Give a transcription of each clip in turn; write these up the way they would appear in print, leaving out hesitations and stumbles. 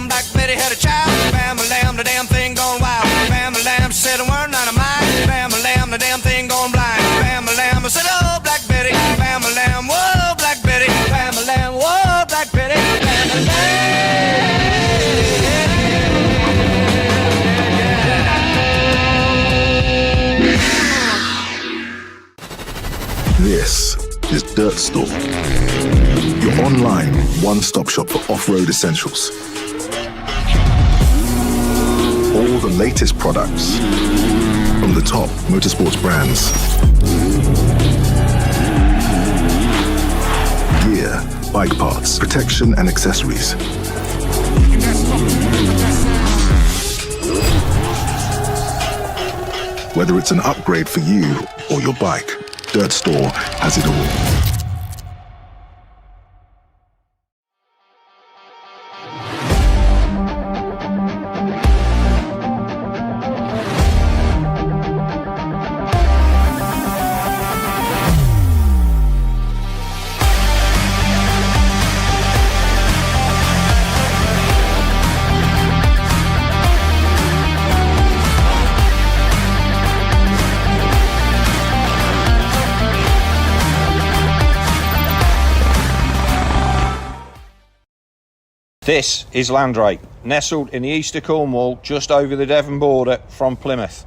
Bam-a-lam, Black Betty had a child. Bam-a-lam, the damn thing gone wild. Bam-a-lam, she said a word not of mine. Bam-a-lam, the damn thing gone blind. Bam-a-lam, I said, oh, Black Betty. Bam-a-lam, whoa, Black Betty. Bam-a-lam, whoa, Black Betty. Bam-a-lam. This is Dirt Store, your online one-stop shop for off-road essentials. All the latest products from the top motorsports brands. Gear, bike parts, protection and accessories. Whether it's an upgrade for you or your bike, Dirt Store has it all. This is Landrake, nestled in the east of Cornwall, just over the Devon border from Plymouth.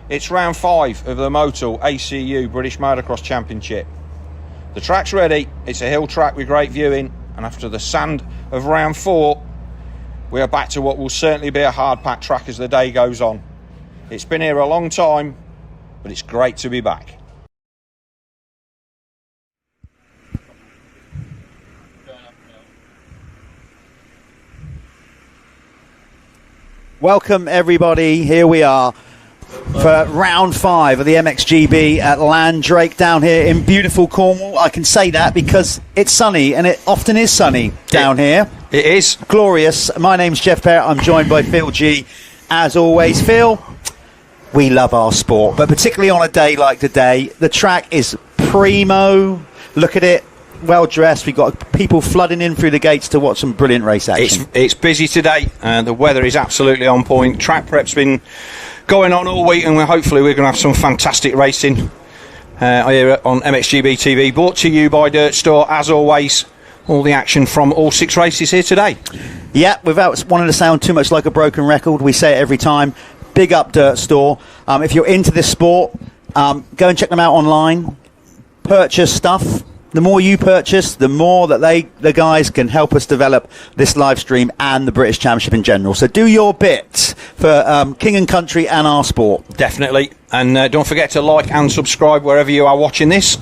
It's round 5 of the Motul ACU British Motocross Championship. The track's ready, it's a hill track with great viewing, and after the sand of round 4, we are back to what will certainly be a hard-packed track as the day goes on. It's been here a long time, but it's great to be back. Welcome everybody, here we are for round 5 of the MXGB at Landrake down here in beautiful Cornwall. I can say that because it's sunny, and it often is sunny down here. It is. Glorious. My name's Jeff Parrott, I'm joined by Phil G. As always, Phil, we love our sport, but particularly on a day like today, the track is primo. Look at it. Well dressed. We've got people flooding in through the gates to watch some brilliant race action. It's busy today, and the weather is absolutely on point. Track prep's been going on all week, and hopefully we're going to have some fantastic racing here on MXGB-TV, brought to you by Dirt Store. As always, all the action from all 6 races here today. Yeah, without wanting to sound too much like a broken record, we say it every time, big up Dirt Store. If you're into this sport, go and check them out online, purchase stuff. The more you purchase, the more that the guys can help us develop this live stream and the British Championship in general. So do your bit for King and Country and our sport. Definitely. And don't forget to like and subscribe wherever you are watching this.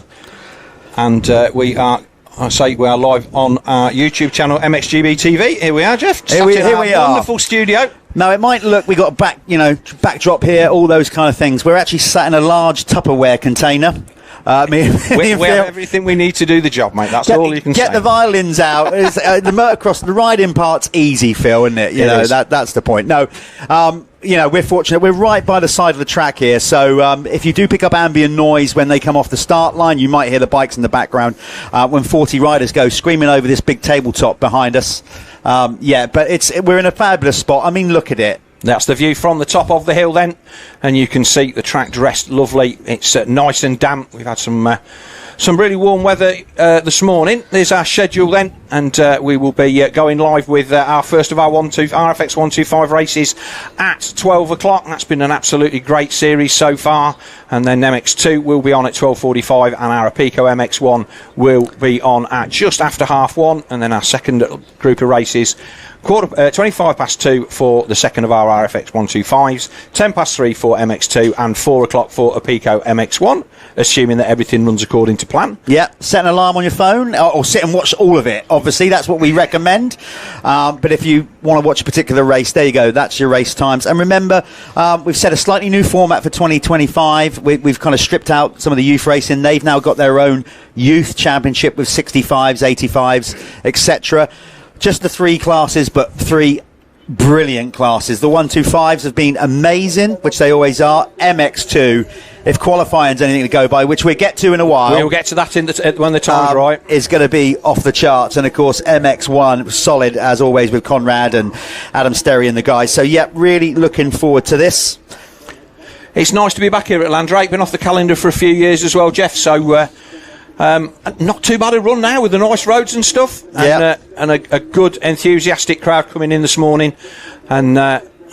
And we are live on our YouTube channel, MXGB-TV. Here we are, Jeff. Here we are. Wonderful studio. Now, it might look, we got backdrop here, all those kind of things. We're actually sat in a large Tupperware container. We have everything we need to do the job, mate. That's all you can say. Get the violins out. The motocross, the riding part's easy, Phil, isn't it? That's the point. No, we're fortunate. We're right by the side of the track here, so if you do pick up ambient noise when they come off the start line, you might hear the bikes in the background when 40 riders go screaming over this big tabletop behind us. But we're in a fabulous spot. I mean, look at it. That's the view from the top of the hill then, and you can see the track dressed lovely. It's nice and damp. We've had some really warm weather this morning. There's our schedule then, and we will be going live with our first of our RFX 125 races at 12 o'clock. That's been an absolutely great series so far, and then MX2 will be on at 12:45, and our Pico MX1 will be on at just after 1:30, and then our second group of races 25 past 2 for the second of our RFX 125s, 10 past 3 for MX2, and 4 o'clock for a Pico MX1, assuming that everything runs according to plan. Yeah, set an alarm on your phone, or sit and watch all of it. Obviously, that's what we recommend. But if you want to watch a particular race, there you go. That's your race times. And remember, we've set a slightly new format for 2025. We've kind of stripped out some of the youth racing. They've now got their own youth championship with 65s, 85s, etc. Just the 3 classes, but 3 brilliant classes. The 125s have been amazing, which they always are. MX2 if qualifying's anything to go by, which we'll get to in a while. We'll get to that when the time's right. Is going to be off the charts. And, of course, MX1, solid, as always, with Conrad and Adam Sterry and the guys. So, yeah, really looking forward to this. It's nice to be back here at Landrake. Been off the calendar for a few years as well, Jeff. So, not too bad a run now with the nice roads and stuff. And a good, enthusiastic crowd coming in this morning. And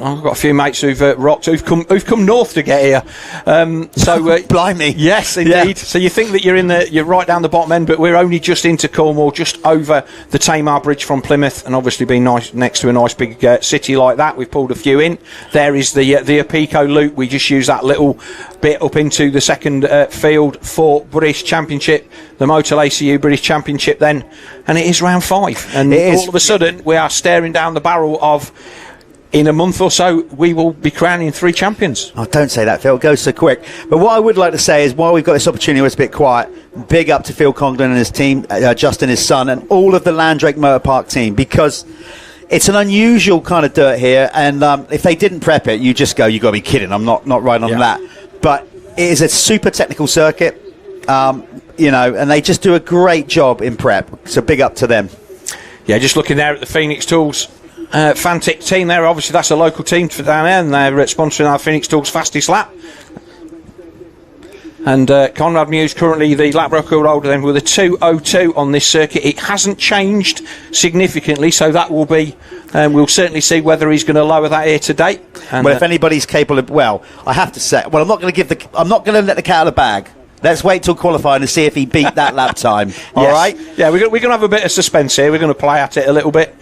I've got a few mates who've rocked, who've come north to get here. Blimey. Yes, indeed. Yeah. So you think that you're right down the bottom end, but we're only just into Cornwall, just over the Tamar Bridge from Plymouth, and obviously being nice next to a nice big city like that, we've pulled a few in. There is the Apico loop. We just use that little bit up into the second field for British Championship, the Motul ACU British Championship then, and it is round 5. And all of a sudden, we are staring down the barrel of, in a month or so, we will be crowning 3 champions. Oh, don't say that, Phil. It goes so quick. But what I would like to say is, while we've got this opportunity where it's a bit quiet, big up to Phil Congdon and his team, Justin, his son, and all of the Landrake Motor Park team, because it's an unusual kind of dirt here, and if they didn't prep it, you just go, you got to be kidding. I'm not right on that. But it is a super technical circuit, and they just do a great job in prep. So big up to them. Yeah, just looking there at the Phoenix Tools Fantic team there. Obviously, that's a local team for down there, and they're sponsoring our Phoenix Tools fastest lap. And Conrad Muse currently the lap record holder then with a 2:02 on this circuit. It hasn't changed significantly, so that will be. We'll certainly see whether he's going to lower that here today. And, well, if anybody's capable of, I have to say, I'm not going to let the cat out of the bag. Let's wait till qualifying and see if he beat that lap time. All right? Yeah, we're going to have a bit of suspense here. We're going to play at it a little bit.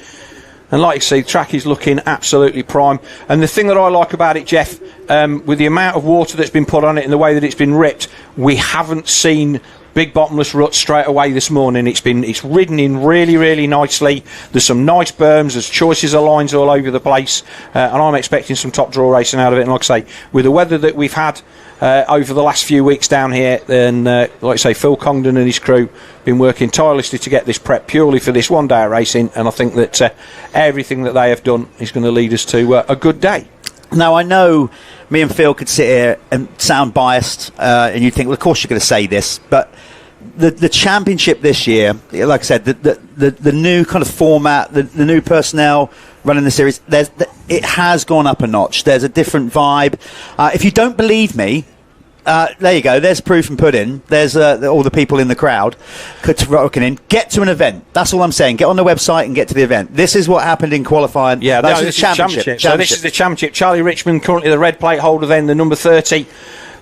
And like you see, the track is looking absolutely prime. And the thing that I like about it, Jeff, with the amount of water that's been put on it and the way that it's been ripped, we haven't seen big bottomless ruts straight away this morning. It's ridden in really, really nicely. There's some nice berms. There's choices of lines all over the place. And I'm expecting some top draw racing out of it. And like I say, with the weather that we've had over the last few weeks down here, and like I say, Phil Congdon and his crew been working tirelessly to get this prep purely for this one day of racing, and I think that everything that they have done is going to lead us to a good day. Now, I know me and Phil could sit here and sound biased, and you'd think, well, of course you're going to say this, but the championship this year, like I said, the new kind of format, the new personnel running the series, it has gone up a notch. There's a different vibe. If you don't believe me, there you go. There's proof and pudding. There's all the people in the crowd rocking in. Get to an event. That's all I'm saying. Get on the website and get to the event. This is what happened in qualifying. Yeah, this is the championship. So this is the championship. Charlie Richmond, currently the red plate holder, then the number 30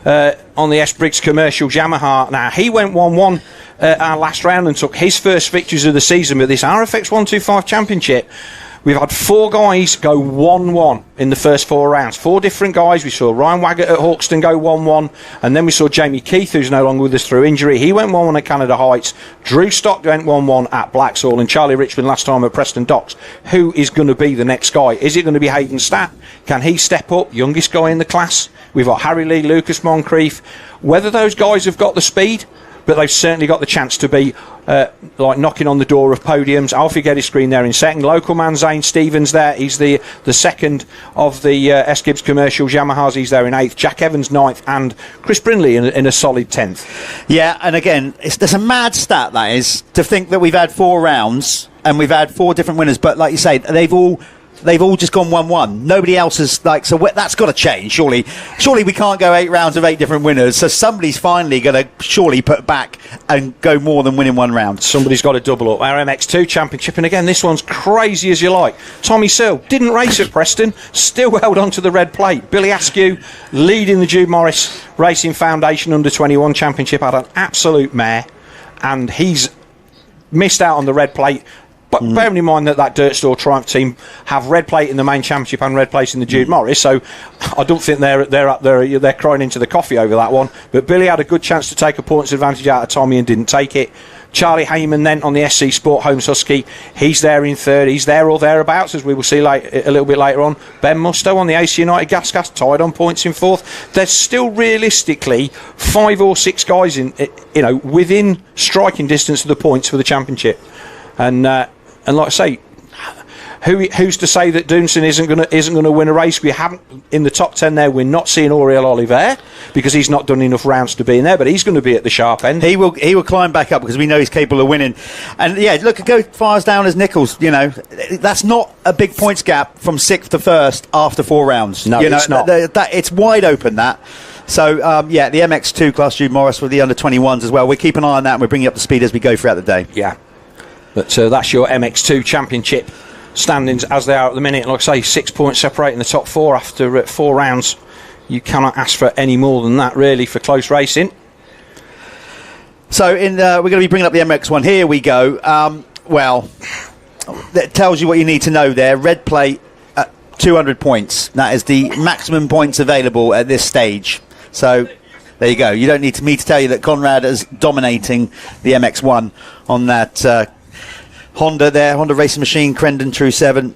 on the S Briggs Commercial Yamaha. Now, he went 1-1 our last round and took his first victories of the season with this RFX 125 Championship. We've had 4 guys go 1-1 in the first 4 rounds. 4 different guys. We saw Ryan Waggett at Hawkston go 1-1, and then we saw Jamie Keith, who's no longer with us through injury. He went 1-1 at Canada Heights. Drew Stock went 1-1 at Blacksall, and Charlie Richmond last time at Preston Docks. Who is going to be the next guy? Is it going to be Hayden Statt? Can he step up? Youngest guy in the class. We've got Harry Lee, Lucas Moncrief. Whether those guys have got the speed, but they've certainly got the chance to be knocking on the door of podiums. Alfie Geddes screen there in second. Local man Zane Stevens there. He's the second of the S Gibbs Commercials Yamahas. He's there in 8th. Jack Evans 9th, and Chris Brindley in a solid 10th. Yeah, and again, there's a mad stat, that is, to think that we've had 4 rounds and we've had 4 different winners, but like you say, they've all just gone 1-1. Nobody else has, so that's got to change, surely. Surely we can't go 8 rounds of 8 different winners, so somebody's finally going to surely put back and go more than winning 1 round. Somebody's got to double up. Our MX2 Championship, and again, this one's crazy as you like. Tommy Searle didn't race at Preston, still held on to the red plate. Billy Askew leading the Jude Morris Racing Foundation Under-21 Championship, had an absolute mare, and he's missed out on the red plate. But bearing in mind that Dirt Store Triumph team have red plate in the main championship and red plate in the Jude Morris, so I don't think they're crying into the coffee over that one. But Billy had a good chance to take a points advantage out of Tommy and didn't take it. Charlie Heyman then on the SC Sport Homes Husky, he's there in 3rd. He's there or thereabouts, as we will see a little bit later on. Ben Musto on the AC United Gas tied on points in 4th. There's still realistically 5 or 6 guys within striking distance of the points for the championship, and like I say, Who's to say that Doonson isn't going to win a race? We haven't in the top 10 there. We're not seeing Auriel Oliver because he's not done enough rounds to be in there, but he's going to be at the sharp end. He will climb back up because we know he's capable of winning. And yeah, look, go far as down as Nichols. You know, that's not a big points gap from 6th to 1st after 4 rounds. No, you know, it's not. It's wide open, that. So, yeah, the MX2 class, Jude Morris, with the under-21s as well. We keep an eye on that and we're bringing up the speed as we go throughout the day. Yeah. But that's your MX2 Championship standings as they are at the minute. Like I say, 6 points separating the top 4 after 4 rounds. You cannot ask for any more than that, really, for close racing. So, we're going to be bringing up the MX1. Here we go. Well, that tells you what you need to know there. Red plate, 200 points. That is the maximum points available at this stage. So, there you go. You don't need me to tell you that Conrad is dominating the MX1 on that Honda there, Honda Racing Machine, Crendon True 7.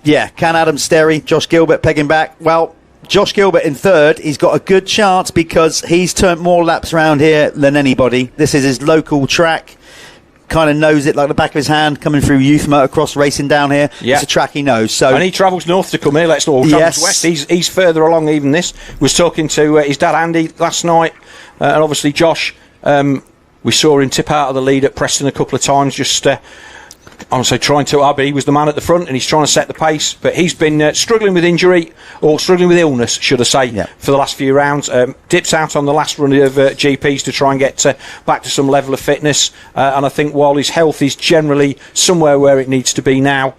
Yeah, can Adam Sterry, Josh Gilbert pegging back. Well, Josh Gilbert in 3rd. He's got a good chance because he's turned more laps around here than anybody. This is his local track. Kind of knows it like the back of his hand, coming through youth motocross racing down here. Yeah. It's a track he knows. So, and he travels north to come here. Let's know. Travels west. He's further along even this. Was talking to his dad Andy last night, and obviously Josh. We saw him tip out of the lead at Preston a couple of times. Just honestly trying to. He was the man at the front, and he's trying to set the pace. But he's been struggling with injury or struggling with illness, should I say, for the last few rounds. Dips out on the last run of GPs to try and get back to some level of fitness. And I think while his health is generally somewhere where it needs to be now,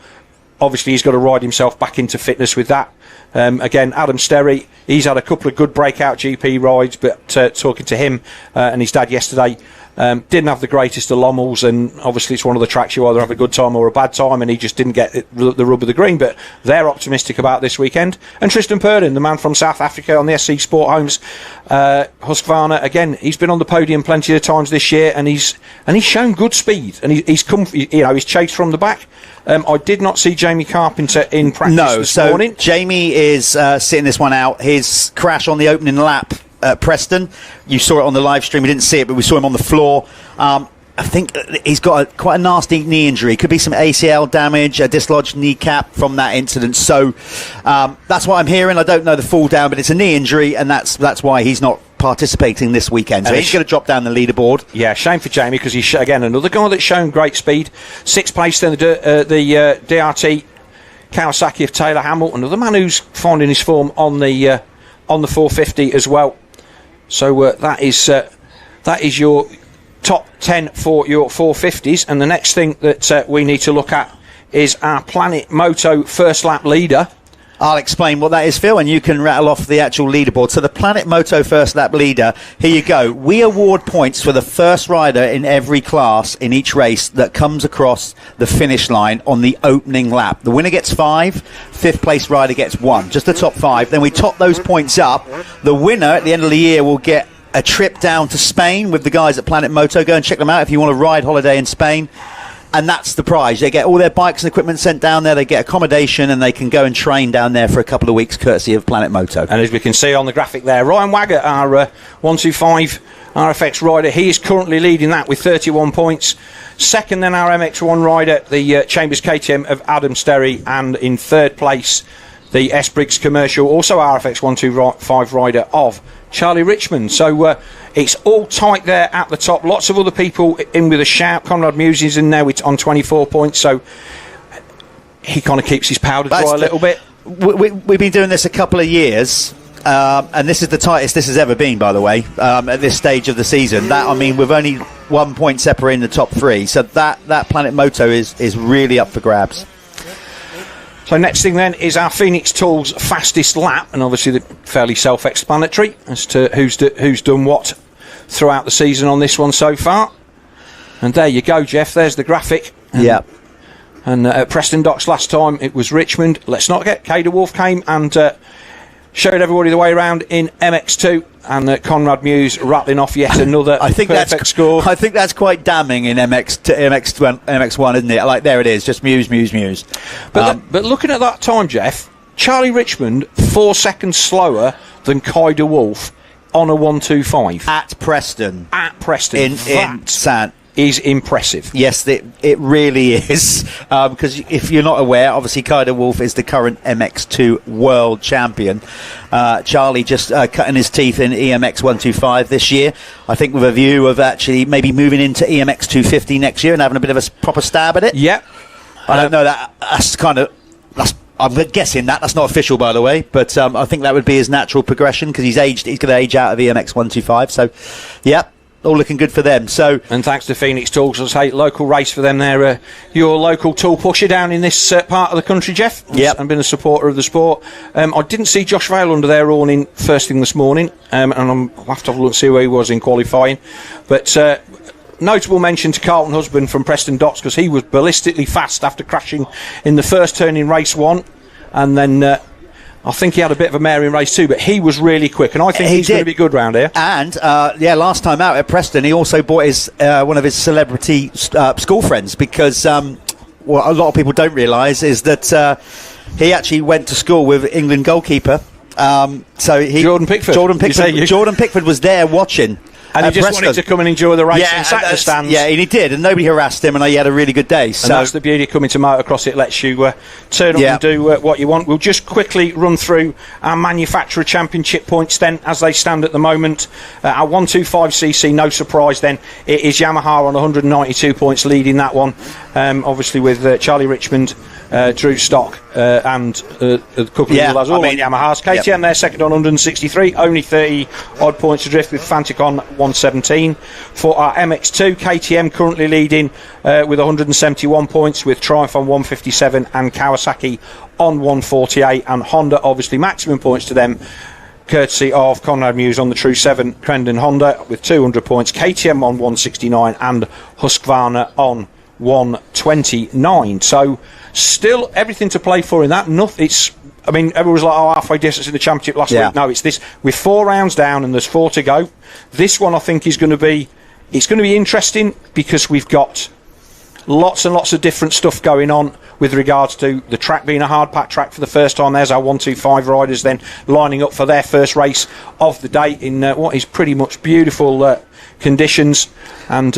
obviously he's got to ride himself back into fitness with that. Again, Adam Sterry, he's had a couple of good breakout GP rides, but talking to him and his dad yesterday, didn't have the greatest of Lommels, and obviously it's one of the tracks you either have a good time or a bad time, and he just didn't get the rub of the green. But they're optimistic about this weekend. And Tristan Purdon, the man from South Africa on the SC Sport Homes Husqvarna, again, he's been on the podium plenty of times this year, and he's shown good speed, and he's come, he's chased from the back. I did not see Jamie Carpenter in practice this morning. Jamie is sitting this one out. His crash on the opening lap at Preston, you saw it on the live stream. We didn't see it, but we saw him on the floor. I think he's got quite a nasty knee injury. Could be some ACL damage, a dislodged kneecap from that incident. So that's what I'm hearing. I don't know the full down, but it's a knee injury, and that's why he's not participating this weekend. So he's going to drop down the leaderboard. Yeah, shame for Jamie, because he's again another guy that's shown great speed. 6th place in the DRT Kawasaki of Taylor Hamill, another man who's finding his form on the 450 as well. So that is your top 10 for your 450s, and the next thing that we need to look at is our Planet Moto first lap leader. I'll explain what that is, Phil, and you can rattle off the actual leaderboard. So the Planet Moto first lap leader, here you go. We award points for the first rider in every class in each race that comes across the finish line on the opening lap. The winner gets 5, 5th place rider gets 1, just the top 5. Then we top those points up. The winner at the end of the year will get a trip down to Spain with the guys at Planet Moto. Go and check them out if you want to ride holiday in Spain. And that's the prize. They get all their bikes and equipment sent down there. They get accommodation, and they can go and train down there for a couple of weeks, courtesy of Planet Moto. And as we can see on the graphic there, Ryan Waggett, our 125 RFX rider, he is currently leading that with 31 points. Second, then our MX1 rider, the Chambers KTM of Adam Sterry, and in 3rd place, the S Briggs Commercial, also RFX 125 rider of Charlie Richmond. So it's all tight there at the top. Lots of other people in with a shout. Conrad Muse is in there on 24 points, so he kind of keeps his powder dry a little bit. We've been doing this a couple of years, and this is the tightest this has ever been, by the way, at this stage of the season. With only 1 point separating the top 3, so that Planet Moto is really up for grabs. So next thing then is our Phoenix Tools fastest lap, and obviously fairly self-explanatory as to who's done what throughout the season on this one so far. And there you go, Jeff. There's the graphic. Yeah. And at Preston Docks last time it was Richmond. Let's not get Cader Wolf came and showed everybody the way around in MX2, and Conrad Muse rattling off yet another perfect score. I think that's quite damning in MX1, isn't it? Like, there it is, just Muse. But looking at that time, Jeff, Charlie Richmond 4 seconds slower than Cader Wolf on a 125 at Preston. In is impressive. Yes, it really is. Because if you're not aware, obviously Kaider Wolf is the current MX2 world champion. Charlie just cutting his teeth in EMX 125 this year. I think with a view of actually maybe moving into EMX 250 next year and having a bit of a proper stab at it. Yep. I don't know that's kind of... I'm guessing that's not official, by the way, but I think that would be his natural progression because he's going to age out of EMX 125. So, yeah, all looking good for them. So, and thanks to Phoenix Tools, as I say, local race for them. They're your local tool pusher down in this part of the country, Jeff. Yep. And been a supporter of the sport. I didn't see Josh Vale under their awning first thing this morning, and I'll have to have a look and see where he was in qualifying. But notable mention to Carlton Husband from Preston Docks because he was ballistically fast after crashing in the first turn in race 1, and then I think he had a bit of a mare in race 2, but he was really quick, and I think he's going to be good round here. And last time out at Preston, he also bought his one of his celebrity school friends because what a lot of people don't realise is that he actually went to school with England goalkeeper. Jordan Pickford. Jordan Pickford was there watching. And he just Preston. wanted to come in and enjoy the race and sat in the stands. Yeah, and he did, and nobody harassed him, and he had a really good day. So. And that's the beauty of coming to Motocross. It lets you turn up and do what you want. We'll just quickly run through our manufacturer championship points then, as they stand at the moment. Our 125cc, no surprise then, it is Yamaha on 192 points leading that one. Obviously with Charlie Richmond, Drew Stock, and a couple of others, all on Yamahas. KTM they're second on 163, only 30 odd points adrift with Fantic on 117. For our MX2, KTM currently leading with 171 points, with Triumph on 157 and Kawasaki on 148, and Honda obviously maximum points to them courtesy of Conrad Muse on the True 7, Crendon Honda with 200 points, KTM on 169 and Husqvarna on 129. So still everything to play for in that. Everyone was like, halfway distance in the championship last week. No, it's this. We're 4 rounds down and there's 4 to go. This one I think is going to be interesting because we've got lots and lots of different stuff going on with regards to the track being a hard pack track for the first time. There's our 125 riders then lining up for their first race of the day in what is pretty much beautiful conditions. And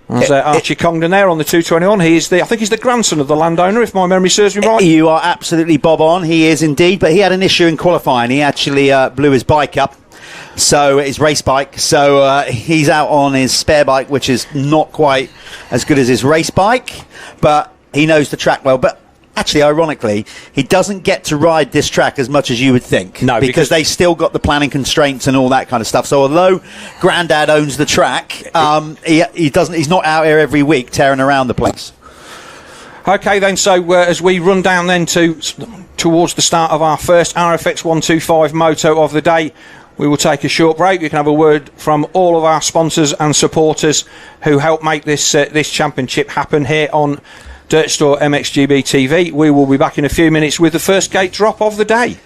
Archie Congdon there on the 221. I think he's the grandson of the landowner, if my memory serves me right. You are absolutely bob on. He is indeed, but he had an issue in qualifying. He actually blew his bike up, so his race bike. So he's out on his spare bike, which is not quite as good as his race bike, but he knows the track well. But actually, ironically, he doesn't get to ride this track as much as you would think. No, because they still got the planning constraints and all that kind of stuff. So although Grandad owns the track, he doesn't. He's not out here every week tearing around the place. Okay then, so as we run down then towards the start of our first RFX 125 moto of the day, we will take a short break. You can have a word from all of our sponsors and supporters who help make this championship happen here on Dirt Store MXGB-TV. We will be back in a few minutes with the first gate drop of the day.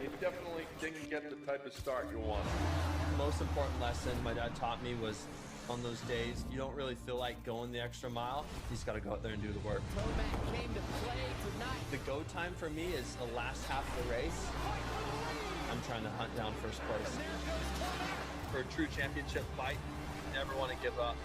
You definitely didn't get the type of start you want. The most important lesson my dad taught me was on those days, you don't really feel like going the extra mile. You just got to go out there and do the work. The go time for me is the last half of the race. I'm trying to hunt down first place. For a true championship fight, you never want to give up.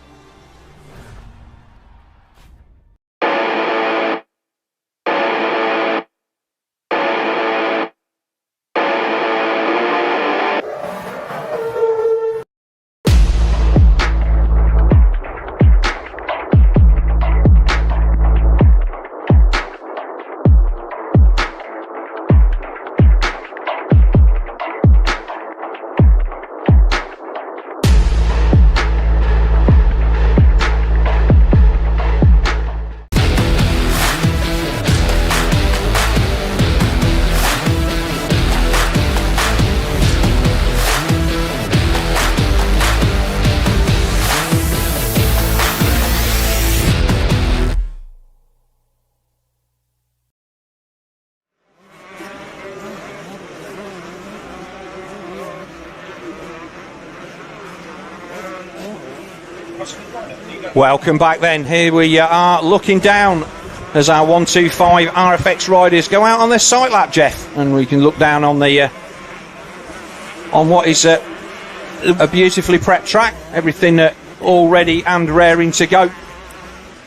Welcome back then. Here we are looking down as our 125 RFX riders go out on their sight lap, Jeff, and we can look down on the on what is a beautifully prepped track. Everything all ready and raring to go.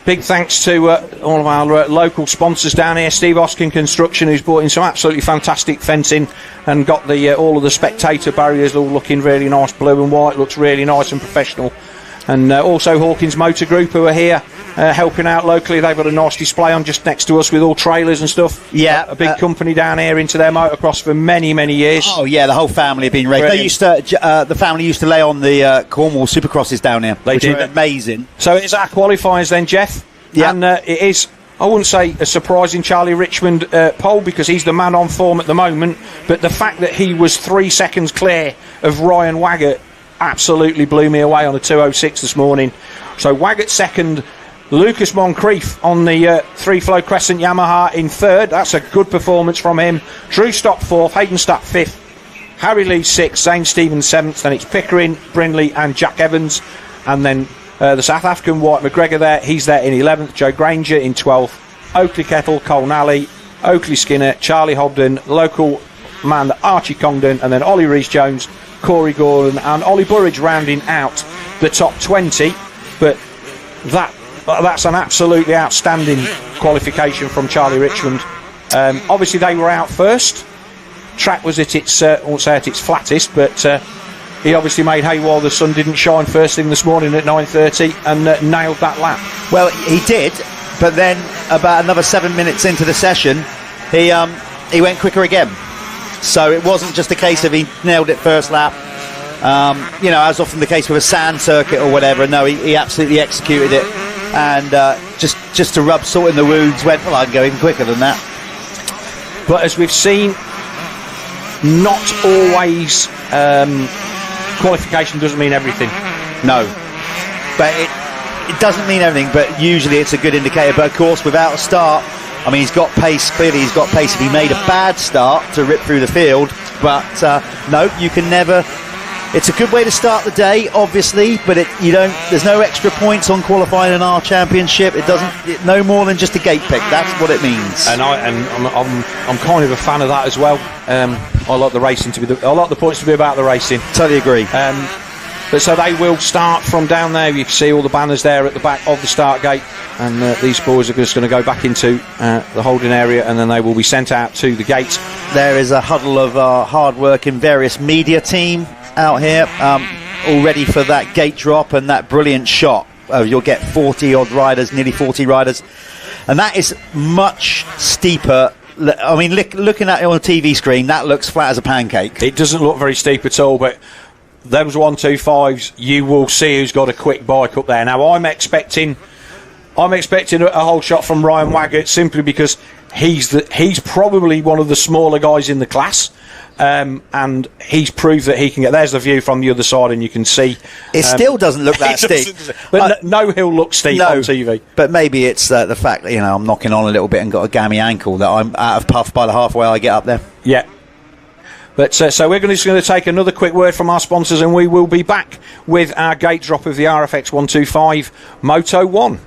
Big thanks to all of our local sponsors down here. Steve Oskin Construction, who's brought in some absolutely fantastic fencing and got the all of the spectator barriers all looking really nice, blue and white. Looks really nice and professional. And also Hawkins Motor Group, who are here helping out locally. They've got a nice display on just next to us with all trailers and stuff. Yeah. A big company down here into their motocross for many, many years. Oh, yeah, the whole family have been racing. They used to, the family used to lay on the Cornwall Supercrosses down here. They did. Amazing. So it's our qualifiers then, Jeff. Yeah. And it is, I wouldn't say a surprising Charlie Richmond pole because he's the man on form at the moment, but the fact that he was 3 seconds clear of Ryan Waggett absolutely blew me away on a 2:06 this morning. So Waggett second, Lucas Moncrief on the 3-flow Crescent Yamaha in third. That's a good performance from him. Drew Stock fourth, Hayden Stapp fifth, Harry Lee sixth, Zane Stevens seventh. Then it's Pickering, Brindley and Jack Evans. And then the South African White McGregor there, he's there in 11th. Joe Granger in 12th. Oakley Kettle, Cole Nally, Oakley Skinner, Charlie Hobden, local man Archie Congdon, and then Ollie Rees-Jones, Corey Gordon and Ollie Burridge rounding out the top 20. But that's an absolutely outstanding qualification from Charlie Richmond. Obviously they were out first. Track was at its I won't say at its flattest, but he obviously made hay while the sun didn't shine first thing this morning at 9:30 and nailed that lap. Well, he did, but then about another 7 minutes into the session, he went quicker again. So it wasn't just a case of he nailed it first lap, as often the case with a sand circuit or whatever. No, he absolutely executed it, and just to rub salt in the wounds, went, well, I can go even quicker than that. But as we've seen, not always qualification doesn't mean everything. No, but it doesn't mean everything, but usually it's a good indicator. But of course, without a start, I mean, he's got pace. Clearly, he's got pace if he made a bad start to rip through the field. But no, you can never. It's a good way to start the day, obviously, but there's no extra points on qualifying an R Championship. It doesn't. No more than just a gate pick. That's what it means. And I'm kind of a fan of that as well. I like the racing to be. I like the points to be about the racing. Totally agree. But so they will start from down there. You can see all the banners there at the back of the start gate, and these boys are just going to go back into the holding area, and then they will be sent out to the gate. There is a huddle of hard-working various media team out here, all ready for that gate drop and that brilliant shot. You'll get 40-odd riders, nearly 40 riders, and that is much steeper. I mean, looking at it on a TV screen, that looks flat as a pancake. It doesn't look very steep at all, but those 125s, you will see who's got a quick bike up there. Now, I'm expecting a whole shot from Ryan Waggett simply because he's probably one of the smaller guys in the class. And he's proved that he can get. There's the view from the other side, and you can see it still doesn't look that steep. But no hill looks steep on TV. But maybe it's the fact that I'm knocking on a little bit and got a gammy ankle that I'm out of puff by the halfway I get up there. Yeah. But so we're just going to take another quick word from our sponsors, and we will be back with our gate drop of the RFX 125 Moto 1.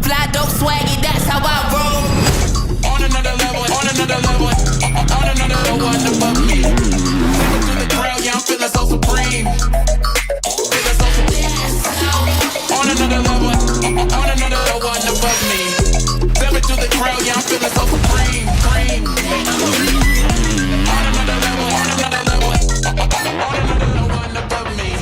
Fly dope swaggy, that's how I roll. On another level, on another level, on another level above me. Stepping through the crowd, yeah, I'm feeling so supreme. Feeling so supreme. On another level, on another level above me. Stepping through the crowd, yeah, I'm feeling so supreme. On another level, on another level, on another level above me.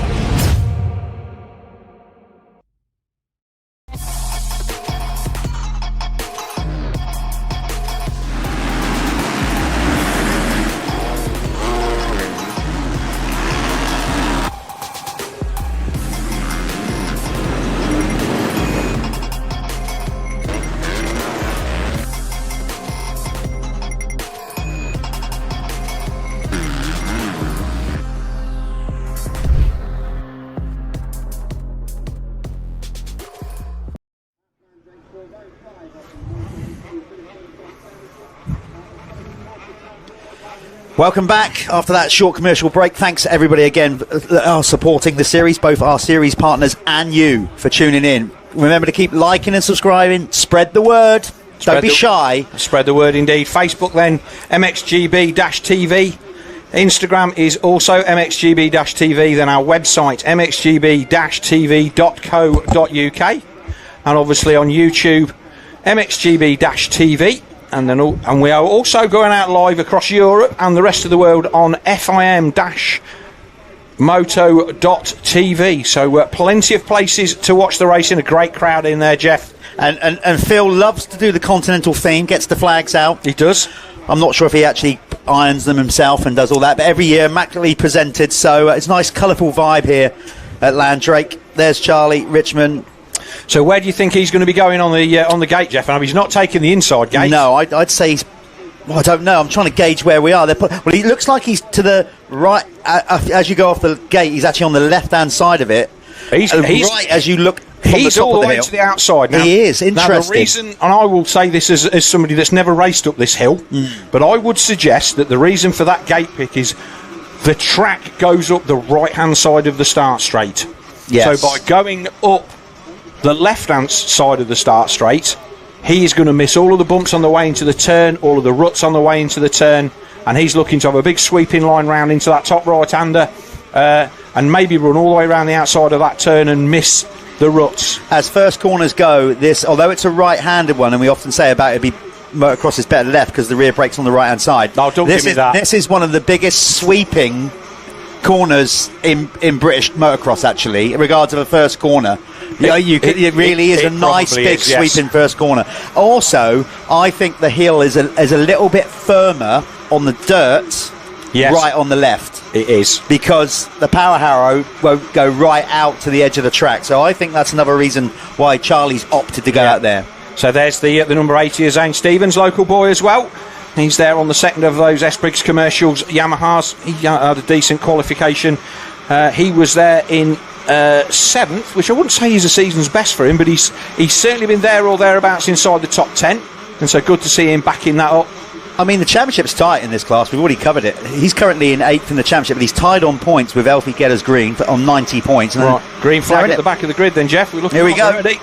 Welcome back after that short commercial break. Thanks everybody again for supporting the series, both our series partners and you for tuning in. Remember to keep liking and subscribing. Spread the word. Don't be shy. Spread the word indeed. Facebook then, MXGB-TV. Instagram is also MXGB-TV. Then our website, MXGB-TV.co.uk. And obviously on YouTube, MXGB-TV. And we are also going out live across Europe and the rest of the world on FIM-Moto.TV. So plenty of places to watch the racing. A great crowd in there, Jeff. And Phil loves to do the continental theme, gets the flags out. He does. I'm not sure if he actually irons them himself and does all that, but every year immaculately presented. So it's a nice colourful vibe here at Landrake. There's Charlie, Richmond. So where do you think he's going to be going on the gate, Jeff? I mean, he's not taking the inside gate. No, I'd say he's... Well, I don't know. I'm trying to gauge where we are. Well, he looks like he's to the right. As you go off the gate, he's actually on the left-hand side of it. He's right as you look from he's the top all of the the way hill. to the outside now. He is. Interesting. Now, the reason, and I will say this as somebody that's never raced up this hill, but I would suggest that the reason for that gate pick is the track goes up the right-hand side of the start straight. Yes. So by going up the left-hand side of the start straight, he is going to miss all of the bumps on the way into the turn, all of the ruts on the way into the turn, and he's looking to have a big sweeping line round into that top right-hander and maybe run all the way around the outside of that turn and miss the ruts. As first corners go, this, although it's a right-handed one, and we often say about it be motocross is better left because the rear brake's on the right-hand side. Oh, don't give me that. This is one of the biggest sweeping corners in British motocross, actually, in regards to the first corner. It really is a nice big sweeping first corner. Also, I think the hill is a little bit firmer on the dirt, right on the left. It is. Because the power harrow won't go right out to the edge of the track. So I think that's another reason why Charlie's opted to go out there. So there's the number 80 of Zane Stevens, local boy as well. He's there on the second of those S. Briggs commercials, Yamahas. He had a decent qualification. He was there in 7th, which I wouldn't say is a season's best for him, but he's certainly been there or thereabouts inside the top 10. And so good to see him backing that up. I mean, the championship's tight in this class. We've already covered it. He's currently in 8th in the championship, but he's tied on points with Elfie Geddes Green on 90 points. Right. Green flag at the back of the grid then, Jeff. We're looking. Here we go. Ready.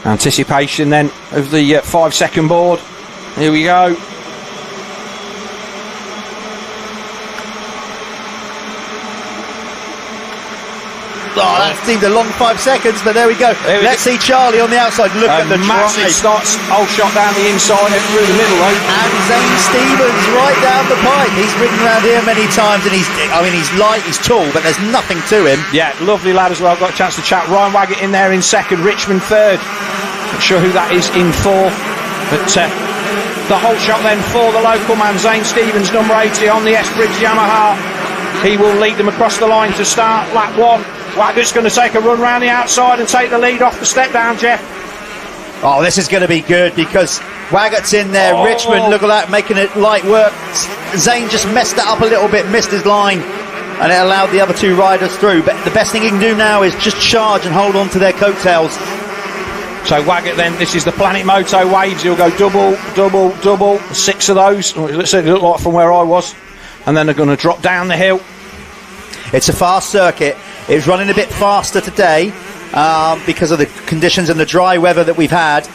Anticipation then of the 5-second board. Here we go. Oh, that seemed a long 5 seconds, but there we go. Let's see Charlie on the outside. Look at the massive drive. starts, old shot down the inside and through the middle, though. And Zane Stevens right down the pipe. He's ridden around here many times, and he's light, he's tall, but there's nothing to him. Yeah, lovely lad as well. Got a chance to chat. Ryan Waggett in there in second, Richmond third. Not sure who that is in fourth, but the whole shot then for the local man, Zane Stevens, number 80 on the S. Briggs Yamaha. He will lead them across the line to start lap 1. Waggett's going to take a run round the outside and take the lead off the step down, Jeff. Oh, this is going to be good because Waggett's in there. Oh. Richmond, look at that, making it light work. Zane just messed it up a little bit, missed his line, and it allowed the other two riders through. But the best thing he can do now is just charge and hold on to their coattails. So Waggett then, this is the Planet Moto waves. He'll go double, double, double, 6 of those. It certainly looked like from where I was. And then they're going to drop down the hill. It's a fast circuit. It's running a bit faster today because of the conditions and the dry weather that we've had.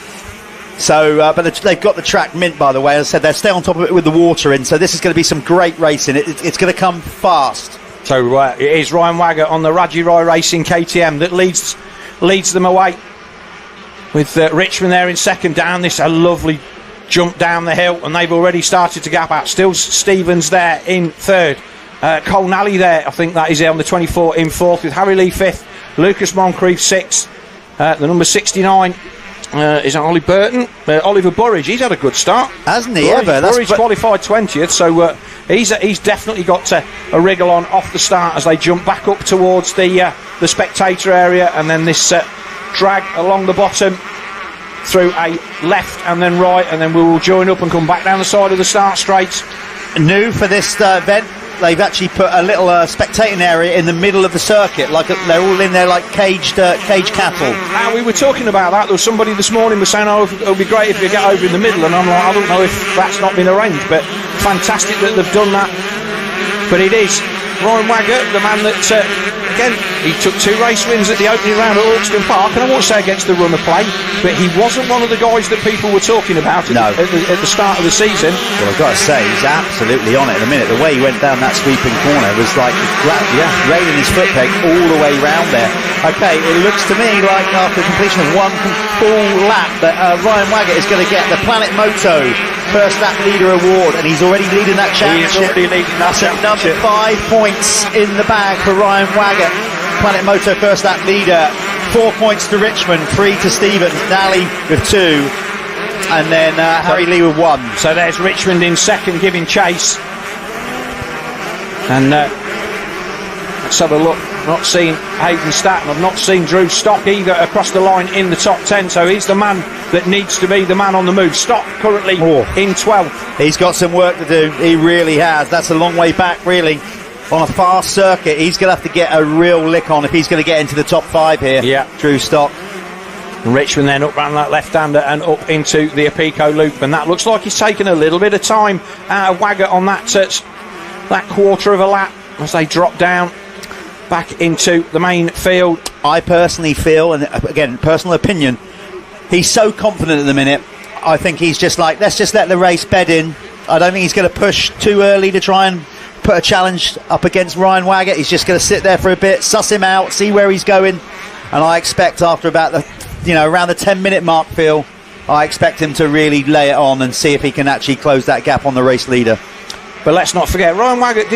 So, but they've got the track mint, by the way. As I said, they'll stay on top of it with the water in. So this is going to be some great racing. It's going to come fast. So it is Ryan Waggett on the Raji Roy Racing KTM that leads them away. With Richmond there in second down. This a lovely jump down the hill, and they've already started to gap out. Still Stevens there in third. Cole Nally there, I think that is on the 24 in fourth, with Harry Lee fifth, Lucas Moncrief sixth. The number 69 is Ollie Burton. Oliver Burridge, he's had a good start, hasn't he? Burridge qualified 20th, so he's definitely got a wriggle on off the start as they jump back up towards the spectator area, and then this drag along the bottom through a left and then right, and then we will join up and come back down the side of the start straight. New for this event, they've actually put a little spectating area in the middle of the circuit, like they're all in there like caged cattle. We were talking about that. There was somebody this morning was saying, oh, it would be great if you get over in the middle, and I'm like, I don't know if that's not been arranged, but fantastic that they've done that. But it is Ryan Waggett, the man that, again, he took 2 race wins at the opening round at Hawkston Park, and I won't say against the run of play, but he wasn't one of the guys that people were talking about at the start of the season. Well, I've got to say, he's absolutely on it at the minute. The way he went down that sweeping corner was like, railing his foot peg all the way round there. Okay, it looks to me like after completion of 1 full lap that Ryan Waggett is going to get the Planet Moto First Lap Leader Award, and he's already leading that championship. That's another 5 points in the bag for Ryan Waggett. Planet Moto First Lap Leader, 4 points to Richmond, 3 to Stevens, Nally with 2, and then Harry Lee with 1. So there's Richmond in second giving chase, and let's have a look. Not seen Hayden Staton, I've not seen Drew Stock either across the line in the top 10, so he's the man that needs to be the man on the move. Stock currently in 12th. He's got some work to do, he really has. That's a long way back, really. On a fast circuit, he's going to have to get a real lick on if he's going to get into the top 5 here. Yeah. Drew Stock. And Richmond then up round that left-hander and up into the Apico loop, and that looks like he's taken a little bit of time out of Waggett on that quarter of a lap as they drop down back into the main field. I personally feel, and again, personal opinion, he's so confident at the minute. I think he's just like, let's just let the race bed in. I don't think he's going to push too early to try and put a challenge up against Ryan Waggett. He's just going to sit there for a bit, suss him out, see where he's going, and I expect after about around the 10-minute mark, Phil, I expect him to really lay it on and see if he can actually close that gap on the race leader. But let's not forget, Ryan Waggett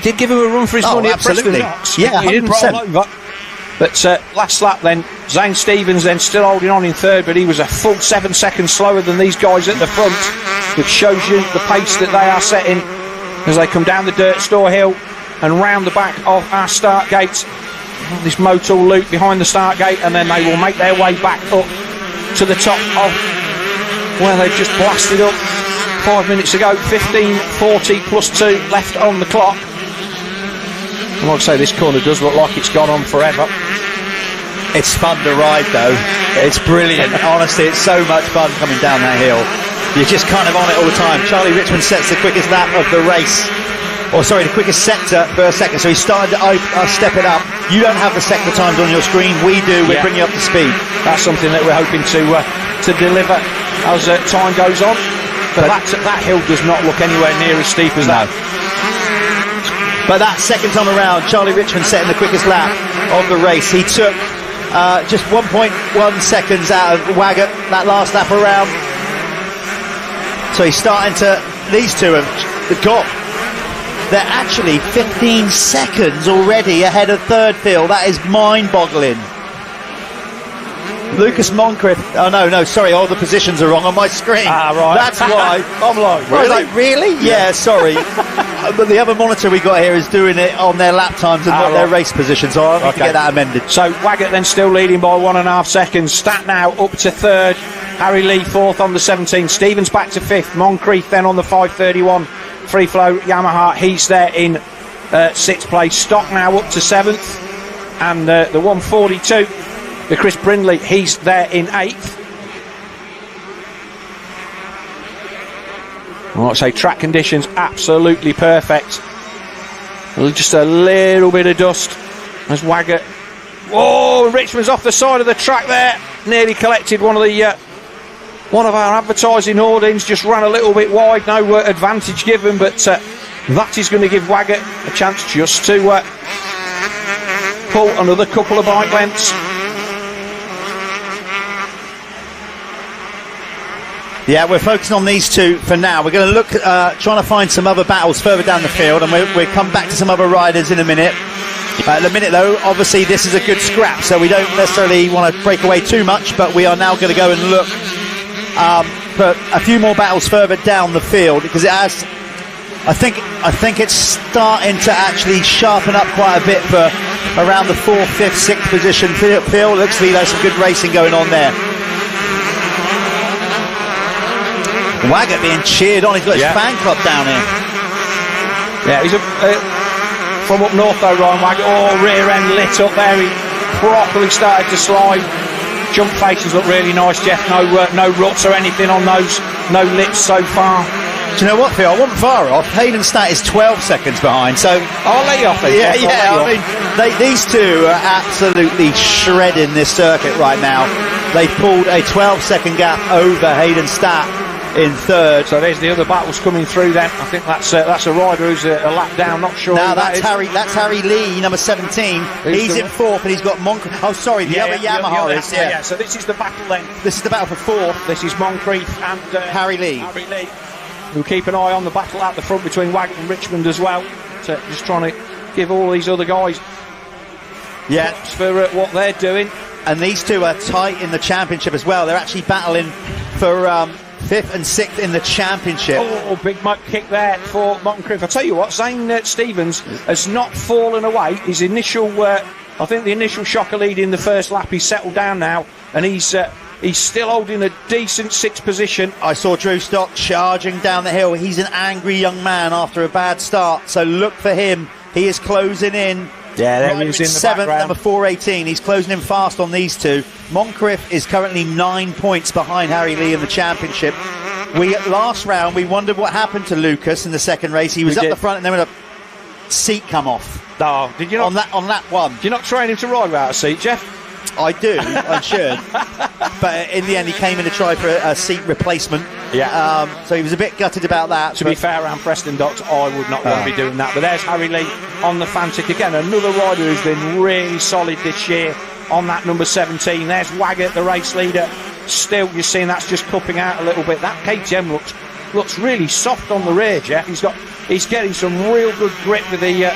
did give him a run for his money at Preston Knox. Yeah, he didn't roll over. But last lap then, Zane Stevens then still holding on in third, but he was a full 7 seconds slower than these guys at the front, which shows you the pace that they are setting as they come down the dirt store hill and round the back of our start gate, this Motul loop behind the start gate, and then they will make their way back up to the top of where they've just blasted up 5 minutes ago. 15:40 plus 2 left on the clock. I might say this corner does look like it's gone on forever. It's fun to ride though. It's brilliant. Honestly, it's so much fun coming down that hill. You're just kind of on it all the time. Charlie Richmond sets the quickest lap of the race. The quickest sector per second. So he's starting to step it up. You don't have the sector times on your screen. We do. We're bringing you up to speed. That's something that we're hoping to deliver as time goes on. But that hill does not look anywhere near as steep as that. But that second time around, Charlie Richmond setting the quickest lap of the race. He took just 1.1 seconds out of Waggett that last lap around. So he's starting to... These two have got... They're actually 15 seconds already ahead of third, Phil. That is mind-boggling. Lucas Moncrief. Oh, no, sorry. All the positions are wrong on my screen. Right. That's why. I'm like, really? I was like, really? Yeah, sorry. But the other monitor we got here is doing it on their lap times and not their race position, so I'll have to get that amended. So Waggett then still leading by 1.5 seconds. Stat now up to third. Harry Lee fourth on the 17. Stevens back to fifth. Moncrief then on the 5:31 free flow Yamaha. He's there in sixth place. Stock now up to seventh, and the 1:42 the Chris Brindley, he's there in 8th. Like I say, track conditions absolutely perfect. Just a little bit of dust as Wagger. Whoa, Richmond's off the side of the track there. Nearly collected one of our advertising hoardings. Just ran a little bit wide. No advantage given, but that is going to give Wagger a chance just to pull another couple of bike lengths. Yeah, we're focusing on these two for now. We're going to look trying to find some other battles further down the field, and we'll come back to some other riders in a minute. At the minute, though, obviously this is a good scrap, so we don't necessarily want to break away too much, but we are now going to go and look for a few more battles further down the field, because it has, I think it's starting to actually sharpen up quite a bit for around the 4th, 5th, 6th position field. Looks like there's some good racing going on there. Wagger being cheered on. He's got his fan club down here. Yeah, he's from up north though, Ryan Wagger. Oh, rear end lit up there. He properly started to slide. Jump faces look really nice, Jeff. No ruts or anything on those. No lips so far. Do you know what, Phil? I wasn't far off. Hayden Stat is 12 seconds behind, so I'll let you off then. Yeah. I mean, these two are absolutely shredding this circuit right now. They've pulled a 12-second gap over Hayden Stat in 3rd. So there's the other battles coming through then. I think that's a rider who's a lap down, not sure. Now that's Harry Lee, number 17. He's in 4th and he's got Moncrief. Oh, sorry, the other Yamaha is. Yeah, so this is the battle then. This is the battle for 4th. This is Moncrief and Harry Lee. We'll keep an eye on the battle at the front between Wagner and Richmond as well. So just trying to give all these other guys props for what they're doing. And these two are tight in the championship as well. They're actually battling for 5th and 6th in the championship. Oh, big muck kick there for Moncrief. I tell you what, Zane Stevens has not fallen away. His initial, I think the initial shocker lead in the first lap, he's settled down now, and he's still holding a decent 6th position. I saw Drew Stock charging down the hill. He's an angry young man after a bad start, so look for him. He is closing in. Yeah, there he is in the 7th, background. number 418. He's closing in fast on these two. Moncrief is currently 9 points behind Harry Lee in the championship. Last round, we wondered what happened to Lucas in the second race. He was up the front and then with a seat come off. Oh, did you not? On that one. Did you not train him to ride without a seat, Jeff? I do, I should. But in the end, he came in to try for a seat replacement. Yeah. So he was a bit gutted about that. To be fair, around Preston Docks, I would not want to be doing that. But there's Harry Lee on the Fantic again. Another rider who's been really solid this year on that number 17. There's Wagger, the race leader. Still, you're seeing that's just cupping out a little bit. That KTM looks really soft on the rear, Jeff. He's getting some real good grip with the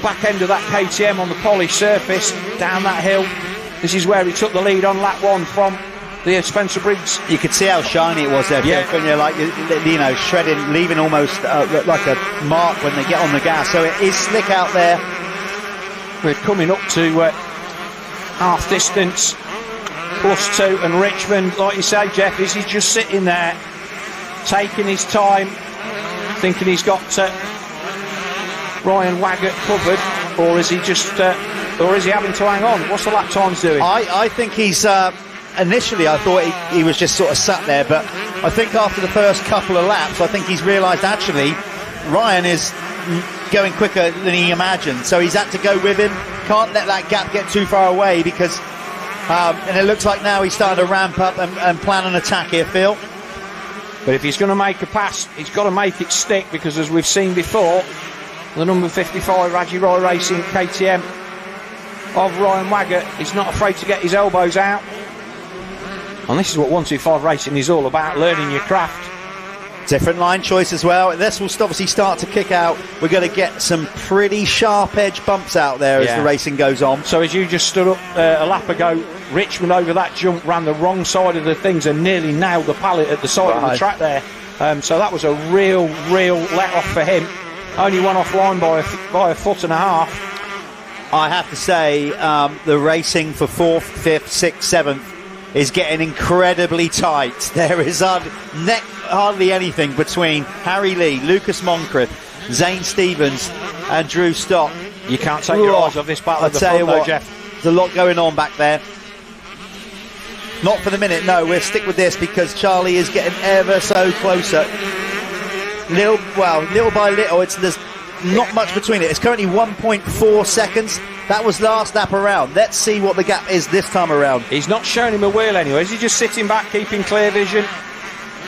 back end of that KTM on the polished surface down that hill. This is where he took the lead on lap 1 from the Spencer Briggs. You could see how shiny it was there. Yeah. When you're like, shredding, leaving almost like a mark when they get on the gas. So it is slick out there. We're coming up to half distance, +2, and Richmond, like you say, Jeff, is he just sitting there, taking his time, thinking he's got Ryan Wagger covered, or is he just, or is he having to hang on? What's the lap times doing? I think he's. Initially, I thought he was just sort of sat there, but I think after the first couple of laps, I think he's realised actually Ryan is going quicker than he imagined. So he's had to go with him. Can't let that gap get too far away because, and it looks like now he's starting to ramp up and plan an attack here, Phil. But if he's going to make a pass, he's got to make it stick, because as we've seen before, the number 55 Raji Roy Racing KTM of Ryan Wagger, he's not afraid to get his elbows out. And this is what 125 Racing is all about, learning your craft. Different line choice as well. This will obviously start to kick out. We're going to get some pretty sharp edge bumps out there as the racing goes on. So as you just stood up a lap ago, Richmond over that jump ran the wrong side of the things and nearly nailed the pallet at the side of the track there. So that was a real let off for him. Only one offline by a foot and a half. I have to say, the racing for 4th, 5th, 6th, 7th is getting incredibly tight. There is hardly anything between Harry Lee, Lucas Moncrief, Zane Stevens and Drew Stock. You can't take your eyes off this battle at the front though, Jeff. There's a lot going on back there. Not for the minute, no. We'll stick with this because Charlie is getting ever so closer. Little by little, there's not much between it. It's currently 1.4 seconds. That was last lap around. Let's see what the gap is this time around. He's not showing him a wheel anyway. Is he just sitting back, keeping clear vision?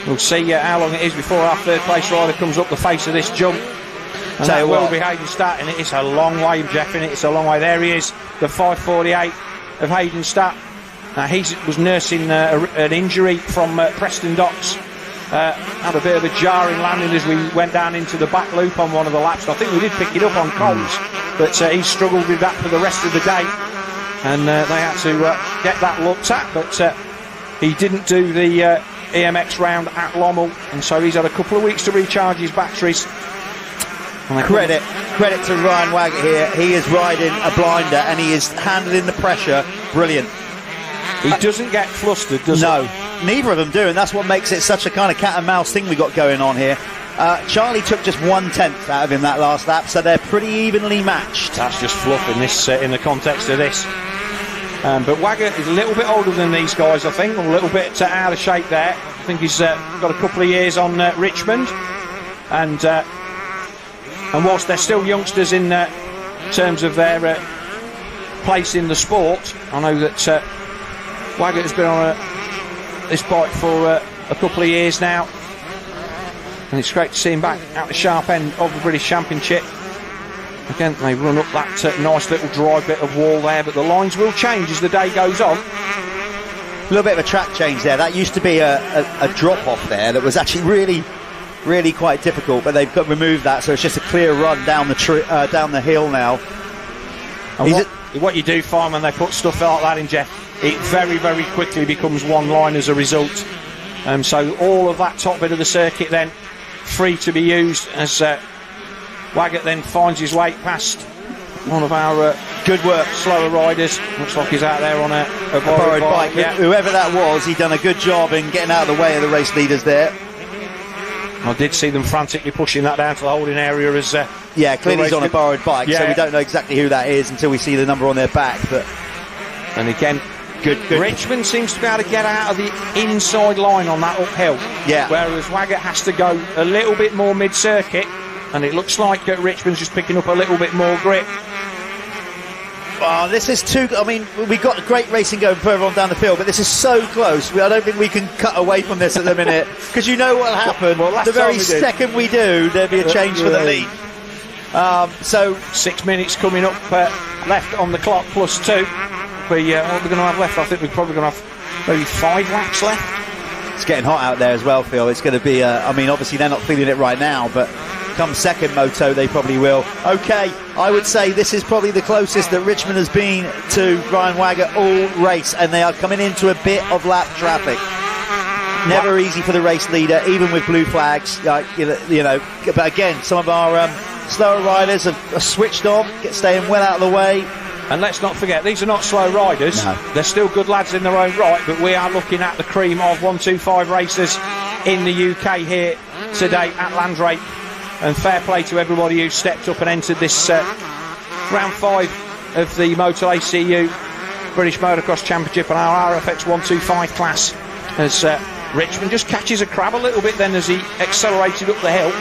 We'll see how long it is before our third place rider comes up the face of this jump. And that will be Hayden Statt, and it's a long way, Jeff, in it. It's a long way. There he is, the 5:48 of Hayden Statt. Now, he was nursing an injury from Preston Docks. Had a bit of a jarring landing as we went down into the back loop on one of the laps. I think we did pick it up on Coles, but he struggled with that for the rest of the day, and they had to get that looked at. But he didn't do the EMX round at Lommel, and so he's had a couple of weeks to recharge his batteries. Credit to Ryan Waggett here. He is riding a blinder and he is handling the pressure brilliant. He doesn't get flustered, does he? No, neither of them do, and that's what makes it such a kind of cat and mouse thing we got going on here. Charlie took just 1/10 out of him that last lap, so they're pretty evenly matched. That's just fluff in this in the context of this. But Waggett is a little bit older than these guys, I think, a little bit out of shape there. I think he's got a couple of years on Richmond, and whilst they're still youngsters in terms of their place in the sport, I know that Waggett has been on this bike for a couple of years now, and it's great to see him back at the sharp end of the British Championship. Again, they run up that nice little dry bit of wall there, but the lines will change as the day goes on. A little bit of a track change there. That used to be a drop-off there that was actually really quite difficult, but they've removed that, so it's just a clear run down the hill now. And what you do find when they put stuff like that in, Jeff, it very, very quickly becomes one line as a result. So all of that top bit of the circuit then free to be used as Waggett then finds his way past one of our good work slower riders. Looks like he's out there on a borrowed bike. Yeah. Whoever that was, he'd done a good job in getting out of the way of the race leaders there. I did see them frantically pushing that down to the holding area as clearly he's on a borrowed bike, so we don't know exactly who that is until we see the number on their back. But and again, good. Richmond seems to be able to get out of the inside line on that uphill, whereas Waggett has to go a little bit more mid-circuit, and it looks like Richmond's just picking up a little bit more grip. Oh, this is too... I mean, we've got great racing going further on down the field, but this is so close. I don't think we can cut away from this at the minute, because you know what will happen. Well, the very second we do, there'll be a change for the lead. So 6 minutes coming up left on the clock, plus 2. What are we going to have left? I think we're probably going to have maybe 5 laps left. It's getting hot out there as well, Phil. It's going to be... I mean, obviously they're not feeling it right now, but... come second moto they probably will. Okay, I would say this is probably the closest that Richmond has been to Ryan Waggett all race, and they are coming into a bit of lap traffic. Never easy for the race leader, even with blue flags, you know, but again, some of our slower riders are switched on, staying well out of the way. And let's not forget, these are not slow riders. No. They're still good lads in their own right, but we are looking at the cream of 125 racers in the UK here today at Landrake. And fair play to everybody who stepped up and entered this round 5 of the Motul ACU British Motocross Championship on our RFX 125 class, as Richmond just catches a crab a little bit then as he accelerated up the hill.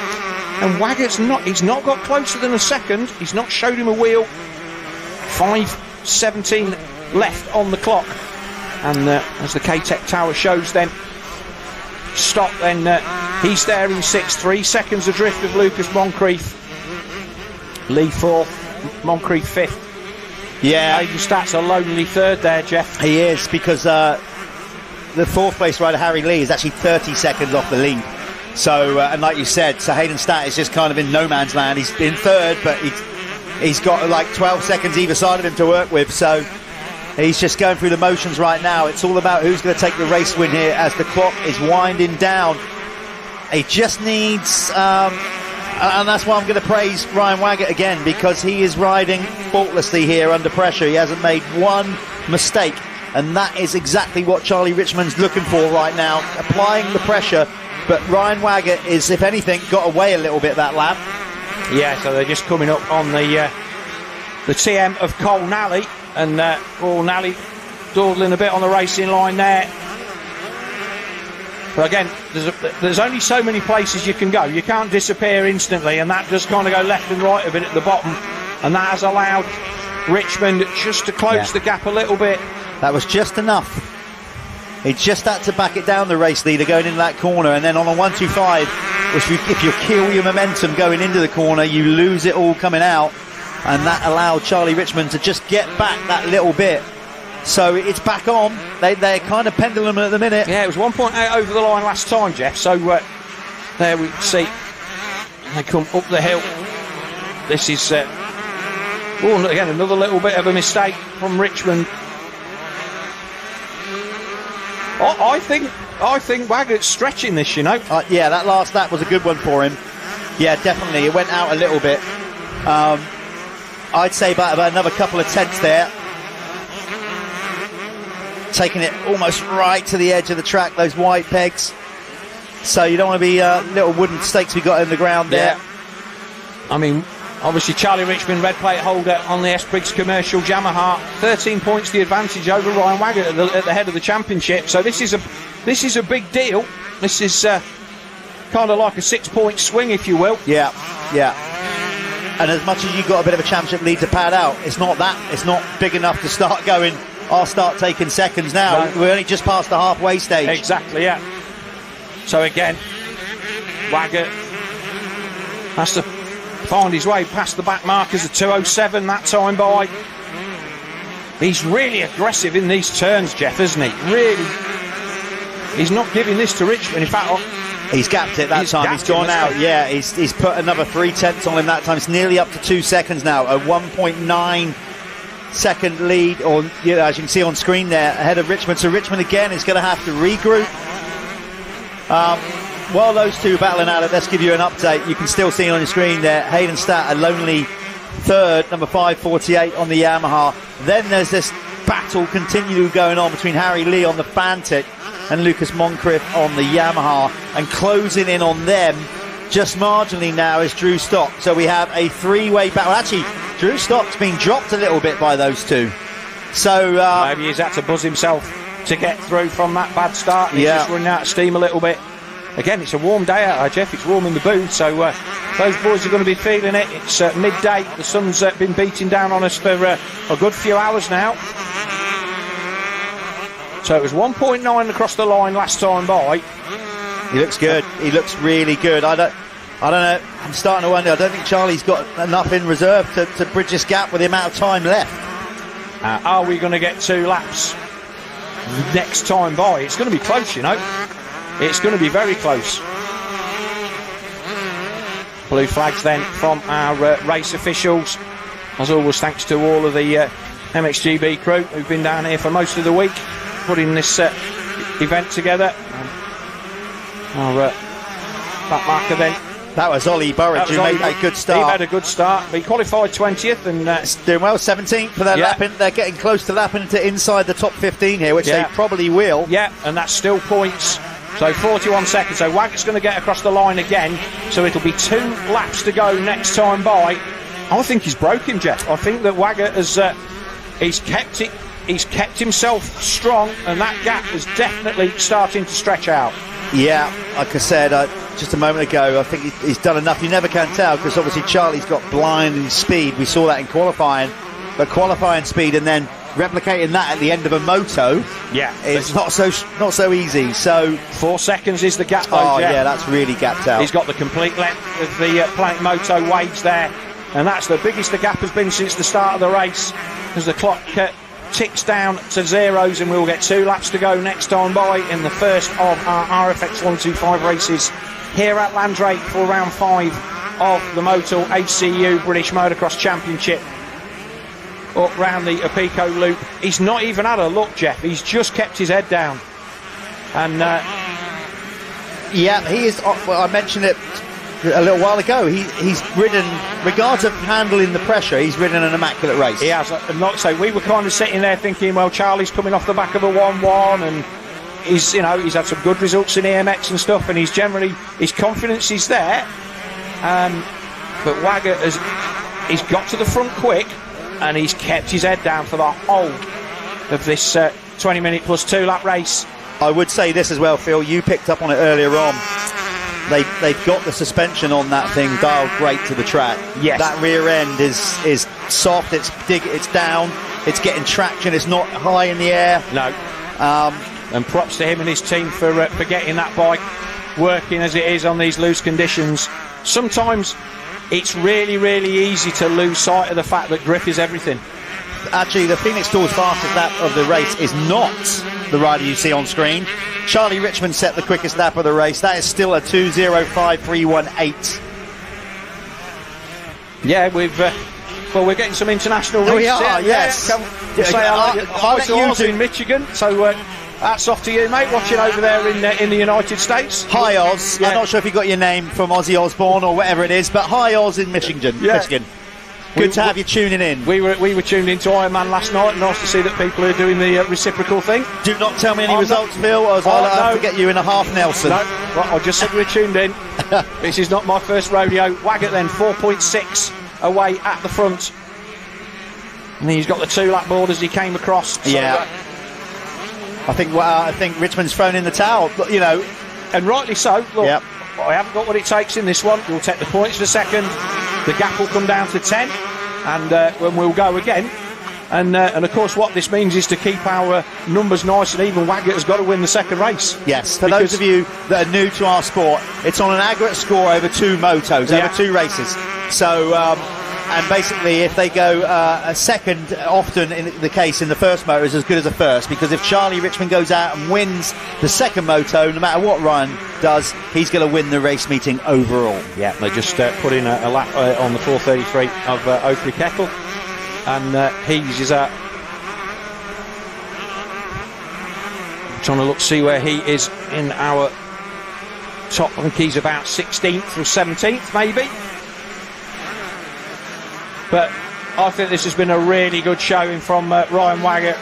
And Waggett's he's not got closer than a second. He's not showed him a wheel. 5:17 left on the clock, and as the K-Tech tower shows then stop, then he's there in 6th, 3 seconds adrift of Lucas Moncrief. Lee 4th, Moncrief 5th. Yeah, Hayden Statt's a lonely 3rd there, Jeff. He is, because the 4th place rider Harry Lee is actually 30 seconds off the lead. So and like you said, so Hayden Statt is just kind of in no man's land. He's in 3rd, but he's got like 12 seconds either side of him to work with, so he's just going through the motions right now. It's all about who's going to take the race win here as the clock is winding down. He just needs and that's why I'm going to praise Ryan Waggett again, because he is riding faultlessly here under pressure. He hasn't made one mistake, and that is exactly what Charlie Richmond's looking for right now, applying the pressure. But Ryan Waggett is, if anything, got away a little bit that lap. Yeah, so they're just coming up on the the TM of Cole Nally, and Paul Nally dawdling a bit on the racing line there. But again, there's only so many places you can go. You can't disappear instantly, and that does kind of go left and right a bit at the bottom, and that has allowed Richmond just to close the gap a little bit. That was just enough. He just had to back it down, the race leader, going into that corner, and then on a 125, if you kill your momentum going into the corner, you lose it all coming out, and that allowed Charlie Richmond to just get back that little bit. So it's back on. They're kind of pendulum at the minute. Yeah, it was 1.8 over the line last time, Jeff. So there we see they come up the hill. This is again another little bit of a mistake from Richmond. I think Waggert's stretching this, you know. Yeah, that last lap was a good one for him. Yeah, definitely. It went out a little bit. I'd say about another couple of tenths there. Taking it almost right to the edge of the track, those white pegs. So you don't want to be little wooden stakes we got in the ground there. I mean, obviously Charlie Richmond, red plate holder on the S-Briggs commercial Yamaha, 13 points the advantage over Ryan Waggett at the head of the championship. So this is a big deal. This is kind of like a 6-point swing, if you will. Yeah. And as much as you've got a bit of a championship lead to pad out, it's not big enough to start going, I'll start taking seconds now. No. We're only just past the halfway stage. Exactly, yeah. So again, Waggett has to find his way past the back markers of 2:07 that time by. He's really aggressive in these turns, Jeff, isn't he? Really. He's not giving this to Richmond. In fact, he's gapped it that time. He's gone out. Yeah, he's put another 3/10 on him that time. It's nearly up to 2 seconds now. A 1.9 second lead, or as you can see on screen there, ahead of Richmond. So Richmond again is going to have to regroup. While those two are battling at it, let's give you an update. You can still see on your screen there, Hayden Statt, a lonely third, number 548 on the Yamaha. Then there's this battle continue going on between Harry Lee on the Fantic and Lucas Moncrief on the Yamaha, and closing in on them just marginally now is Drew Stock. So we have a three-way battle. Actually, Drew Stock's been dropped a little bit by those two. So maybe he's had to buzz himself to get through from that bad start. He's just running out of steam a little bit. Again, it's a warm day out there, Jeff. It's warm in the booth, so those boys are going to be feeling it. It's midday. The sun's been beating down on us for a good few hours now. So it was 1.9 across the line last time by. He looks good. He looks really good. I don't know. I'm starting to wonder. I don't think Charlie's got enough in reserve to bridge this gap with the amount of time left. Are we going to get 2 laps next time by? It's going to be close, you know. It's going to be very close. Blue flags then from our race officials. As always, thanks to all of the MXGB crew who've been down here for most of the week putting this event together. Our back marker then. That was Ollie Burridge who made a good start. He made a good start. He qualified 20th and doing well. 17th for their lapping. They're getting close to lapping to inside the top 15 here, which they probably will. Yeah, and that's still points. So 41 seconds. So Waggett's going to get across the line again. So it'll be 2 laps to go next time by. I think he's broken, Jeff. I think that Waggett has he's kept it. He's kept himself strong, and that gap is definitely starting to stretch out. Yeah, like I said just a moment ago, I think he's done enough. You never can tell because obviously Charlie's got blinding speed. We saw that in qualifying, but qualifying speed and then replicating that at the end of a moto, it's not so easy. So 4 seconds is the gap. Oh yeah, that's really gapped out. He's got the complete length of the Planet Moto waves there, and that's the biggest the gap has been since the start of the race. As the clock ticks down to zeros, and we'll get 2 laps to go next time by in the first of our RFX 125 races here at Landrake for round 5 of the Motul ACU British Motocross Championship. Up round the Apico loop. He's not even had a look, Jeff. He's just kept his head down. And yeah, he is. Well, I mentioned it a little while ago. He's ridden, regardless of handling the pressure, he's ridden an immaculate race. He has. Not so. We were kind of sitting there thinking, well, Charlie's coming off the back of a 1-1, and he's had some good results in EMX and stuff, and his confidence is there. But Waggett he's got to the front quick. and he's kept his head down for the whole of this 20-minute plus 2-lap race. I would say this as well, Phil. You picked up on it earlier on. They've got the suspension on that thing dialed great to the track. Yes. That rear end is soft. It's down. It's getting traction. It's not high in the air. No. And props to him and his team for getting that bike working as it is on these loose conditions. Sometimes it's really, really easy to lose sight of the fact that grip is everything. Actually, the Phoenix Tour's fastest lap of the race is not the rider you see on screen. Charlie Richmond set the quickest lap of the race. That is still a 2:05.318. Yeah, we're getting some international races. We are, yes. I was in Michigan, so hats off to you, mate, watching over there in the United States. Hi, Oz. Yeah. I'm not sure if you got your name from Ozzy Osbourne or whatever it is, but hi, Oz in Michigan. Yeah. Michigan. Good to have you tuning in. We were tuned into Ironman last night. Nice to see that people are doing the reciprocal thing. Do not tell me any results, Phil, or I'll forget you in a half Nelson. No, well, I just said we were tuned in. This is not my first rodeo. Waggett then 4.6 away at the front. And he's got the 2-lap board as he came across. So, yeah. I think Richmond's thrown in the towel, you know. And rightly so. Look, yep. I haven't got what it takes in this one. We'll take the points for second. The gap will come down to 10, and when we'll go again. And of course, what this means is to keep our numbers nice and even. Waggett has got to win the second race. Yes, for those of you that are new to our sport, it's on an aggregate score over 2 motos, over 2 races. So, and basically, if they go a second, often in the case in the first moto is as good as a first, because if Charlie Richmond goes out and wins the second moto, no matter what Ryan does, he's going to win the race meeting overall. Yeah, they just put in a lap on the 4:33 of Oakley Kettle, and Hees is trying to see where he is in our top. I think he's about 16th or 17th, maybe. But I think this has been a really good showing from Ryan Waggett.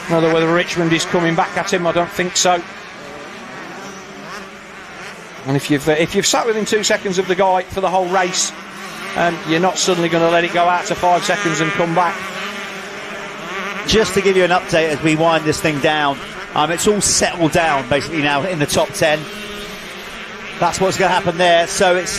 Whether Richmond is coming back at him, I don't think so. And if you've sat within 2 seconds of the guy for the whole race, you're not suddenly going to let it go out to 5 seconds and come back. Just to give you an update as we wind this thing down, it's all settled down basically now in the top 10. That's what's going to happen there. So it's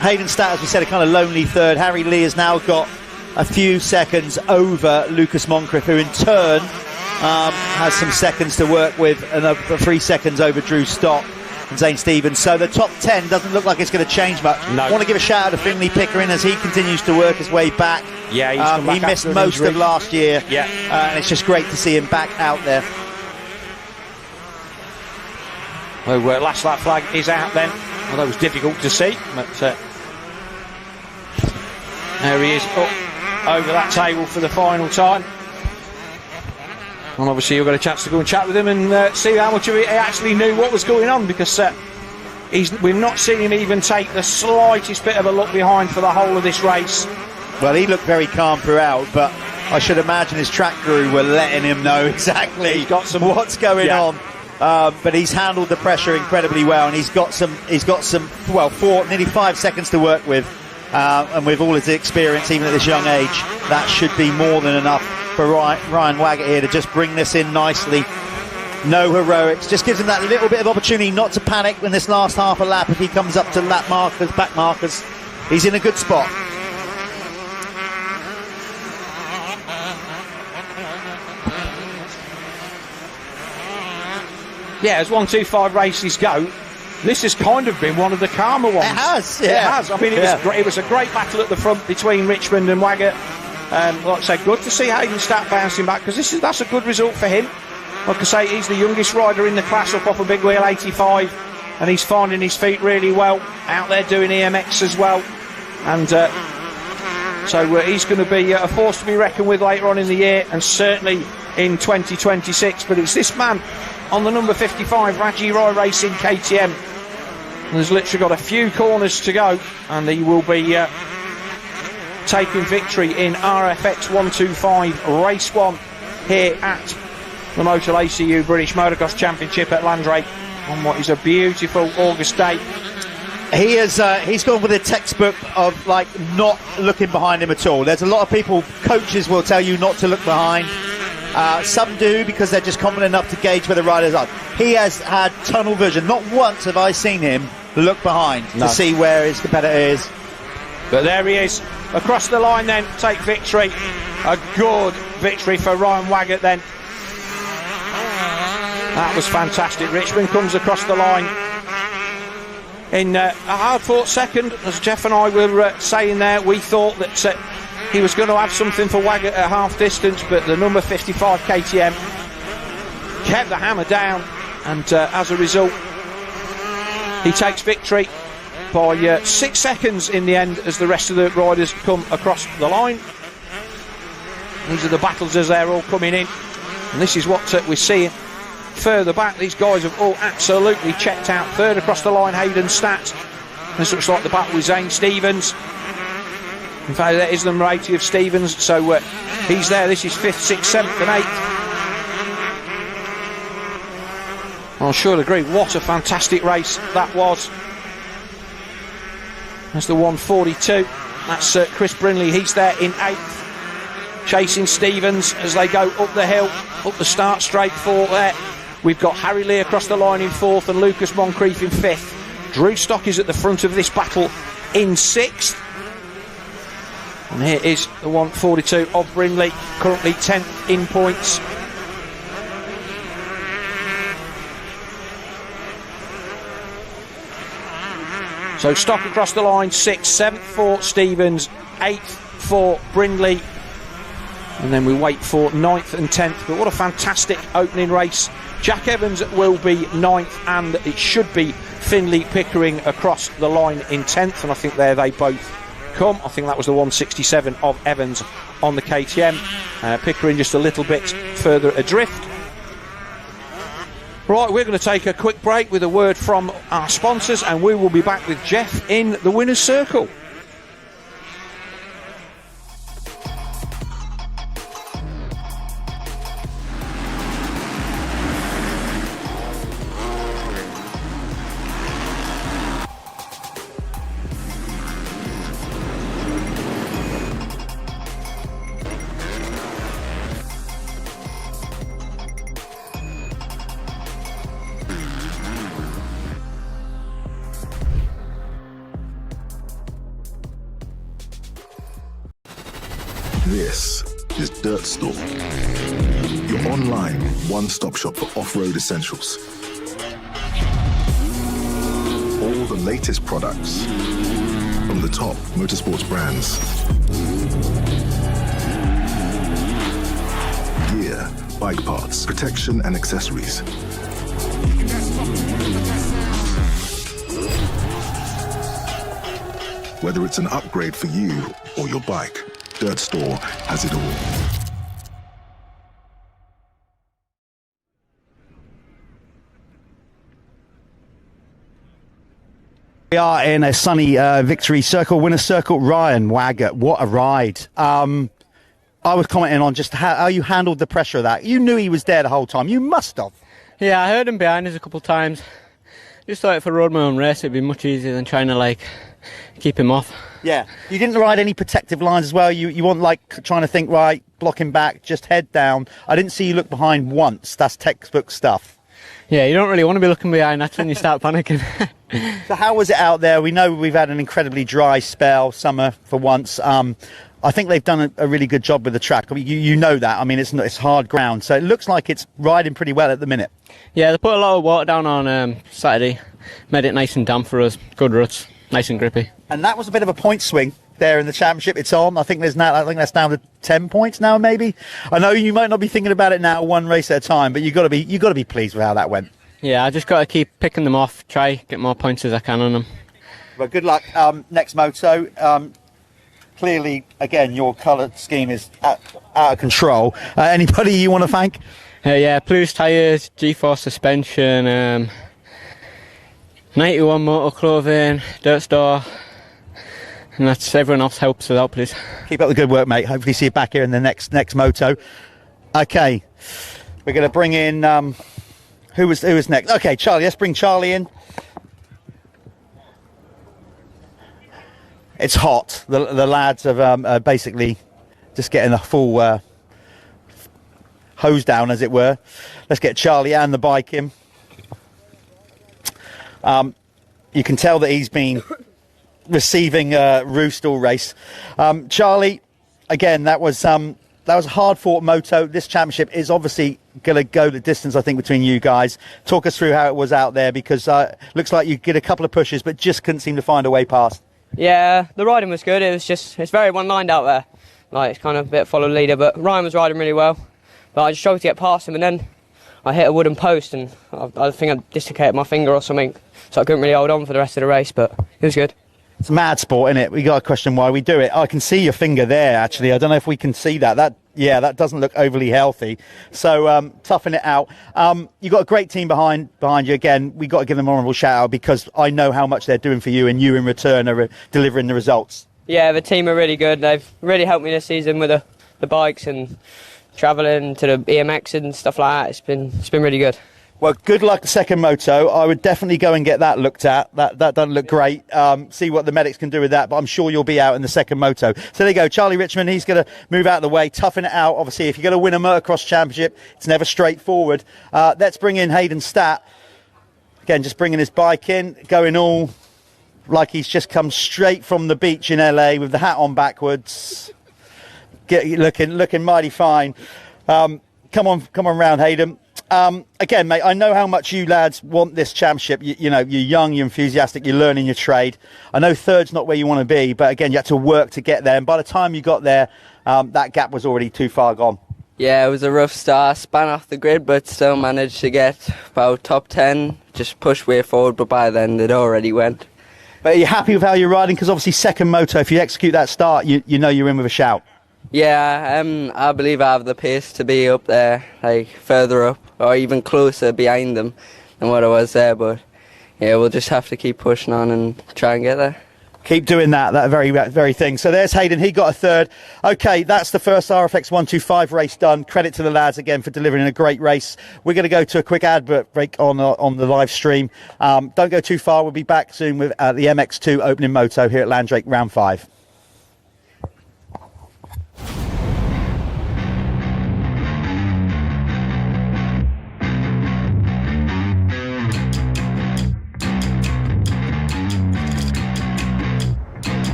Hayden Statt, as we said, a kind of lonely third. Harry Lee has now got a few seconds over Lucas Moncrief, who in turn has some seconds to work with, and 3 seconds over Drew Stott and Zane Stevens. So the top 10 doesn't look like it's going to change much. No. I want to give a shout out to Finley Pickering as he continues to work his way back. Yeah, he's come back he missed after most injury. of last year. Yeah. And it's just great to see him back out there. Oh, last lap flag is out then. Well, that was difficult to see, but there he is up over that table for the final time. And obviously you've got a chance to go and chat with him and see how much of it he actually knew what was going on, because we've not seen him even take the slightest bit of a look behind for the whole of this race. Well, he looked very calm throughout, but I should imagine his track crew were letting him know exactly what's going on. But he's handled the pressure incredibly well, and he's got some nearly 5 seconds to work with, and with all his experience, even at this young age, that should be more than enough for Ryan Waggett here to just bring this in nicely. No heroics, just gives him that little bit of opportunity not to panic in this last half a lap. If he comes up to lap markers, back markers, he's in a good spot. Yeah, as 1-2-5 races go, this has kind of been one of the calmer ones. It has, yeah. It has. I mean, it was a great battle at the front between Richmond and Waggett. Like I say, good to see Hayden Statt bouncing back, because that's a good result for him. Like I say, he's the youngest rider in the class up off a big wheel 85, and he's finding his feet really well out there doing EMX as well. And so he's going to be a force to be reckoned with later on in the year, and certainly in 2026. But it's this man on the number 55, Raji Roy Racing KTM. And there's literally got a few corners to go, and he will be taking victory in RFX 125 Race 1 here at the Motul ACU British Motocross Championship at Landrake on what is a beautiful August day. He has. He's gone with a textbook of like not looking behind him at all. There's a lot of people, coaches will tell you not to look behind. Some do because they're just confident enough to gauge where the riders are. He has had tunnel vision. Not once have I seen him look behind to see where his competitor is. But there he is, across the line then, take victory. A good victory for Ryan Waggett then. That was fantastic. Richmond comes across the line in a hard-fought second. As Jeff and I were saying there, we thought that he was going to have something for Waggett at half distance, but the number 55 KTM kept the hammer down, and as a result, he takes victory by 6 seconds in the end as the rest of the riders come across the line. These are the battles as they're all coming in, and this is what we're seeing. Further back, these guys have all absolutely checked out. Third across the line, Hayden Stat. This looks like the battle with Zane Stevens. In fact, that is the number 80 of Stevens, so he's there. This is 5th, 6th, 7th and 8th. I should agree, what a fantastic race that was. That's the 142. That's Chris Brindley, he's there in 8th. Chasing Stevens as they go up the hill, up the start straight for there. We've got Harry Lee across the line in 4th and Lucas Moncrief in 5th. Drew Stock is at the front of this battle in 6th. And here is the 142 of Brindley, currently 10th in points. So Stock across the line, 6th, 7th for Stevens, 8th for Brindley. And then we wait for 9th and 10th. But what a fantastic opening race. Jack Evans will be 9th, and it should be Finley Pickering across the line in 10th. And I think there they both come. I think that was the 167 of Evans on the KTM. Pickering just a little bit further adrift. Right, we're going to take a quick break with a word from our sponsors, and we will be back with Jeff in the winner's circle. This is Dirt Store, your online one-stop shop for off-road essentials. All the latest products from the top motorsports brands. Gear, bike parts, protection and accessories. Whether it's an upgrade for you or your bike, Dirt Store has it all. We are in a sunny victory circle, winner's circle. Ryan Waggett, what a ride. I was commenting on just how you handled the pressure of that. You knew he was there the whole time. You must have. Yeah, I heard him behind us a couple of times. Just thought if I rode my own race, it'd be much easier than trying to keep him off. Yeah, you didn't ride any protective lines as well. You weren't trying to think, right, blocking back, just head down. I didn't see you look behind once. That's textbook stuff. Yeah, you don't really want to be looking behind. That's when you start panicking. So how was it out there? We know we've had an incredibly dry spell, summer for once. I think they've done a really good job with the track. I mean, you know that. I mean, it's hard ground, so it looks like it's riding pretty well at the minute. Yeah, they put a lot of water down on Saturday. Made it nice and damp for us. Good ruts, nice and grippy. And that was a bit of a point swing there in the championship. It's on. I think that's down to 10 points now, maybe. I know you might not be thinking about it now, one race at a time, but you got to be pleased with how that went. Yeah, I just got to keep picking them off. Try get more points as I can on them. Well, good luck next moto. Clearly, again, your colour scheme is out of control. Anybody you want to thank? Yeah, Blues tyres, G-Force suspension, 91 motor clothing, Dirt Store, and that's everyone else helps us out, please. Keep up the good work, mate. Hopefully see you back here in the next moto. Okay, we're going to bring in who was next? Okay, Charlie. Let's bring Charlie in. it's hot. The lads have basically just getting a full hose down, as it were. Let's get Charlie and the bike in. You can tell that he's been receiving roost all race. Charlie, again, that was a hard-fought moto. This championship is obviously going to go the distance, I think, between you guys. Talk us through how it was out there, because looks like you get a couple of pushes, but just couldn't seem to find a way past. Yeah, the riding was good. It's very one-lined out there. Like, it's kind of a bit follow leader, but Ryan was riding really well. But I just struggled to get past him, and then I hit a wooden post, and I think I dislocated my finger or something, so I couldn't really hold on for the rest of the race, but it was good. It's mad sport, isn't it? We got a question why we do it. I can see your finger there, actually. I don't know if we can see that. That doesn't look overly healthy. So toughen it out. You've got a great team behind you. Again, we got to give them an honourable shout out, because I know how much they're doing for you, and you in return are delivering the results. Yeah, the team are really good. They've really helped me this season with the bikes and travelling to the EMX and stuff like that. It's been really good. Well, good luck the second moto. I would definitely go and get that looked at. That doesn't look great. See what the medics can do with that, but I'm sure you'll be out in the second moto. So there you go, Charlie Richmond. He's going to move out of the way, toughen it out. Obviously, if you're going to win a motocross championship, it's never straightforward. Let's bring in Hayden Statt. Again, just bringing his bike in, going all like he's just come straight from the beach in LA with the hat on backwards. Looking mighty fine. Come on round, Hayden. Again, mate, I know how much you lads want this championship. You know, you're young, you're enthusiastic, you're learning your trade. I know third's not where you want to be, but again, you had to work to get there. And by the time you got there, that gap was already too far gone. Yeah, it was a rough start. Span off the grid, but still managed to get about top 10. Just pushed way forward, but by then it already went. But are you happy with how you're riding? Because obviously second moto, if you execute that start, you know you're in with a shout. Yeah, I believe I have the pace to be up there, like further up, or even closer behind them than what I was there. But yeah, we'll just have to keep pushing on and try and get there. Keep doing that very thing. So there's Hayden. He got a third. Okay, that's the first RFX 125 race done. Credit to the lads again for delivering a great race. We're going to go to a quick advert break on the live stream. Don't go too far. We'll be back soon with the MX2 opening moto here at Landrake round 5.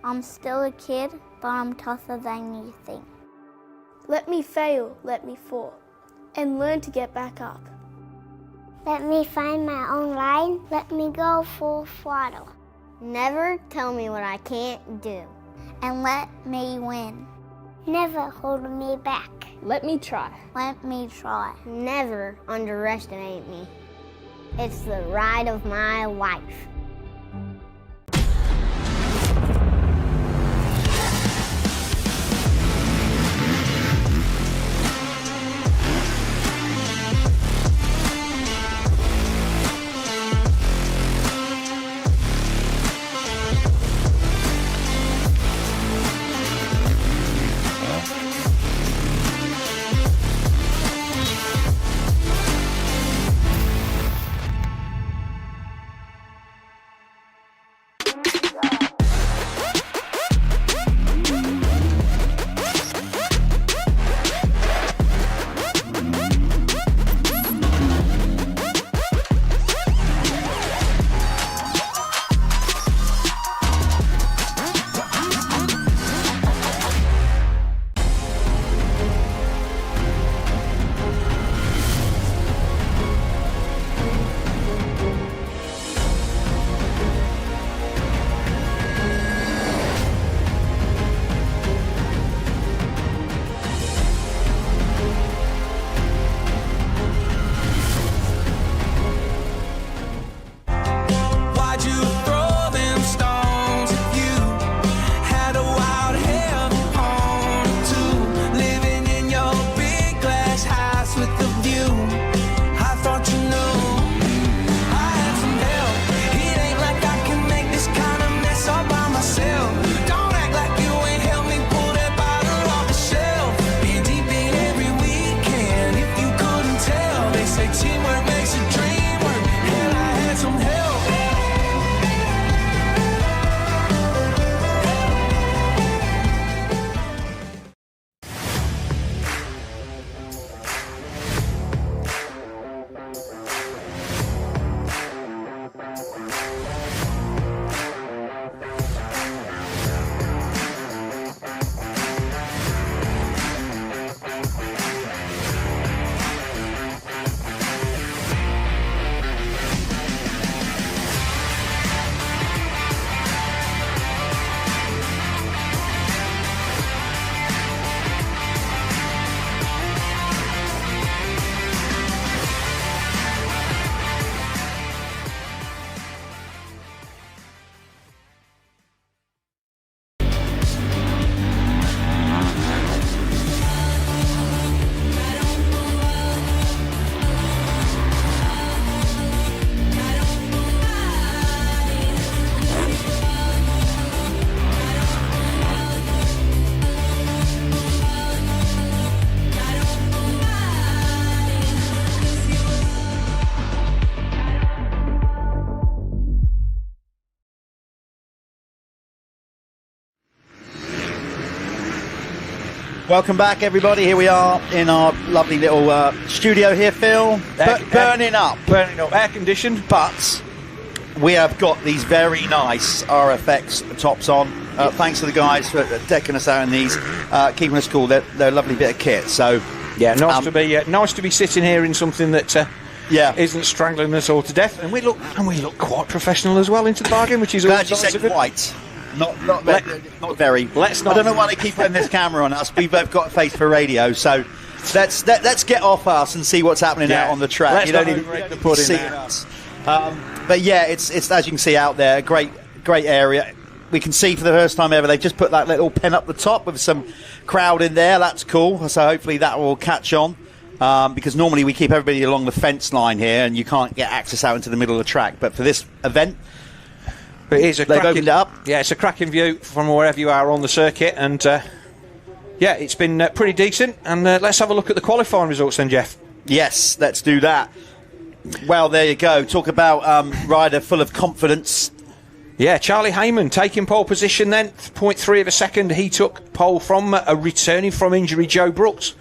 I'm still a kid, but I'm tougher than you think. Let me fail, let me fall, and learn to get back up. Let me find my own line, let me go full throttle. Never tell me what I can't do, and let me win. Never hold me back. Let me try. Let me try. Never underestimate me. It's the ride of my life. with the view. I thought you knew I had some help. It ain't like I can make this kind of mess all by myself. Don't act like you ain't helped me pull that bottle off the shelf. Been deep in every weekend, if you couldn't tell. They say teamwork makes a dream work. Hell, I had some help. Welcome back, everybody. Here we are in our lovely little studio here, Phil. Burning up, air conditioned. But we have got these very nice RFX tops on. Thanks to the guys for decking us out in these, keeping us cool. They're a lovely bit of kit. So yeah, nice to be sitting here in something that isn't strangling us all to death, and we look quite professional as well into the bargain, which is glad you always said quite. Not very. Let's not. I don't know why they keep putting this camera on us. We've both got a face for radio, so let's get off us and see what's happening out on the track. Let's you not don't even break the pudding see there. us. But yeah, it's as you can see out there, a great area. We can see for the first time ever they've just put that little pen up the top with some crowd in there. That's cool. So hopefully that will catch on. Because normally we keep everybody along the fence line here, and you can't get access out into the middle of the track. But for this event, but it is they've opened it up. Yeah, it's a cracking view from wherever you are on the circuit, and yeah, it's been pretty decent. And let's have a look at the qualifying results then, Jeff. Yes, let's do that. Well, there you go. Talk about rider full of confidence. Yeah, Charlie Heyman taking pole position then, 0.3 of a second. He took pole from returning from injury Joe Brooks.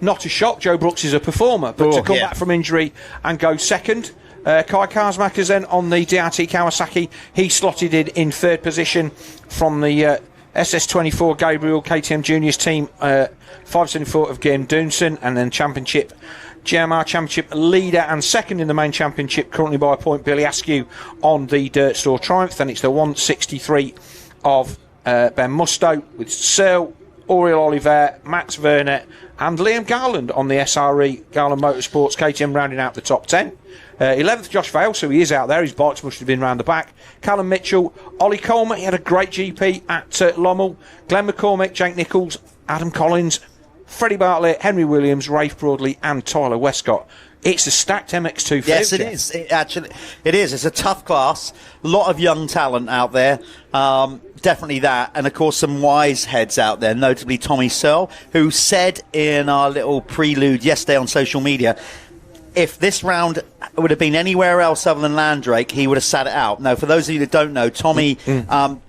Not a shock, Joe Brooks is a performer, but to come back from injury and go second. Kai Karsmakers then on the DRT Kawasaki, he slotted in third position from the SS24 Gabriel KTM Juniors team, 574 of Gern Doonson, and then GMR Championship leader and second in the main championship, currently by a point, Billy Askew on the Dirt Store Triumph. Then it's the 163 of Ben Musto with Searle, Oriel Oliver, Max Werner and Liam Garland on the SRE Garland Motorsports KTM, rounding out the top 10. 11th Josh Vale, so he is out there, his bikes must have been round the back. Callum Mitchell, Ollie Coleman, he had a great GP at Lommel. Glenn McCormick, Jake Nichols, Adam Collins, Freddie Bartlett, Henry Williams, Rafe Broadley and Tyler Westcott. It's a stacked MX2 field. Yes, it is. It is. It's a tough class. A lot of young talent out there. Definitely that. And, of course, some wise heads out there, notably Tommy Searle, who said in our little prelude yesterday on social media, if this round would have been anywhere else other than Landrake, he would have sat it out. Now, for those of you that don't know, Tommy had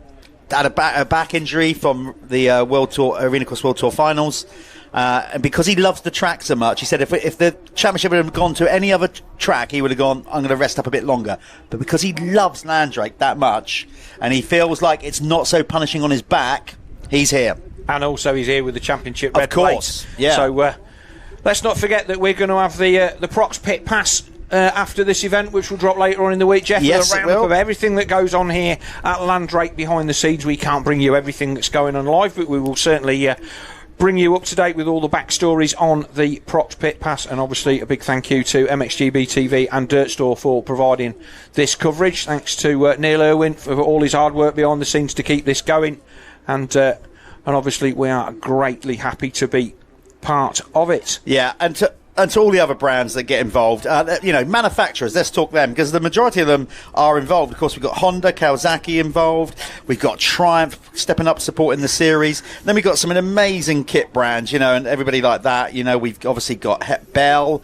a back injury from the World Tour, Arena Cross World Tour Finals. And because he loves the track so much, he said if the championship had gone to any other track, he would have gone, I'm going to rest up a bit longer. But because he loves Landrake that much, and he feels like it's not so punishing on his back, he's here. And also he's here with the championship red Of course, plate. yeah. So let's not forget that we're going to have the Prox Pit Pass after this event, which will drop later on in the week, Jeff. Yes, with a roundup of everything that goes on here at Landrake behind the scenes. We can't bring you everything that's going on live, but we will certainly bring you up to date with all the backstories on the Prox Pit Pass. And obviously a big thank you to MXGB-TV and Dirt Store for providing this coverage. Thanks to Neil Irwin for all his hard work behind the scenes to keep this going, and obviously we are greatly happy to be part of it. Yeah, and and to all the other brands that get involved, manufacturers, let's talk them, because the majority of them are involved. Of course, we've got Honda, Kawasaki involved. We've got Triumph stepping up, supporting the series. Then we've got some amazing kit brands, and everybody like that. We've obviously got Bell,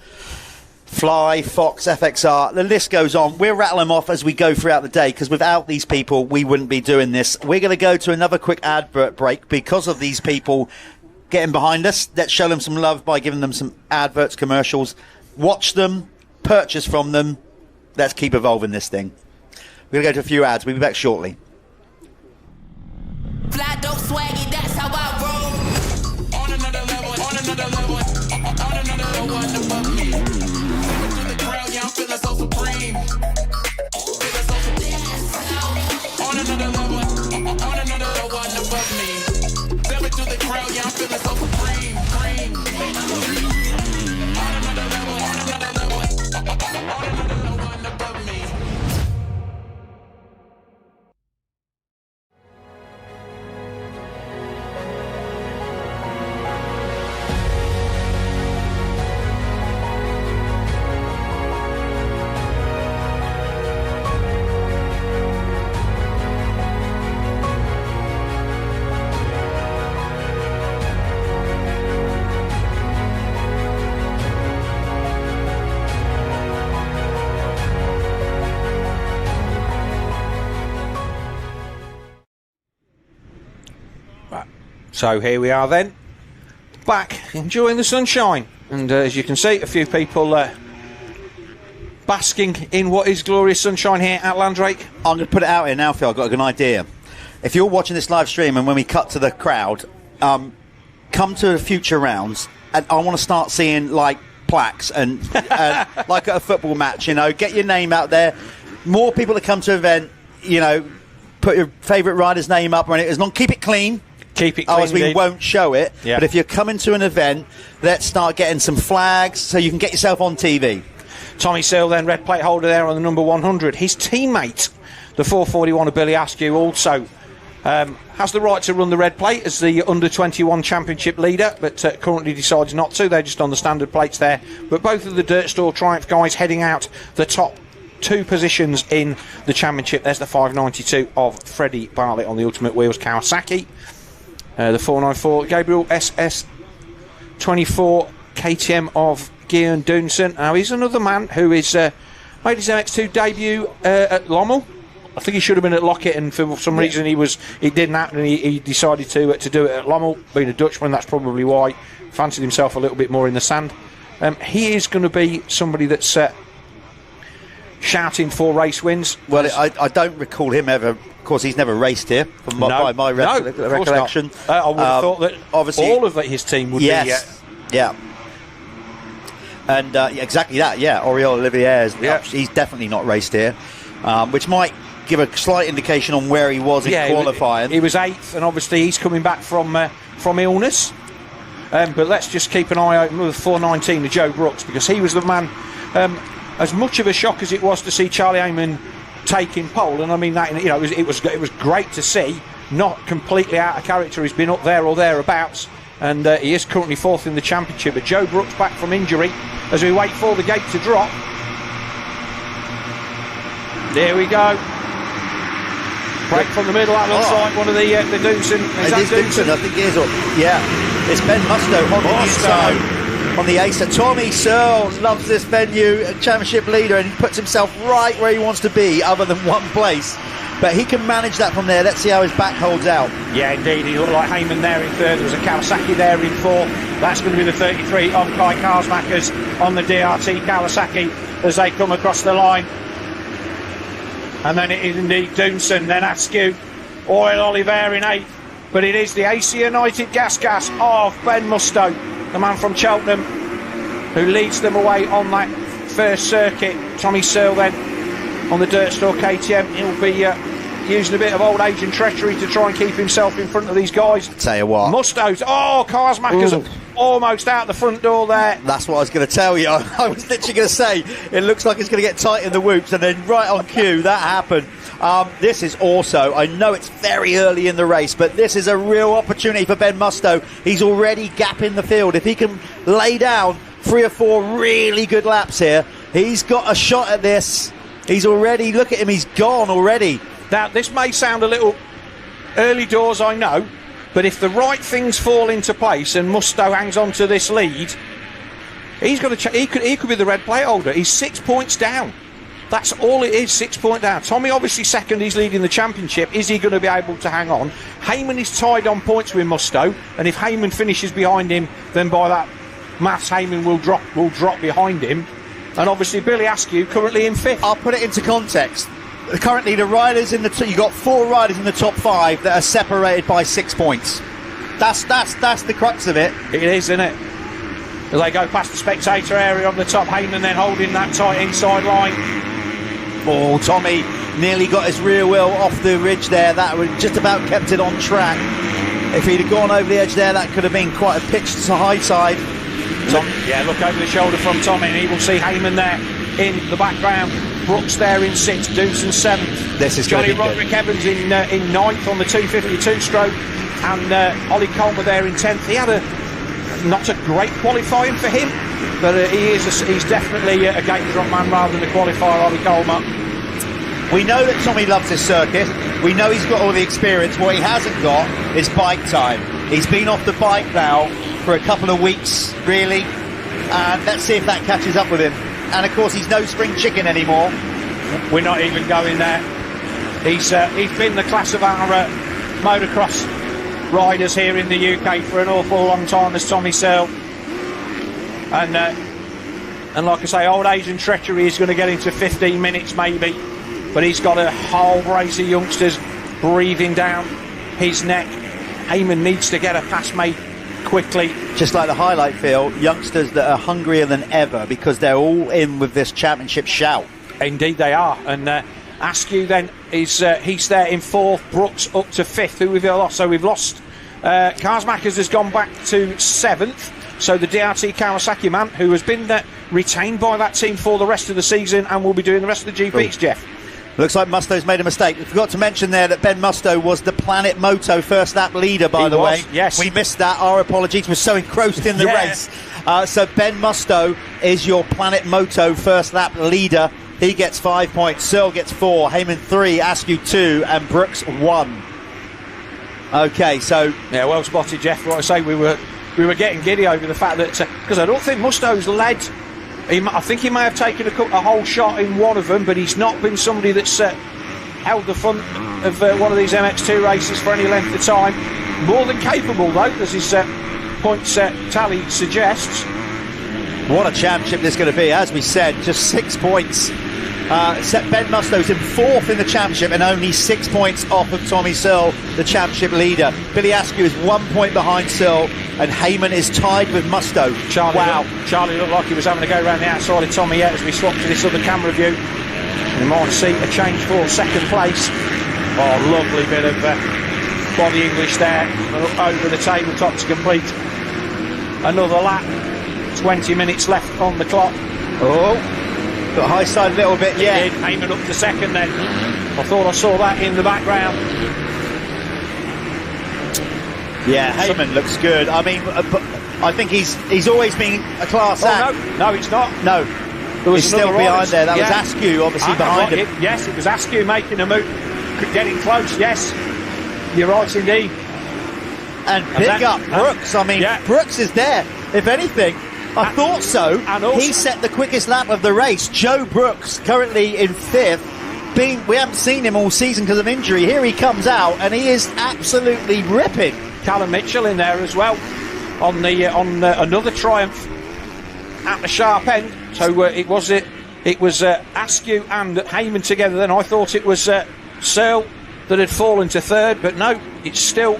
Fly, Fox, FXR. The list goes on. We'll rattle them off as we go throughout the day, because without these people, we wouldn't be doing this. We're going to go to another quick advert break because of these people getting behind us. Let's show them some love by giving them some adverts, commercials. Watch them, purchase from them. Let's keep evolving this thing. We're going to go to a few ads. We'll be back shortly. Fly dope swaggy, that's how I roll. On another level, on another level, on another level above me. Coming through the crowd, yeah, I'm feeling so supreme. Feeling so supreme. On another level, on another level above me. Coming through the crowd, yeah, I'm feeling so supreme. On another level, on another level, on another level above me. So here we are then, back enjoying the sunshine, and as you can see, a few people basking in what is glorious sunshine here at Landrake. I'm going to put it out here now, Phil. I've got a good idea. If you're watching this live stream and when we cut to the crowd, come to the future rounds, and I want to start seeing like plaques and like at a football match, get your name out there. More people that come to an event, put your favourite rider's name up, and as long keep it clean. Keep it clean. Otherwise, we won't show it. Yeah. But if you're coming to an event, let's start getting some flags so you can get yourself on TV. Tommy Searle then, red plate holder there on the number 100. His teammate, the 441 of Billy Askew, also has the right to run the red plate as the under-21 championship leader, but currently decides not to. They're just on the standard plates there. But both of the Dirt Store Triumph guys heading out the top two positions in the championship. There's the 592 of Freddie Bartlett on the Ultimate Wheels Kawasaki. The 494 Gabriel SS 24 KTM of Guillaume Dunson. Now he's another man who is made his MX2 debut at Lommel. I think he should have been at Lockett, and for some reason it didn't happen, and he decided to do it at Lommel. Being a Dutchman, that's probably why. Fancied himself a little bit more in the sand. He is going to be somebody that's shouting for race wins. Well, I don't recall him ever. Of course, he's never raced here, by my recollection. I would have thought that obviously all of his team would be. Yeah. And exactly that, Oriol Olivier, he's definitely not raced here, which might give a slight indication on where he was in qualifying. He was 8th, and obviously he's coming back from illness. But let's just keep an eye open with 419 of Joe Brooks, because he was the man. As much of a shock as it was to see Charlie Amon taking pole, and I mean that it was great to see. Not completely out of character. He's been up there or thereabouts, and he is currently 4th in the championship. But Joe Brooks back from injury as we wait for the gate to drop. There we go. Break from the middle. That looks like one of the Dunson. It is Dunson, I think it is. It's Ben Musto on the inside. On the Acer, Tommy Searle loves this venue, a championship leader, and he puts himself right where he wants to be, other than one place. But he can manage that from there. Let's see how his back holds out. Yeah, indeed. He looked like Heyman there in 3rd. There was a Kawasaki there in 4th. That's going to be the 33 of Kai Karsmakers on the DRT Kawasaki as they come across the line. And then it is indeed Dunson, then Askew, Oriol Olivier in 8th. But it is the AC United Gas of Ben Musto, the man from Cheltenham, who leads them away on that first circuit. Tommy Searle then on the Dirt Store KTM. He'll be using a bit of old age and treachery to try and keep himself in front of these guys. Tell you what, Musto's, Karsmakers almost out the front door there. That's what I was going to tell you. I was literally going to say, it looks like it's going to get tight in the whoops, and then right on cue, that happened. This is also, I know it's very early in the race, but this is a real opportunity for Ben Musto. He's already gapping the field. If he can lay down 3 or 4 really good laps here. He's got a shot at this. He's already, look at him, he's gone already. Now, this may sound a little early doors, I know, but if the right things fall into place and Musto hangs on to this lead, he's got to. He could be the red plate holder. He's 6 points down. That's all it is, 6 point down. Tommy obviously second. He's leading the championship. Is he going to be able to hang on? Heyman is tied on points with Musto, and if Heyman finishes behind him, then by that maths, Heyman will drop behind him. And obviously Billy Askew currently in 5th. I'll put it into context. Currently, the riders in the you've got 4 riders in the top 5 that are separated by 6 points. That's the crux of it. It is, isn't it? As they go past the spectator area on the top, Heyman then holding that tight inside line. Oh, Tommy nearly got his rear wheel off the ridge there. That would just about kept it on track. If he'd have gone over the edge there, that could have been quite a pitch to high side. Yeah, look over the shoulder from Tommy, and he will see Heyman there in the background. Brooks there in 6th, Doosan 7th. This is Johnny Roderick Evans in 9th on the 252 stroke, and Ollie Colmer there in 10th. He had not a great qualifying for him, but he's definitely a gate drop man rather than a qualifier, Ollie Colmer. We know that Tommy loves this circuit. We know he's got all the experience. What he hasn't got is bike time. He's been off the bike now for a couple of weeks, really, and let's see if that catches up with him. And of course, he's no spring chicken anymore. We're not even going there. He's been the class of our motocross riders here in the UK for an awful long time, as Tommy Searle. And like I say, old age and treachery is going to get into 15 minutes maybe, but he's got a whole race of youngsters breathing down his neck. Heyman needs to get a pass made quickly. Just like the highlight, Phil, youngsters that are hungrier than ever because they're all in with this championship shout. Indeed they are. And Askew then is he's there in 4th, Brooks up to 5th, who we've lost. So we've lost Karsmakers has gone back to 7th. So the DRT Kawasaki man, who has been retained by that team for the rest of the season and will be doing the rest of the GPs, Jeff. Looks like Musto's made a mistake. We forgot to mention there that Ben Musto was the Planet Moto first lap leader, by the way. Yes. We missed that. Our apologies. We're so engrossed in the race. So Ben Musto is your Planet Moto first lap leader. He gets 5 points. Searle gets 4. Heyman 3. Askew 2. And Brooks 1. Okay, so... Yeah, well spotted, Jeff. Like I say, we were getting giddy over the fact that... Because I don't think Musto's led... I think he may have taken a whole shot in one of them, but he's not been somebody that's held the front of one of these MX2 races for any length of time. More than capable, though, as his points tally suggests. What a championship this is going to be. As we said, just 6 points. Ben Musto's in 4th in the championship and only 6 points off of Tommy Searle, the championship leader. Billy Askew is 1 point behind Searle, and Heyman is tied with Musto. Charlie looked like he was having to go around the outside of Tommy yet as we swap to this other camera view. We might see a change for 2nd place. Oh, lovely bit of body English there. Over the tabletop to complete another lap. 20 minutes left on the clock. Oh, got high side a little bit, yeah. Heyman up to 2nd then. I thought I saw that in the background. Yeah, Heyman looks good. I mean, I think he's always been a class act. No, it's not. No, he's still behind there. That was Askew, obviously, behind him. Yes, it was Askew making a move, getting close, yes. You're right, indeed. And big up Brooks. I mean, Brooks is there. If anything, I thought so. And also, he set the quickest lap of the race. Joe Brooks, currently in 5th. We haven't seen him all season because of injury. Here he comes out, and he is absolutely ripping. Callum Mitchell in there as well on another triumph at the sharp end. So it was Askew and Heyman together. Then I thought it was Searle that had fallen to 3rd, but no, it's still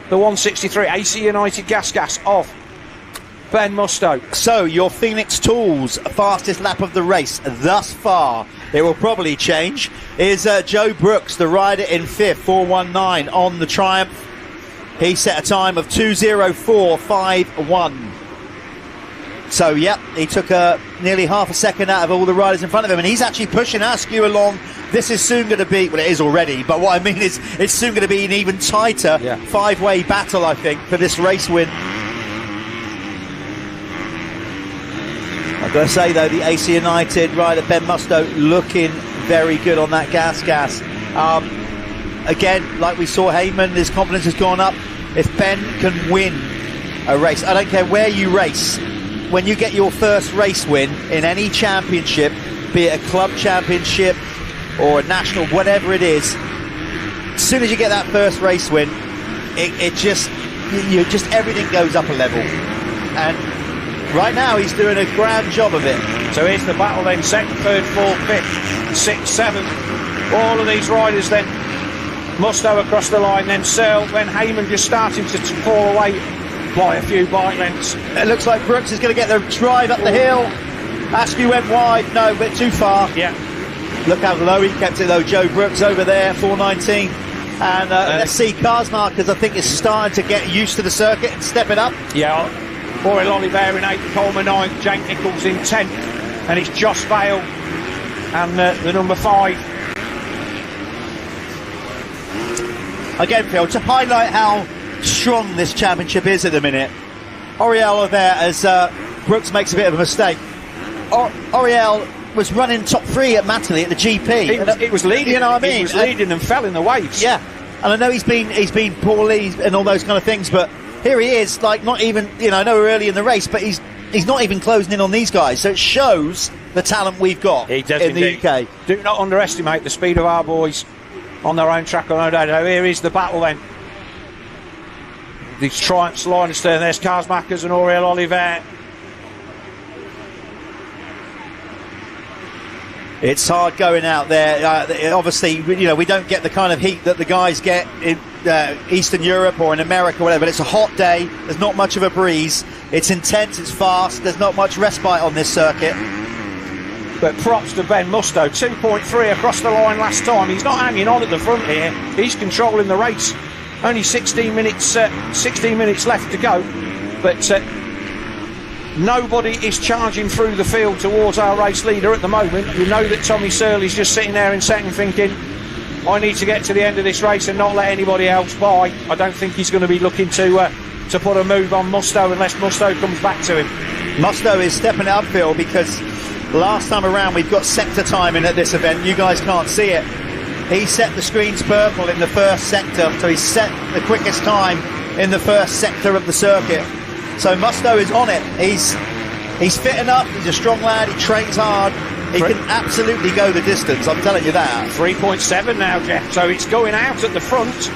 the 163 AC United Gas of Ben Musto. So your Phoenix Tools fastest lap of the race thus far, it will probably change, is Joe Brooks, the rider in 5th, 419 on the Triumph. He set a time of 2:04.51. So, yep, he took nearly half a second out of all the riders in front of him, and he's actually pushing Askew along. This is soon going to be, well, it is already, but what I mean is it's soon going to be an even tighter 5-way battle, I think, for this race win. I've got to say, though, the AC United rider, Ben Musto, looking very good on that gas. Again, like we saw Heyman, his confidence has gone up. If Ben can win a race, I don't care where you race, when you get your first race win in any championship, be it a club championship or a national, whatever it is, as soon as you get that first race win, it just everything goes up a level. And right now he's doing a grand job of it. So here's the battle then, 2nd, 3rd, 4th, 5th, 6th, 7th. All of these riders then, Musto across the line, then Searle, then Heyman just starting to fall away by a few bike lengths. It looks like Brooks is going to get the drive up the hill. Askew went wide, no, a bit too far. Yeah. Look how low he kept it though, Joe Brooks over there, 419. And let's see, Cars Markers I think is starting to get used to the circuit and stepping up. Yeah, Oriel Oliver in 8th, Coleman 9th, Jake Nichols in 10th, and it's Josh Vale and the number 5. Again, Phil, to highlight how strong this championship is at the minute, Oriel there as Brooks makes a bit of a mistake. Oriel was running top 3 at Matterley at the GP. It was leading, you know what I mean? He was leading and fell in the waves. Yeah, and I know he's been poorly and all those kind of things, but here he is, like not even, I know we're early in the race, but he's not even closing in on these guys. So it shows the talent we've got in the UK. Do not underestimate the speed of our boys on their own track on Ododo. Here is the battle then. These Triumphs line astern. There's Cars Markers and Oriel Oliver. It's hard going out there. Obviously, we don't get the kind of heat that the guys get in Eastern Europe or in America or whatever, but it's a hot day. There's not much of a breeze. It's intense, it's fast. There's not much respite on this circuit. But props to Ben Musto. 2.3 across the line last time. He's not hanging on at the front here. He's controlling the race. Only 16 minutes left to go. But nobody is charging through the field towards our race leader at the moment. You know that Tommy Searle is just sitting there in second thinking, I need to get to the end of this race and not let anybody else by. I don't think he's going to be looking to put a move on Musto unless Musto comes back to him. Musto is stepping it up, Phil, because last time around we've got sector timing at this event. You guys can't see it. He set the screens purple in the first sector, so he set the quickest time in the first sector of the circuit. So Musto is on it. He's fit enough. He's a strong lad. He trains hard. He can absolutely go the distance. I'm telling you that. 3.7 now, Jeff. So it's going out at the front.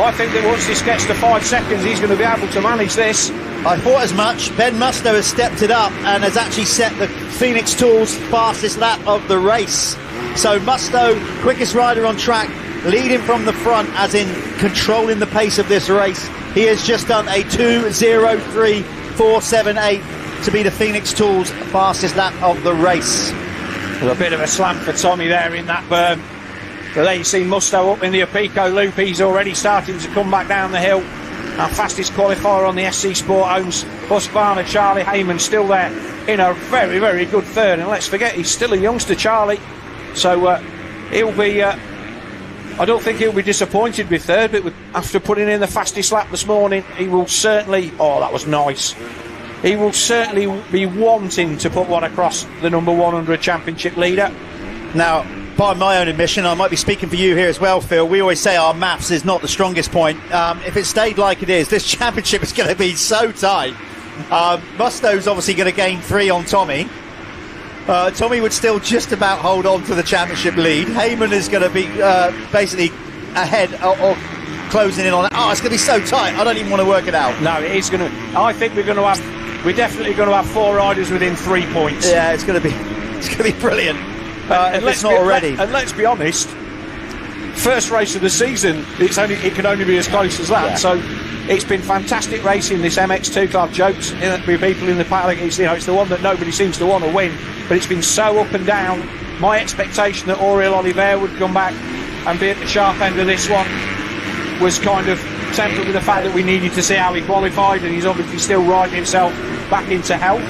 I think that once this gets to 5 seconds, he's going to be able to manage this. I thought as much. Ben Musto has stepped it up and has actually set the Phoenix Tools fastest lap of the race. So Musto, quickest rider on track, leading from the front, as in controlling the pace of this race. He has just done a 2:03.478 to be the Phoenix Tools fastest lap of the race. There's a bit of a slam for Tommy there in that berm. But there you see Musto up in the Apico loop. He's already starting to come back down the hill. Our fastest qualifier on the SC Sport Homes, Husqvarna, Charlie Heyman, still there in a very, very good third. And let's forget, he's still a youngster, Charlie. So he'll be... I don't think he'll be disappointed with third, but after putting in the fastest lap this morning, he will certainly... Oh, that was nice. He will certainly be wanting to put one across the number 100 championship leader. Now, by my own admission, I might be speaking for you here as well, Phil. We always say our maths is not the strongest point. If it stayed like it is, this championship is going to be so tight. Musto's obviously going to gain 3 on Tommy. Tommy would still just about hold on to the championship lead. Heyman is going to be basically ahead or closing in on it. Oh, it's going to be so tight. I don't even want to work it out. No, it is going to... I think we're definitely going to have 4 riders within 3 points. Yeah, it's going to be brilliant. And let's not already. And let's be honest, first race of the season, it can only be as close as that. Yeah. So it's been fantastic racing, this MX2 car. Jokes with people in the paddock, it's the one that nobody seems to want to win, but it's been so up and down. My expectation that Oriel Oliver would come back and be at the sharp end of this one was kind of tempered with the fact that we needed to see how he qualified, and he's obviously still riding himself back into health.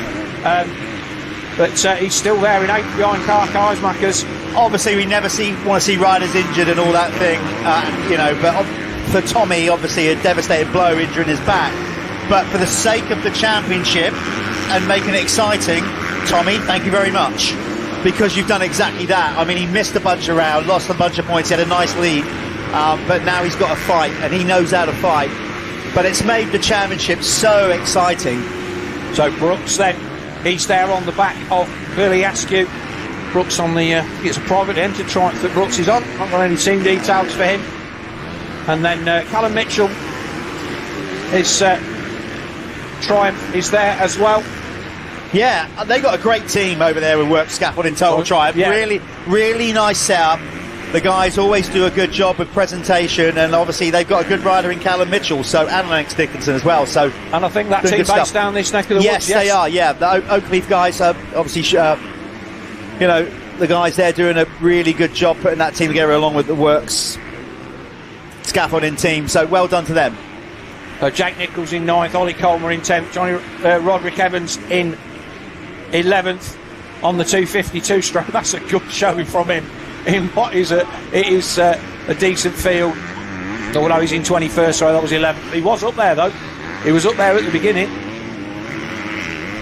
But he's still there in 8th behind Cars Markers. Obviously, we never want to see riders injured and all that thing, but for Tommy, obviously a devastating blow, injuring his back. But for the sake of the championship and making it exciting, Tommy, thank you very much, because you've done exactly that. I mean, he missed a bunch around, lost a bunch of points, he had a nice lead, but now he's got to fight, and he knows how to fight. But it's made the championship so exciting. So Brooks then, he's there on the back of Billy Askew. Brooks on the, it's a private entered Triumph that Brooks is on. Not got any team details for him. And then Callum Mitchell, his Triumph is there as well. Yeah, they got a great team over there with Work Scaffolding Total Triumph. Yeah. Really, really nice setup. The guys always do a good job with presentation, and obviously they've got a good rider in Callum Mitchell, and Alex Dickinson as well. So, and I think that team based down this neck of the woods. Yes, they are. Yeah, the Oakleaf guys are obviously, you know, the guys there doing a really good job putting that team together along with the Works Scaffolding team. So well done to them. Jake Nichols in 9th, Ollie Colmer in 10th, Johnny Roderick Evans in 11th on the 252 stroke. That's a good showing from him in what is a decent field. Although he's in 21st, so that was 11th. He was up there though. He was up there at the beginning.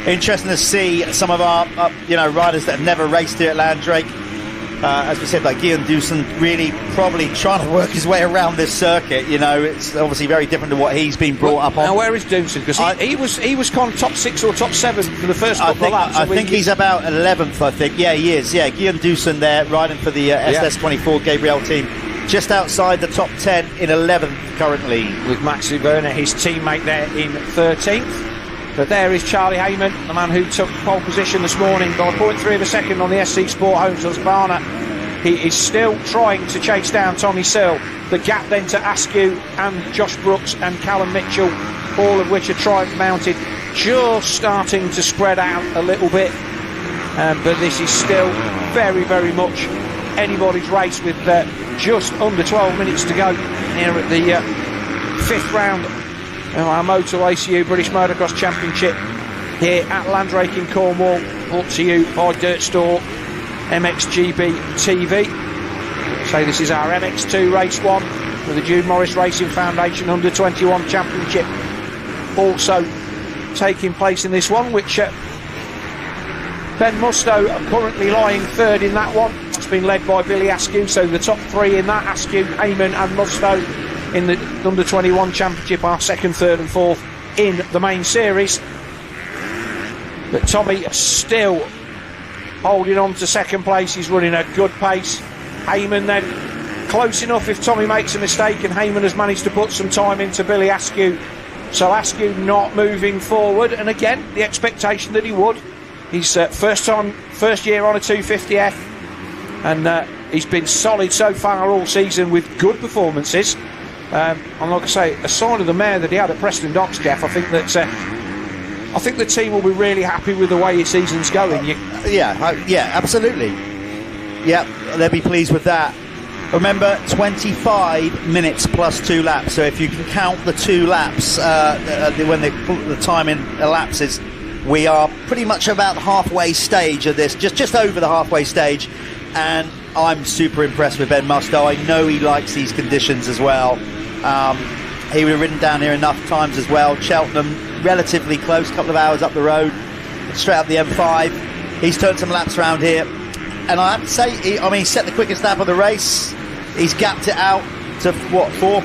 Interesting to see some of our riders that have never raced here at Landrake. As we said, like Guillaume Dewson, really probably trying to work his way around this circuit. You know, it's obviously very different to what he's been brought up on. Now, where is Dewson? Because he was kind of top 6 or top 7 for the first couple of laps. I think he's about 11th, I think. Yeah, he is. Yeah, Guillaume Dewson there, riding for the SS24 Gabriel team. Just outside the top 10 in 11th currently. With Maxi Werner, his teammate, there in 13th. But there is Charlie Heyman, the man who took pole position this morning by 0.3 of a second on the SC Sport Homes Husqvarna. He is still trying to chase down Tommy Sill. The gap then to Askew and Josh Brooks and Callum Mitchell, all of which are Triumph mounted, just starting to spread out a little bit. But this is still very, very much anybody's race with just under 12 minutes to go here at the 5th round of our Motul ACU British Motocross Championship here at Landrake in Cornwall, brought to you by Dirt Store MXGB-TV. So this is our MX2 Race 1 with the Jude Morris Racing Foundation Under 21 Championship also taking place in this one, which Ben Musto currently lying 3rd in that one. It's been led by Billy Askew, so the top 3 in that, Askew, Heyman and Musto in the Under 21 Championship are 2nd, 3rd and 4th in the main series. But Tommy still holding on to 2nd place. He's running a good pace. Heyman then close enough if Tommy makes a mistake, and Heyman has managed to put some time into Billy Askew. So Askew not moving forward, and again the expectation that he would. He's first year on a 250F, and he's been solid so far all season with good performances. And like I say, a sign of the mare that he had at Preston Docks, Jeff. I think that I think the team will be really happy with the way his season's going. Yeah, absolutely. Yeah, they'll be pleased with that. Remember, 25 minutes plus 2 laps. So if you can count the 2 laps when the time elapses, we are pretty much about the halfway stage of this, just over the halfway stage. And I'm super impressed with Ben Musto. I know he likes these conditions as well. He would have ridden down here enough times as well. Cheltenham, relatively close, a couple of hours up the road, straight up the M5. He's turned some laps around here. And I have to say, he set the quickest lap of the race. He's gapped it out to, what, 4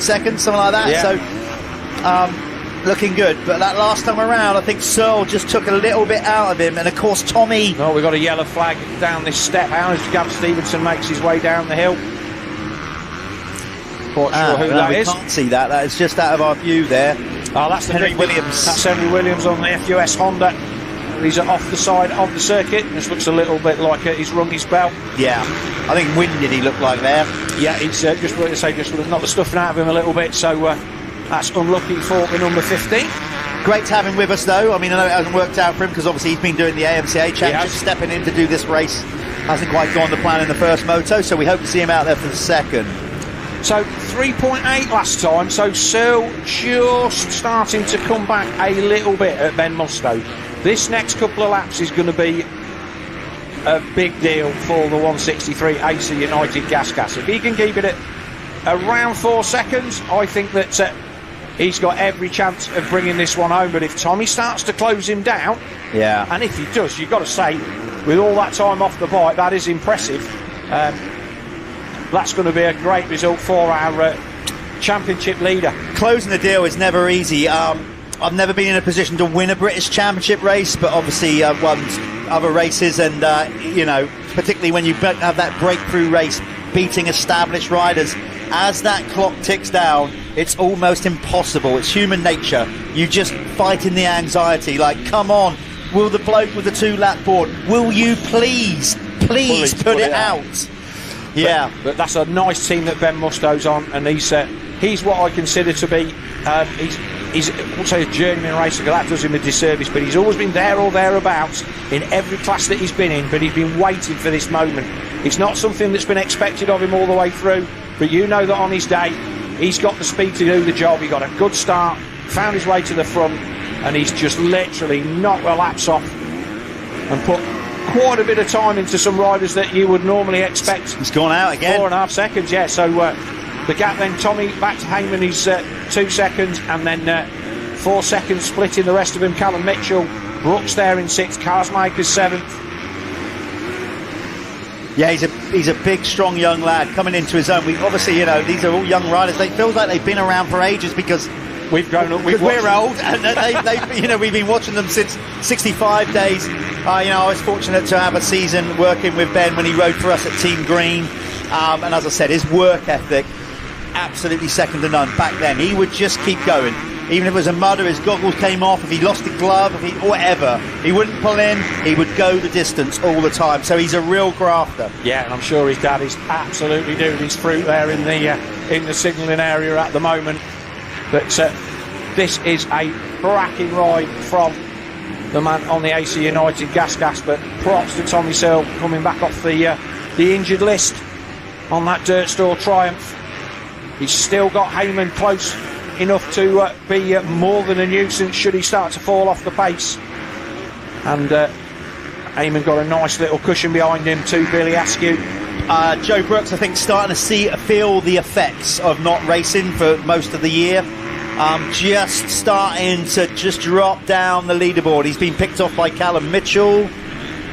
seconds, something like that. Yeah. So, looking good. But that last time around, I think Searle just took a little bit out of him. And, of course, Tommy... Oh, we've got a yellow flag down this step now as Gab Stevenson makes his way down the hill. Quite sure who that is. We can't see that. That is just out of our view there. Oh, that's Henry Williams. That's Henry Williams on the FUS Honda. He's off the side of the circuit. This looks a little bit like he's rung his bell. Yeah, I think winded he looked like there. Yeah, he's just knocked the stuffing out of him a little bit. So that's unlucky for the number 15. Great to have him with us, though. I mean, I know it hasn't worked out for him because obviously he's been doing the AMCA Championship, stepping in to do this race. Hasn't quite gone the plan in the first moto, so we hope to see him out there for the second. So 3.8 last time, so Searle just starting to come back a little bit at Ben Musto. This next couple of laps is going to be a big deal for the 163 AC United Gas. If he can keep it at around 4 seconds, I think that he's got every chance of bringing this one home. But if Tommy starts to close him down, and if he does, you've got to say, with all that time off the bike, that is impressive. That's going to be a great result for our championship leader. Closing the deal is never easy. I've never been in a position to win a British Championship race, but obviously won other races, and particularly when you have that breakthrough race, beating established riders. As that clock ticks down, it's almost impossible. It's human nature. You just fight in the anxiety. Like, come on, will the bloke with the 2-lap board, will you please put it out? Yeah, but that's a nice team that Ben Mustow's on, and he's what I consider to be he's also a journeyman racer. That does him a disservice, but he's always been there or thereabouts in every class that he's been in. But he's been waiting for this moment. It's not something that's been expected of him all the way through, but you know that on his day he's got the speed to do the job. He got a good start, found his way to the front, and he's just literally knocked the laps off and put quite a bit of time into some riders that you would normally expect. He's gone out again. 4.5 seconds, yeah. So the gap then, Tommy back to Heyman is 2 seconds, and then 4 seconds splitting the rest of him. Callum Mitchell, Brooks there in 6th, Carsmaker's 7th. Yeah, he's a big, strong young lad coming into his own. We obviously, these are all young riders. They feel like they've been around for ages because we've grown up. We're old, and we've been watching them since 65 days. I was fortunate to have a season working with Ben when he rode for us at Team Green, and as I said, his work ethic absolutely second to none. Back then, he would just keep going. Even if it was a mud or his goggles came off, if he lost a glove, whatever, he wouldn't pull in, he would go the distance all the time. So he's a real grafter. Yeah, and I'm sure his dad is absolutely doing his fruit there in the signalling area at the moment. But this is a cracking ride from the man on the AC United gas. But props to Tommy Searle coming back off the injured list on that Dirt Store Triumph. He's still got Heyman close enough to be more than a nuisance should he start to fall off the pace. And Heyman got a nice little cushion behind him to Billy Askew. Joe Brooks, I think, starting to feel the effects of not racing for most of the year. Just starting to just drop down the leaderboard. He's been picked off by Callum Mitchell.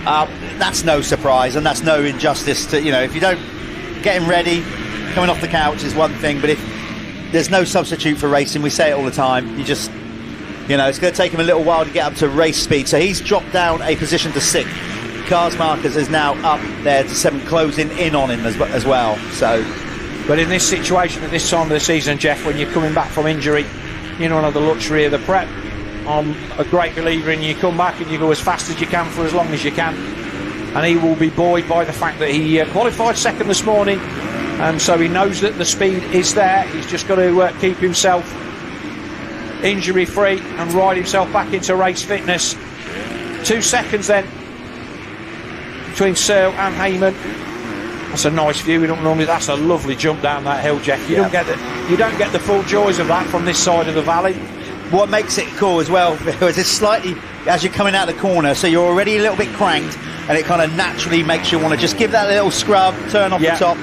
That's no surprise, and that's no injustice to, if you don't get him ready, coming off the couch is one thing, but if there's no substitute for racing, we say it all the time, you just, it's going to take him a little while to get up to race speed. So he's dropped down a position to 6th. Carsmakers is now up there to 7th, closing in on him as well. So, but in this situation at this time of the season, Jeff, when you're coming back from injury, you don't have the luxury of the prep. I'm a great believer in you come back and you go as fast as you can for as long as you can. And he will be buoyed by the fact that he qualified 2nd this morning, and so he knows that the speed is there. He's just got to keep himself injury free and ride himself back into race fitness. 2 seconds then between Searle and Heyman. That's a nice view. We don't normally. That's a lovely jump down that hill, Jeff. You don't get the full joys of that from this side of the valley. What makes it cool as well is it's slightly as you're coming out the corner, so you're already a little bit cranked, and it kind of naturally makes you want to just give that little scrub, turn off the top.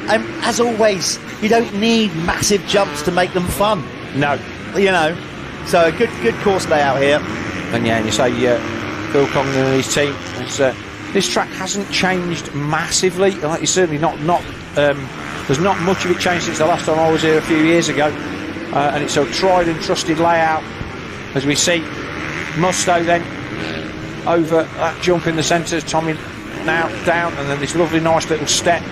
And as always, you don't need massive jumps to make them fun. No, so a good course layout here. And and you say Phil Congdon and his team. This track hasn't changed massively. Like, it's certainly not. There's not much of it changed since the last time I was here a few years ago, and it's a tried and trusted layout. As we see, Musto then over that jump in the centre. Tommy now down, and then this lovely, nice little step.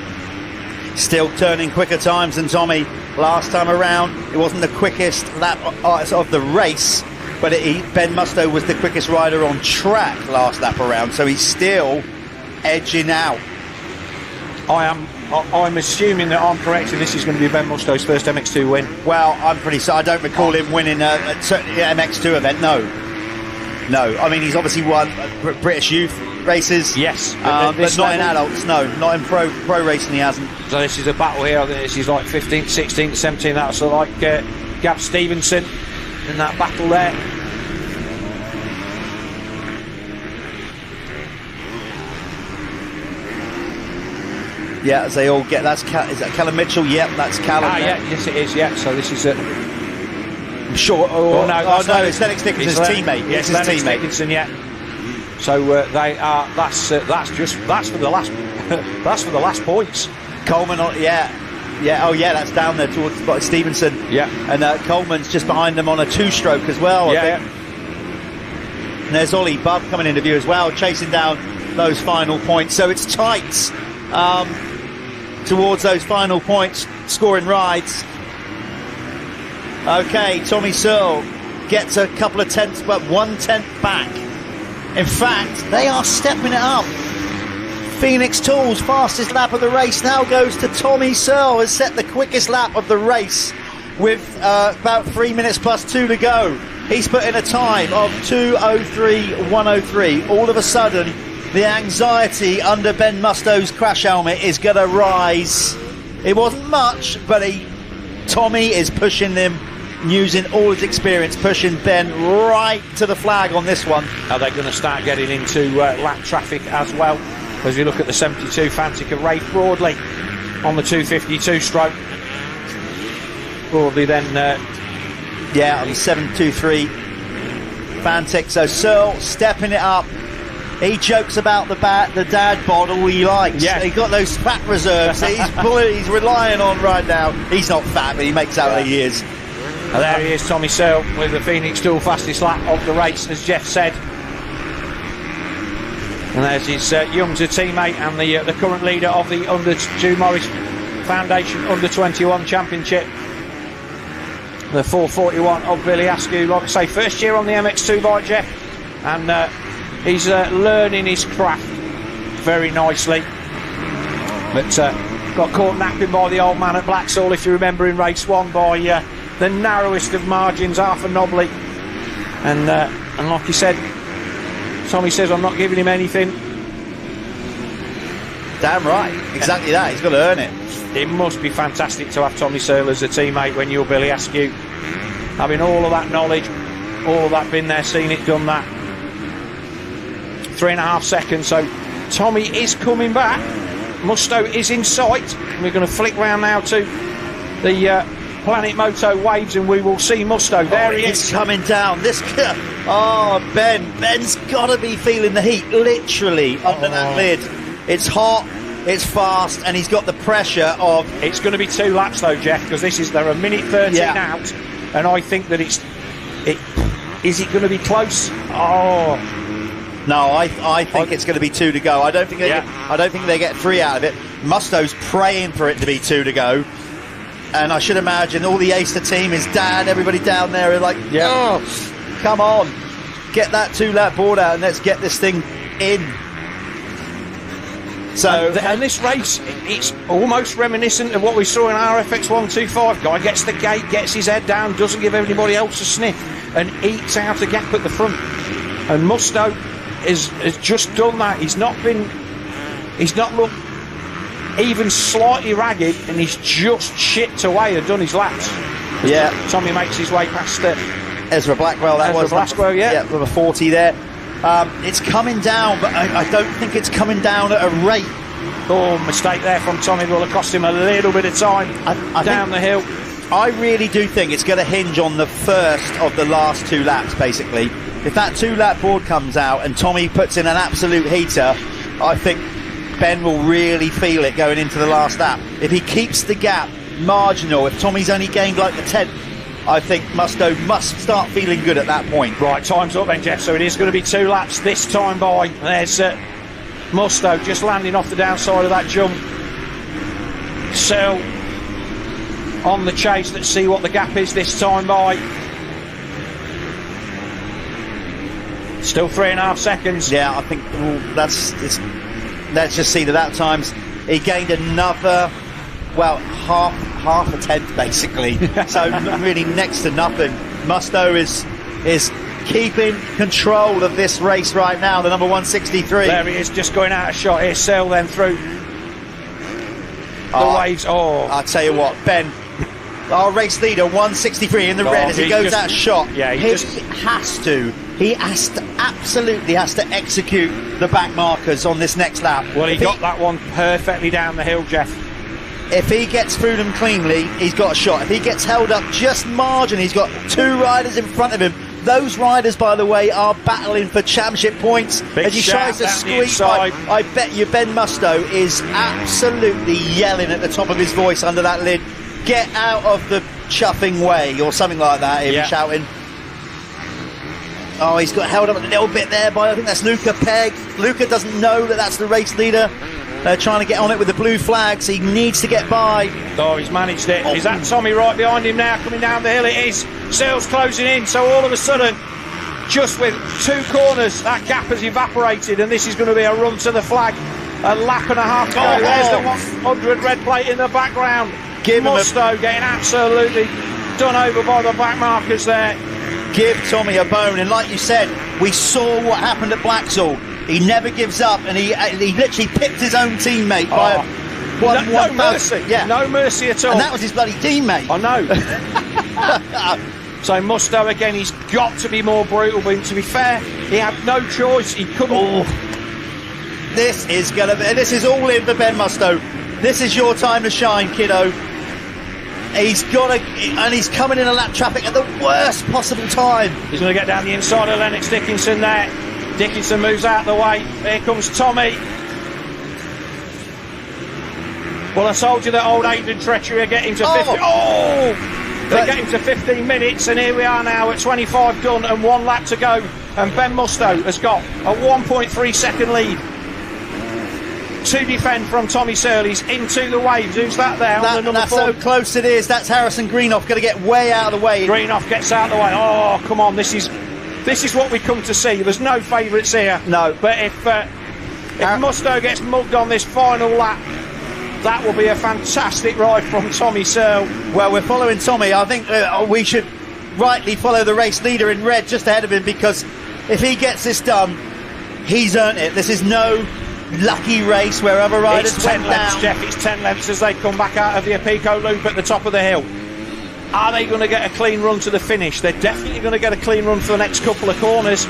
Still turning quicker times than Tommy last time around. It wasn't the quickest lap of the race, but Ben Musto was the quickest rider on track last lap around, so he's still edging out. I'm assuming that I'm correct, and this is going to be Ben Musto's first MX2 win. Well, I'm pretty sure. I don't recall him winning a MX2 event. No. I mean, he's obviously won British youth races. Yes, but not in adults. No, not in pro racing. He hasn't. So this is a battle here. This is like 15th, 16th, 17th. That's so like Gav Stevenson in that battle there. Yeah, as they all get. Is that Callum Mitchell? Yep, that's Callum. Yes it is. Yeah. So this is I'm sure. Oh, no, it's Lennox Dickinson's teammate. Yes, it's his Lennox teammate. Dickinson, yeah. So they are. That's for the last. That's for the last points. Coleman, yeah. Oh, yeah, that's down there towards Stevenson. Yeah. And Coleman's just behind them on a 2-stroke as well. I think. And there's Ollie Bubb coming into view as well, chasing down those final points. So it's tight towards those final points, scoring rides. Okay, Tommy Searle gets a couple of tenths, but 1/10 back. In fact, they are stepping it up. Phoenix Tools' fastest lap of the race now goes to Tommy Searle, has set the quickest lap of the race with about 3 minutes plus 2 to go. He's put in a time of 2:03.103. All of a sudden, the anxiety under Ben Mustow's crash helmet is going to rise. It wasn't much, but Tommy is pushing them, using all his experience, pushing Ben right to the flag on this one. Are they going to start getting into lap traffic as well? As we look at the 72, Fantic and Rafe Broadley on the 252 stroke. Broadley then... on the 723 Fantic. So Searle stepping it up. He jokes about the dad bod all he likes. Yeah. He's got those fat reserves that he's relying on right now. He's not fat, but he makes out that he is. And there he is, Tommy Searle, with the Phoenix Tool fastest lap of the race, as Jeff said. And there's his Young's teammate and the current leader of the Under-2 Morris Foundation Under-21 Championship. The 441 of Billy Askew. Like I say, first year on the MX2 bike, Jeff. And he's learning his craft very nicely. But got caught napping by the old man at Blacksall, if you remember, in race 1 by the narrowest of margins, Arthur Nobley. And like he said, Tommy says, I'm not giving him anything. Damn right, exactly that. He's got to earn it. It must be fantastic to have Tommy Searle as a teammate when you're Billy Askew. Having all of that knowledge, all of that, been there, seen it, done that. 3.5 seconds, so Tommy is coming back. Musto is in sight. We're going to flick round now to the Planet Moto waves, and we will see Musto. There he is. Coming down. Ben's got to be feeling the heat, literally, under that lid. It's hot, it's fast, and he's got the pressure of... It's going to be 2 laps, though, Jeff, because they're a minute 13 out, and I think that is it going to be close? No, I think it's going to be 2 to go. I don't think they get 3 out of it. Musto's praying for it to be 2 to go. And I should imagine all the Acer team, his dad, everybody down there are like, oh, come on, get that 2-lap board out and let's get this thing in. So, and this race, it's almost reminiscent of what we saw in RFX 125. Guy gets the gate, gets his head down, doesn't give anybody else a sniff, and eats out a gap at the front. And Musto has just done that. He's not looked even slightly ragged, and he's just chipped away and done his laps. Yeah. Tommy makes his way past Ezra Blackwell. Blackwell, yeah, number 40 there. It's coming down, but I don't think it's coming down at a rate. Oh, mistake there from Tommy will have cost him a little bit of time down the hill. I really do think it's going to hinge on the first of the last 2 laps, basically. If that 2-lap board comes out and Tommy puts in an absolute heater, I think Ben will really feel it going into the last lap. If he keeps the gap marginal, if Tommy's only gained like the 10th, I think Musto must start feeling good at that point. Right, time's up then, Jeff, so it is going to be 2 laps this time by. There's Musto just landing off the downside of that jump. Searle on the chase. Let's see what the gap is this time by. Still 3.5 seconds. Yeah, I think let's just see that times he gained another, half a tenth basically. So really next to nothing. Musto is keeping control of this race right now, the number 163. There he is, just going out of shot. Here's Searle then through the waves. I'll tell you what, Ben, our race leader, 163 in the red as he goes out of shot. Yeah, he absolutely has to execute the back markers on this next lap. Well, he got that one perfectly down the hill, Jeff. If he gets through them cleanly, he's got a shot. If he gets held up just margin, he's got 2 riders in front of him. Those riders, by the way, are battling for championship points. Big as he tries to squeeze, I bet you Ben Mustoe is absolutely yelling at the top of his voice under that lid, "Get out of the chuffing way," or something like that. He was shouting. Oh, he's got held up a little bit there by, I think that's Luca Pegg. Luca doesn't know that that's the race leader. They're trying to get on it with the blue flags. He needs to get by. Oh, he's managed it. Is that Tommy right behind him now, coming down the hill? It is. Searle's closing in, so all of a sudden, just with 2 corners, that gap has evaporated, and this is going to be a run to the flag. A lap and a half to go. There's the 100 red plate in the background. Mustoe getting absolutely done over by the back markers there. Give Tommy a bone, and like you said, we saw what happened at Blackpool. He never gives up, and he literally pipped his own teammate by no mercy. Yeah, no mercy at all. And that was his bloody teammate. I know. So Mustoe again, he's got to be more brutal, but to be fair, he had no choice. He couldn't. This is all in for Ben Mustoe. This is your time to shine, kiddo. He's got to, and he's coming in a lap traffic at the worst possible time. He's going to get down the inside of Lennox Dickinson there. Dickinson moves out the way. Here comes Tommy. Well, I told you that old Adrian Treachery are getting to 50. They get him to 15 minutes, and here we are now at 25 done and 1 lap to go. And Ben Mustoe has got a 1.3 second lead to defend from Tommy Searle. He's into the waves. Who's that there on the number 4? That's so close it is. That's Harrison Greenough going to get way out of the way. Greenough gets out of the way. Oh, come on. This is what we come to see. There's no favourites here. No. But if Mustoe gets mugged on this final lap, that will be a fantastic ride from Tommy Searle. Well, we're following Tommy. I think we should rightly follow the race leader in red just ahead of him, because if he gets this done, he's earned it. This is no lucky race where other riders it's 10 went lengths, down. Jeff. It's 10 lengths as they come back out of the Apico loop at the top of the hill. Are they going to get a clean run to the finish? They're definitely going to get a clean run for the next couple of corners.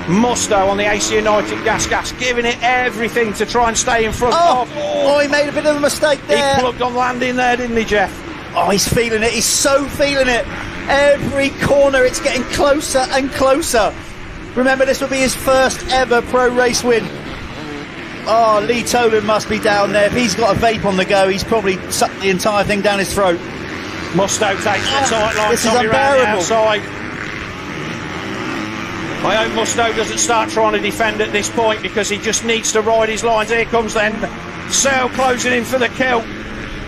Mustoe on the AC United gas, giving it everything to try and stay in front. Oh, he made a bit of a mistake there. He plugged on landing there, didn't he, Jeff? Oh, he's feeling it. He's so feeling it. Every corner, it's getting closer and closer. Remember, this will be his first ever pro race win. Oh, Lee Tolan must be down there. If he's got a vape on the go, he's probably sucked the entire thing down his throat. Mustoe takes the tight line. This is Tommy round the unbearable. outside. I hope Mustoe doesn't start trying to defend at this point, because he just needs to ride his lines. Here comes then Searle closing in for the kill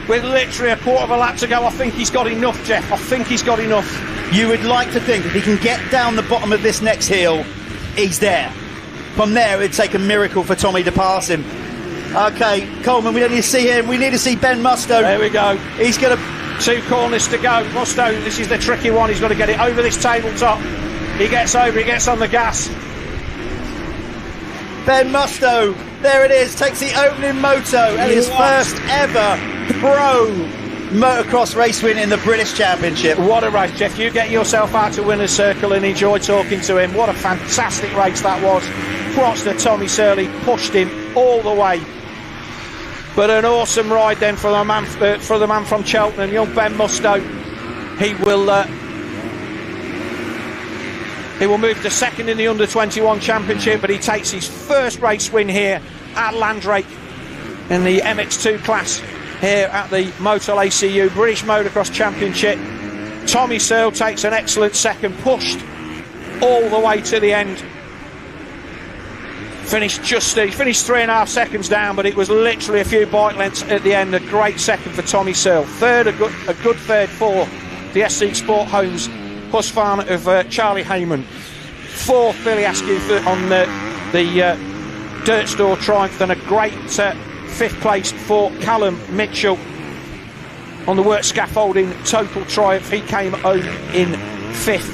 with literally a quarter of a lap to go. I think he's got enough, Jeff. I think he's got enough. You would like to think if he can get down the bottom of this next hill, he's there. From there, it'd take a miracle for Tommy to pass him. Okay, Coleman, we don't need to see him. We need to see Ben Mustoe. There we go. He's going to... 2 corners to go. Mustoe, this is the tricky one. He's got to get it over this tabletop. He gets over, he gets on the gas. Ben Mustoe, there it is, takes the opening moto and his first ever pro motocross race win in the British Championship. What a race, Jeff. You get yourself out to Winner's Circle and enjoy talking to him. What a fantastic race that was. Props to Tommy Searle, he pushed him all the way. But an awesome ride then for the man from Cheltenham, young Ben Mustoe. He will move to second in the Under-21 Championship, but he takes his first race win here at Landrake in the MX2 class here at the Motul ACU British Motocross Championship. Tommy Searle takes an excellent second, pushed all the way to the end. He finished 3.5 seconds down, but it was literally a few bike lengths at the end. A great second for Tommy Searle. Third, a good third for the SC Sport Homes Husqvarna of Charlie Heyman. Fourth, Billy Askew on the Dirt Store Triumph, and a great fifth place for Callum Mitchell on the work scaffolding Total Triumph. He came home in 5th.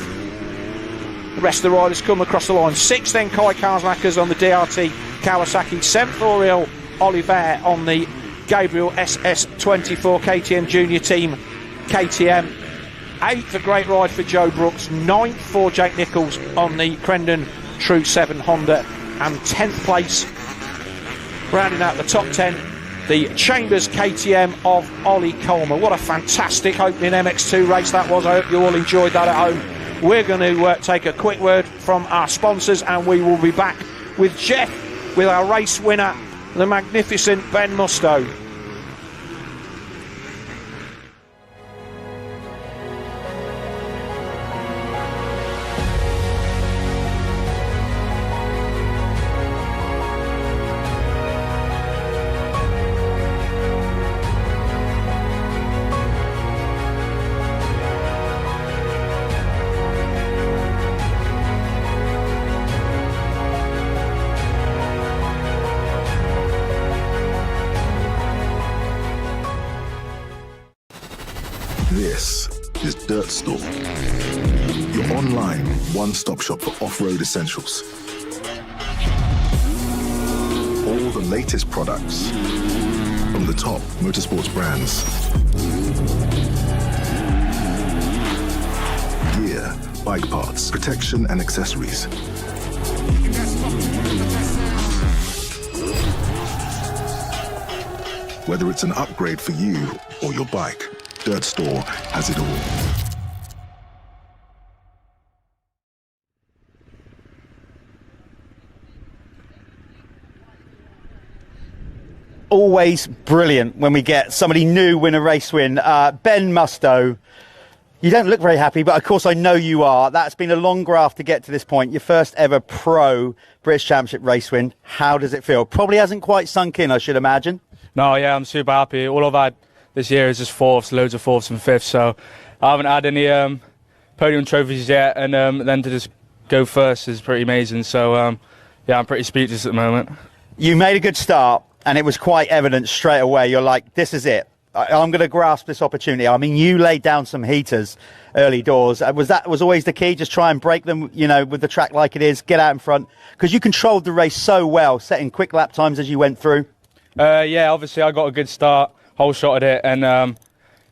The rest of the riders come across the line. 6th then Kai Karlsmakers on the DRT Kawasaki. 7th Oriel Oliver on the Gabriel SS24 KTM Junior Team KTM. 8th, a great ride for Joe Brooks. 9th for Jake Nichols on the Crendon True 7 Honda. And 10th place, rounding out the top 10, the Chambers KTM of Ollie Coleman. What a fantastic opening MX2 race that was. I hope you all enjoyed that at home. We're going to take a quick word from our sponsors, and we will be back with Jeff with our race winner, the magnificent Ben Musto. This is Dirt Store, your online one-stop shop for off-road essentials. All the latest products from the top motorsports brands. Gear, bike parts, protection and accessories. Whether it's an upgrade for you or your bike, Dirt Store has it all. Always brilliant when we get somebody new win a race win. Ben Musto, you don't look very happy, but of course I know you are. That's been a long graft to get to this point. Your first ever pro British Championship race win. How does it feel? Probably hasn't quite sunk in, I should imagine. No, yeah, I'm super happy. All I've had this year is just fourths, loads of fourths and fifths, so I haven't had any podium trophies yet, and then to just go first is pretty amazing. So yeah, I'm pretty speechless at the moment. You made a good start, and it was quite evident straight away. You're like, this is it. I'm going to grasp this opportunity. I mean, you laid down some heaters early doors. Was always the key? Just try and break them, you know, with the track like it is, get out in front, because you controlled the race so well, setting quick lap times as you went through. Yeah, obviously I got a good start. Whole shot at it, and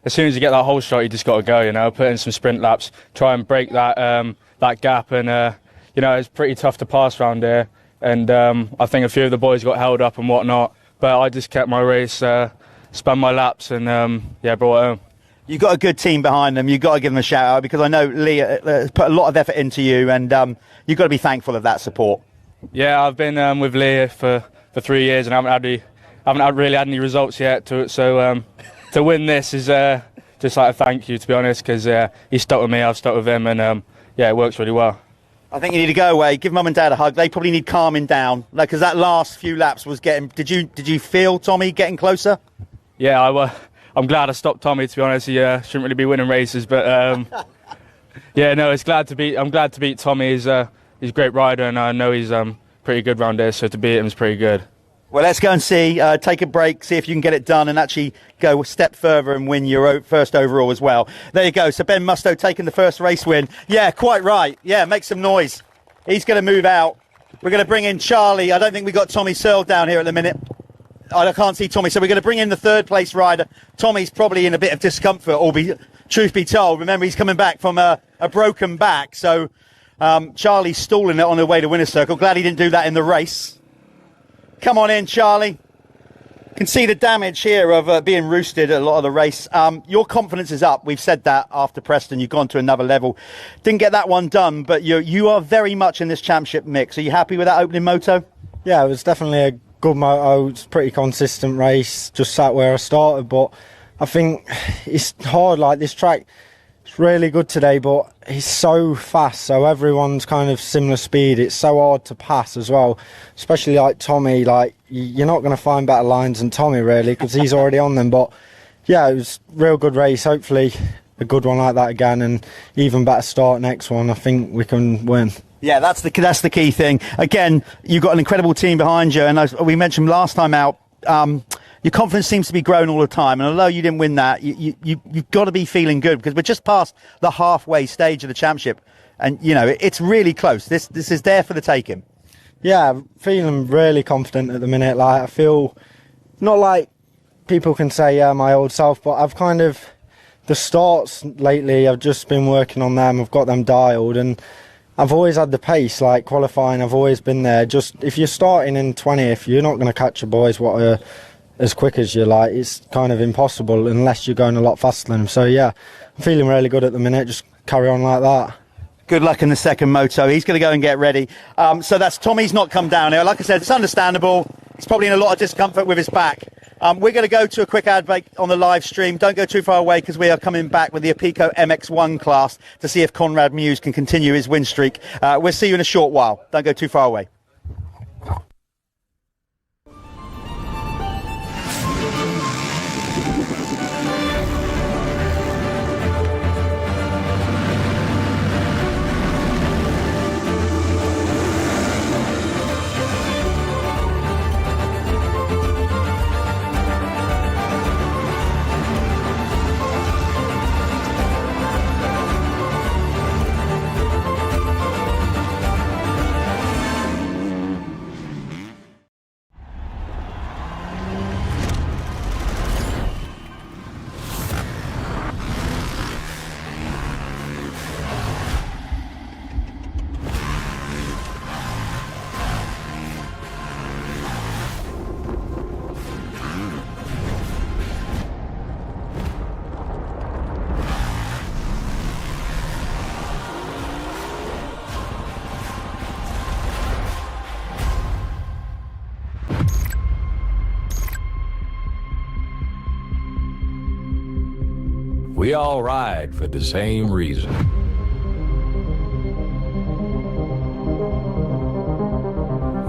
as soon as you get that whole shot, you just got to go. You know, put in some sprint laps, try and break that that gap, and you know, it's pretty tough to pass around here. And I think a few of the boys got held up and whatnot, but I just kept my race, spun my laps, and yeah, brought it home. You've got a good team behind them. You've got to give them a shout out, because I know Lee has put a lot of effort into you, and you've got to be thankful of that support. Yeah, I've been with Lee for 3 years, and I haven't really had any results yet, so to win this is just like a thank you, to be honest, because he stuck with me, I've stuck with him, and yeah, it works really well. I think you need to go away, give Mum and Dad a hug. They probably need calming down, because that last few laps was getting. Did you feel Tommy getting closer? Yeah, I'm glad I stopped Tommy, to be honest. He shouldn't really be winning races, but yeah, no, I'm glad to beat Tommy. He's a great rider, and I know he's pretty good round here, so to beat him is pretty good. Well, let's go and see, take a break, see if you can get it done and actually go a step further and win your first overall as well. There you go. So Ben Musto taking the first race win. Yeah, quite right. Yeah, make some noise. He's going to move out. We're going to bring in Charlie. I don't think we've got Tommy Searle down here at the minute. I can't see Tommy. So we're going to bring in the third place rider. Tommy's probably in a bit of discomfort, truth be told. Remember, he's coming back from a broken back. So Charlie's stalling it on the way to winner's circle. Glad he didn't do that in the race. Come on in, Charlie. Can see the damage here of being roosted at a lot of the race. Your confidence is up. We've said that after Preston. You've gone to another level. Didn't get that one done, but you are very much in this championship mix. Are you happy with that opening moto? Yeah, it was definitely a good moto. It's a pretty consistent race. Just sat where I started, but I think it's hard. Like, this track, it's really good today, but it's so fast, so everyone's kind of similar speed. It's so hard to pass as well, especially like Tommy. Like, you're not going to find better lines than Tommy, really, because he's already on them. But yeah, it was a real good race. Hopefully a good one like that again, and even better start next one. I think we can win. Yeah, that's the key thing. Again, you've got an incredible team behind you, and as we mentioned last time out, your confidence seems to be growing all the time, and although you didn't win that, you've got to be feeling good, because we're just past the halfway stage of the championship, and you know it's really close. This is there for the taking. Yeah, I'm feeling really confident at the minute. Like, I feel not like people can say, yeah, my old self, but I've kind of, the starts lately, I've just been working on them. I've got them dialed, and I've always had the pace. Like, qualifying, I've always been there. Just if you're starting in 20th, you're not going to catch the boys. What a as quick as you. Like, it's kind of impossible unless you're going a lot faster than him. So yeah, I'm feeling really good at the minute. Just carry on like that. Good luck in the second moto. He's going to go and get ready. So that's Tommy's not come down here. Like I said, it's understandable. He's probably in a lot of discomfort with his back. We're going to go to a quick ad break on the live stream. Don't go too far away because we are coming back with the Apico MX1 class to see if Conrad Muse can continue his win streak. We'll see you in a short while. Don't go too far away. We all ride for the same reason.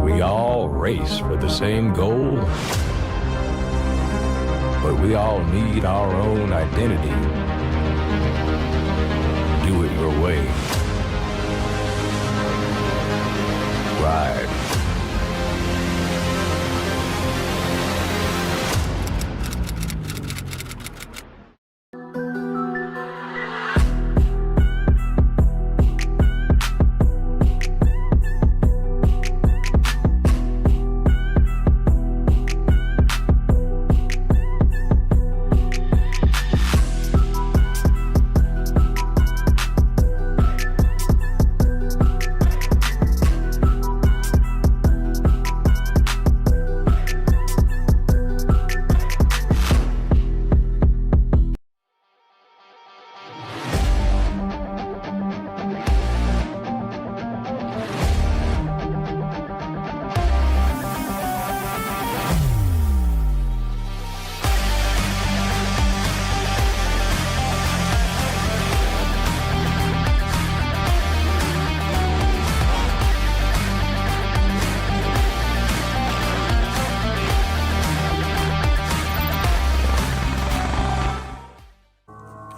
We all race for the same goal. But we all need our own identity. Do it your way. Ride.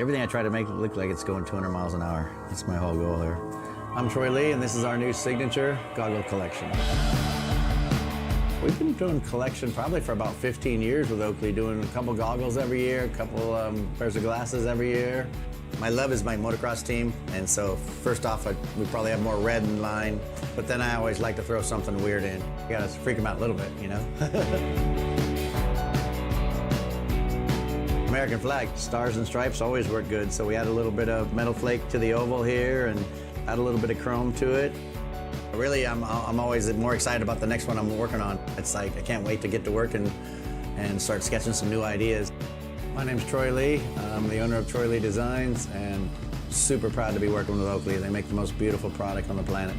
Everything I try to make it look like it's going 200 miles an hour. That's my whole goal there. I'm Troy Lee, and this is our new signature goggle collection. We've been doing collection probably for about 15 years with Oakley, doing a couple goggles every year, a couple pairs of glasses every year. My love is my motocross team, and so first off, we probably have more red in line, but then I always like to throw something weird in. You gotta freak them out a little bit, you know? American flag, stars and stripes always work good, so we add a little bit of metal flake to the oval here and add a little bit of chrome to it. Really, I'm always more excited about the next one I'm working on. It's like I can't wait to get to work and start sketching some new ideas. My name's Troy Lee. I'm the owner of Troy Lee Designs, and super proud to be working with Oakley. They make the most beautiful product on the planet.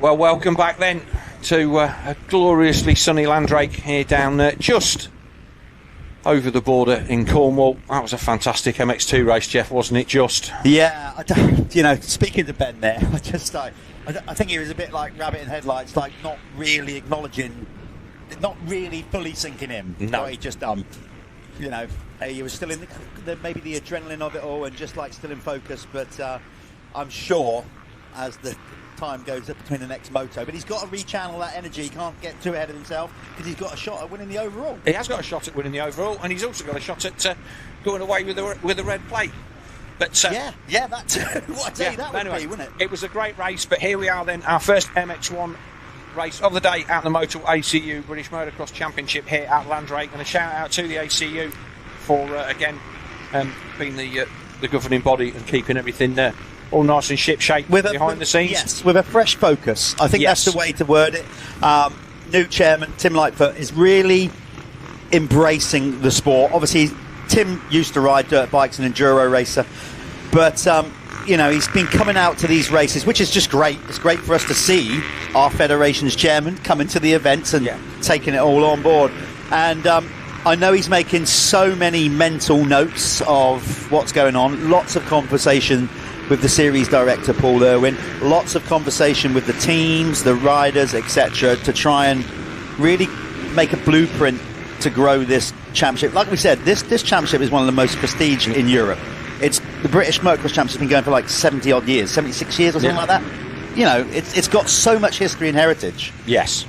Well, welcome back then to a gloriously sunny Landrake here down just over the border in Cornwall. That was a fantastic MX2 race, Jeff, wasn't it? Just yeah, speaking to Ben there, I think he was a bit like rabbit in headlights, like not really acknowledging, not really fully sinking in what he'd just done. He was still in maybe the adrenaline of it all and just like still in focus, but I'm sure as the time goes up between the next moto, but he's got to rechannel that energy. He can't get too ahead of himself because he's got a shot at winning the overall. He has got a shot at winning the overall, and he's also got a shot at going away with the red plate. But yeah, that's what I tell you, that would anyway, be, wouldn't it? It was a great race, but here we are then, our first MX1 race of the day at the Motul ACU British Motocross Championship here at Landrake, and a shout out to the ACU for again being the governing body and keeping everything all nice and ship-shape behind the scenes. Yes, with a fresh focus. I think that's the way to word it. New chairman, Tim Lightfoot, is really embracing the sport. Obviously, Tim used to ride dirt bikes and enduro racer, but he's been coming out to these races, which is just great. It's great for us to see our federation's chairman coming to the events and taking it all on board. And I know he's making so many mental notes of what's going on. Lots of conversation with the series director Paul Irwin, lots of conversation with the teams, the riders, etc., to try and really make a blueprint to grow this championship. Like we said, this championship is one of the most prestige in Europe. It's the British Motocross Championship's been going for like 70 odd years, 76 years or something like that. It's got so much history and heritage. Yes.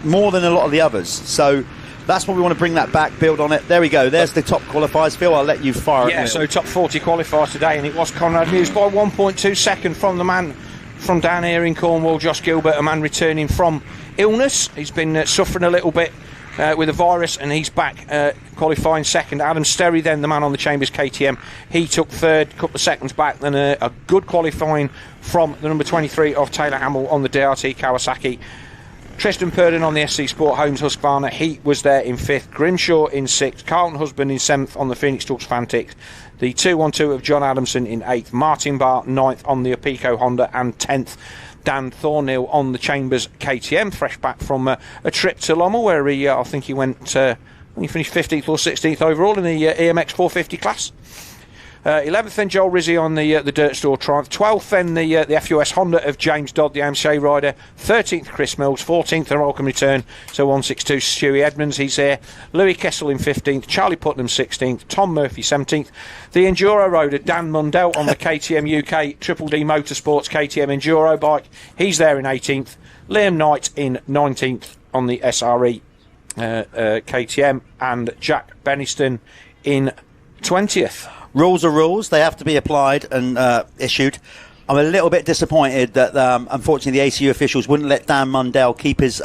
More than a lot of the others. So that's what we want to bring that back, build on it. There we go. There's the top qualifiers. Phil, I'll let you fire it. Yeah, so top 40 qualifiers today, and it was Conrad Mewes by 1.2 second from the man from down here in Cornwall, Josh Gilbert, a man returning from illness. He's been suffering a little bit with a virus, and he's back qualifying second. Adam Sterry, then the man on the Chambers KTM, he took third, couple of seconds back. Then a good qualifying from the number 23 of Taylor Hamill on the DRT Kawasaki. Tristan Purdon on the SC Sport Holmes Husqvarna, he was there in 5th. Grimshaw in 6th. Carlton Husband in 7th on the Phoenix Talks Fantics. The 212 of John Adamson in 8th. Martin Barr 9th on the Apico Honda, and 10th Dan Thornhill on the Chambers KTM, fresh back from a trip to Lommel, where he I think he went he finished 15th or 16th overall in the EMX 450 class. 11th then Joel Rizzi on the Dirt Store Triumph. 12th then the FUS Honda of James Dodd, the AMSA rider. 13th Chris Mills. 14th a welcome return, so 162 Stewie Edmonds, he's here. Louis Kessel in 15th. Charlie Putnam 16th. Tom Murphy 17th. The Enduro rider Dan Mundell on the KTM UK Triple D Motorsports KTM Enduro bike, he's there in 18th. Liam Knight in 19th on the SRE KTM, and Jack Benniston in 20th. Rules are rules. They have to be applied and issued. I'm a little bit disappointed that, unfortunately, the ACU officials wouldn't let Dan Mundell keep his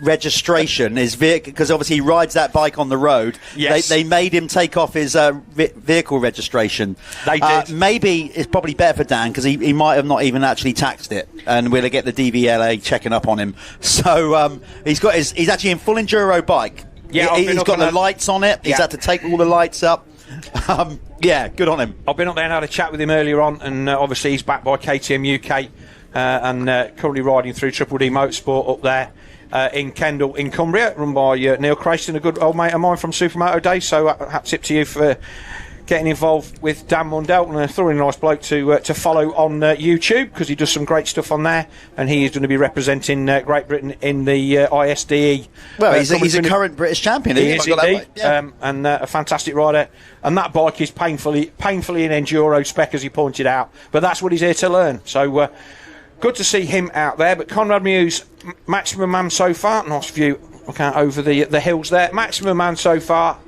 registration, his vehicle, because obviously he rides that bike on the road. Yes. They made him take off his vehicle registration. They did. Maybe it's probably better for Dan, because he might have not even actually taxed it, and we'll get the DVLA checking up on him. So he's actually in full enduro bike. Yeah, he's got the lights on it. He's had to take all the lights up. Yeah, good on him. I've been up there and had a chat with him earlier on, and obviously he's backed by KTM UK and currently riding through Triple D Motorsport up there in Kendal in Cumbria, run by Neil Crayston, a good old mate of mine from Supermoto Days. So hats tip to you for getting involved with Dan Mundell, and a thoroughly nice bloke to follow on YouTube, because he does some great stuff on there, and he is going to be representing Great Britain in the ISDE. Well, he's a current British champion. He is indeed, and a fantastic rider. And that bike is painfully in enduro spec, as he pointed out, but that's what he's here to learn. So good to see him out there. But Conrad Mewes, maximum man so far. Nice view looking out over the hills there. Maximum man so far.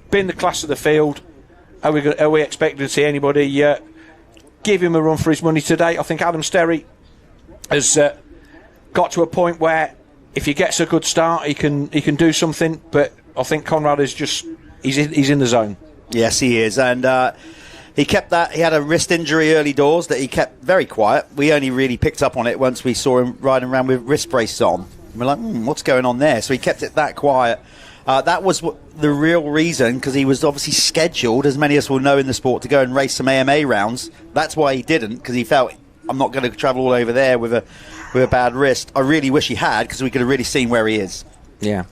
Been the class of the field. Are we expecting to see anybody give him a run for his money today? I think Adam Sterry has got to a point where if he gets a good start, he can do something. But I think Conrad is just he's in the zone. Yes, he is, and he kept that. He had a wrist injury early doors that he kept very quiet. We only really picked up on it once we saw him riding around with wrist braces on. We're like, what's going on there? So he kept it that quiet. That was the real reason, because he was obviously scheduled, as many of us will know in the sport, to go and race some AMA rounds. That's why he didn't, because he felt I'm not going to travel all over there with a bad wrist. I really wish he had, because we could have really seen where he is. Yeah.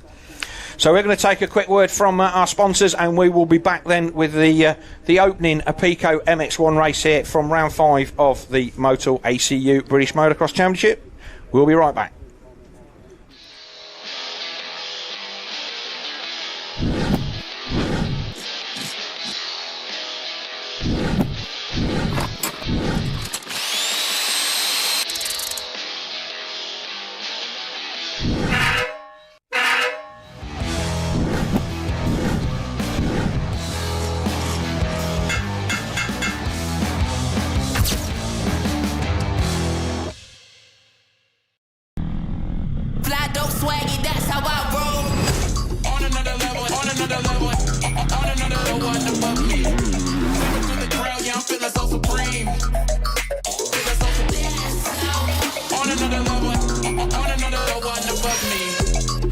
So we're going to take a quick word from our sponsors, and we will be back then with the opening Pico MX1 race here from round 5 of the Motul ACU British Motocross Championship. We'll be right back. Fly dope swaggy, that's how I roll. On another level, on another level, on another level, above me. Coming through the crowd, yeah, I'm feeling so supreme. Feeling so supreme. On another level, on another level, above me.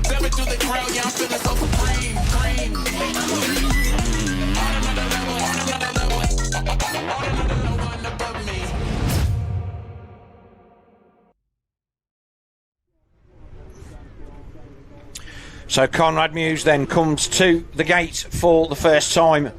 Coming through the crowd, yeah, I'm feeling so supreme. On another level, on another level, on another level, above me. So Conrad Muse then comes to the gate for the first time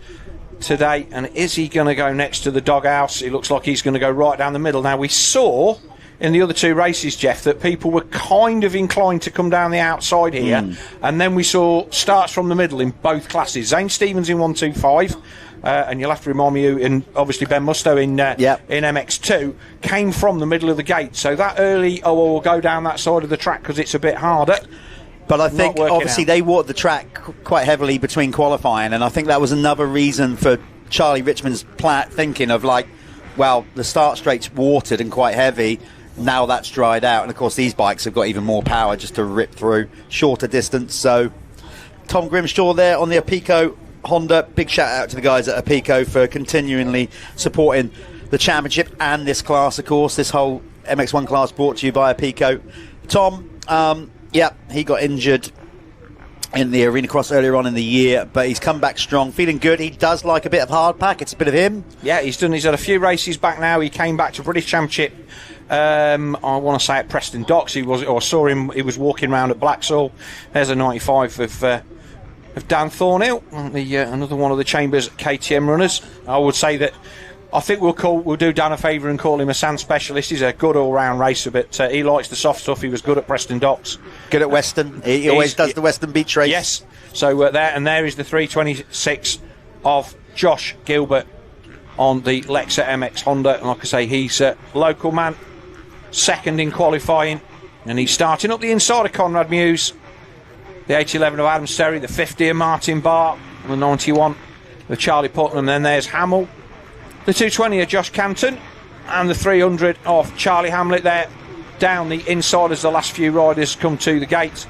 today, and is he going to go next to the doghouse? It looks like he's going to go right down the middle. Now, we saw in the other 2 races, Jeff, that people were kind of inclined to come down the outside here, and then we saw starts from the middle in both classes. Zane Stevens in 125, and you'll have to remind me who, and obviously Ben Musto in MX2, came from the middle of the gate. So that early, we'll go down that side of the track because it's a bit harder. But I think, obviously, they walked the track quite heavily between qualifying, and I think that was another reason for Charlie Richmond's thinking of, like, well, the start straight's watered and quite heavy, now that's dried out, and of course these bikes have got even more power just to rip through shorter distance. So Tom Grimshaw there on the Pico Honda, big shout out to the guys at Pico for continually supporting the championship and this class, of course, this whole MX1 class brought to you by Pico. Tom, yeah, he got injured in the arena cross earlier on in the year, but he's come back strong, feeling good. He does like a bit of hard pack. It's a bit of him. Yeah, he's had a few races back now. He came back to British Championship. I want to say at Preston Docks. He saw him. He was walking around at Blacksall. There's a 95 of Dan Thornhill, another one of the Chambers KTM runners. I would say that. I think we'll do Dan a favour and call him a sand specialist. He's a good all-round racer, but he likes the soft stuff. He was good at Preston Docks. Good at Western. He always does the Western Beach race. Yes. So there is the 326 of Josh Gilbert on the Lexa MX Honda. And like I say, he's a local man, second in qualifying, and he's starting up the inside of Conrad Muse. The 811 of Adam Sterry, the 50 of Martin Barr, the 91 of Charlie Putnam. Then there's Hamill. The 220 of Josh Canton, and the 300 of Charlie Hamlet there down the inside as the last few riders come to the gate.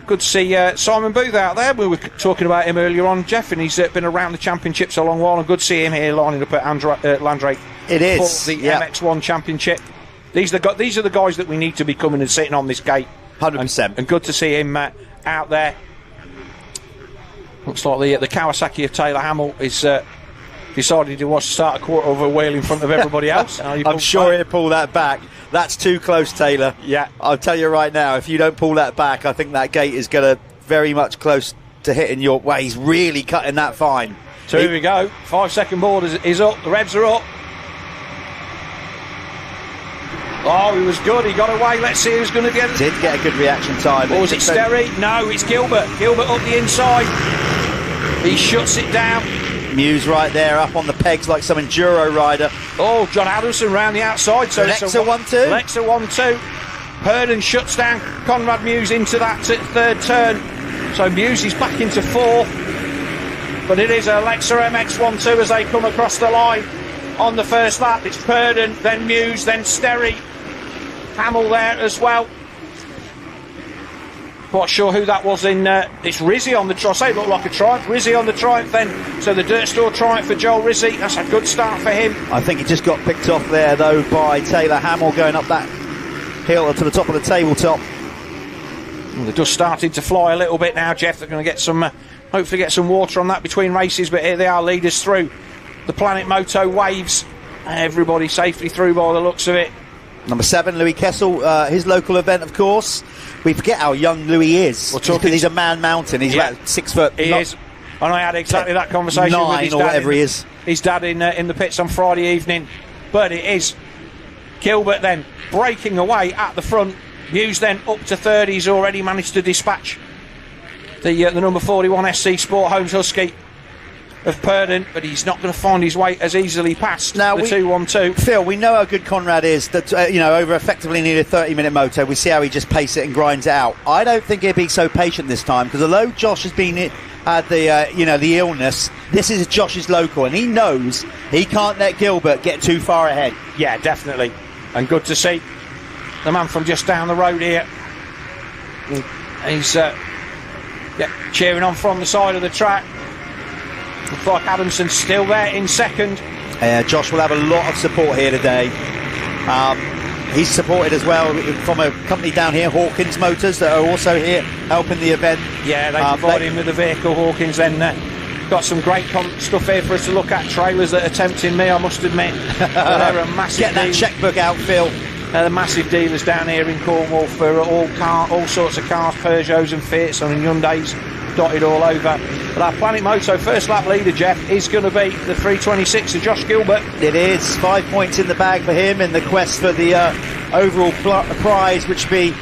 Good to see Simon Booth out there. We were talking about him earlier on, Jeff, and he's been around the championships a long while, and good to see him here lining up at Landrake. It is for the MX1 championship. These are the guys that we need to be coming and sitting on this gate. 100%. And good to see him out there. Looks like the Kawasaki of Taylor Hamill is decided he wants to start a quarter of a wheel in front of everybody else. I'm sure he'll pull that back. That's too close, Taylor. Yeah. I'll tell you right now, if you don't pull that back, I think that gate is going to very much close to hitting your... Well, he's really cutting that fine. So here we go. 5-second board is up. The revs are up. Oh, he was good. He got away. Let's see who's going to get it. Did get a good reaction time. Or was it Sterry? No, it's Gilbert. Gilbert up the inside. He shuts it down. Muse right there, up on the pegs like some enduro rider. Oh, John Adamson round the outside. So Lexa 1-2. Lexa 1-2. Herden shuts down Conrad Muse into that third turn. So Muse is back into fourth. But it is a Lexa MX1-2 as they come across the line on the first lap. It's Purden, then Muse, then Sterry. Hamill there as well. Not sure who that was in. It's Rizzi on the Triumph. It looked like a Triumph. Rizzi on the Triumph then. So the Dirt Store Triumph for Joel Rizzi. That's a good start for him. I think he just got picked off there, though, by Taylor Hamill going up that hill to the top of the tabletop. Well, they're just starting to fly a little bit now, Jeff. They're going to get some, hopefully get some water on that between races. But here they are, leaders through the Planet Moto waves Everybody safely through by the looks of it. Number 7, Louis Kessel, his local event, of course. We forget how young Louis is. Because he's a man mountain. He's about 6 foot. He is. And I had exactly that conversation with his dad. Or whatever he is. His dad in the pits on Friday evening. But it is Gilbert then breaking away at the front. Hughes then up to third. He's already managed to dispatch the number 41 SC Sport Homes Husky of Purdon, but he's not going to find his way as easily past now, the 2-1-2. Phil, we know how good Conrad is. That over effectively nearly a 30-minute moto, we see how he just paces it and grinds it out. I don't think he'll be so patient this time, because although Josh has had the illness, this is Josh's local, and he knows he can't let Gilbert get too far ahead. Yeah, definitely, and good to see the man from just down the road here. He's cheering on from the side of the track. Looks like Adamson's still there in second. Josh will have a lot of support here today. He's supported as well from a company down here, Hawkins Motors, that are also here helping the event. Yeah, they provide him with the vehicle, Hawkins. Then got some great stuff here for us to look at. Trailers that are tempting me, I must admit. They're a massive Get that checkbook out, Phil. The massive dealers down here in Cornwall for all sorts of cars, Peugeots and Fiats and Hyundais dotted all over. But our Planet Moto first lap leader, Jeff, is going to be the 326 of Josh Gilbert. It is 5 points in the bag for him in the quest for the overall prize, which will be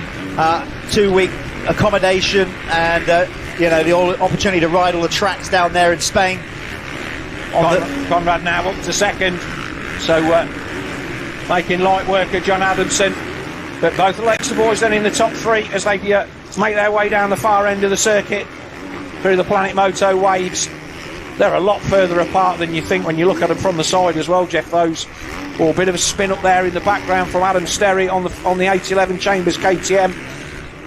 2-week accommodation and the opportunity to ride all the tracks down there in Spain. Conrad now up to second, so making light work of John Adamson. But both the Leinster boys then in the top 3 as they make their way down the far end of the circuit through the Planet Moto waves. They're a lot further apart than you think when you look at them from the side as well, Jeff. Those, a bit of a spin up there in the background from Adam Sterry on the 811 Chambers KTM.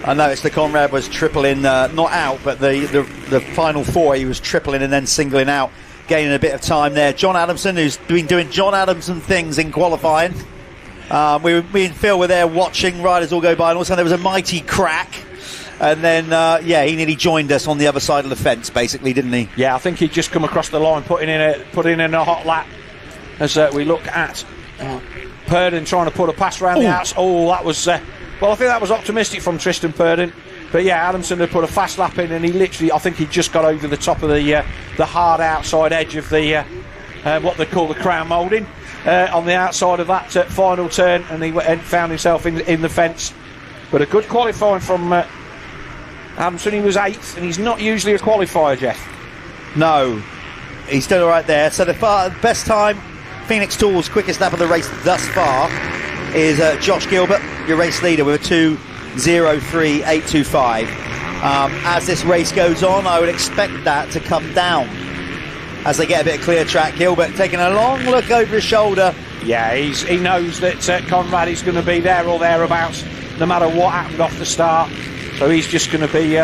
I noticed the Conrad was tripling, not out, but the final 4 he was tripling and then singling out, gaining a bit of time there. John Adamson, who's been doing John Adamson things in qualifying. Me and Phil were there watching riders all go by, and all of a sudden there was a mighty crack. And then, he nearly joined us on the other side of the fence, basically, didn't he? Yeah, I think he'd just come across the line, putting in a hot lap. As we look at Purdon trying to put a pass around the outs. Oh, that was I think that was optimistic from Tristan Purdon. But yeah, Adamson had put a fast lap in, and he literally, I think he just got over the top of the hard outside edge of the what they call the crown moulding on the outside of that final turn, and he found himself in the fence. But a good qualifying from Adamson. He was 8th, and he's not usually a qualifier, Jeff. No, he's still all right there. So the best time, Phoenix Tools' quickest lap of the race thus far is Josh Gilbert, your race leader, with a 2:03.825. As this race goes on, I would expect that to come down as they get a bit of clear track. Gilbert taking a long look over his shoulder. Yeah, he knows that Conrad is going to be there or thereabouts, no matter what happened off the start. So he's just going to be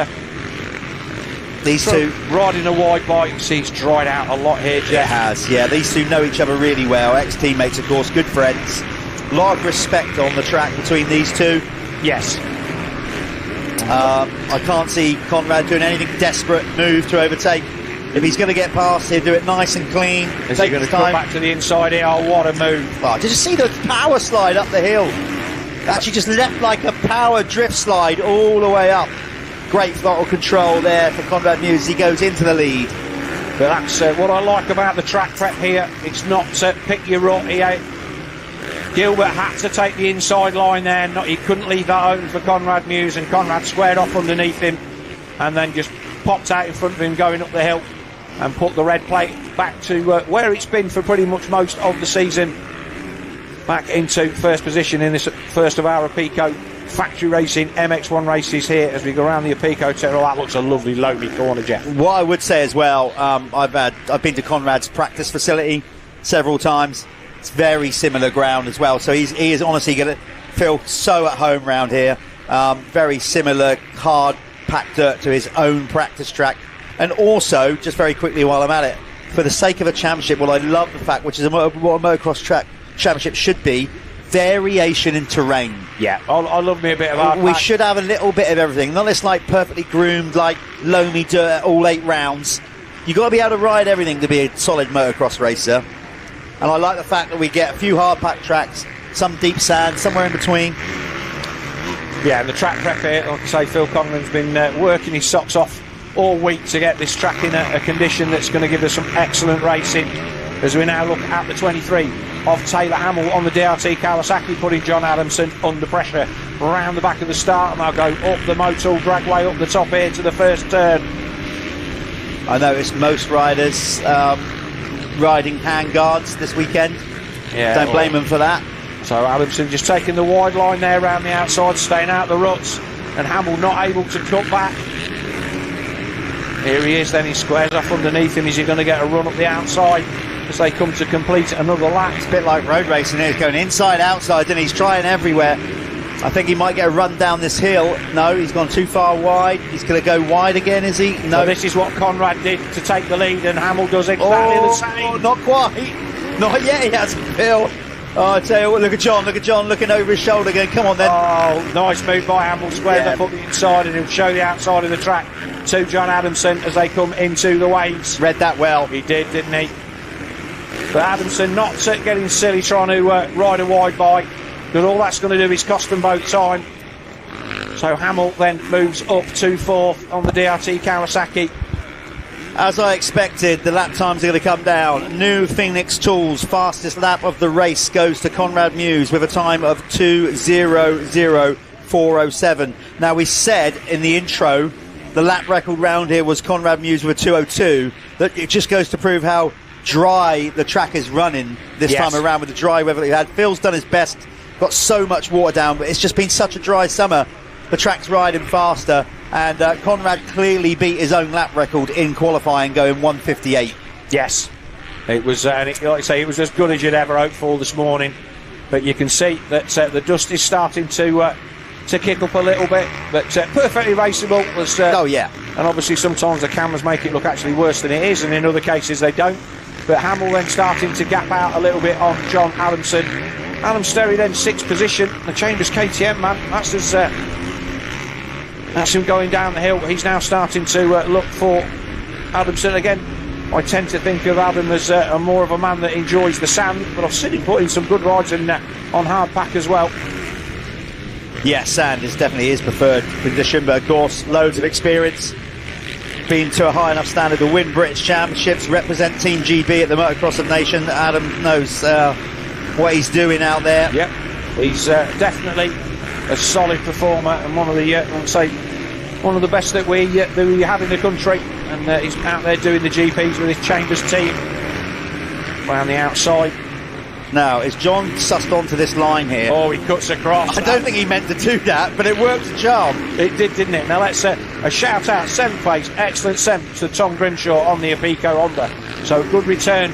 these two riding a wide bike. See, it's dried out a lot here, Jeff. It has, yeah. These two know each other really well. Ex-teammates, of course, good friends. A lot of respect on the track between these two. Yes. I can't see Conrad doing anything desperate move to overtake. If he's going to get past, he'll do it nice and clean. Is he going to come back to the inside here? Oh, what a move. Oh, did you see the power slide up the hill? Actually just left like a power drift slide all the way up. Great throttle control there for Conrad Muse. He goes into the lead. But that's what I like about the track prep here. It's not pick your rut. Gilbert had to take the inside line there. He couldn't leave that open for Conrad Muse, and Conrad squared off underneath him and then just popped out in front of him going up the hill and put the red plate back to where it's been for pretty much most of the season. Back into first position in this first of our Apico factory racing MX1 races here as we go around the Apico Terrell. That looks a lovely lonely corner, Jeff. What I would say as well, I've been to Conrad's practice facility several times. It's very similar ground as well, so he is honestly going to feel so at home round here. Very similar hard packed dirt to his own practice track. And also, just very quickly while I'm at it, for the sake of a championship, what I love the fact, which is what a motocross track championship should be, variation in terrain. Yeah, I love me a bit of hard We pack. should have a little bit of everything, not this like perfectly groomed, like loamy dirt all 8 rounds. You've got to be able to ride everything to be a solid motocross racer. And I like the fact that we get a few hard pack tracks, some deep sand, somewhere in between. Yeah, and the track prep here, like I say, Phil Conlon's been working his socks off all week to get this track in a condition that's going to give us some excellent racing. As we now look at the 23 of Taylor Hamill on the DRT Kawasaki, putting John Adamson under pressure around the back of the start, and they'll go up the Motul dragway up the top here to the first turn. I noticed most riders riding hand guards this weekend. Yeah, don't blame them for that. So Adamson just taking the wide line there around the outside, staying out the ruts, and Hamill not able to cut back. Here he is, then he squares off underneath him. Is he going to get a run up the outside as they come to complete another lap? It's a bit like road racing here. He's going inside, outside, and he's trying everywhere. I think he might get a run down this hill. No, he's gone too far wide. He's going to go wide again, is he? No. So this is what Conrad did to take the lead, and Hamill does exactly the same. Oh, not quite. Not yet, he hasn't, Phil. Oh, I tell you what, look at John looking over his shoulder again. Come on then. Oh, nice move by Hamill, squared up the inside, and he'll show the outside of the track to John Adamson as they come into the waves. Read that well. He did, didn't he? But Adamson not getting silly trying to ride a wide by, because all that's going to do is cost them both time. So Hamill then moves up to fourth on the DRT Kawasaki. As I expected, the lap times are going to come down. New Phoenix Tools fastest lap of the race goes to Conrad Muse with a time of 2:00.407. Now, we said in the intro the lap record round here was Conrad Muse with a 2:02. That it just goes to prove how dry the track is running this time around with the dry weather that we had. Phil's done his best, got so much water down, but it's just been such a dry summer. The track's riding faster, and Conrad clearly beat his own lap record in qualifying, going 1:58. Yes, it was, like I say, it was as good as you'd ever hoped for this morning. But you can see that the dust is starting to kick up a little bit, but perfectly raceable. Oh yeah, and obviously sometimes the cameras make it look actually worse than it is, and in other cases they don't. But Hamill then starting to gap out a little bit on John Adamson. Adam Sterry then 6th position. The Chambers KTM man, that's him going down the hill. He's now starting to look for Adamson again. I tend to think of Adam as more of a man that enjoys the sand, but I've seen him put in some good rides on hard pack as well. Yeah, sand is definitely his preferred condition, but of course loads of experience, been to a high enough standard to win British Championships, represent Team GB at the Motocross of Nation. Adam knows what he's doing out there. Yep, he's definitely a solid performer, and one of the one of the best that we have in the country, and he's out there doing the GPs with his Chambers team around the outside. Now, is John sussed onto this line here? Oh, he cuts across. I don't think he meant to do that, but it worked a charm. It did, didn't it? Now let's a shout out, 7th place, excellent 7th to Tom Grimshaw on the Apico Honda. So good return.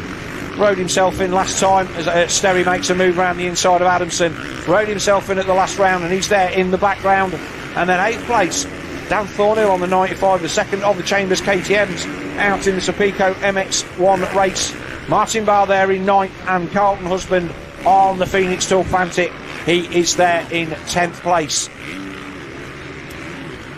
Rode himself in last time as Sterry makes a move around the inside of Adamson. Rode himself in at the last round, and he's there in the background. And then 8th place, Dan Thornhill on the 95, the second of the Chambers KTMs out in the Apico MX1 race. Martin Barr there in 9th, and Carlton Husband on the Phoenix Tool Fantic. He is there in 10th place.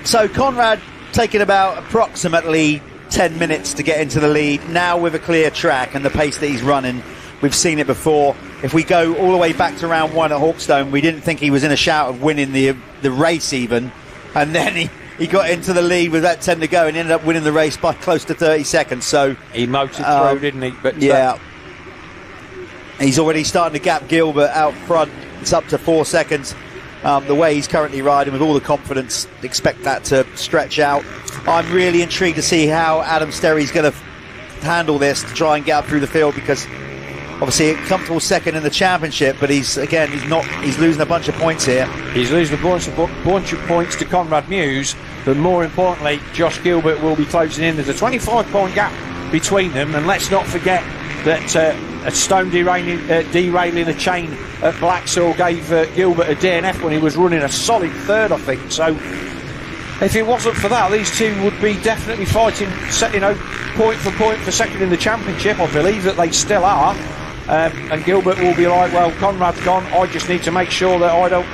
So Conrad taking about approximately 10 minutes to get into the lead, now with a clear track and the pace that he's running. We've seen it before. If we go all the way back to round 1 at Hawkstone, we didn't think he was in a shout of winning the race even, and then he got into the lead with that 10 to go and ended up winning the race by close to 30 seconds. So he motored through, didn't he? But yeah, he's already starting to gap Gilbert out front. It's up to 4 seconds. The way he's currently riding with all the confidence, expect that to stretch out. I'm really intrigued to see how Adam Sterry's going to handle this to try and get up through the field, because obviously a comfortable second in the championship, but he's losing a bunch of points here. He's losing a bunch of points to Conrad Muse, but more importantly, Josh Gilbert will be closing in. There's a 25-point gap between them, and let's not forget that a stone derailing a chain at Blacksall gave Gilbert a DNF when he was running a solid 3rd, I think. So if it wasn't for that, these two would be definitely fighting, point for point for second in the championship. I believe that they still are. And Gilbert will be like, well, Conrad's gone, I just need to make sure that I don't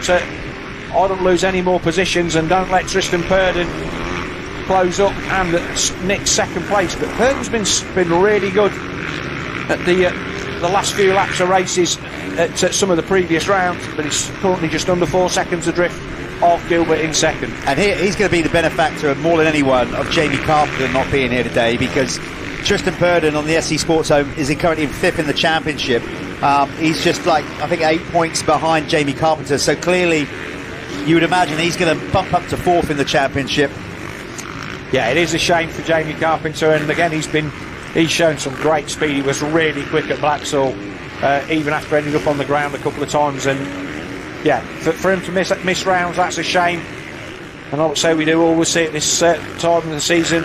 lose any more positions and don't let Tristan Purdon close up and nick 2nd place. But Purdon's been really good at the the last few laps of races at some of the previous rounds, but he's currently just under 4 seconds adrift of Gilbert in second. And he's going to be the benefactor more than anyone of Jamie Carpenter not being here today, because Tristan Purdon on the SC Sports Home is currently in 5th in the championship. He's just like, I think, 8 points behind Jamie Carpenter, so clearly you would imagine he's going to bump up to 4th in the championship. Yeah, it is a shame for Jamie Carpenter, and again he's shown some great speed. He was really quick at Blacksall, even after ending up on the ground a couple of times, and yeah, for him to miss rounds, that's a shame. And I would say we do always see it this time of the season.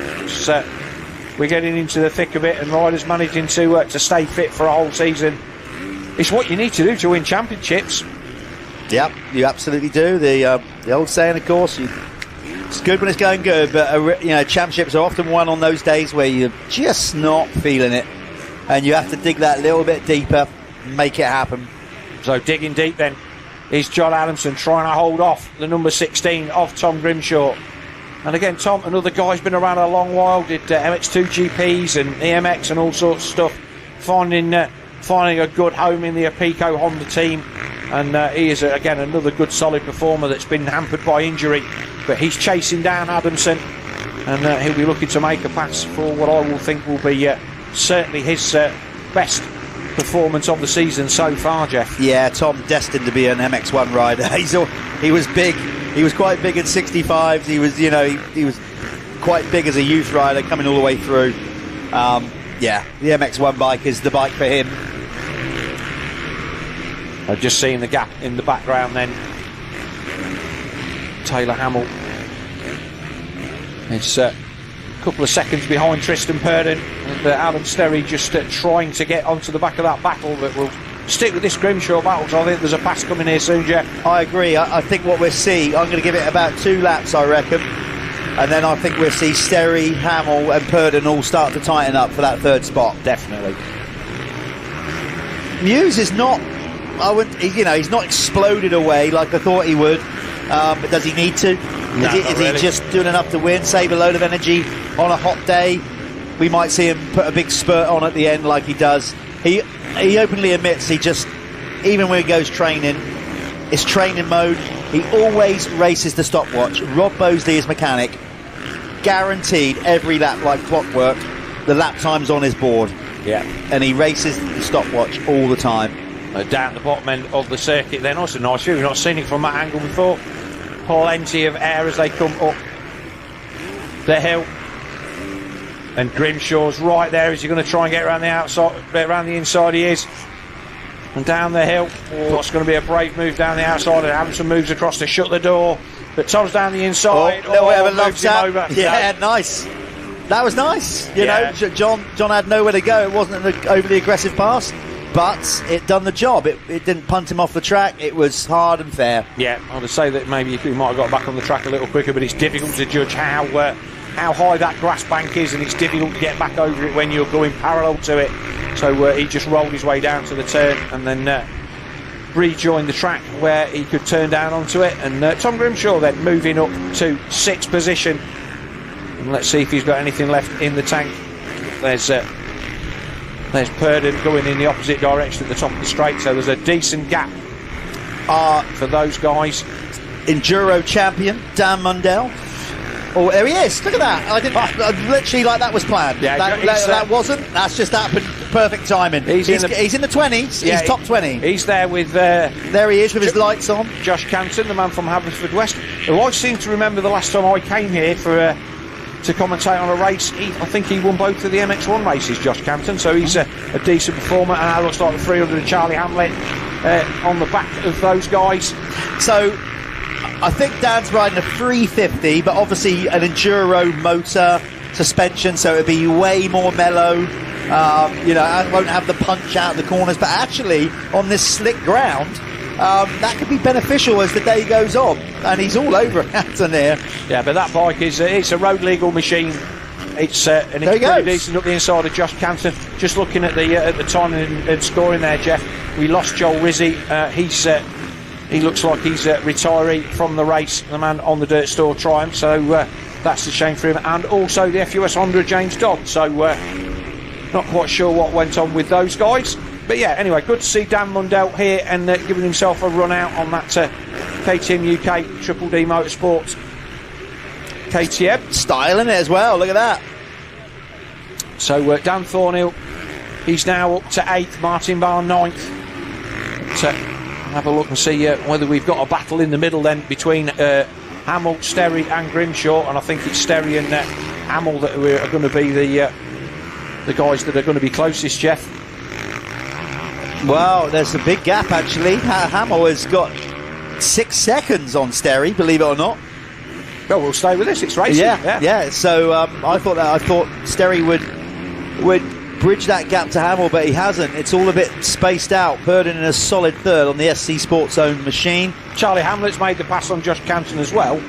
We're getting into the thick of it, and riders managing to stay fit for a whole season. It's what you need to do to win championships. Yep, you absolutely do. The old saying, of course, it's good when it's going good, but championships are often won on those days where you're just not feeling it, and you have to dig that little bit deeper, make it happen. So digging deep then is John Adamson, trying to hold off the number 16 of Tom Grimshaw. And again, Tom, another guy's been around a long while, did MX2 GPs and EMX and all sorts of stuff, finding a good home in the Apico Honda team. And he is, again, another good solid performer that's been hampered by injury. But he's chasing down Adamson, and he'll be looking to make a pass for what I will think will be certainly his best performance of the season so far, Jeff. Yeah, Tom destined to be an MX1 rider. He was big. He was quite big at 65s. He was quite big as a youth rider coming all the way through. Yeah, the MX1 bike is the bike for him. I've just seen the gap in the background then. Taylor Hamill. It's a couple of seconds behind Tristan Purdon, and Adam Sterry just trying to get onto the back of that battle, but we'll stick with this Grimshaw battle, so I think there's a pass coming here soon, Jeff. I agree. I think what we'll see, I'm going to give it about 2 laps, I reckon, and then I think we'll see Sterry, Hamill and Purdon all start to tighten up for that 3rd spot. Definitely. Muse is not, he's not exploded away like I thought he would, but does he need to? No, is he just doing enough to win, save a load of energy on a hot day? We might see him put a big spurt on at the end like he does. He openly admits he just, even when he goes training, it's training mode. He always races the stopwatch. Rob Bosley is mechanic, guaranteed every lap like clockwork. The lap time's on his board. Yeah, and he races the stopwatch all the time. Down the bottom end of the circuit then, also nice view. We've not seen it from that angle before. Plenty of air as they come up the hill, and Grimshaw's right there. Is he going to try and get around the outside, around the inside? He is. And down the hill, it's going to be a brave move down the outside, and Adamson moves across to shut the door, but Tom's down the inside. Little bit of a love tap. Over. Yeah, nice. That was nice. You know, John had nowhere to go. It wasn't an overly aggressive pass, but it done the job. It didn't punt him off the track. It was hard and fair. Yeah, I would say that maybe he might have got back on the track a little quicker, but it's difficult to judge how high that grass bank is, and it's difficult to get back over it when you're going parallel to it. So he just rolled his way down to the turn and then rejoined the track where he could turn down onto it. And Tom Grimshaw then moving up to 6th position. And let's see if he's got anything left in the tank. There's Purdon going in the opposite direction at the top of the straight, so there's a decent gap for those guys. Enduro champion Dan Mundell. Oh, there he is. Look at that. I literally like that was planned. Yeah, that wasn't. That's just happened. Perfect timing. He's in the 20s. Yeah, he's top 20. He's there with... there he is with his lights on. Josh Canton, the man from Haverfordwest, who I seem to remember the last time I came here for... to commentate on a race. I think he won both of the MX1 races, Josh Campton, so he's a decent performer, and I looks like the 300 and Charlie Hamlet on the back of those guys. So I think Dan's riding a 350, but obviously an enduro motor suspension, so it'll be way more mellow, and won't have the punch out the corners, but actually on this slick ground that could be beneficial as the day goes on, and he's all over Hampton here. Yeah, but that bike is it's a road legal machine. It's and it's pretty decent up the inside of Josh Canton. Just looking at the time and scoring there, Jeff. We lost Joel Rizzi. He looks like he's a retiree from the race, the man on the Dirt Store Triumph. So that's a shame for him, and also the FUS Honda James Dodd. So not quite sure what went on with those guys. But yeah, anyway, good to see Dan Mundell here and giving himself a run out on that KTM UK Triple D Motorsports KTM. Styling it as well, look at that. So Dan Thornhill, he's now up to 8th, Martin Barr 9th. So have a look and see whether we've got a battle in the middle then between Hamill, Sterry and Grimshaw, and I think it's Sterry and Hamill that are going to be the guys that are going to be closest, Jeff. Well, there's a big gap actually. Hamill has got 6 seconds on Sterry, believe it or not. Well, we'll stay with this. It's racing. Yeah. So I thought Sterry would bridge that gap to Hamill, but he hasn't. It's all a bit spaced out. Purdon in a solid 3rd on the SC Sports own machine. Charlie Hamlet's made the pass on Josh Canton as well,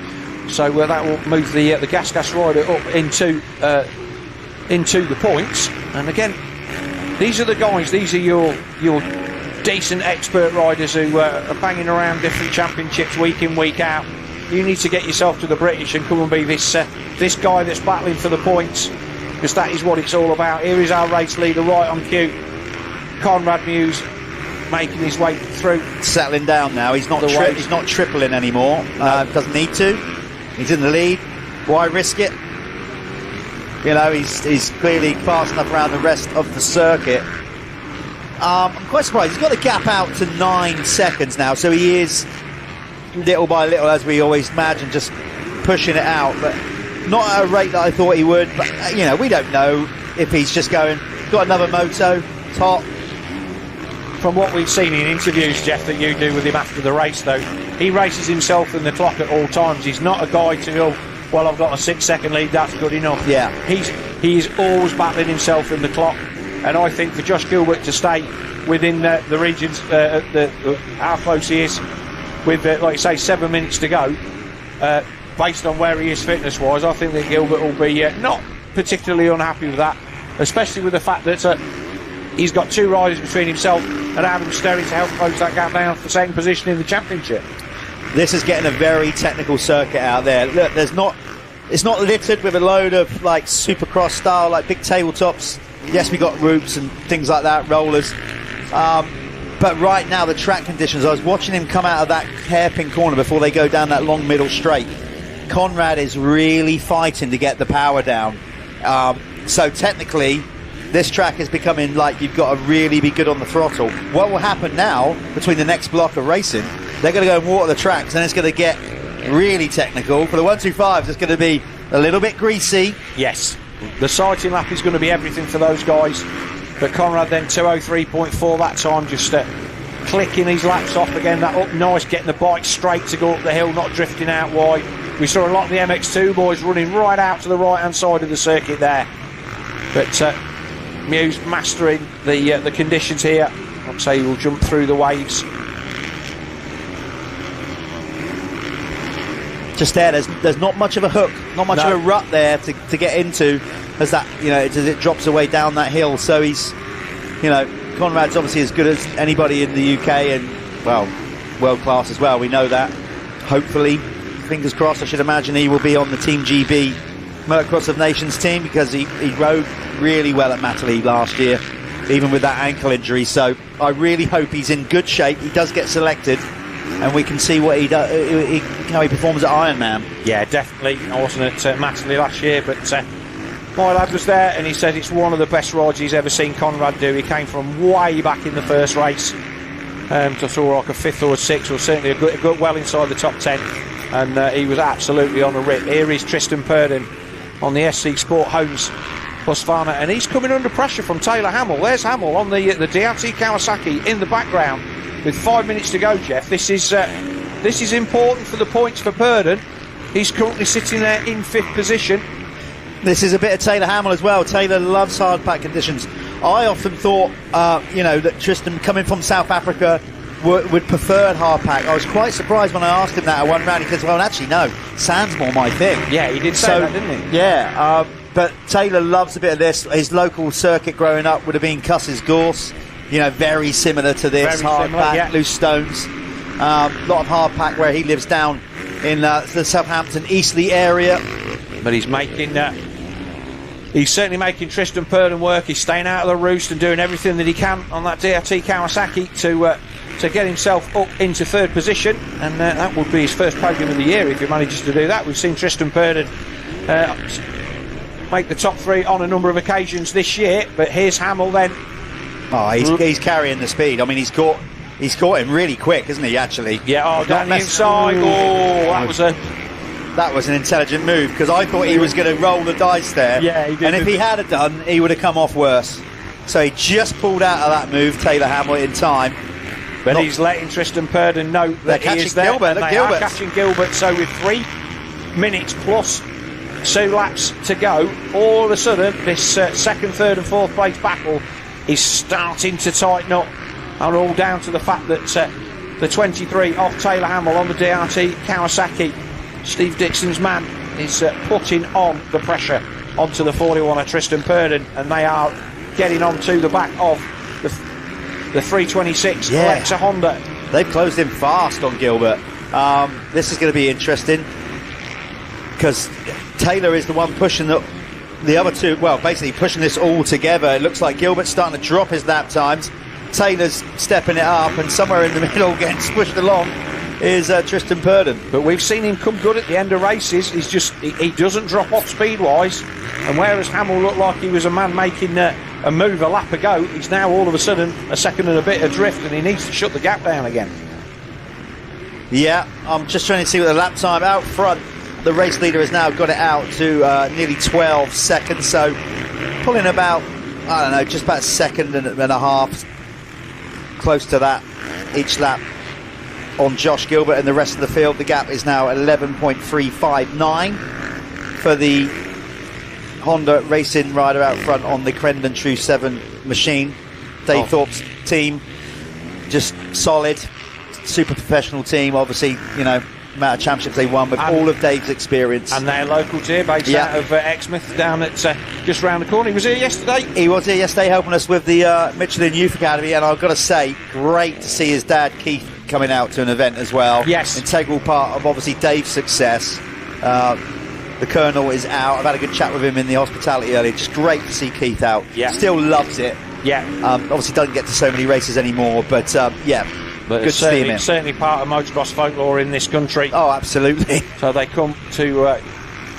so that will move the Gas rider up into the points. And again, these are the guys. These are your decent expert riders who are banging around different championships week in, week out. You need to get yourself to the British and come and be this guy that's battling for the points, because that is what it's all about. Here is our race leader right on cue, Conrad Muse, making his way through. Settling down now. He's not tripling anymore. Doesn't need to. He's in the lead. Why risk it? You know, he's clearly fast enough around the rest of the circuit. I'm quite surprised. He's got the gap out to 9 seconds now, so he is little by little, as we always imagine, just pushing it out, but not at a rate that I thought he would. But you know, we don't know if he's just got another moto, top. From what we've seen in interviews, Jeff, that you do with him after the race, though, he races himself in the clock at all times. He's not a guy to go, well, I've got a 6-second lead, that's good enough. Yeah. He's always battling himself in the clock, and I think for Josh Gilbert to stay within the regions, how close he is, with, like you say, 7 minutes to go, based on where he is fitness-wise, I think that Gilbert will be not particularly unhappy with that, especially with the fact that he's got 2 riders between himself and Adam Sterry to help close that gap down for second position in the championship. This is getting a very technical circuit out there. Look, it's not littered with a load of like Supercross style, like big tabletops. Yes, we got roofs and things like that, rollers. But right now, the track conditions, I was watching him come out of that hairpin corner before they go down that long middle straight. Conrad is really fighting to get the power down. So technically, this track is becoming like you've got to really be good on the throttle. What will happen now, between the next block of racing, they're going to go and water the tracks, and it's going to get really technical. For the 125s, it's going to be a little bit greasy. Yes, the sighting lap is going to be everything for those guys. But Conrad then 2:03.4 that time, just clicking his laps off again. That up nice, getting the bike straight to go up the hill, not drifting out wide. We saw a lot of the MX2 boys running right out to the right-hand side of the circuit there. But Muse mastering the conditions here. I'd say he will jump through the waves. Just there's not much of a hook, not much of a rut there to get into as that, you know, as it drops away down that hill. So he's, you know, Conrad's obviously as good as anybody in the UK and, well, world class as well. We know that. Hopefully, fingers crossed, I should imagine he will be on the Team GB Motocross of Nations team, because he rode really well at Matterley last year, even with that ankle injury. So I really hope he's in good shape. He does get selected, and we can see what he does, how he performs at Ironman. Yeah, definitely. I wasn't at Matterley last year, but my lad was there, and he said it's one of the best rides he's ever seen Conrad do. He came from way back in the first race to sort of like a 5th or a 6th, or certainly a good well inside the top 10, and he was absolutely on a rip. Here is Tristan Purdon on the SC Sport Homes Husqvarna, and he's coming under pressure from Taylor Hamill. There's Hamill on the DRT Kawasaki in the background with 5 minutes to go, Jeff. This is important for the points for Purdon. He's currently sitting there in 5th position. This is a bit of Taylor Hamill as well. Taylor loves hard pack conditions. I often thought, you know, that Tristan, coming from South Africa, would prefer hard pack. I was quite surprised when I asked him that at one round. He says, well, actually, no, sand's more my thing. Yeah, he did say that, didn't he? Yeah, but Taylor loves a bit of this. His local circuit growing up would have been Cuss's Gorse, you know, very similar to this. Very hard similar, pack, yeah. loose stones. A lot of hard pack where he lives down in the Southampton, Eastleigh area. But he's making he's certainly making Tristan Purdon work. He's staying out of the roost and doing everything that he can on that DRT Kawasaki to get himself up into third position, and that would be his first podium of the year if he manages to do that. We've seen Tristan Purdon make the top 3 on a number of occasions this year, but here's Hamill then. Oh, he's carrying the speed. I mean, he's caught him really quick, isn't he, actually? Yeah, down the inside. That was an intelligent move, because I thought he was going to roll the dice there. Yeah, he did. And if he had done, he would have come off worse. So he just pulled out of that move, Taylor Hamill, in time. But he's letting Tristan Purdon know that he is there. Gilbert, and they are catching Gilbert. So with 3 minutes plus 2 laps to go, all of a sudden this second, third and fourth place battle is starting to tighten up, and all down to the fact that the 23 off Taylor Hamill on the DRT Kawasaki, Steve Dixon's man, is putting on the pressure onto the 41 of Tristan Purdon, and they are getting onto the back of the 326 Alexa Honda. They've closed in fast on Gilbert. This is going to be interesting, because Taylor is the one pushing the other two, well, basically pushing this all together. It looks like Gilbert's starting to drop his lap times. Taylor's stepping it up, and somewhere in the middle getting pushed along is Tristan Purdon. But we've seen him come good at the end of races. He's just, he doesn't drop off speed-wise, and whereas Hamill looked like he was a man making a move a lap ago, he's now all of a sudden a second and a bit adrift, and he needs to shut the gap down again. Yeah, I'm just trying to see what the lap time out front. The race leader has now got it out to nearly 12 seconds, so pulling about, I don't know, just about a second and a half, close to that each lap on Josh Gilbert and the rest of the field. The gap is now 11.359 for the Honda racing rider out front on the Crendon True 7 machine. Dave Thorpe's team, just solid, super professional team. Obviously, you know, amount of championships they won with all of Dave's experience. And they're local here, based out of Exmouth, down at just round the corner. He was here yesterday. He was here yesterday helping us with the Michelin Youth Academy, and I've got to say, great to see his dad Keith coming out to an event as well. Yes. Integral part of obviously Dave's success. The Colonel is out. I've had a good chat with him in the hospitality earlier. Just great to see Keith out. Yeah. Still loves it. Yeah. Obviously doesn't get to so many races anymore, but yeah. But good to see him in. It's certainly part of motocross folklore in this country. Oh, absolutely. So they come to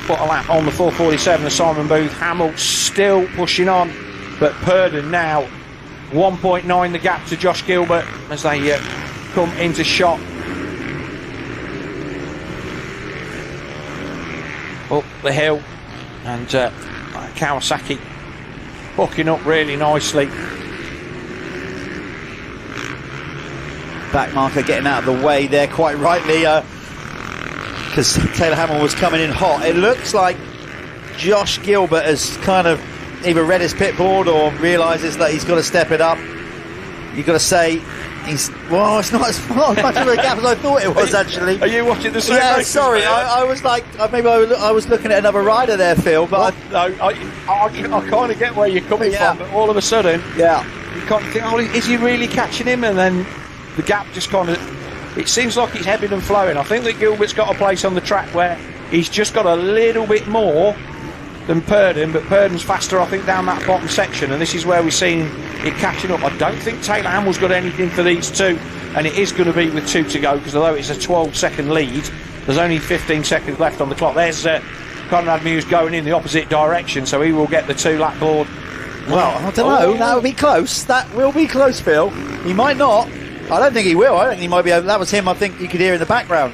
put a lap on the 447 of Simon Booth. Hamill still pushing on, but Purdon now 1.9 the gap to Josh Gilbert as they come into shot. Up the hill, and Kawasaki hooking up really nicely. Back marker getting out of the way there quite rightly, because Taylor Hamill was coming in hot. It looks like Josh Gilbert has kind of either read his pit board or realises that he's got to step it up. You've got to say, it's not as much of a gap as I thought it was, actually. Are you watching the same Yeah, races, sorry, I was like, maybe I was looking at another rider there, Phil, but I kind of get where you're coming from, but all of a sudden, you can't think, oh, is he really catching him? And then the gap just kind of, it seems like it's ebbing and flowing. I think that Gilbert's got a place on the track where he's just got a little bit more than Purdon, but Purdon's faster, I think, down that bottom section, and this is where we've seen it catching up. I don't think Taylor Hamill's got anything for these two, and it is going to be with 2 to go, because although it's a 12-second lead, there's only 15 seconds left on the clock. There's Conrad Muse going in the opposite direction, so he will get the 2-lap board. Well, I don't know, that will be close. That will be close, Phil. He might not. I don't think he will. I think he might be over. That was him, I think you could hear in the background.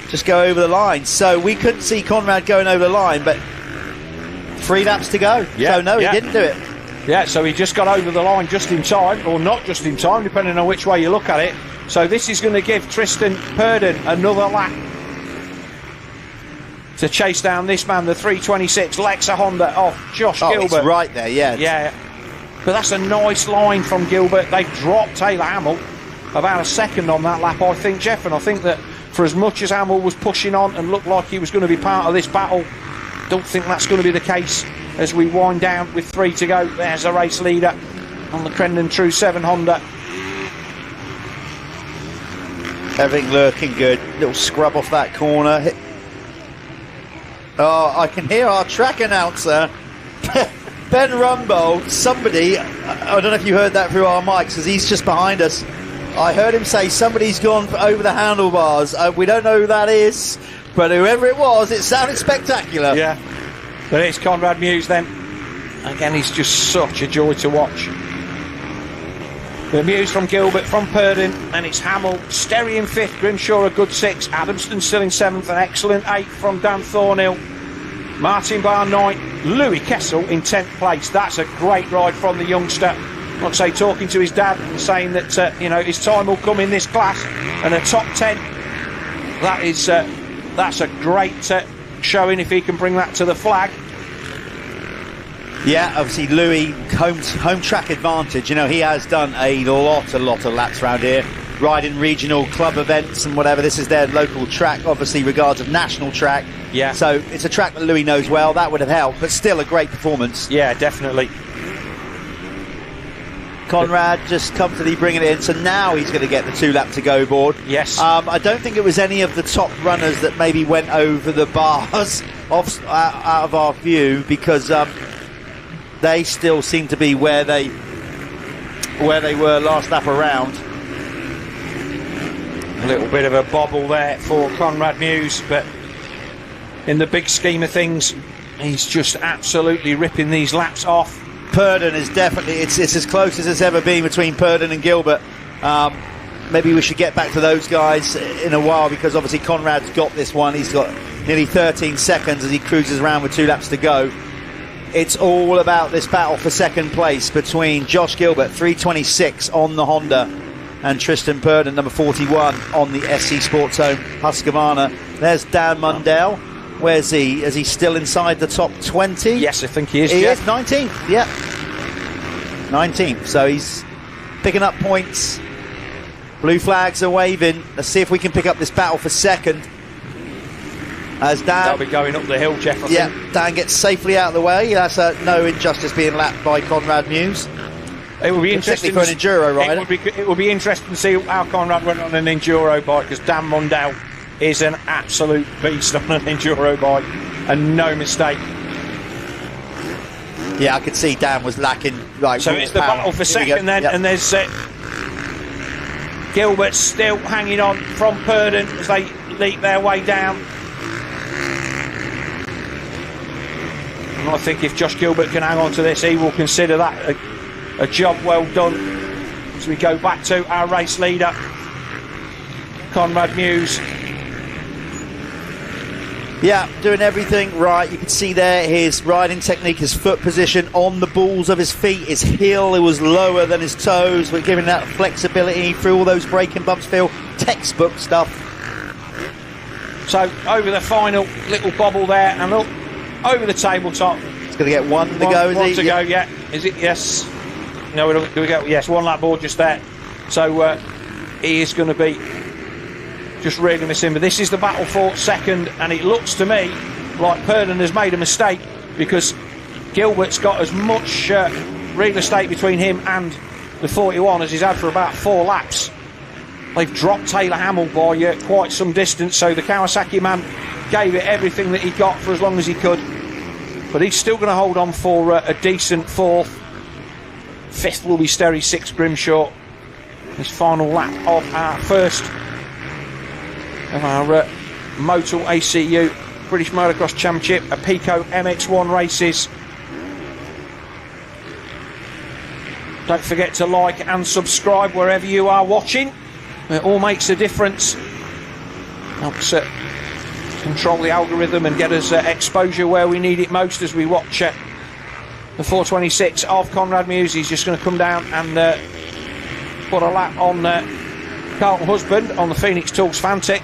Just go over the line. So we couldn't see Conrad going over the line, but 3 laps to go. Yeah, so no, he didn't do it. Yeah, so he just got over the line just in time, or not just in time, depending on which way you look at it. So this is going to give Tristan Purdon another lap to chase down this man, the 326 Lexa Honda off Josh Gilbert. It's right there, yeah. Yeah, but that's a nice line from Gilbert. They've dropped Taylor Hamill about a second on that lap, I think, Jeff, and I think that for as much as Hamill was pushing on and looked like he was going to be part of this battle, don't think that's going to be the case as we wind down with 3 to go. There's a race leader on the Crendon True 7 Honda. Everything looking good. Little scrub off that corner. Oh, I can hear our track announcer Ben Rumbold, somebody, I don't know if you heard that through our mics, because he's just behind us. I heard him say somebody's gone over the handlebars. We don't know who that is, but whoever it was, it sounded spectacular. Yeah. But it's Conrad Muse then. Again, he's just such a joy to watch. The Muse from Gilbert, from Purdon, and it's Hamill. Sterry in 5th, Grimshaw a good 6th, Adamston still in 7th, an excellent 8th from Dan Thornhill. Martin Barr 9th, Louis Kessel in 10th place. That's a great ride from the youngster. I'd say talking to his dad and saying that you know, his time will come in this class and a top 10. That's a great showing if he can bring that to the flag. Yeah, obviously Louis, home track advantage. You know, he has done a lot of laps around here, riding regional club events and whatever. This is their local track, obviously regards of national track. Yeah. So it's a track that Louis knows well. That would have helped, but still a great performance. Yeah, definitely. Conrad just comfortably bringing it in, so now he's going to get the 2-lap to go board. Yes. I don't think it was any of the top runners that maybe went over the bars out of our view, because they still seem to be where they were last lap around. A little bit of a bobble there for Conrad Muse, but in the big scheme of things, he's just absolutely ripping these laps off. Purdon is definitely, it's as close as it's ever been between Purdon and Gilbert. Maybe we should get back to those guys in a while, because obviously Conrad's got this one. He's got nearly 13 seconds as he cruises around with 2 laps to go. It's all about this battle for second place between Josh Gilbert, 326 on the Honda, and Tristan Purdon, number 41 on the SC Sports Home Husqvarna. There's Dan Mundell. Where's he? Is he still inside the top 20? Yes, I think he is. He is 19th. Yeah, 19th. So he's picking up points. Blue flags are waving. Let's see if we can pick up this battle for second. As Dan, that'll be going up the hill, Jeff. I think. Dan gets safely out of the way. That's no injustice being lapped by Conrad Muse. It will be interesting for an enduro rider. It will be interesting to see how Conrad went on an enduro bike, because Dan Mundell is an absolute beast on an enduro bike, and no mistake. Yeah, I could see Dan was lacking. So it's the battle for second then, and there's Gilbert still hanging on from Purdon as they leap their way down. And I think if Josh Gilbert can hang on to this, he will consider that a job well done. As we go back to our race leader, Conrad Muse. Yeah, doing everything right. You can see there his riding technique, his foot position on the balls of his feet. His heel, it was lower than his toes. We're giving that flexibility through all those braking bumps, Phil. Textbook stuff. So over the final little bobble there, and look, over the tabletop. It's going to get one to go, is it? One to go, yeah. Is it? Yes. No, do we go? Yes, 1 lap board just there. So he is going to be just really missing. But this is the battle for second, and it looks to me like Purdon has made a mistake, because Gilbert's got as much real estate between him and the 41 as he's had for about 4 laps. They've dropped Taylor Hamill by quite some distance, so the Kawasaki man gave it everything that he got for as long as he could. But he's still going to hold on for a decent 4th. 5th will be Sterry, 6th Grimshaw. His final lap of our first of our Motul ACU British Motocross Championship, a Pico MX1 races. Don't forget to like and subscribe wherever you are watching. It all makes a difference. Helps control the algorithm and get us exposure where we need it most as we watch the 426 of Conrad Muse. He's just going to come down and put a lap on Carlton Husband on the Phoenix Tools Fantic.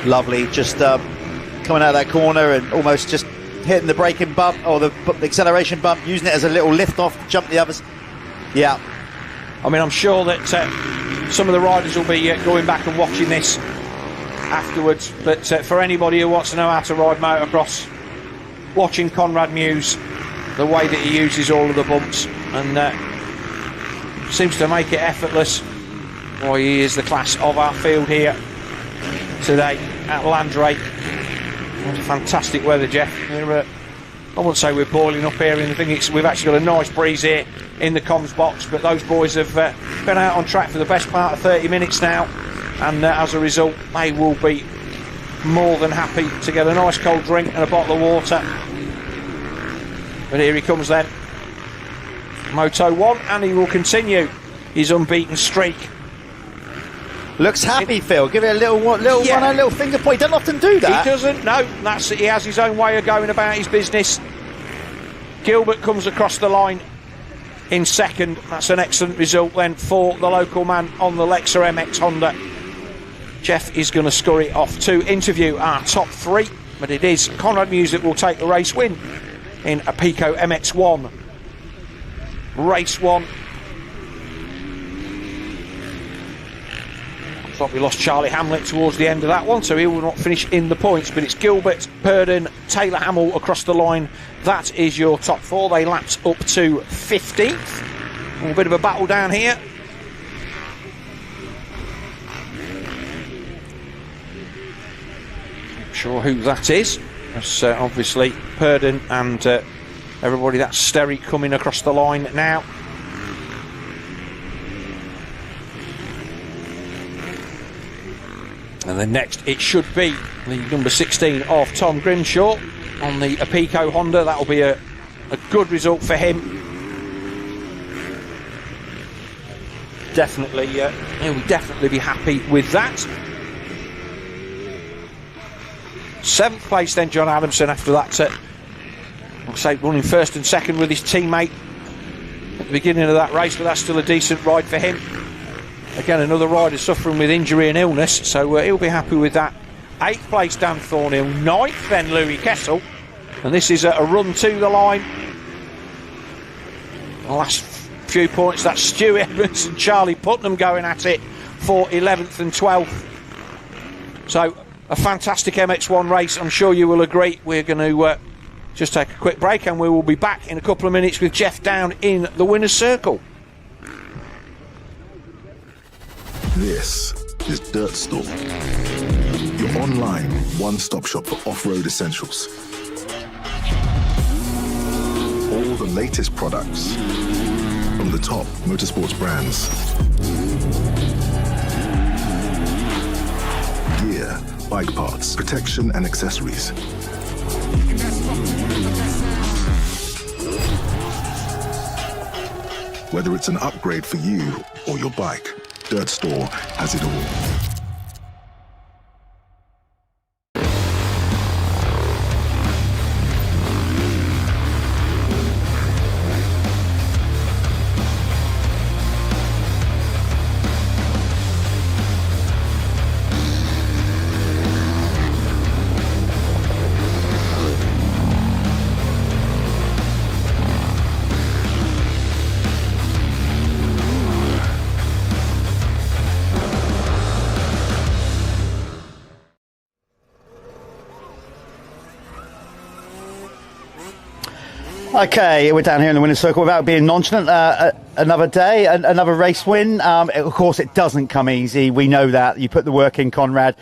Lovely, just coming out of that corner and almost just hitting the braking bump or the acceleration bump, using it as a little lift off to jump the others. Yeah. I mean, I'm sure that some of the riders will be going back and watching this afterwards, but for anybody who wants to know how to ride motocross, watching Conrad Muse, the way that he uses all of the bumps, and seems to make it effortless. Boy, he is the class of our field here today at Landrake. What fantastic weather, Jeff. We're I wouldn't say we're boiling up here, and I think we've actually got a nice breeze here in the comms box, but those boys have been out on track for the best part of 30 minutes now, and as a result they will be more than happy to get a nice cold drink and a bottle of water. But here he comes then, Moto 1, and he will continue his unbeaten streak. Looks happy, Phil. Give it a little finger point. He doesn't often do that. He doesn't. No, he has his own way of going about his business. Gilbert comes across the line in second. That's an excellent result then for the local man on the Lexa MX Honda. Jeff is going to scurry off to interview our top three, but it is Conrad Muse that will take the race win in a Pico MX1. Race 1. Thought we lost Charlie Hamlet towards the end of that one, so he will not finish in the points, but it's Gilbert, Purdon, Taylor Hamill across the line. That is your top four. They lapped up to 15th. A little bit of a battle down here. Not sure who that is. That's obviously Purdon and everybody. That's Sterry coming across the line now. And then next it should be the number 16 of Tom Grimshaw on the Pico Honda. That'll be a good result for him. Definitely, he'll definitely be happy with that. 7th place then John Adamson after that. I'll say running first and second with his teammate at the beginning of that race, but that's still a decent ride for him. Again, another rider suffering with injury and illness, so he'll be happy with that. 8th place Dan Thornhill, 9th then Louis Kessel, and this is a run to the line. The last few points, that's Stu Edmonds and Charlie Putnam going at it for 11th and 12th. So a fantastic MX1 race, I'm sure you will agree. We're going to just take a quick break, and we will be back in a couple of minutes with Jeff down in the winner's circle. This is Dirt Store, your online one-stop shop for off-road essentials. All the latest products from the top motorsports brands. Gear, bike parts, protection and accessories. Whether it's an upgrade for you or your bike, Dirt Store has it all. Okay, we're down here in the winner's circle without being nonchalant. Another day, another race win. Of course, it doesn't come easy. We know that. You put the work in, Conrad.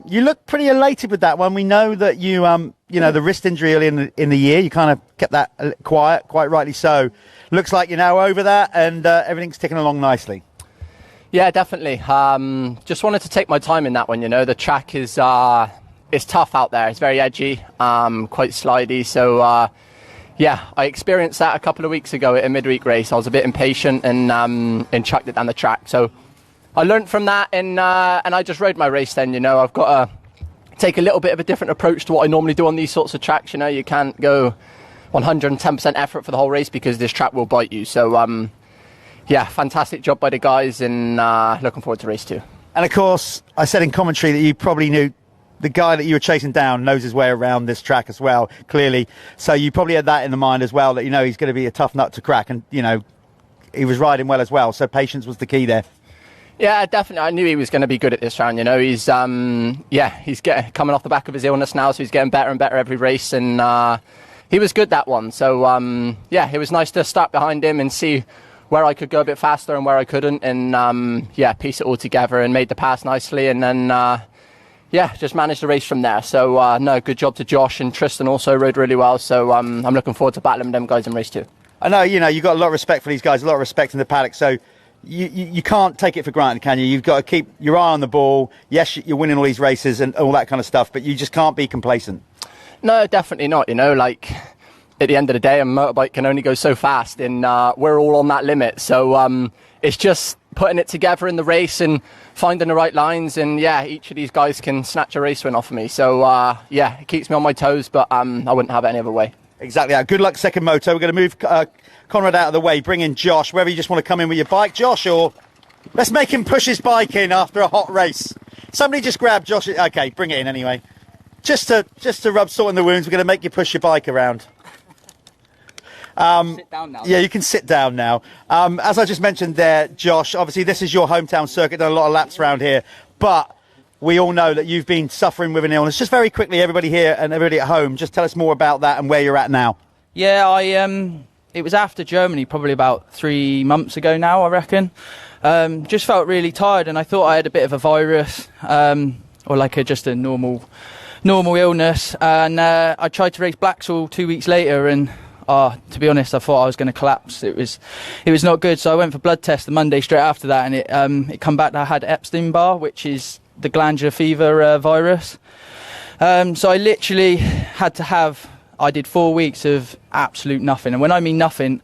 You look pretty elated with that one. We know that you know, the wrist injury early in the year, you kind of kept that quiet, quite rightly so. Looks like you're now over that, and everything's ticking along nicely. Yeah, definitely. Just wanted to take my time in that one. You know, the track is tough out there. It's very edgy, quite slidey. So. Yeah, I experienced that a couple of weeks ago at a midweek race. I was a bit impatient and chucked it down the track. So I learned from that, and I just rode my race then. You know, I've got to take a little bit of a different approach to what I normally do on these sorts of tracks. You know, you can't go 110% effort for the whole race because this track will bite you. So, yeah, fantastic job by the guys, and looking forward to race 2. And, of course, I said in commentary that you probably knew the guy that you were chasing down knows his way around this track as well, clearly. So you probably had that in the mind as well, that you know he's going to be a tough nut to crack, and you know he was riding well as well. So patience was the key there. Yeah, definitely. I knew he was going to be good at this round. You know, he's he's coming off the back of his illness now, so he's getting better and better every race, and he was good that one. So yeah, it was nice to start behind him and see where I could go a bit faster and where I couldn't, and piece it all together and made the pass nicely, and then. yeah, just managed the race from there. So, no, good job to Josh, and Tristan also rode really well. So I'm looking forward to battling them guys in race 2. I know, you've got a lot of respect for these guys, a lot of respect in the paddock. So you can't take it for granted, can you? You've got to keep your eye on the ball. Yes, you're winning all these races and all that kind of stuff, but you just can't be complacent. No, definitely not. Like, at the end of the day, a motorbike can only go so fast, and we're all on that limit. So it's just putting it together in the race and finding the right lines, and each of these guys can snatch a race win off of me. So it keeps me on my toes, but I wouldn't have it any other way. Exactly. Good luck, second moto. We're going to move Conrad out of the way, bring in Josh. Whether you just want to come in with your bike, Josh, or let's make him push his bike in after a hot race. Somebody just grab Josh. Okay, bring it in anyway. Just to rub salt in the wounds, we're going to make you push your bike around. Sit down now. Yeah, you can sit down now. As I just mentioned there, Josh, obviously this is your hometown circuit, done a lot of laps around here, but we all know that you've been suffering with an illness. Just very quickly, everybody here and everybody at home, just tell us more about that and where you're at now. Yeah, it was after Germany, probably about 3 months ago now, I reckon. Just felt really tired, and I thought I had a bit of a virus, or like just a normal illness. And I tried to race Blacksall 2 weeks later, and to be honest, I thought I was going to collapse. It was not good. So I went for blood test the Monday straight after that, and it come back that I had Epstein-Barr, which is the glandular fever virus. So I literally I did 4 weeks of absolute nothing. And when I mean nothing,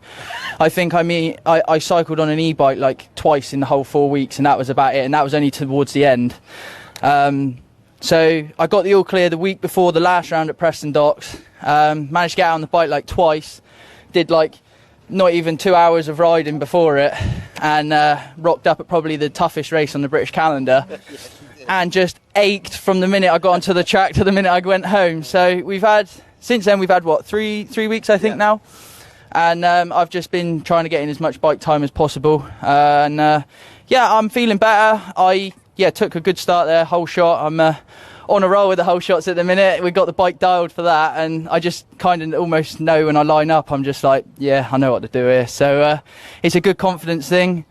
I cycled on an e-bike like twice in the whole 4 weeks, and that was about it. And that was only towards the end. So I got the all clear the week before the last round at Preston Docks. Managed to get out on the bike like twice. Did like not even 2 hours of riding before it, and rocked up at probably the toughest race on the British calendar. And just ached from the minute I got onto the track to the minute I went home. So since then we've had what, three weeks I think now, and I've just been trying to get in as much bike time as possible, and I'm feeling better. I took a good start there, whole shot. I'm on a roll with the whole shots at the minute. We've got the bike dialed for that, and I just kind of almost know when I line up, I'm just like, I know what to do here. So it's a good confidence thing.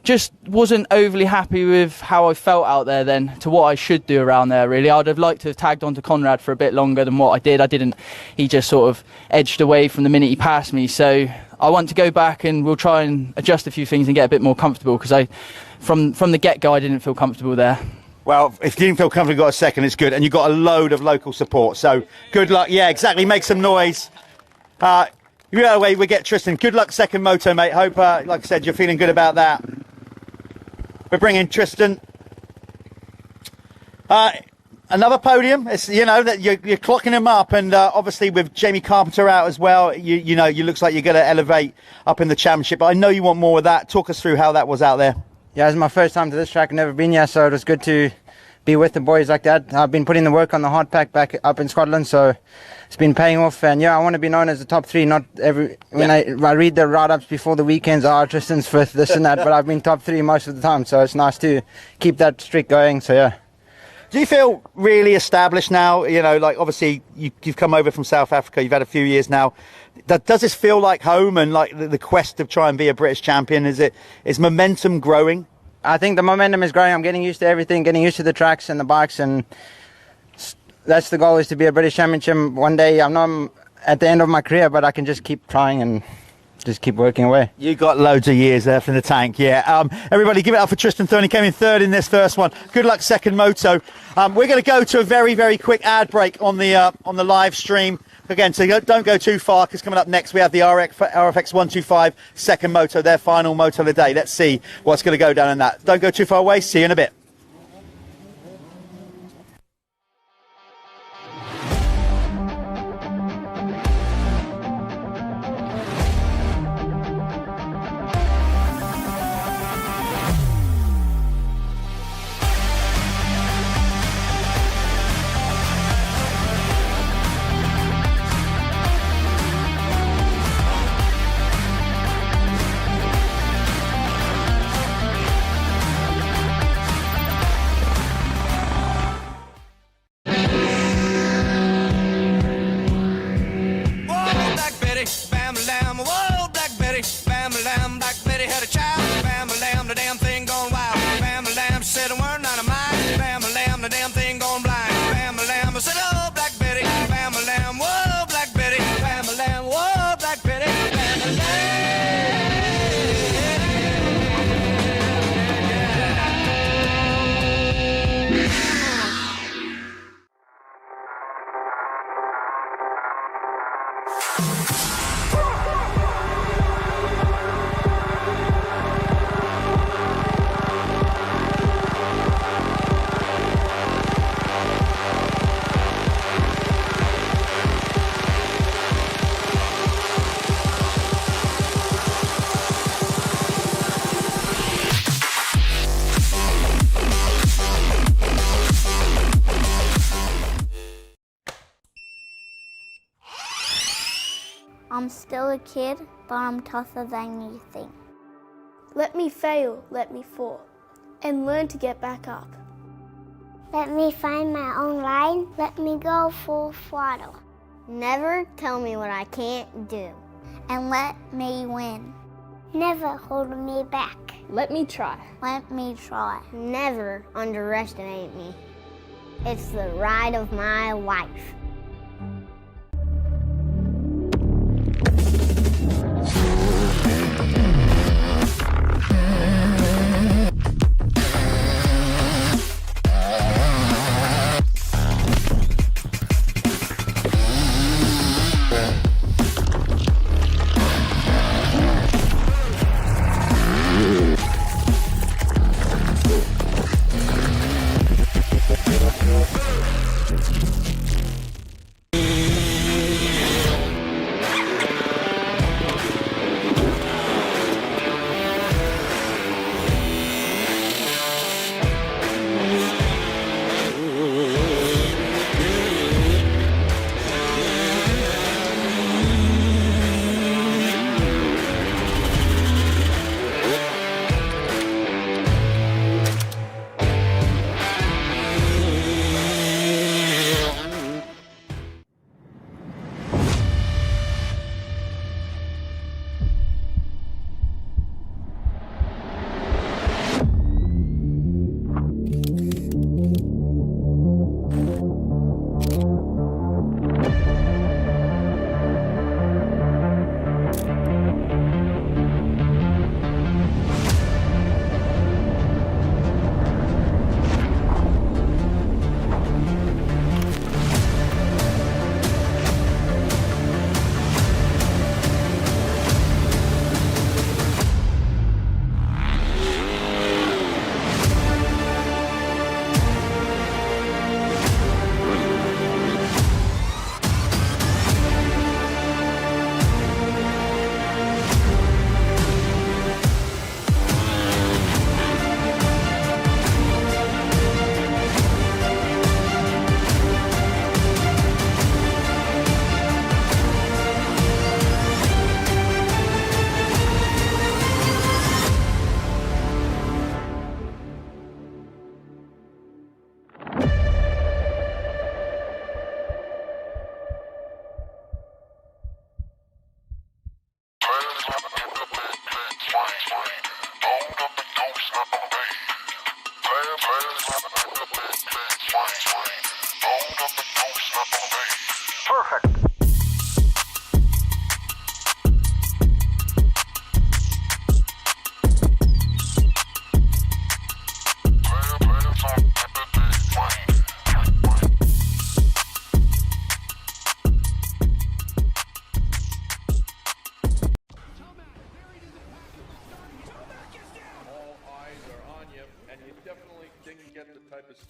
Just wasn't overly happy with how I felt out there then to what I should do around there, really. I'd have liked to have tagged on to Conrad for a bit longer than what I did. I didn't. He just sort of edged away from the minute he passed me. So I want to go back, and we'll try and adjust a few things and get a bit more comfortable, because from the get-go, I didn't feel comfortable there. Well, if you didn't feel comfortable, you got a second, it's good. And you've got a load of local support. So good luck. Yeah, exactly. Make some noise. You out of the way, we get Tristan. Good luck, second moto, mate. Hope, like I said, you're feeling good about that. We're bringing Tristan. Another podium. It's, that you're clocking him up, and obviously with Jamie Carpenter out as well, you looks like you're going to elevate up in the championship. But I know you want more of that. Talk us through how that was out there. Yeah, it's my first time to this track. I've never been here, so it was good to be with the boys like that. I've been putting the work on the hard pack back up in Scotland, so it's been paying off. And I want to be known as the top three. Not when I read the write-ups before the weekends, Tristan's fifth, this and that, but I've been top three most of the time, so it's nice to keep that streak going. So yeah. Do you feel really established now? Like obviously you've come over from South Africa. You've had a few years now. Does this feel like home, and like the quest to try and be a British champion? Is momentum growing? I think the momentum is growing. I'm getting used to everything, getting used to the tracks and the bikes, and that's the goal, is to be a British champion one day. I'm not at the end of my career, but I can just keep trying and just keep working away. You got loads of years left in the tank, yeah. Everybody give it up for Tristan Thorne. He came in third in this first one. Good luck, second moto. We're going to go to a very, very quick ad break on the live stream. Again, so don't go too far, because coming up next we have the RFX 125 second moto, their final moto of the day. Let's see what's going to go down in that. Don't go too far away. See you in a bit. kid, but I'm tougher than you think. Let me fail, let me fall, and learn to get back up. Let me find my own line. Let me go full throttle. Never tell me what I can't do, and let me win. Never hold me back. Let me try. Let me try. Never underestimate me. It's the ride of my life.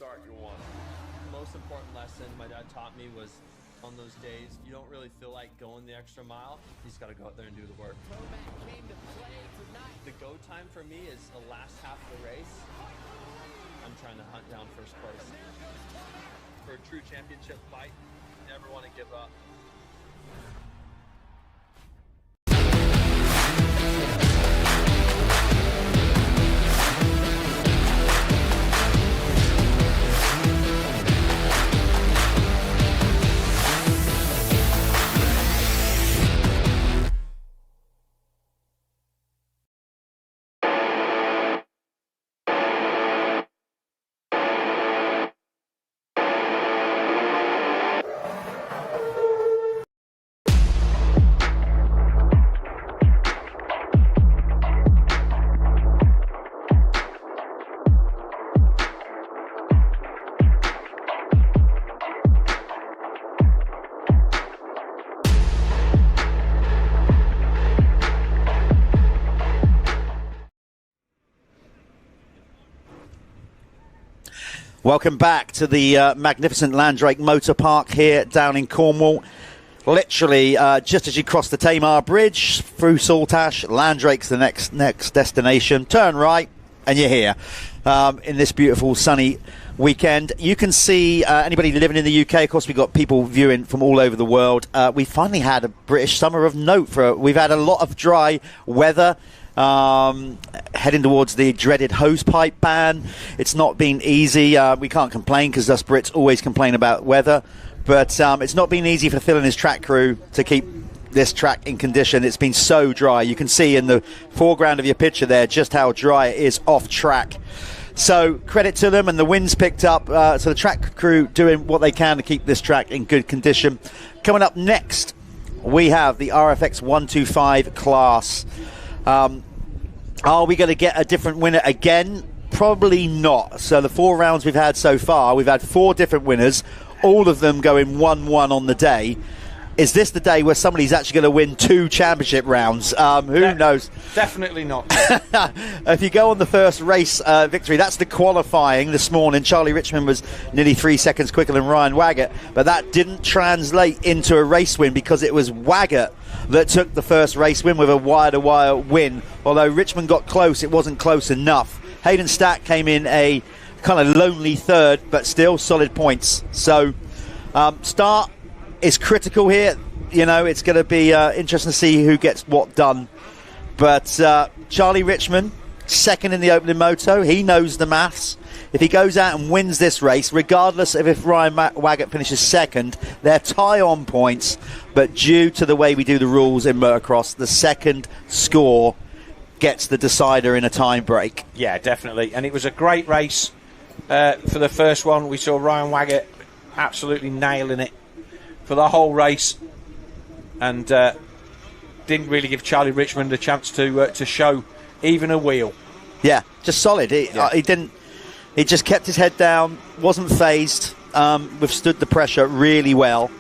start you want. The most important lesson my dad taught me was on those days you don't really feel like going the extra mile. You just got to go out there and do the work. The go time for me is the last half of the race. I'm trying to hunt down first place. For a true championship fight, you never want to give up. Welcome back to the magnificent Landrake Motor Park here down in Cornwall. Literally, just as you cross the Tamar Bridge through Saltash, Landrake's the next destination. Turn right, and you're here in this beautiful sunny weekend. You can see anybody living in the UK. Of course, we've got people viewing from all over the world. We finally had a British summer of note. We've had a lot of dry weather. Heading towards the dreaded hosepipe ban. It's not been easy. We can't complain because us Brits always complain about weather. But it's not been easy for Phil and his track crew to keep this track in condition. It's been so dry. You can see in the foreground of your picture there just how dry it is off track. So credit to them, and the wind's picked up. So the track crew doing what they can to keep this track in good condition. Coming up next, we have the RFX 125 class. Are we going to get a different winner again? Probably not. So the 4 rounds we've had so far, we've had 4 different winners, all of them going 1-1 on the day. Is this the day where somebody's actually going to win 2 championship rounds? Who knows? Definitely not. If you go on the first race victory, that's the qualifying this morning. Charlie Richmond was nearly 3 seconds quicker than Ryan Waggett, but that didn't translate into a race win because it was Waggett that took the first race win with a wire-to-wire win. Although Richmond got close, it wasn't close enough. Hayden Stack came in a kind of lonely third, but still solid points. So start is critical here. You know, it's going to be interesting to see who gets what done. But Charlie Richmond, second in the opening moto. He knows the maths. If he goes out and wins this race, regardless of if Ryan Waggett finishes second, they're tie on points. But due to the way we do the rules in motocross, the second score gets the decider in a time break. Yeah, definitely. And it was a great race for the first one. We saw Ryan Waggett absolutely nailing it for the whole race, and didn't really give Charlie Richmond a chance to show even a wheel. Yeah, just solid. He didn't. He just kept his head down, wasn't phased, withstood the pressure really well.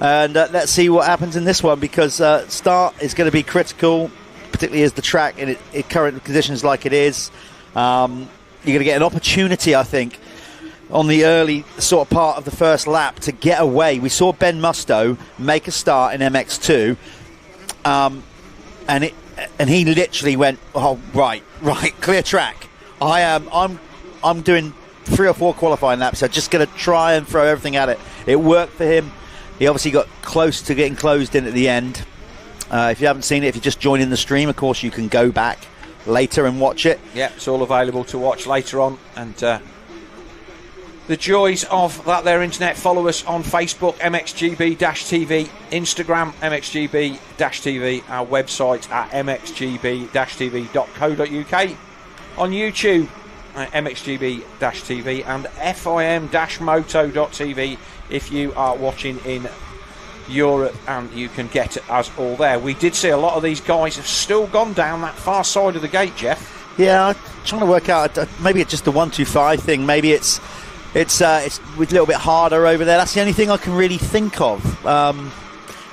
And let's see what happens in this one, because start is going to be critical, particularly as the track in current conditions like it is. You're going to get an opportunity, I think, on the early sort of part of the first lap to get away. We saw Ben Musto make a start in MX2, and he literally went, oh, right, clear track. I'm doing 3 or 4 qualifying laps, so just going to try and throw everything at it. It worked for him. He obviously got close to getting closed in at the end. If you haven't seen it, if you just join in the stream, of course, you can go back later and watch it. Yeah, it's all available to watch later on. And the joys of that there, internet. Follow us on Facebook, MXGB-TV, Instagram, MXGB-TV, our website at mxgb-tv.co.uk, on YouTube, MXGB-TV, and fim-moto.tv if you are watching in Europe, and you can get us all there. We did see a lot of these guys have still gone down that far side of the gate, Jeff. Yeah, I'm trying to work out, maybe it's just the 125 thing, maybe it's a little bit harder over there. That's the only thing I can really think of.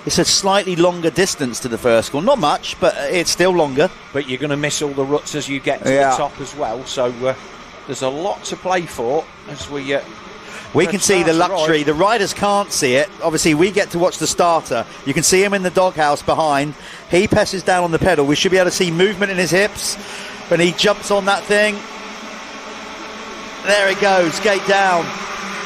It's a slightly longer distance to the first corner. Not much, but it's still longer. But you're going to miss all the ruts as you get to the top as well. So there's a lot to play for as we can see the luxury. The riders can't see it. Obviously, we get to watch the starter. You can see him in the doghouse behind. He presses down on the pedal. We should be able to see movement in his hips when he jumps on that thing. There he goes, gate down.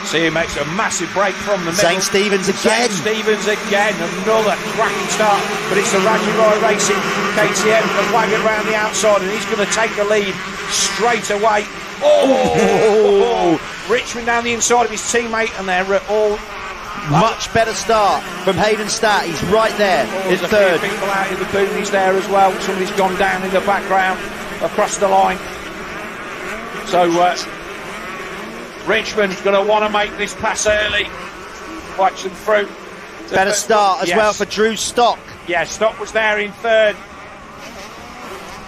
See, he makes a massive break from the middle. St. Stephen's again. St. Stephen's again, another cracking start. But it's the Rajirai Racing KTM and Waggett round the outside, and he's going to take the lead straight away. Oh! Richmond down the inside of his teammate, and they're all... Much better start from Hayden Statt. He's right there in third. A few people out in the boonies there as well. Somebody's gone down in the background across the line. So... Richmond's going to want to make this pass early. Watch them through. Better start as well for Drew Stock. Yeah, Stock was there in third.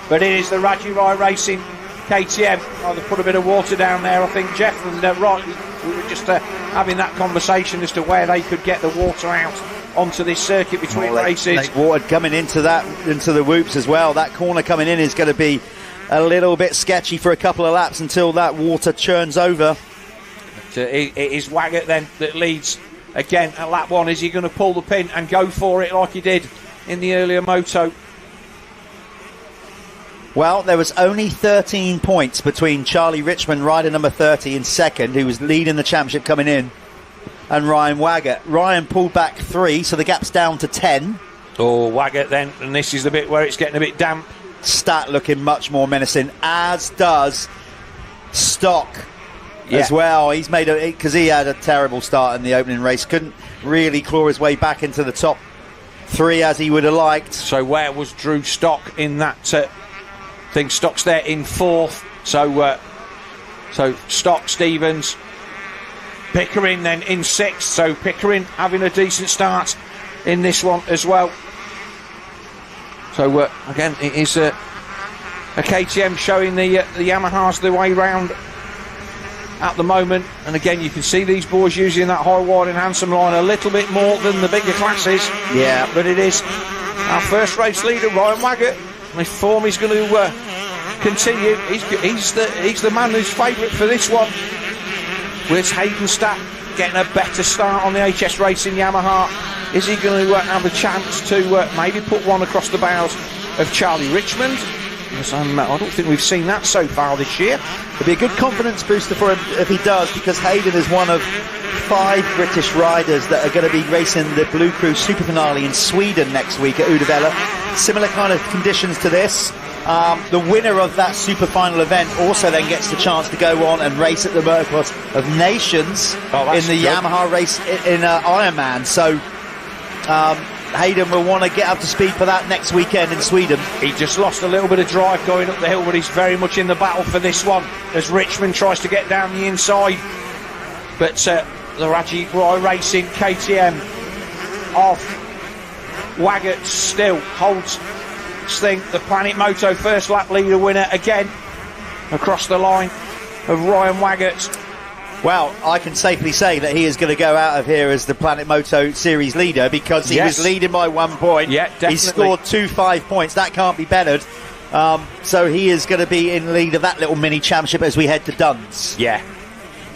But it is the Rajirai Racing KTM. Oh, they put a bit of water down there, I think, Jeff. And rightly, we were just having that conversation as to where they could get the water out onto this circuit between races. Water coming into the whoops as well. That corner coming in is going to be a little bit sketchy for a couple of laps until that water churns over. It is Waggett then that leads again at lap 1. Is he going to pull the pin and go for it like he did in the earlier moto? Well, there was only 13 points between Charlie Richmond, rider number 30 in second, who was leading the championship coming in, and Ryan Waggett. Ryan pulled back 3, so the gap's down to 10. Oh, Waggett then, and this is the bit where it's getting a bit damp. Stat looking much more menacing, as does Stock as well. He's made because he had a terrible start in the opening race, couldn't really claw his way back into the top 3 as he would have liked. So where was Drew Stock in that thing? Stock's there in 4th. So Stock, Stevens, Pickering then in 6th. So Pickering having a decent start in this one as well. So again, it is a KTM showing the Yamahas the way round at the moment. And again, you can see these boys using that high, wide and handsome line a little bit more than the bigger classes. Yeah. But it is our first race leader, Ryan Waggett. And if form is going to continue, he's the man who's favourite for this one. Where's Hayden Stapp getting a better start on the HS Racing Yamaha? Is he going to have a chance to maybe put one across the bows of Charlie Richmond? Yes, I don't think we've seen that so far this year. It'll be a good confidence booster for him if he does, because Hayden is one of 5 British riders that are going to be racing the Blue Crew Super Finale in Sweden next week at Uddevalla. Similar kind of conditions to this. The winner of that super final event also then gets the chance to go on and race at the Motocross of Nations in the Yamaha race in Ironman. So Hayden will want to get up to speed for that next weekend in Sweden. He just lost a little bit of drive going up the hill, but he's very much in the battle for this one as Richmond tries to get down the inside. But the Raji Roy Racing KTM of Waggett still holds thing. The Planet Moto first lap leader winner again across the line of Ryan Waggett. Well, I can safely say that he is going to go out of here as the Planet Moto Series leader, because he was leading by 1 point. Yeah, definitely. He scored 2 5 points. That can't be bettered. So he is going to be in lead of that little mini championship as we head to Duns. Yeah.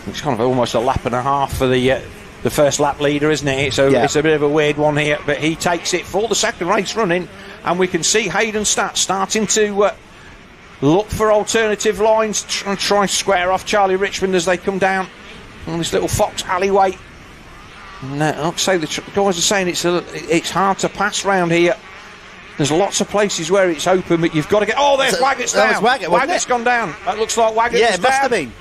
It's kind of almost a lap and a half for the first lap leader, isn't it? So it's a bit of a weird one here, but he takes it for the second race running, and we can see Hayden Stapp starting to look for alternative lines, try and square off Charlie Richmond as they come down on this little Fox alleyway. And, I'll say the guys are saying it's hard to pass round here. There's lots of places where it's open, but you've got to get... Oh, there's Waggett's down. Waggett's gone down. That looks like Waggett was down. Yeah, it must have been.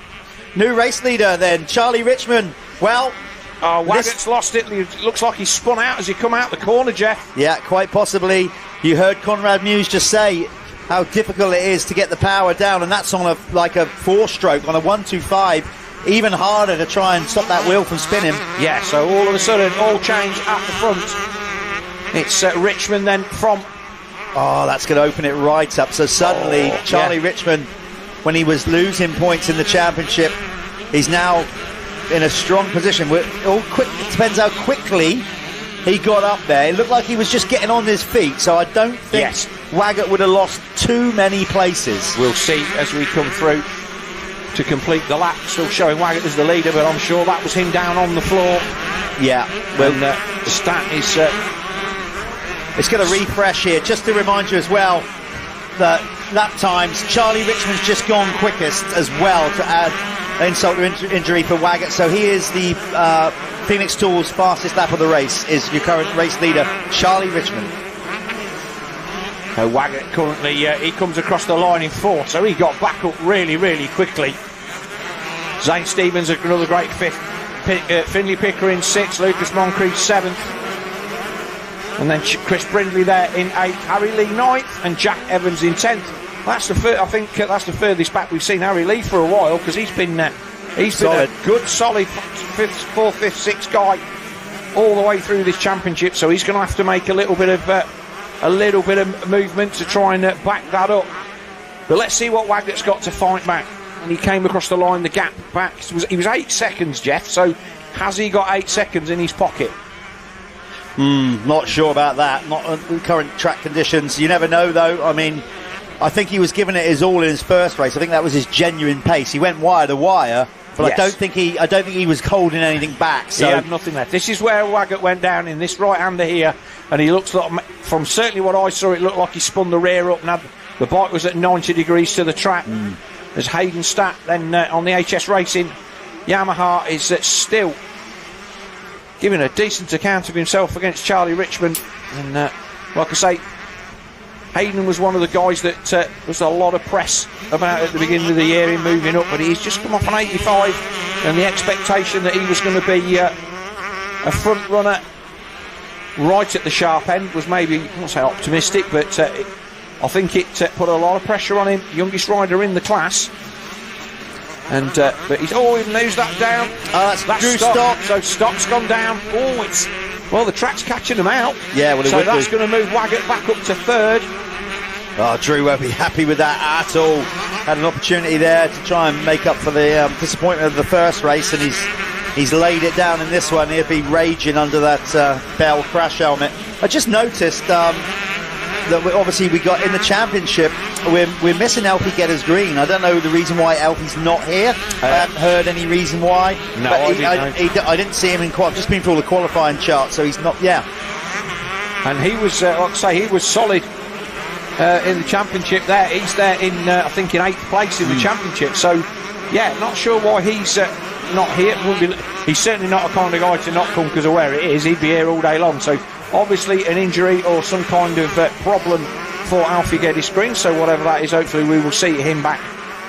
New race leader then, Charlie Richmond. Well... Waggett's lost it. It looks like he spun out as he come out the corner, Jeff. Yeah, quite possibly. You heard Conrad Muse just say how difficult it is to get the power down, and that's on a 4-stroke, on a 125. Even harder to try and stop that wheel from spinning. Yeah, so all of a sudden, all change at the front. It's Richmond then from... Oh, that's going to open it right up. So suddenly, Charlie Richmond, when he was losing points in the championship, he's now in a strong position. It depends how quickly he got up there. It looked like he was just getting on his feet, so I don't think Waggett would have lost too many places. We'll see as we come through to complete the lap. Still showing Waggett as the leader, but I'm sure that was him down on the floor. Yeah. Well, the stat is... it's going to refresh here, just to remind you as well that lap times, Charlie Richmond's just gone quickest as well, to add insult to injury for Waggett. So he is the Phoenix Tools fastest lap of the race, is your current race leader, Charlie Richmond. So Waggett currently, he comes across the line in 4th, so he got back up really, really quickly. Zane Stevens, another great 5th. Finley Pickering 6th, Lucas Moncrief 7th. And then Chris Brindley there in 8th, Harry Lee 9th, and Jack Evans in 10th. That's I think that's the furthest back we've seen Harry Lee for a while, because he's been a good, solid 4th, 5th, 6th guy all the way through this championship. So he's going to have to make a little bit of movement to try and back that up. But let's see what Waggett's got to fight back. And he came across the line, the gap back. He was 8 seconds, Jeff. So has he got 8 seconds in his pocket? Not sure about that. Not under current track conditions. You never know, though. I mean, I think he was giving it his all in his first race. I think that was his genuine pace. He went wire to wire, But Yes. I don't think he was holding anything back. So he had nothing left. This is where Waggett went down in this right-hander here, and he looks like, from certainly what I saw, it looked like he spun the rear up, and had, the bike was at 90 degrees to the track. As Hayden Statt then on the HS Racing Yamaha is still giving a decent account of himself against Charlie Richmond, and like I say, Hayden was one of the guys that was a lot of press about at the beginning of the year in moving up, but he's just come off an 85, and the expectation that he was going to be a front runner right at the sharp end was maybe, I won't say optimistic, but I think it put a lot of pressure on him. Youngest rider in the class. And but he's he moves that down. That's Drew Stock. So Stock's gone down. Well, the track's catching them out. Yeah, well, so that's going to move Waggett back up to third. Oh, Drew won't be happy with that at all. Had an opportunity there to try and make up for the disappointment of the first race, and he's laid it down in this one. He'll be raging under that Bell crash helmet. I just noticed that obviously we got in the championship, we're missing Alfie Getters Green. I don't know the reason why Alfie's not here. I haven't heard any reason why. No, I didn't see him in I've just been through all the qualifying charts, so he's not. Yeah, and he was, like I say, he was solid in the championship. There, he's there in I think in 8th place in the championship. So yeah, not sure why he's not here. He's certainly not a kind of guy to not come because of where it is. He'd be here all day long. So obviously an injury or some kind of problem for Alfie Gettys Green, so whatever that is, hopefully we will see him back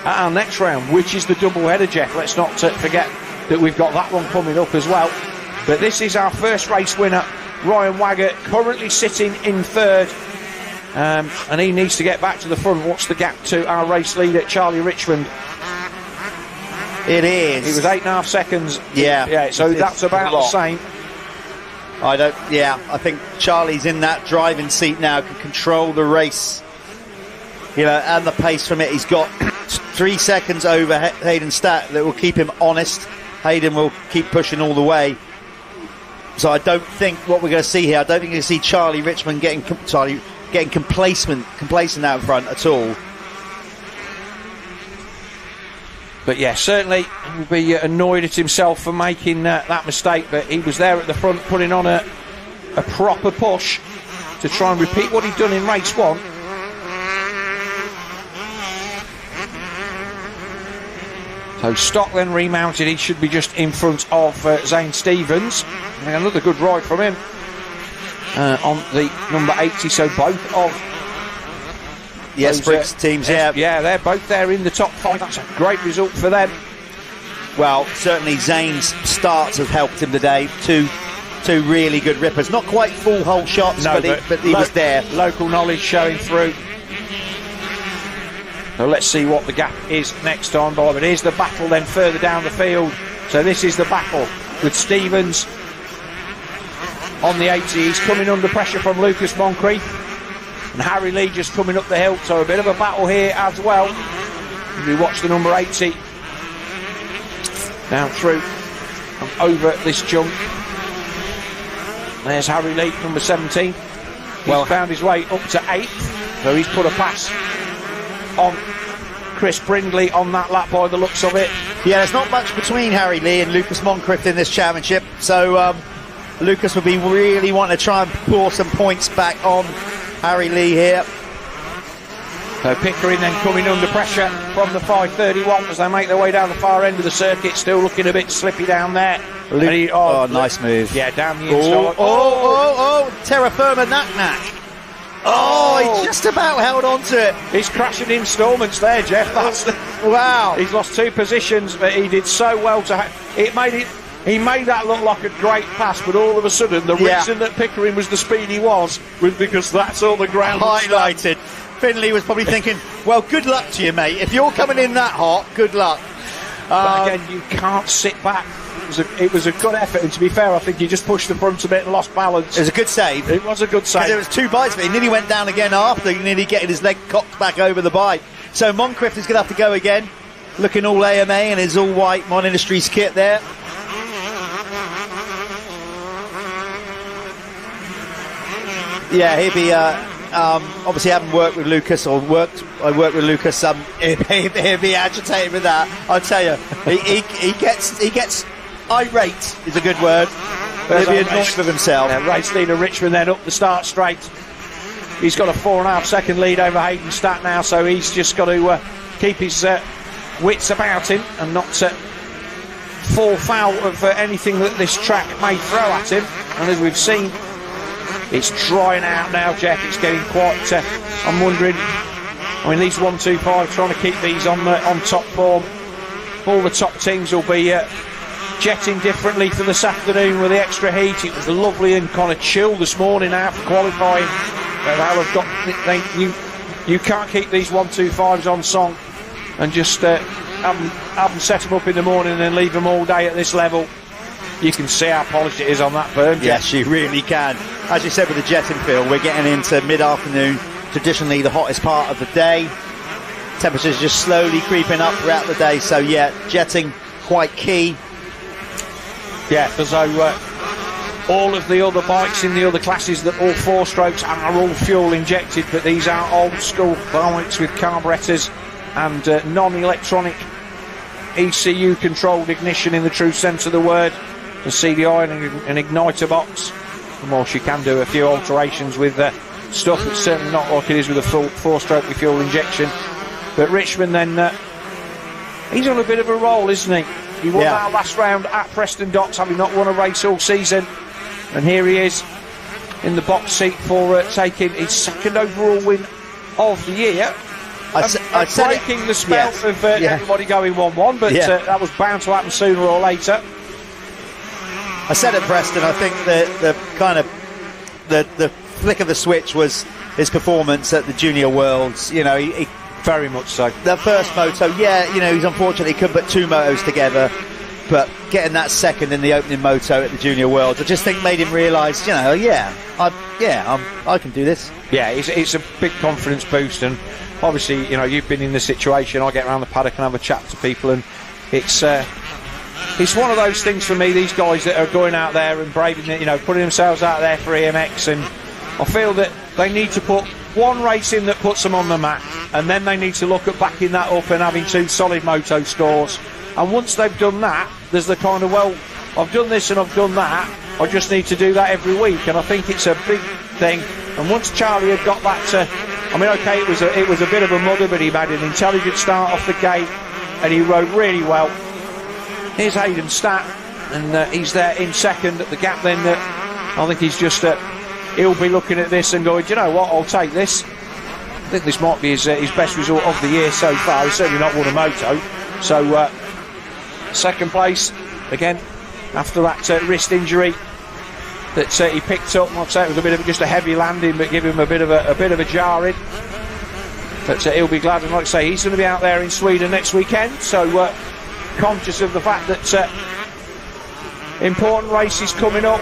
at our next round, which is the double header, Jeff. Let's not forget that we've got that one coming up as well. But this is our first race winner, Ryan Waggett, currently sitting in third, and he needs to get back to the front. What's the gap to our race leader, Charlie Richmond? It is. He was 8.5 seconds. Yeah, so that's about the same. I think Charlie's in that driving seat now, can control the race, and the pace from it. He's got 3 seconds over Hayden Statt that will keep him honest. Hayden will keep pushing all the way. So I don't think what we're going to see here, I don't think you're going to see Charlie Richmond getting complacent out in front at all. But yeah, certainly he will be annoyed at himself for making that mistake, but he was there at the front putting on a proper push to try and repeat what he'd done in race 1. So Stock then remounted. He should be just in front of Zane Stevens. And another good ride from him on the number 80. So both of Briggs teams, they're both there in the top 5. That's a great result for them. Well, certainly Zane's starts have helped him today. Two really good rippers. Not quite full hole shots, but he was there. Local knowledge showing through. So let's see what the gap is next time, Bob. But here's the battle then further down the field. So this is the battle with Stevens on the 80. He's coming under pressure from Lucas Moncrief. And Harry Lee just coming up the hill, so a bit of a battle here as well. We watch the number 80 down through and over this jump. There's Harry Lee, number 17. He's found his way up to 8th, so he's put a pass on Chris Brindley on that lap by the looks of it. Yeah, there's not much between Harry Lee and Lucas Moncrief in this championship, so Lucas will be really wanting to try and pour some points back on Harry Lee here. So Pickering then coming under pressure from the 531 as they make their way down the far end of the circuit, still looking a bit slippy down there. Nice move. Yeah, down the inside. Terra Firma knack. He just about held on to it. He's crashing instalments there, Jeff. Wow. He's lost 2 positions, but he did so well he made that look like a great pass, but all of a sudden the reason that Pickering was the speed he was because that's all the ground highlighted. Finley was probably thinking, well, good luck to you, mate. If you're coming in that hot, good luck. But again, you can't sit back. It was a good effort, and to be fair, I think he just pushed the front a bit and lost balance. It was a good save. It was a good save. There was 2 bites, but he nearly went down again after, nearly getting his leg cocked back over the bike. So Moncrief is going to have to go again, looking all AMA in his all-white Mon Industries kit there. Yeah, Obviously, I haven't worked with Lucas I worked with Lucas. He'll be agitated with that. I'll tell you, he gets irate is a good word. He'll be annoyed with himself. Race leader Richmond then up the start straight. He's got a 4.5 second lead over Hayden Statt now, so he's just got to keep his wits about him and not fall foul of anything that this track may throw at him. And as we've seen, it's drying out now, Jeff. It's getting quite. I'm wondering. I mean, these 1-2-5 trying to keep these on top form. All the top teams will be jetting differently for this afternoon with the extra heat. It was lovely and kind of chill this morning after qualifying. You can't keep these 1-2-5s on song and just have them set them up in the morning and leave them all day at this level. You can see how polished it is on that berm. Yes, you really can. As you said with the jetting, Phil, we're getting into mid-afternoon, traditionally the hottest part of the day. Temperatures just slowly creeping up throughout the day, so yeah, jetting quite key. Yeah, as though all of the other bikes in the other classes, that all 4 strokes are all fuel injected, but these are old school bikes with carburetors and non-electronic ECU controlled ignition in the true sense of the word. The CDI and an igniter box. Of course, you can do a few alterations with stuff. It's certainly not like it is with a full 4-stroke with fuel injection. But Richmond then, he's on a bit of a roll, isn't he? He won our last round at Preston Docks, having not won a race all season. And here he is in the box seat for taking his 2nd overall win of the year. Breaking the spell of everybody going 1-1, but that was bound to happen sooner or later. I said at Preston, I think the kind of the flick of the switch was his performance at the Junior Worlds. You know, he very much so. The first moto, he's unfortunately couldn't put 2 motos together, but getting that 2nd in the opening moto at the Junior Worlds, I just think made him realise, I can do this. Yeah, it's a big confidence boost, and obviously, you've been in the situation. I get around the paddock and have a chat to people, and it's one of those things for me, these guys that are going out there and braving it, putting themselves out there for EMX, and I feel that they need to put one race in that puts them on the map, and then they need to look at backing that up and having 2 solid moto scores. And once they've done that, there's the kind of, I've done this and I've done that, I just need to do that every week, and I think it's a big thing. And once Charlie had got that to, it was a bit of a muddle, but he made an intelligent start off the gate and he rode really well. Here's Hayden Statt, and he's there in 2nd at the gap. Then I think he's just he'll be looking at this and going, do you know what, I'll take this. I think this might be his best result of the year so far. He's certainly not won a moto, so 2nd place again after that wrist injury that he picked up. I'd say it was a bit of just a heavy landing, but give him a bit of a jarring. But he'll be glad, and like I say, he's going to be out there in Sweden next weekend. So conscious of the fact that important races coming up.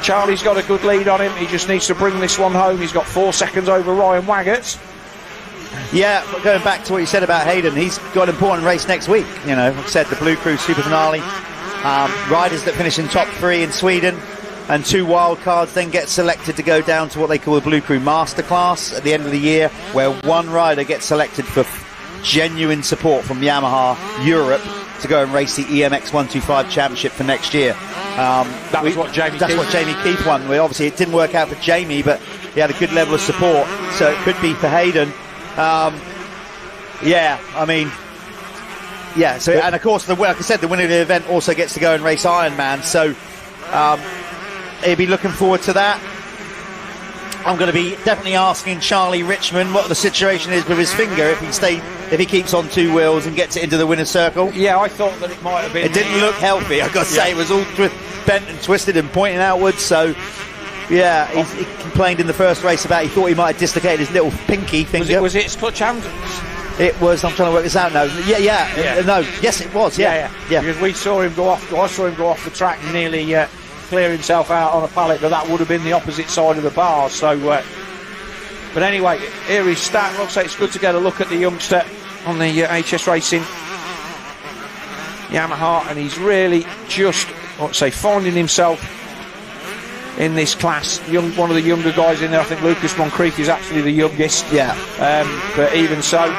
Charlie's got a good lead on him. He just needs to bring this one home. He's got 4 seconds over Ryan Waggett. Yeah, but going back to what you said about Hayden, he's got an important race next week. Like I said, the Blue Crew Super Finale. Riders that finish in top 3 in Sweden and 2 wild cards then get selected to go down to what they call the Blue Crew Masterclass at the end of the year, where 1 rider gets selected for genuine support from Yamaha Europe to go and race the EMX 125 Championship for next year. That's what Jamie Keith won. Obviously, it didn't work out for Jamie, but he had a good level of support, so it could be for Hayden. So and of course, like I said, the winner of the event also gets to go and race Ironman, so he'll be looking forward to that. I'm going to be definitely asking Charlie Richmond what the situation is with his finger if he keeps on 2 wheels and gets it into the winner's circle. Yeah, I thought that it might have been. It didn't look healthy, I've got to say. It was all bent and twisted and pointing outwards, so yeah, he complained in the first race about he thought he might have dislocated his little pinky finger. Was it his clutch hand? It was. I'm trying to work this out now. No, yes, it was. Yeah. Because we saw him go off. I saw him go off the track and nearly clear himself out on a pallet, but that would have been the opposite side of the bar. So, but anyway, here he's Statt. Looks like it's good to get a look at the youngster on the HS Racing Yamaha, and he's really just, finding himself in this class. One of the younger guys in there. I think Lucas Moncrief is actually the youngest. Yeah. But even so,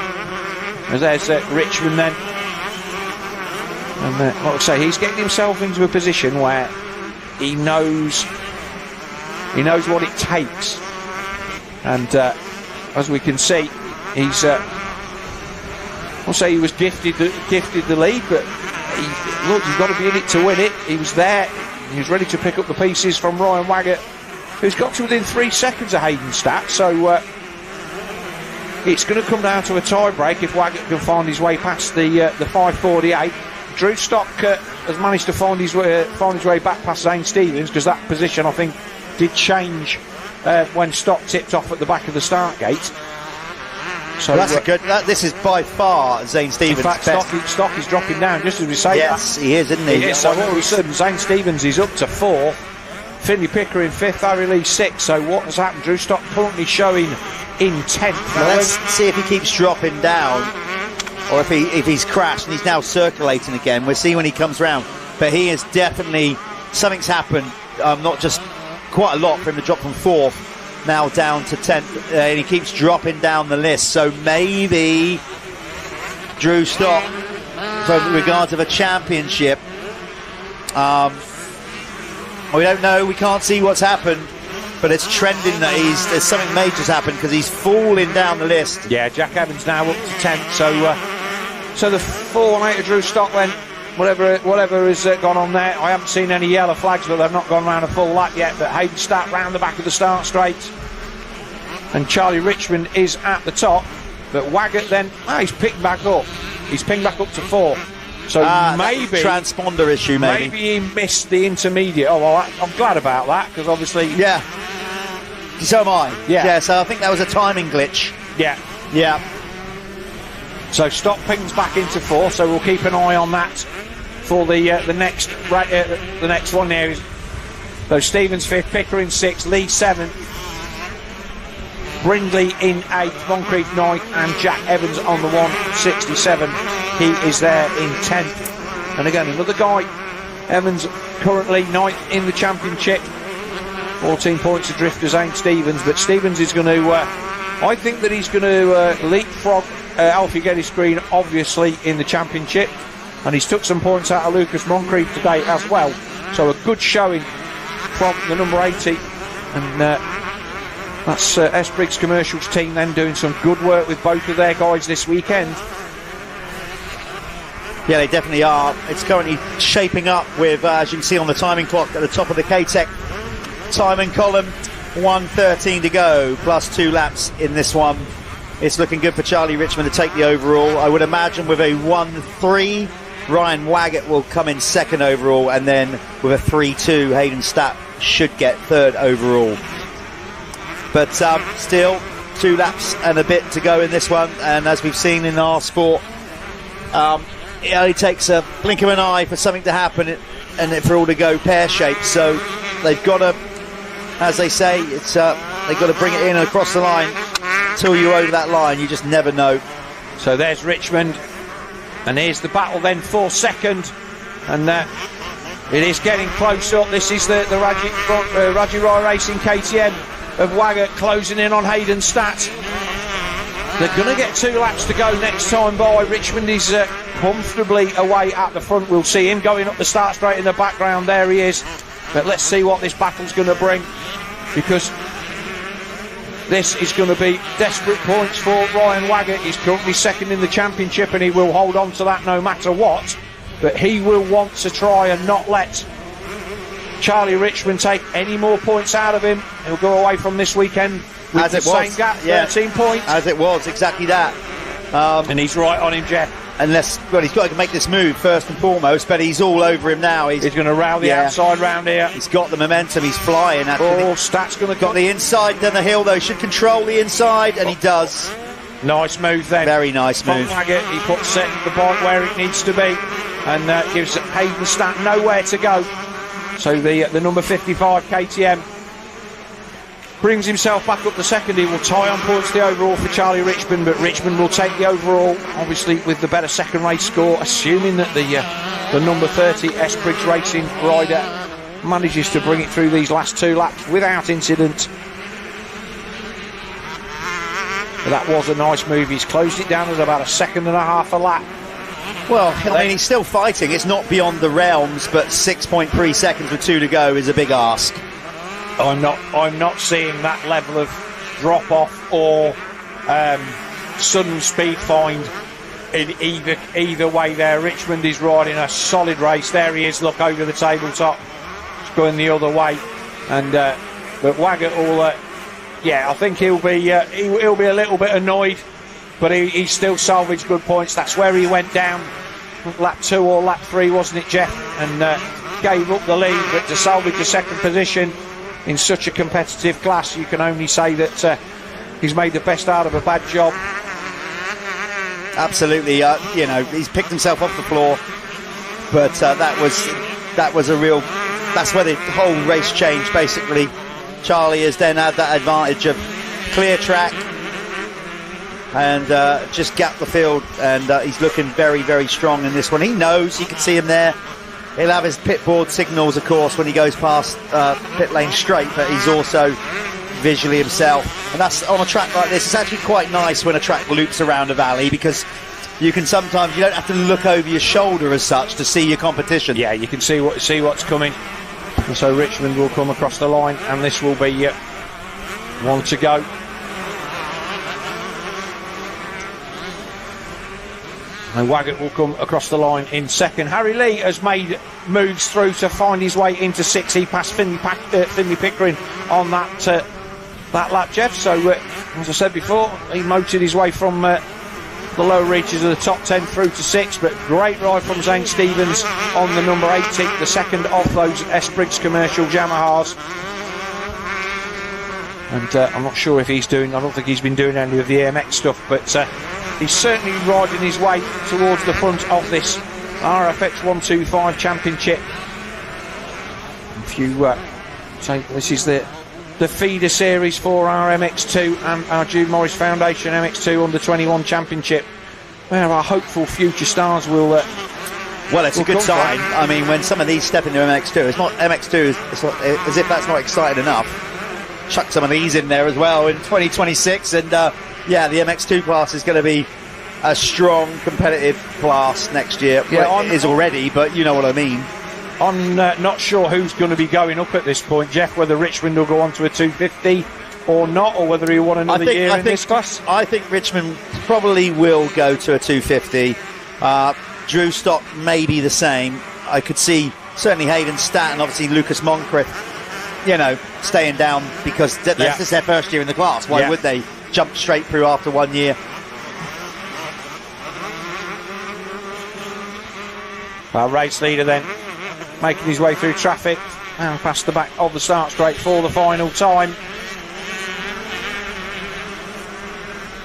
as there's Richmond then. And like I say, he's getting himself into a position where he knows what it takes. And as we can see, he's I'll say he was gifted the lead, but he's got to be in it to win it. He was there. He was ready to pick up the pieces from Ryan Waggett, who's got to within 3 seconds of Hayden Statt. So it's going to come down to a tie break if Waggett can find his way past the 5:48. Drew Stock has managed to find his way back past Zane Stevens, because that position, I think, did change when Stock tipped off at the back of the start gate. So that's a good. This is by far Zane Stevens' in fact, best. Stock is dropping down just as we say. Yes, he is, isn't he? He is. So all of a sudden, Zane Stevens is up to 4. Finley Pickering 5th, Harry Lee 6th. So what has happened? Drew Stock currently showing in 10th. Well, let's see if he keeps dropping down, or if he's crashed and he's now circulating again. We'll see when he comes round. But he is definitely, something's happened. Not just quite a lot for him to drop from 4th now down to 10th, and he keeps dropping down the list. So maybe Drew Stock, with regards of a championship, we don't know, we can't see what's happened, but it's trending that there's something major's happened, because he's falling down the list. Yeah, Jack Evans now up to 10th. So the 4-1-8 of Drew Stock then, whatever has gone on there. I haven't seen any yellow flags, but they've not gone round a full lap yet. But Hayden Statt round the back of the start straight, and Charlie Richmond is at the top. But Waggett then, he's picked back up. He's pinged back up to 4. So maybe transponder issue. Maybe he missed the intermediate. Oh well, I'm glad about that, because obviously. Yeah. So am I. Yeah. So I think that was a timing glitch. Yeah. Yeah. So Stock pings back into 4. So we'll keep an eye on that for the next one there. So Stevens 5th, Pickering 6th, Lee 7th, Brindley in 8th, Moncrief 9th, and Jack Evans on the 167. He is there in 10th. And again, another guy, Evans, currently 9th in the championship, 14 points adrift to Zane Stevens. But Stevens is going to, I think that he's going to leapfrog Alfie Geddes-Green, obviously, in the championship. And he's took some points out of Lucas Moncrief today as well. So a good showing from the number 80. And that's S. Briggs Commercials team then doing some good work with both of their guys this weekend. Yeah, they definitely are. It's currently shaping up with, as you can see on the timing clock at the top of the K-Tech timing column, 1:13 to go, plus 2 laps in this one. It's looking good for Charlie Richmond to take the overall. I would imagine with a 1-3, Ryan Waggett will come in 2nd overall, and then with a 3-2, Hayden Statt should get 3rd overall. But still, 2 laps and a bit to go in this one, and as we've seen in our sport, it only takes a blink of an eye for something to happen and for all to go pear-shaped. So they've got to, as they say, they've got to bring it in and across the line. Until you're over that line, you just never know. So there's Richmond, and here's the battle then for 2nd, and it is getting close up. This is the Raji Roy Racing KTM of Waggett closing in on Hayden Statt. They're going to get 2 laps to go next time by. Richmond is comfortably away at the front. We'll see him going up the start straight in the background. There he is. But let's see what this battle's going to bring, because this is going to be desperate points for Ryan Waggett. He's currently 2nd in the championship, and he will hold on to that no matter what. But he will want to try and not let Charlie Richmond take any more points out of him. He'll go away from this weekend with as the it same was. gap, 13 points. As it was, exactly that. And he's right on him, Jeff. Unless, well, he's got to make this move first and foremost, but he's all over him now. He's going to round the outside round here. He's got the momentum, he's flying. Oh, Stat's going to got the inside, then the hill though, should control the inside, and he does. Nice move then. Very nice move. Waggett, he puts the bike where it needs to be, and gives Hayden Statt nowhere to go. So the number 55 KTM brings himself back up to 2nd. He will tie on points the overall for Charlie Richmond, but Richmond will take the overall, obviously with the better 2nd race score, assuming that the number 30 S. Briggs Racing rider manages to bring it through these last 2 laps without incident. But that was a nice move. He's closed it down at about 1.5 seconds a lap. Well, I mean, he's still fighting. It's not beyond the realms, but 6.3 seconds with 2 to go is a big ask. I'm not seeing that level of drop off or sudden speed find in either way there. Richmond is riding a solid race. There he is. Look over the tabletop. It's going the other way, and but Waggett will. I think he'll be a little bit annoyed, but he still salvaged good points. That's where he went down, lap 2 or lap 3, wasn't it, Jeff? And gave up the lead, but to salvage the 2nd position in such a competitive class, you can only say that he's made the best out of a bad job. Absolutely, he's picked himself off the floor, but that was a real. That's where the whole race changed, basically. Charlie has then had that advantage of clear track and just gapped the field, and he's looking very, very strong in this one. He knows, you can see him there. He'll have his pit board signals, of course, when he goes past pit lane straight, but he's also visually himself. And that's on a track like this. It's actually quite nice when a track loops around a valley, because you can sometimes, you don't have to look over your shoulder as such to see your competition. Yeah, you can see what's coming. And so Richmond will come across the line, and this will be 1 to go. And Waggett will come across the line in 2nd. Harry Lee has made moves through to find his way into 6th. He passed Finley Pickering on that lap, Jeff. So, as I said before, he motored his way from the lower reaches of the top 10 through to 6th. But great ride from Zane Stevens on the number 80, the 2nd of those S. Briggs commercial Yamahas. And I'm not sure if I don't think he's been doing any of the AMX stuff, but he's certainly riding his way towards the front of this RFX 125 Championship. If you say this is the feeder series for our MX2 and our Jude Morris Foundation MX2 Under 21 Championship, where our hopeful future stars will. Well, it's a good sign. I mean, when some of these step into MX2, it's not MX2 it's not, as if that's not exciting enough. Chuck some of these in there as well in 2026, and the MX2 class is going to be a strong competitive class next year. Yeah, well, it is already, but you know what I mean. I'm not sure who's going to be going up at this point, Jeff, whether Richmond will go on to a 250 or not, or whether he won another year in this class. I think Richmond probably will go to a 250. Drew Stock may be the same. I could see certainly Hayden Staton, obviously Lucas Moncrief, staying down, because this is their first year in the class. Why would they jump straight through after 1 year? Our race leader then making his way through traffic and past the back of the start straight for the final time.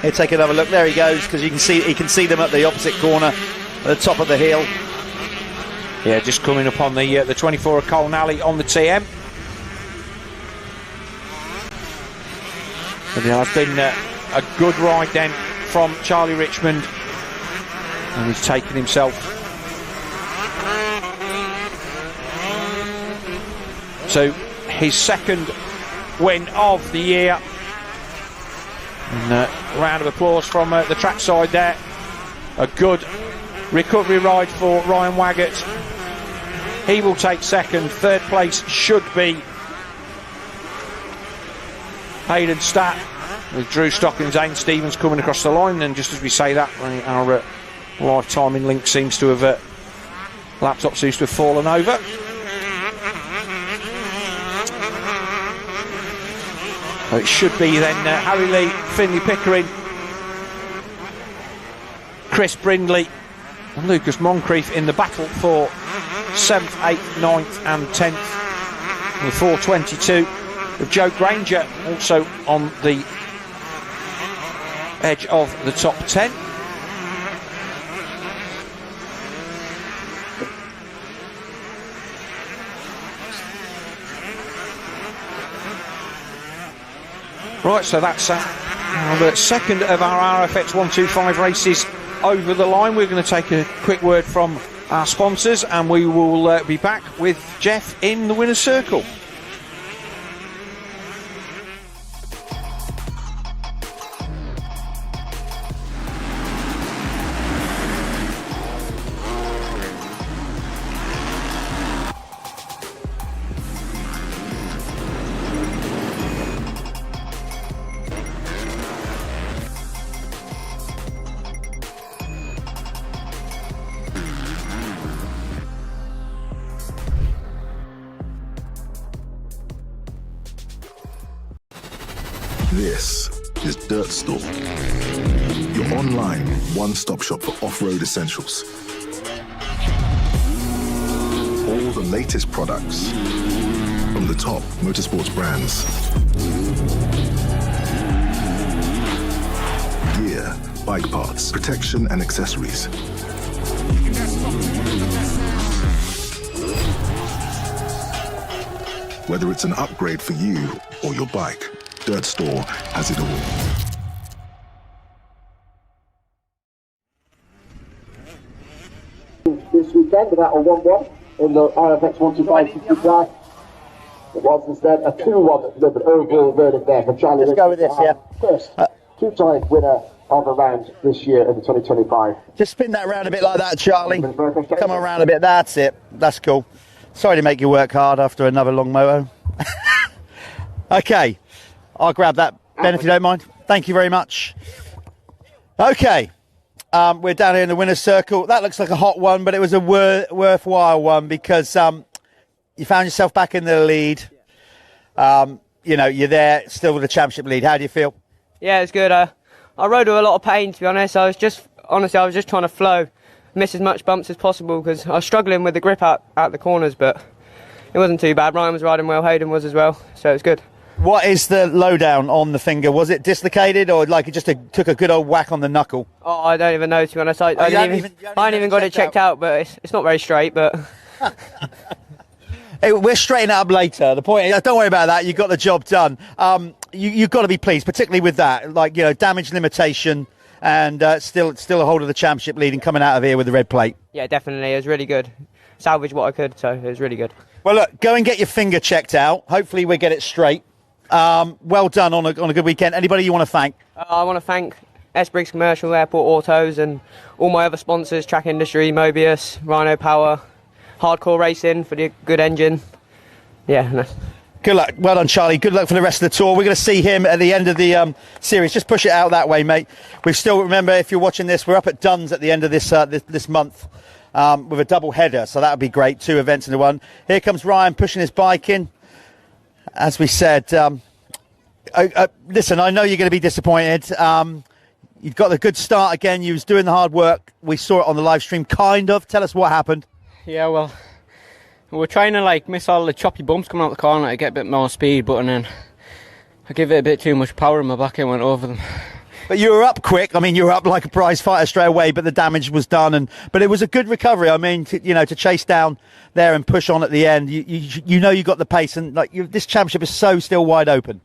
Here, take another look. There he goes, because he can see them at the opposite corner, at the top of the hill. Yeah, just coming up on the 24 of Colnally on the TM. But there has been a good ride then from Charlie Richmond, and he's taken himself to his 2nd win of the year. And a round of applause from the trackside there. A good recovery ride for Ryan Waggett. He will take 2nd. 3rd place should be Hayden Statt, with Drew Stock and Zane Stevens coming across the line. And just as we say that, our live timing link seems to have laptop seems to have fallen over. So it should be then Harry Lee, Finley Pickering, Chris Brindley and Lucas Moncrief in the battle for 7th, 8th, 9th and 10th. With 4:22 with Joe Granger also on the edge of the top 10. Right, so that's the 2nd of our RFX 125 races over the line. We're going to take a quick word from our sponsors, and we will be back with Jeff in the winner's circle. This is Dirt Store, your online one-stop shop for off-road essentials. All the latest products from the top motorsports brands. Gear, bike parts, protection and accessories. Whether it's an upgrade for you or your bike, Dirt Store has it all. This weekend, without a 1-1 in the RFX 125 class. It was instead a 2-1 delivered overall verdict there for Charlie. Let's go with this, yeah. First two-time winner of a round this year in the 2025. Just spin that round a bit like that, Charlie. Come around a bit. That's it. That's cool. Sorry to make you work hard after another long moto. Okay. I'll grab that, Ben, if you don't mind. Thank you very much. Okay. We're down here in the winner's circle. That looks like a hot one, but it was a worthwhile one because you found yourself back in the lead. You know, you're there still with the championship lead. How do you feel? Yeah, it's good. I rode with a lot of pain, to be honest. I was just trying to flow, miss as much bumps as possible because I was struggling with the grip out the corners, but it wasn't too bad. Ryan was riding well, Hayden was as well, so it was good. What is the lowdown on the finger? Was it dislocated or like it just took a good old whack on the knuckle? Oh, I don't even know, to be honest. I ain't even got it checked out, but it's not very straight, but... Hey, we're straightening it up later. The point is, don't worry about that. You got the job done. You've got to be pleased, particularly with that. Like, you know, damage limitation and still a hold of the championship lead and coming out of here with the red plate. Yeah, definitely. It was really good. Salvaged what I could, so it was really good. Well, look, go and get your finger checked out. Hopefully we get it straight. Well done on a good weekend. Anybody you want to thank? I want to thank S. Briggs Commercial, Airport Autos, and all my other sponsors, Track Industry, Mobius, Rhino Power, Hardcore Racing for the good engine. Yeah. Good luck. Well done, Charlie. Good luck for the rest of the tour. We're going to see him at the end of the series. Just push it out that way, mate. We've still, remember, if you're watching this, we're up at Duns at the end of this month with a double header, so that would be great. 2 events into one. Here comes Ryan pushing his bike in. As we said, listen, I know you're going to be disappointed. You've got a good start again. You was doing the hard work. We saw it on the live stream, kind of. Tell us what happened. Yeah, well, we're trying to like miss all the choppy bumps coming out the corner to get a bit more speed, but and then I give it a bit too much power in my back and went over them. But you were up quick. I mean, you were up like a prize fighter straight away, but the damage was done. But it was a good recovery. I mean, to chase down there and push on at the end, you know you got the pace, and like this championship is so still wide open.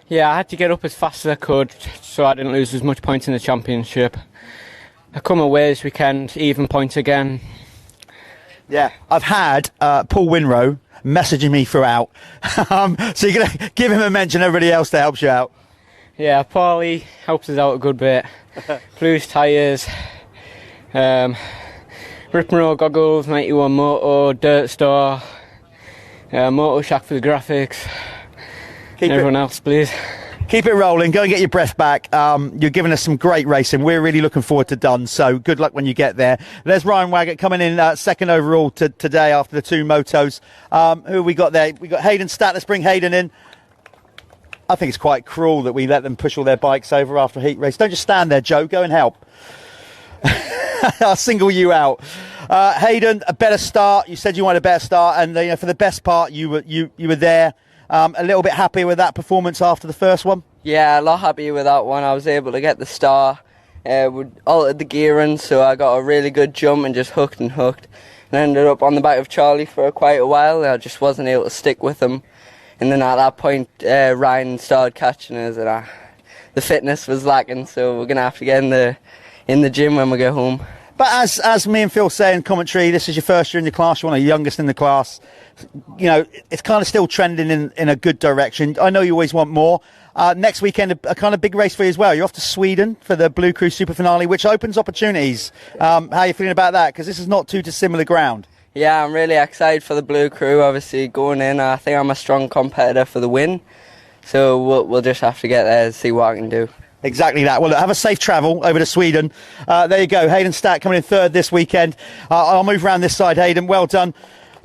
Yeah, I had to get up as fast as I could so I didn't lose as much points in the championship. I come away this weekend, even points again. Yeah, I've had Paul Winrow messaging me throughout, so you're going to give him a mention, everybody else that helps you out. Yeah, Paulie helps us out a good bit. Blues tyres, Rip and Roll goggles, 91 Moto, Dirt Store, Moto Shack for the graphics. Everyone else, please. Keep it rolling. Go and get your breath back. You're giving us some great racing. We're really looking forward to Duns, so good luck when you get there. There's Ryan Waggett coming in second overall today after the 2 motos. Who we got there? We got Hayden Stat. Let's bring Hayden in. I think it's quite cruel that we let them push all their bikes over after a heat race. Don't just stand there, Joe. Go and help. I'll single you out. Hayden, a better start. You said you wanted a better start, and for the best part, you were there. A little bit happy with that performance after the first one? Yeah, a lot happy with that one. I was able to get the star. We altered the gearing, so I got a really good jump and just hooked. And ended up on the back of Charlie for quite a while. I just wasn't able to stick with him. And then at that point, Ryan started catching us, and the fitness was lacking, so we're going to have to get in the gym when we go home. But as me and Phil say in commentary, this is your first year in your class. You're one of the youngest in the class. You know, it's kind of still trending in a good direction. I know you always want more. Next weekend, a kind of big race for you as well. You're off to Sweden for the Blue Crew Super Finale, which opens opportunities. How are you feeling about that? Because this is not too dissimilar ground. Yeah, I'm really excited for the Blue Crew. Obviously, going in, I think I'm a strong competitor for the win. So we'll just have to get there and see what I can do. Exactly that. Well, look, have a safe travel over to Sweden. There you go. Hayden Stack coming in third this weekend. I'll move around this side, Hayden. Well done.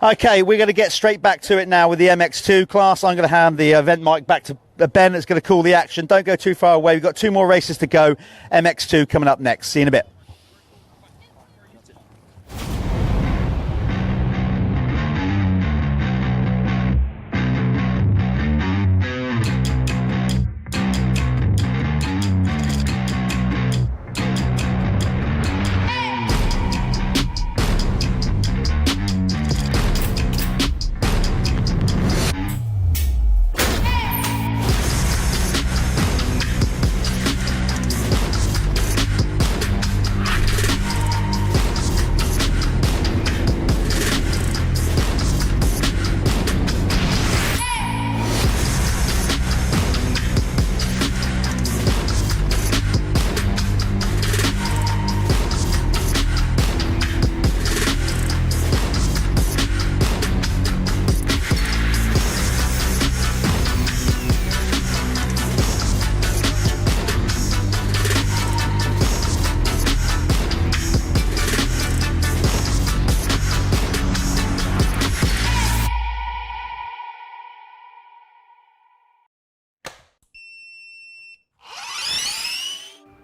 Okay, we're going to get straight back to it now with the MX2 class. I'm going to hand the event mic back to Ben that's going to call the action. Don't go too far away. We've got 2 more races to go. MX2 coming up next. See you in a bit.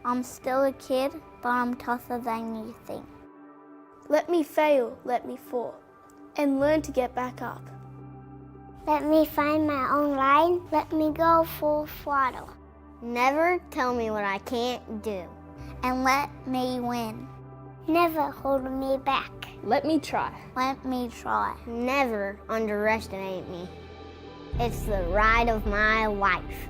I'm still a kid, but I'm tougher than you think. Let me fail, let me fall, and learn to get back up. Let me find my own line. Let me go full throttle. Never tell me what I can't do, and let me win. Never hold me back. Let me try. Let me try. Never underestimate me. It's the ride of my life.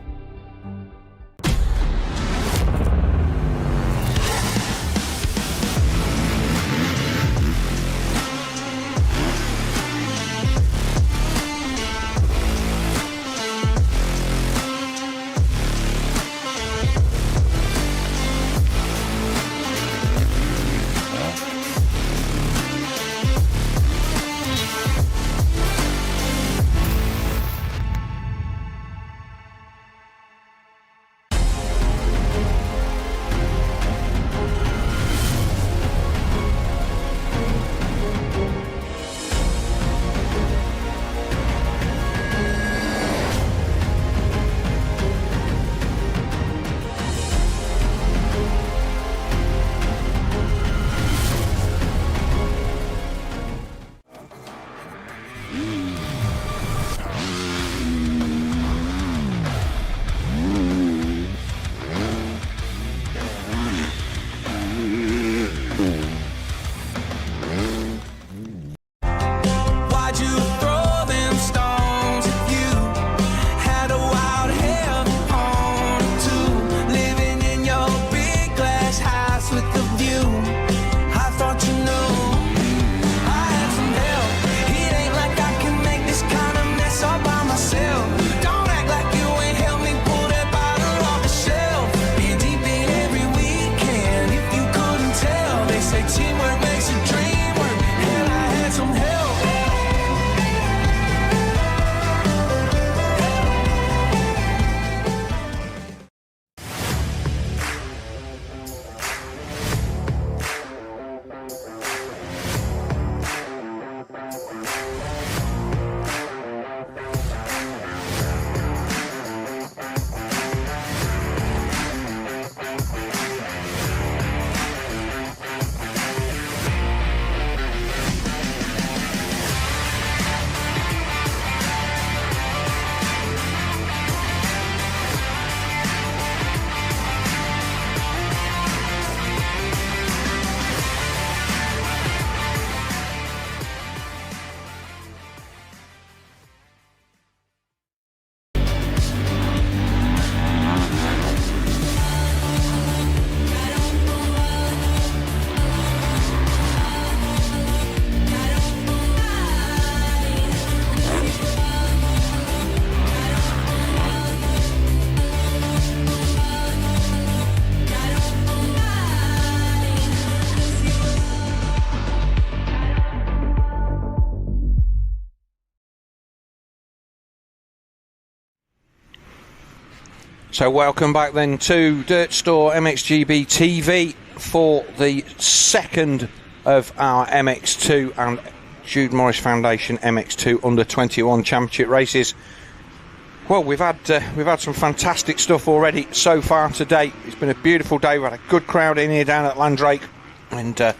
So welcome back then to Dirt Store MXGB-TV for the second of our MX2 and Jude Morris Foundation MX2 Under 21 Championship races. Well, we've had some fantastic stuff already so far today. It's been a beautiful day. We've had a good crowd in here down at Landrake, and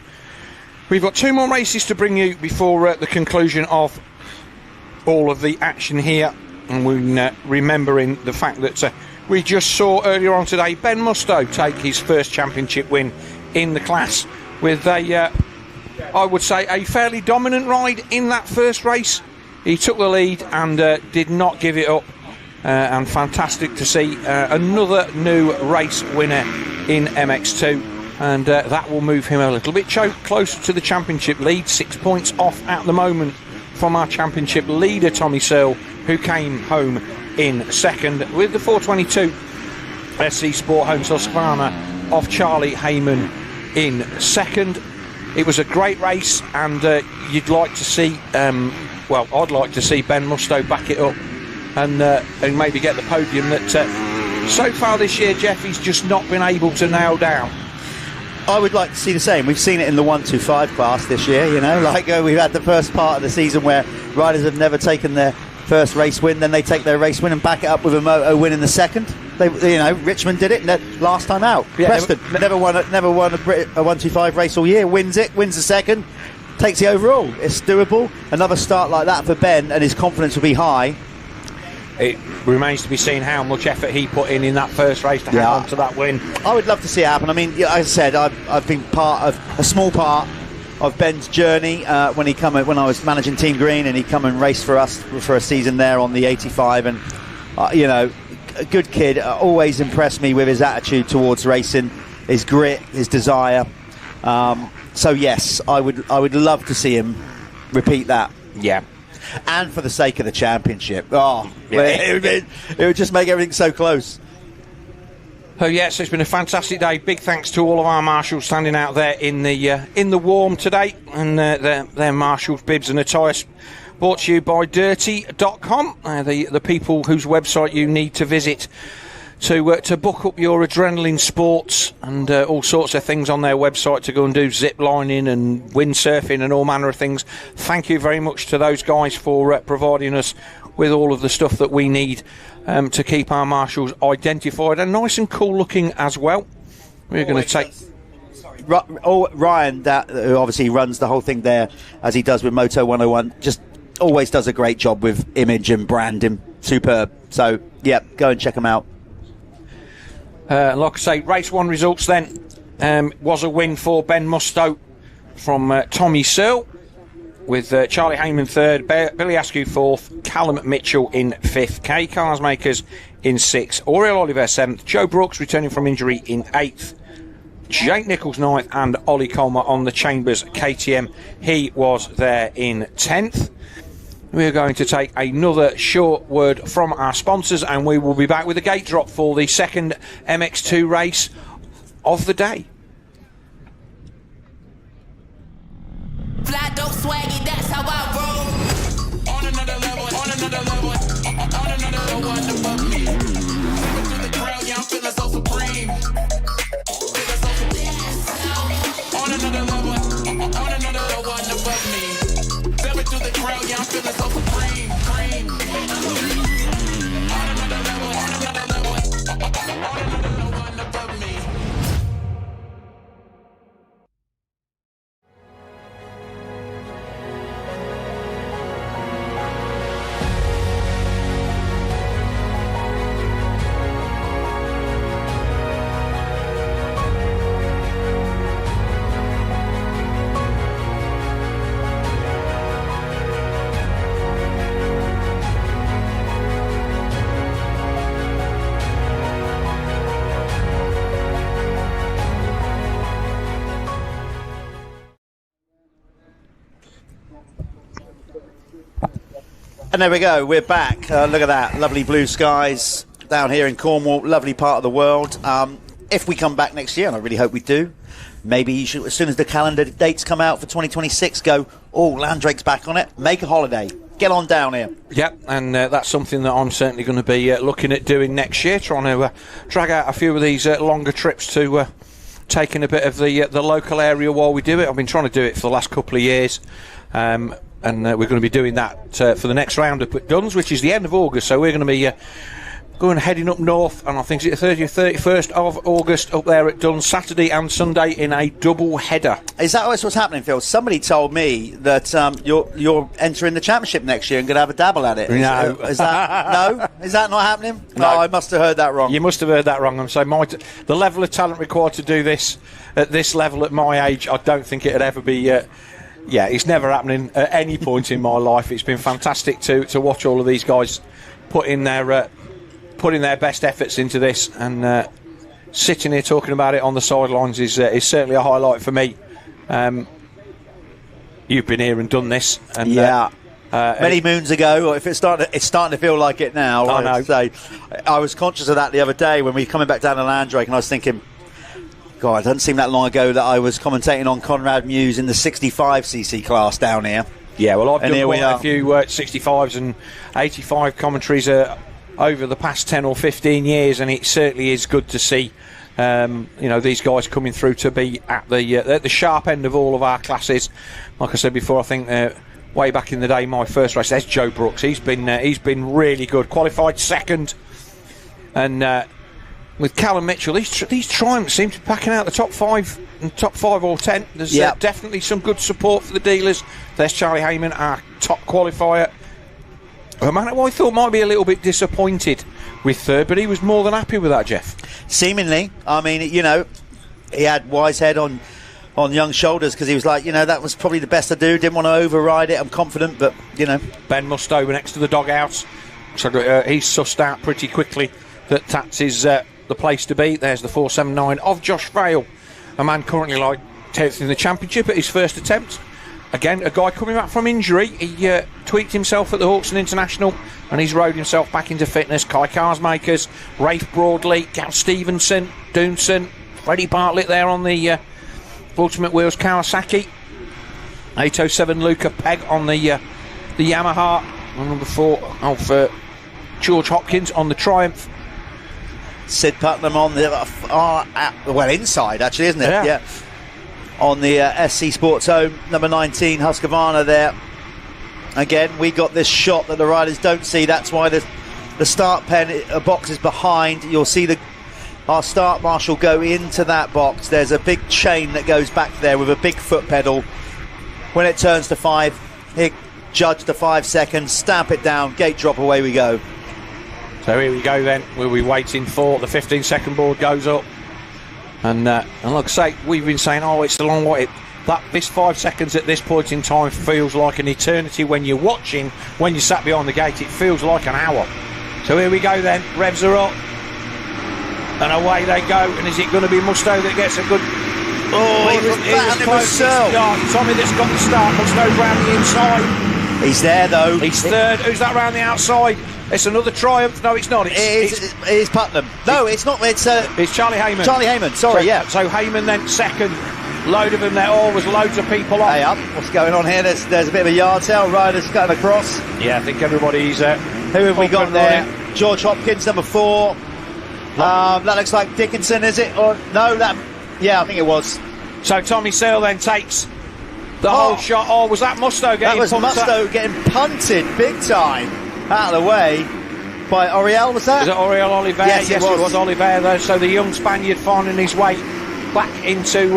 we've got 2 more races to bring you before the conclusion of all of the action here. And we're remembering the fact that we just saw earlier on today Ben Mustoe take his first championship win in the class with I would say a fairly dominant ride in that first race. He took the lead and did not give it up, and fantastic to see another new race winner in MX2, and that will move him a little bit closer to the championship lead. 6 points off at the moment from our championship leader Tommy Searle, who came home in second with the 422 SC Sport Home Susquehanna of Charlie Heyman in second. It was a great race, and you'd like to see, well, I'd like to see Ben Mustoe back it up and maybe get the podium that so far this year, Jeff, he's just not been able to nail down. I would like to see the same. We've seen it in the 125 class this year, you know, like we've had the first part of the season where riders have never taken their first race win, then they take their race win and back it up with a moto win in the second. They, you know, Richmond did it last time out. Yeah, Preston never won a 125 race all year. Wins the second, takes the overall. It's doable. Another start like that for Ben, and his confidence will be high. It remains to be seen how much effort he put in that first race to hang on to that win. I would love to see it happen. I mean, as I said, I've been a small part of Ben's journey when I was managing Team Green, and he come and race for us for a season there on the 85, and you know, a good kid. Always impressed me with his attitude towards racing, his grit, his desire. So yes, I would love to see him repeat that. Yeah. And for the sake of the championship, it would just make everything so close. Oh yes, it's been a fantastic day. Big thanks to all of our marshals standing out there in the warm today, and their marshals bibs and attires brought to you by Dirty.com, the people whose website you need to visit to book up your adrenaline sports and all sorts of things on their website to go and do zip lining and windsurfing and all manner of things. Thank you very much to those guys for providing us with all of the stuff that we need to keep our marshals identified and nice and cool looking as well. We're going to take... Ryan, who obviously runs the whole thing there, as he does with Moto 101, just always does a great job with image and branding. Superb. So, yeah, go and check them out. Like I say, race 1 results then was a win for Ben Mustoe from Tommy Searle, with Charlie Heyman third, Billy Askew fourth, Callum Mitchell in fifth, K Cars Makers in sixth, Oriel Oliver seventh, Joe Brooks returning from injury in eighth, Jake Nichols ninth, and Ollie Colmer on the Chambers KTM. He was there in 10th. We're going to take another short word from our sponsors, and we will be back with a gate drop for the second MX2 race of the day. Fly dope swaggy, that's how I roll. On another level, on another level, on another level, one above me. Coming through the crowd, yeah, I'm feeling so supreme. Feeling so supreme. On another level, on another level, one above me. Coming through the crowd, yeah, I'm feeling so supreme. On another level, on another level, on another level, one above me. And there we go, we're back. Look at that, lovely blue skies down here in Cornwall, lovely part of the world. If we come back next year, and I really hope we do, maybe you should, as soon as the calendar dates come out for 2026, go, oh, Landrake's back on it, make a holiday. Get get on down here. Yep, and that's something that I'm certainly going to be looking at doing next year, trying to drag out a few of these longer trips to taking a bit of the local area while we do it. I've been trying to do it for the last couple of years, and we're going to be doing that for the next roundup at Duns, which is the end of August, so we're going to be heading up north, and I think it's the 30th, 31st of August up there at Duns, Saturday and Sunday in a double header. Is that what's happening, Phil? Somebody told me that you're entering the championship next year and going to have a dabble at it. No. Is that not happening? No. Oh, I must have heard that wrong. You must have heard that wrong. I'm saying the level of talent required to do this at this level at my age, I don't think it'd ever be. It's never happening at any point in my life. It's been fantastic to watch all of these guys putting their best efforts into this, and sitting here talking about it on the sidelines is certainly a highlight for me. You've been here and done this, and many moons ago. If it's starting to feel like it now. I know. Say, I was conscious of that the other day when we were coming back down to Landrake, and I was thinking, God, it doesn't seem that long ago that I was commentating on Conrad Muse in the 65cc class down here. Yeah, well, I've And done here we quite a are. few 65s and 85 commentaries over the past 10 or 15 years, and it certainly is good to see these guys coming through to be at the sharp end of all of our classes. Like I said before, I think way back in the day, my first race, there's Joe Brooks. He's been really good, qualified second, and with Callum Mitchell, these triumphs seem to be packing out the top 5 and top 5 or 10. There's definitely some good support for the dealers. There's Charlie Heyman, our top qualifier. A man who I thought might be a little bit disappointed with third, but he was more than happy with that, Jeff. Seemingly, I mean, he had wise head on young shoulders, because he was like, that was probably the best I do. Didn't want to override it. I'm confident, but Ben Musto next to the doghouse, so he's sussed out pretty quickly that's his the place to be. There's the 479 of Josh Vale, a man currently like 10th in the championship at his first attempt. Again, a guy coming back from injury. He tweaked himself at the Hawkeston International, and he's rode himself back into fitness. Kai Carsmakers, Rafe Broadley, Gal Stevenson, Doonson, Freddie Bartlett there on the Ultimate Wheels Kawasaki. 807 Luca Pegg on the Yamaha. And number 4 of George Hopkins on the Triumph. Sid Putnam on the inside, actually, isn't it? Yeah. On the SC Sports Home, number 19, Husqvarna there. Again, we got this shot that the riders don't see. That's why the start pen box is behind. You'll see our start marshal go into that box. There's a big chain that goes back there with a big foot pedal. When it turns to 5, he'll judge the 5 seconds, stamp it down, gate drop, away we go. So here we go then. We'll be waiting for the 15-second board goes up. And like I say, we've been saying, it's a long way. This 5 seconds at this point in time feels like an eternity when you're watching. When you're sat behind the gate, it feels like an hour. So here we go then. Revs are up. And away they go. And is it going to be Musto that gets a good... He was close. Tommy that's got the start. Musto's round the inside. He's there though. He's third. Who's that round the outside? It's another Triumph. No, it's not. It's Putnam. No, it's not. It's Charlie Heyman. Charlie Heyman. Sorry, So Heyman then second. Load of them there. Always loads of people on. Hey up. What's going on here? There's a bit of a yard sale. Riders cutting across. Yeah, I think everybody's. Who have we got there? George Hopkins, number 4. That looks like Dickinson, is it? Or no? Yeah, I think it was. So Tommy Searle then takes the whole shot. Was that Musto getting? That was Musto getting punted big time out of the way by Oriel. Was that? Is it Oriel Oliver? Yes, it was Oliver though. So the young Spaniard finding his way back into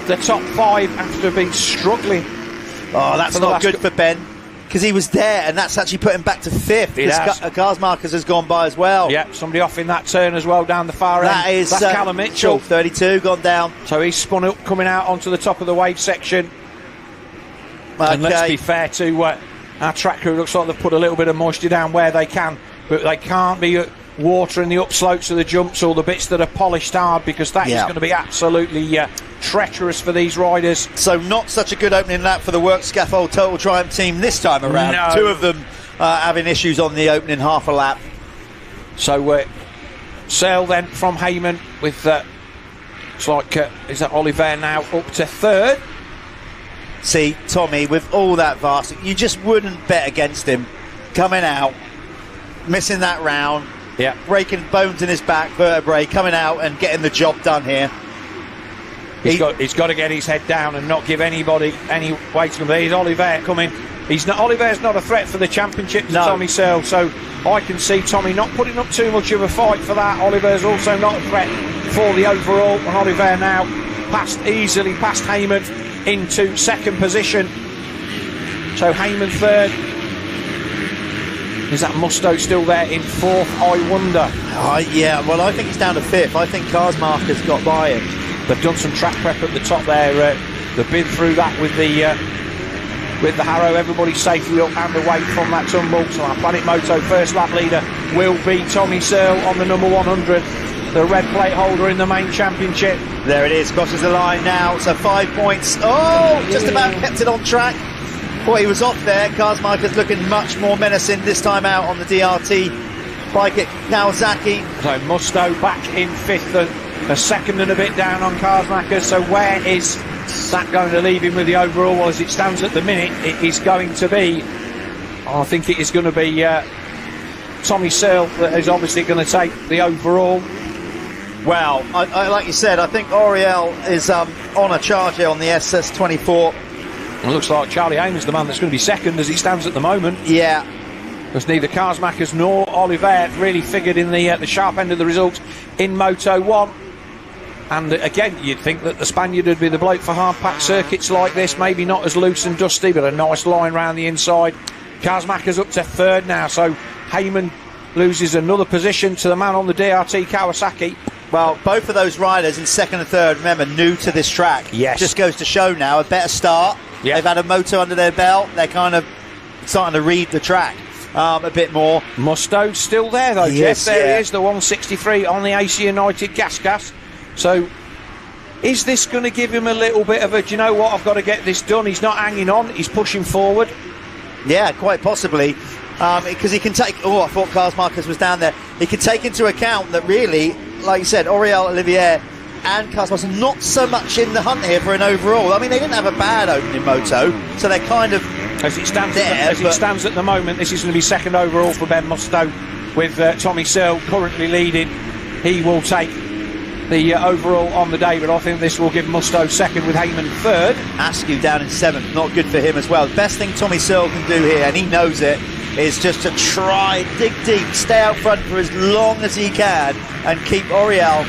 the top 5 after being struggling. Oh, that's not good for Ben, because he was there, and that's actually put him back to 5th. Cars Markers has gone by as well. Yeah, somebody off in that turn as well down the far end. That's Callum Mitchell. 32 gone down. So he's spun up, coming out onto the top of the wave section. Okay. And let's be fair to our track crew. Looks like they've put a little bit of moisture down where they can, but they can't be watering the upslopes of the jumps or the bits that are polished hard, because that is going to be absolutely treacherous for these riders. So not such a good opening lap for the Work Scaffold Total Triumph team this time around. No. 2 of them having issues on the opening half a lap. So Sale then from Heyman with it's like is that Oliver now up to 3rd? see Tommy with all that vast. You just wouldn't bet against him coming out, missing that round, breaking bones in his back vertebrae, coming out and getting the job done here. He's got to get his head down and not give anybody any weight to him. There's Oliver coming. Oliver's not a threat for the championship to Tommy Searle, so I can see Tommy not putting up too much of a fight for that. Oliver's also not a threat for the overall, and Oliver now easily past Heyman into second position. So Heyman third. Is that Musto still there in fourth, I wonder? Yeah, well, I think he's down to fifth. I think Karsmarker's got by him. They've done some track prep at the top there. They've been through that with the Harrow. Everybody's safely up and away from that tumble. So our Planet Moto first lap leader will be Tommy Searle on the number 100, the red plate holder in the main championship. There it is, crosses the line now. So 5 points. Oh, just about kept it on track. Boy, he was off there. Karsmarker's looking much more menacing this time out on the DRT bike at Kawasaki. So Musto back in fifth, a second and a bit down on Karsmarker. So where is that going to leave him with the overall? Well, as it stands at the minute, it is going to be, I think it is going to be Tommy Searle that is obviously going to take the overall. Well, I like you said, I think Oriel is on a charge here on the SS24. It looks like Charlie Heyman's the man that's going to be second as it stands at the moment. Yeah. Because neither Karsmakers nor Oliver really figured in the sharp end of the results in Moto 1. And again, you'd think that the Spaniard would be the bloke for hard-packed circuits like this, maybe not as loose and dusty, but a nice line round the inside. Karsmakers up to third now, so Heyman loses another position to the man on the DRT Kawasaki. Well, both of those riders in second and third, remember, new to this track. Yes. Just goes to show now, a better start. Yeah. They've had a moto under their belt. They're kind of starting to read the track a bit more. Musto's still there, though, yes, Jeff. There he is, the 163 on the AC United gas. So, is this going to give him a little bit of a, do you know what, I've got to get this done? He's not hanging on, he's pushing forward. Yeah, quite possibly. Because he can take, I thought Karsmarker's was down there. He can take into account that really, like you said, Oriel Olivier and Karsmarker's not so much in the hunt here for an overall. I mean, they didn't have a bad opening moto, so they're kind of as it stands there. It stands at the moment, this is going to be second overall for Ben Musto, with Tommy Searle currently leading. He will take the overall on the day, but I think this will give Musto second with Heyman third. ACU down in seventh, not good for him as well. The best thing Tommy Searle can do here, and he knows it, is just to try, dig deep, stay out front for as long as he can and keep Oriel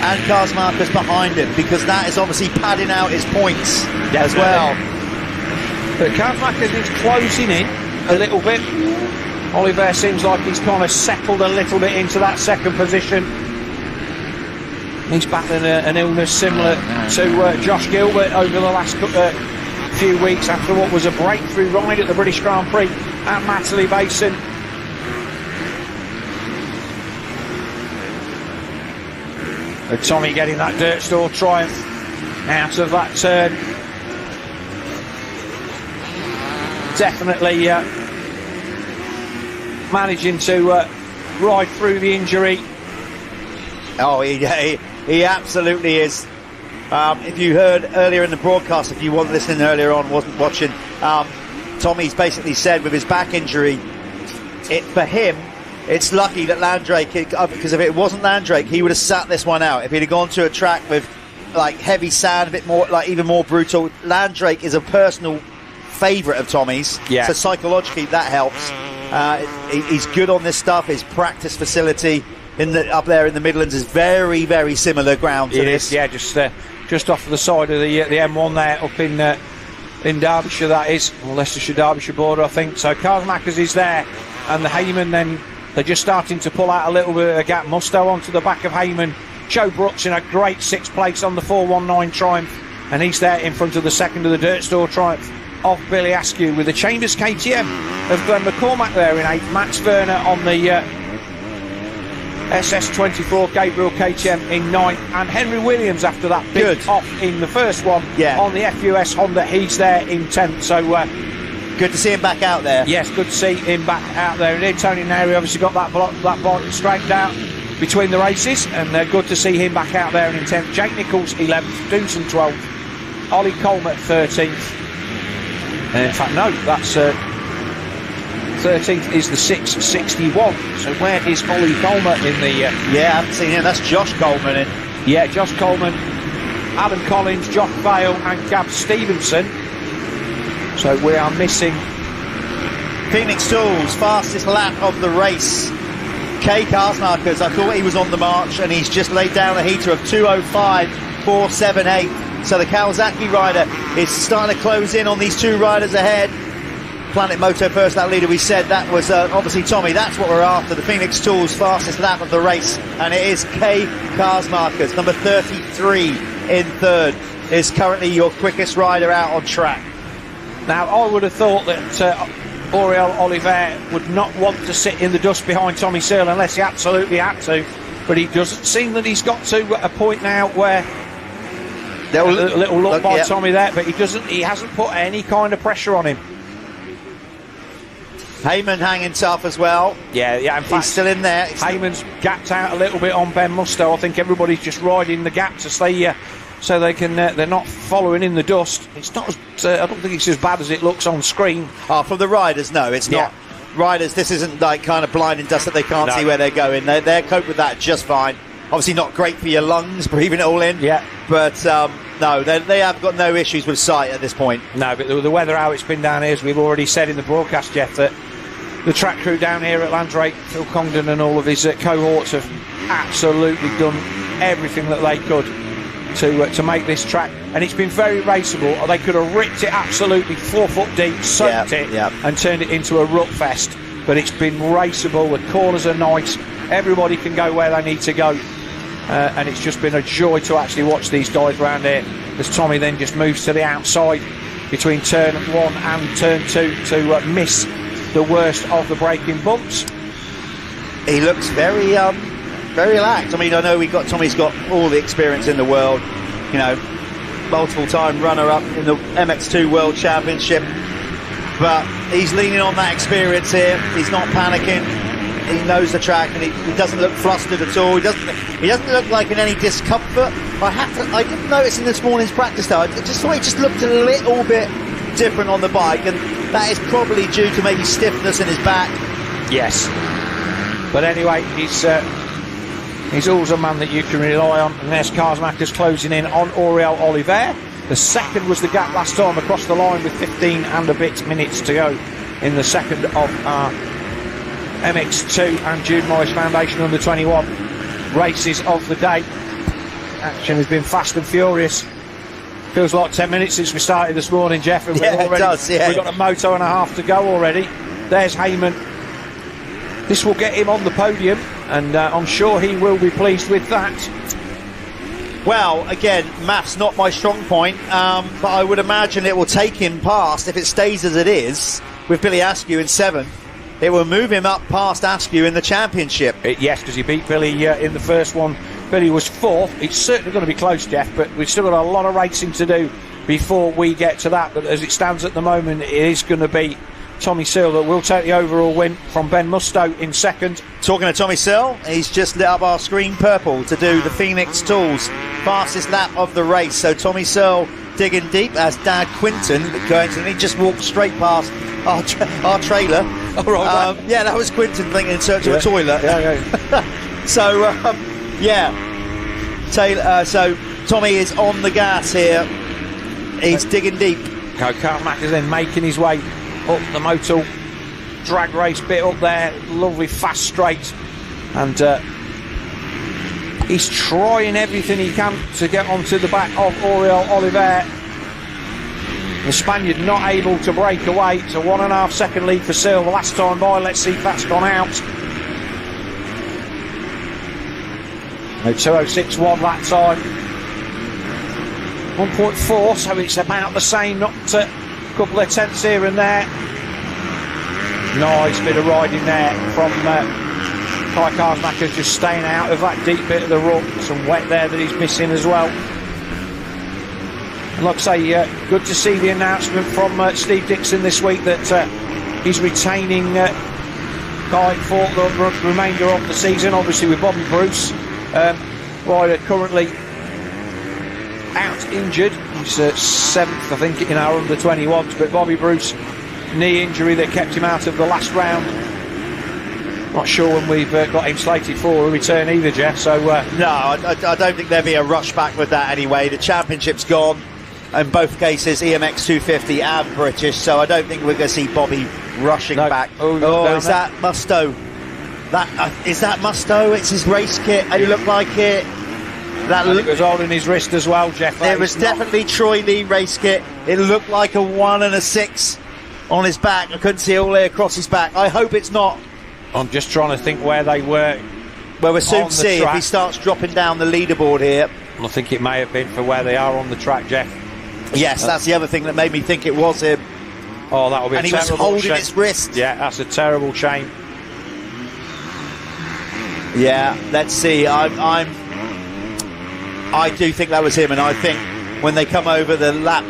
and Karsmarker's behind him, because that is obviously padding out his points as well. But Karsmarker is closing in a little bit. Oliver seems like he's kind of settled a little bit into that second position. He's battling an illness similar to Josh Gilbert over the last few weeks after what was a breakthrough ride at the British Grand Prix at Matterley Basin. But Tommy getting that dirt store triumph out of that turn. Definitely managing to ride through the injury. Oh, he absolutely is. If you heard earlier in the broadcast, if you weren't listening earlier on, wasn't watching, Tommy's basically said with his back injury, for him, it's lucky that Landrake, because if it wasn't Landrake, he would have sat this one out. If he'd have gone to a track with like heavy sand, a bit more, like even more brutal, Landrake is a personal favourite of Tommy's. Yeah. So psychologically, that helps. He's good on this stuff. His practice facility up there in the Midlands is very, very similar ground to this. Yeah, just off the side of the M1 there, up in Derbyshire, that is, or Leicestershire Derbyshire border, I think. So Karsmakers is there, and the Heyman then, they're just starting to pull out a little bit of a gap. Musto onto the back of Heyman. Joe Brooks in a great sixth place on the 419 Triumph, and he's there in front of the second of the Dirt Store Triumph of Billy Askew, with the Chambers KTM of Glenn McCormack there in eighth, Max Werner on the SS24 Gabriel KTM in ninth, and Henry Williams after that big off in the first one on the FUS Honda, he's there in 10th. So good to see him back out there. Yes, good to see him back out there. And Tony Neri obviously got that block straightened out between the races, and good to see him back out there in 10th. Jake Nichols 11th, Doonson 12th, Ollie Colmer 13th, In fact, no, that's 13th is the 661. So where is Ollie Coleman in the... Yeah, I haven't seen him. That's Josh Coleman in. Yeah, Josh Coleman, Adam Collins, Josh Vale and Gab Stevenson. So we are missing... Phoenix Tools, fastest lap of the race. Kay Karsmarkers, I thought he was on the march, and he's just laid down a heater of 2:05.478. So the Kawasaki rider is starting to close in on these two riders ahead. Planet Moto first lap leader, we said that was obviously Tommy. That's what we're after, the Phoenix Tools fastest lap of the race, and it is Kay Karsmarkers, number 33 in third, is currently your quickest rider out on track. Now, I would have thought that Oriol Oliver would not want to sit in the dust behind Tommy Searle unless he absolutely had to, but he doesn't seem that he's got to a point now where a little look by Tommy there, but he hasn't put any kind of pressure on him. Heyman hanging tough as well. Yeah, in fact, he's still in there. Heyman's gapped out a little bit on Ben Musto. I think everybody's just riding the gap to stay so they can. They're not following in the dust. It's not. I don't think it's as bad as it looks on screen. From the riders, no, it's not. Riders, this isn't like kind of blinding dust that they can't see where they're going. They're cope with that just fine. Obviously, not great for your lungs, breathing it all in. Yeah, but no, they have got no issues with sight at this point. No, but the weather, how it's been down here, as we've already said in the broadcast, Jeff, that the track crew down here at Landrake, Phil Congdon and all of his cohorts have absolutely done everything that they could to make this track, and it's been very raceable. They could have ripped it absolutely 4 foot deep, soaked it and turned it into a rut fest, but it's been raceable. The corners are nice, everybody can go where they need to go, and it's just been a joy to actually watch these guys around here as Tommy then just moves to the outside between turn 1 and turn 2 to miss the worst of the braking bumps. He looks very relaxed. I mean, I know Tommy's got all the experience in the world, multiple time runner-up in the MX2 World Championship, but he's leaning on that experience here. He's not panicking. He knows the track, and he doesn't look flustered at all. He doesn't look like in any discomfort. I didn't notice in this morning's practice though. I just thought he just looked a little bit different on the bike, and that is probably due to maybe stiffness in his back. Yes, but anyway, he's always a man that you can rely on, and there's Karsmakers closing in on Oriol Oliver. The second was the gap last time across the line with 15 and a bit minutes to go in the second of our MX2 and Jude Morris Foundation under 21 races of the day. Action has been fast and furious. Feels like 10 minutes since we started this morning, Jeff, and it does, yeah. We've got a moto and a half to go already. There's Heyman. This will get him on the podium, and I'm sure he will be pleased with that. Well, again, maths not my strong point, but I would imagine it will take him past, if it stays as it is, with Billy Askew in 7th. It will move him up past Askew in the championship. Yes, because he beat Billy in the first one. Billy was 4th. It's certainly going to be close, Jeff, but we've still got a lot of racing to do before we get to that. But as it stands at the moment, it is going to be Tommy Searle that will take the overall win from Ben Musto in second. Talking to Tommy Searle, he's just lit up our screen purple to do the Phoenix Tools fastest lap of the race. So Tommy Searle digging deep as Dad Quinton coincidentally just walked straight past our trailer. Oh, right, yeah, that was Quinton thinking in search of a toilet. So so Tommy is on the gas here. He's digging deep. Karsmakers then making his way up the Motul drag race bit up there, lovely fast straight, and he's trying everything he can to get onto the back of Oriol Oliver. The Spaniard not able to break away. It's a 1.5 second lead for Searle the last time by. Let's see if that's gone out. No, 2:06.1 that time. 1.4, so it's about the same, not a couple of tenths here and there. Nice bit of riding there from Kai Karsmakers, just staying out of that deep bit of the rut. Some wet there that he's missing as well. And like I say, good to see the announcement from Steve Dixon this week that he's retaining Kai for the remainder of the season, obviously with Bobby Bruce rider currently out injured. He's 7th, I think, in our under-21s, but Bobby Bruce, knee injury that kept him out of the last round. Not sure when we've got him slated for a return either, Jeff, so... No, I don't think there'll be a rush back with that anyway. The championship's gone, in both cases, EMX 250 and British, so I don't think we're going to see Bobby rushing back. Is that Musto? Is that Musto? It's his race kit. It looked like it. It was holding his wrist as well, Jeff. It was definitely Troy Lee race kit. It looked like a 1 and a 6 on his back. I couldn't see it all the way across his back. I hope it's not. I'm just trying to think where they were. Well, we'll soon see if he starts dropping down the leaderboard here. I think it may have been for where they are on the track, Jeff. Yes, that's the other thing that made me think it was him. Oh, that would be and he was holding his wrist. Yeah, that's a terrible shame. Yeah, let's see. I do think that was him, and I think when they come over the lap,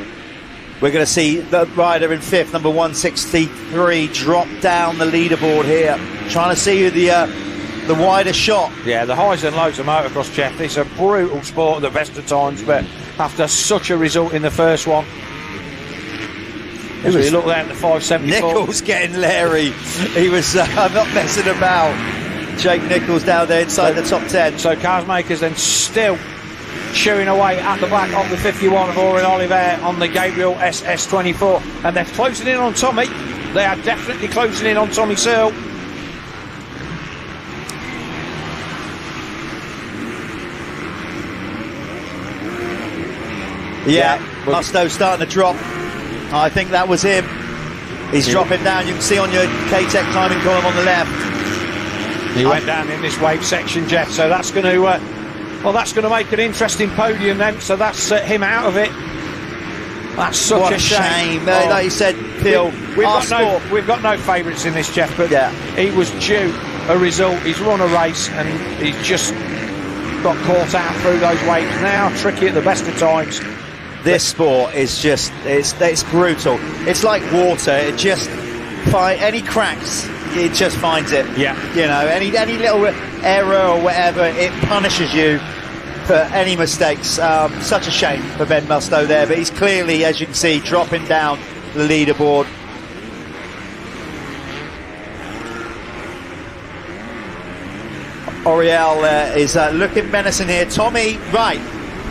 we're going to see the rider in 5th, number 163, drop down the leaderboard here. Trying to see who the wider shot. Yeah, the highs and lows of motocross, Jeff. It's a brutal sport at the best of times, but after such a result in the first one, as we look there at the 574. Nichols getting Larry. He was I'm not messing about. Jake Nichols down there inside the top 10. So cars makers then still chewing away at the back of the 51 of Oriel Oliver on the Gabriel SS24, and they're closing in on Tommy. They are definitely closing in on Tommy Searle. Yeah, Musto starting to drop. I think that was him. He's dropping down. You can see on your K-Tech timing column on the left. He went down in this wave section, Jeff, so that's going to that's going to make an interesting podium then. So that's him out of it. That's such a shame. Like you said, Phil, we've got no favourites in this, Jeff, but he was due a result. He's run a race and he's just got caught out through those waves. Now tricky at the best of times. This sport is just it's brutal. It's like water. It just any cracks, it just finds it. Yeah. You know, any little error or whatever, it punishes you for any mistakes. Such a shame for Ben Musto there, but he's clearly, as you can see, dropping down the leaderboard. Oriel is looking menacing here. Tommy, right.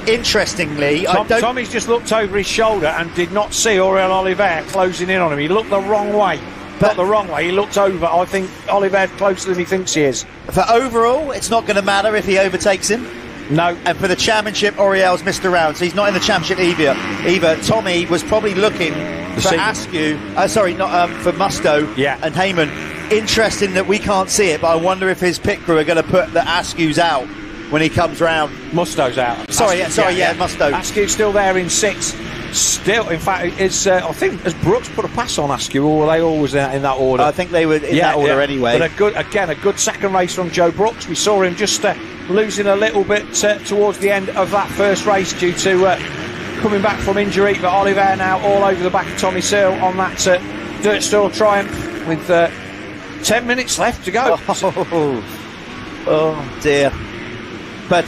Interestingly, Tommy's just looked over his shoulder and did not see Oriel Oliver closing in on him. He looked the wrong way. Not the wrong way, he looked over. I think Oliver's closer than he thinks he is. For overall, it's not going to matter if he overtakes him. No. And for the championship, Oriel's missed a round, so he's not in the championship either. Tommy was probably looking for Askew. For Musto and Heyman. Interesting that we can't see it, but I wonder if his pit crew are going to put the Askews out when he comes round. Musto's out. Musto. Askew's still there in 6th. Still, in fact, it's I think, has Brooks put a pass on Askew, or were they always in that order? I think they were in that order anyway. But a good second race from Joe Brooks. We saw him just losing a little bit towards the end of that first race due to coming back from injury. But Oliver now all over the back of Tommy Searle on that Dirt Store Triumph with 10 minutes left to go. Oh dear. But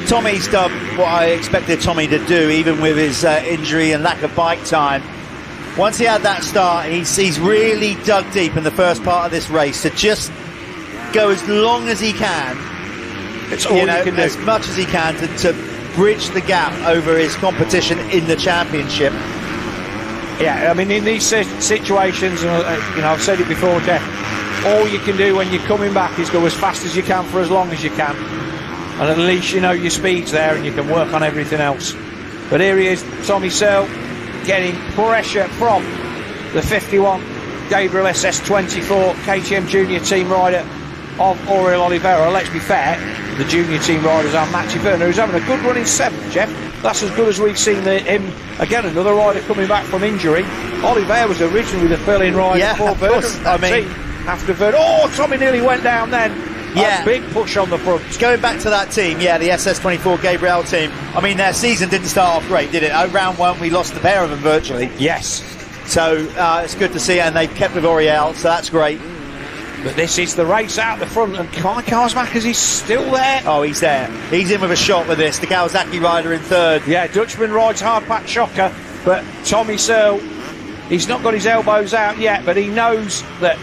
Tommy's done what I expected Tommy to do, even with his injury and lack of bike time. Once he had that start, he's really dug deep in the first part of this race to just go as long as he can. It's all you can do. As much as he can to bridge the gap over his competition in the championship. Yeah, I mean, in these situations, I've said it before, Jeff, all you can do when you're coming back is go as fast as you can for as long as you can. And at least you know your speed's there and you can work on everything else. But here he is, Tommy Searle, getting pressure from the 51 Gabriel SS24 KTM junior team rider of Oriel Oliveira. Let's be fair, the junior team riders are Matty Verner, who's having a good run in 7th, Jeff. That's as good as we've seen him. Again, another rider coming back from injury. Oliveira was originally the fill-in rider for Verner. After Verner. Oh, Tommy nearly went down then. A big push on the front. Going back to that team, the SS24 Gabriel team. I mean, their season didn't start off great, did it? Round 1, we lost the pair of them virtually. Yes. So it's good to see, and they've kept with Oriel, so that's great. But this is the race out the front, and Kai Karsmakers is still there. Oh, he's there. He's in with a shot with this. The Kawasaki rider in third. Yeah, Dutchman rides hard pack shocker, but Tommy Searle, he's not got his elbows out yet, but he knows that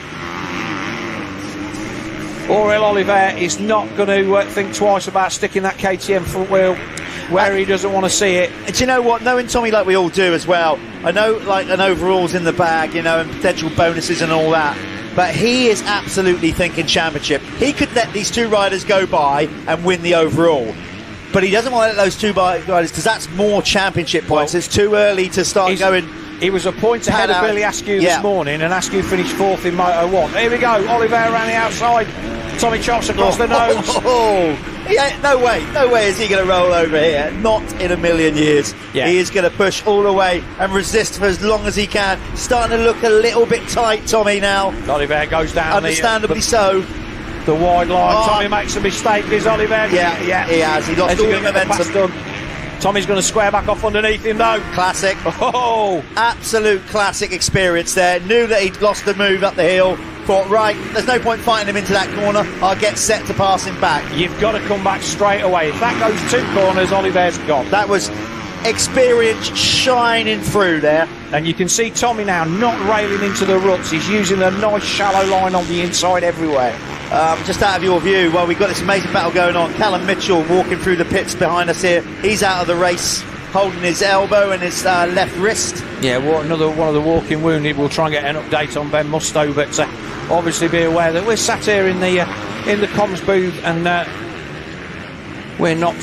Auriel Oliver is not going to think twice about sticking that KTM front wheel where he doesn't want to see it. And do you know what? Knowing Tommy like we all do as well, I know like an overall's in the bag, you know, and potential bonuses and all that, but he is absolutely thinking championship. He could let these two riders go by and win the overall, but he doesn't want to let those two riders, because that's more championship points. It's too early to start going. He was a point ahead of Billy Askew this morning, and Askew finished fourth in Moto 1. Here we go, Oliver around the outside. Tommy chops across the nose. No way is he going to roll over here. Not in a million years. Yeah. He is going to push all the way and resist for as long as he can. Starting to look a little bit tight, Tommy, now. Oliver goes down. Understandably so. The wide line. Tommy makes a mistake. Is Oliver? Yeah, he has. He lost all the momentum. Tommy's going to square back off underneath him, though. Classic. Oh! Absolute classic experience there. Knew that he'd lost the move up the hill. Thought, right, there's no point fighting him into that corner. I'll get set to pass him back. You've got to come back straight away. If that goes 2 corners, Oliver's gone. That was experience shining through there. And you can see Tommy now not railing into the ruts. He's using a nice shallow line on the inside everywhere. Just out of your view, well, we've got this amazing battle going on. Callum Mitchell walking through the pits behind us here. He's out of the race, holding his elbow and his left wrist. Yeah, well, another one of the walking wounded. We'll try and get an update on Ben Musto, but obviously be aware that we're sat here in the comms booth, and we're not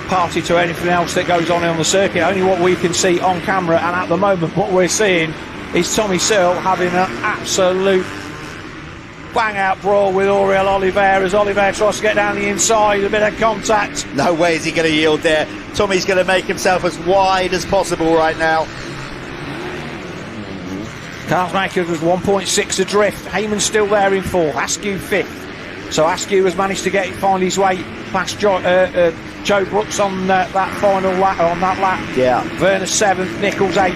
party to anything else that goes on the circuit. Only what we can see on camera, and at the moment what we're seeing is Tommy Searle having an absolute bang-out brawl with Auriel Oliver as Oliver tries to get down the inside, a bit of contact. No way is he going to yield there. Tommy's going to make himself as wide as possible right now. Karsmakers was 1.6 adrift. Heyman's still there in 4th. Askew 5th. So Askew has managed to find his way past Joe Brooks on that final lap, on that lap. Yeah. Werner 7th, Nichols 8th,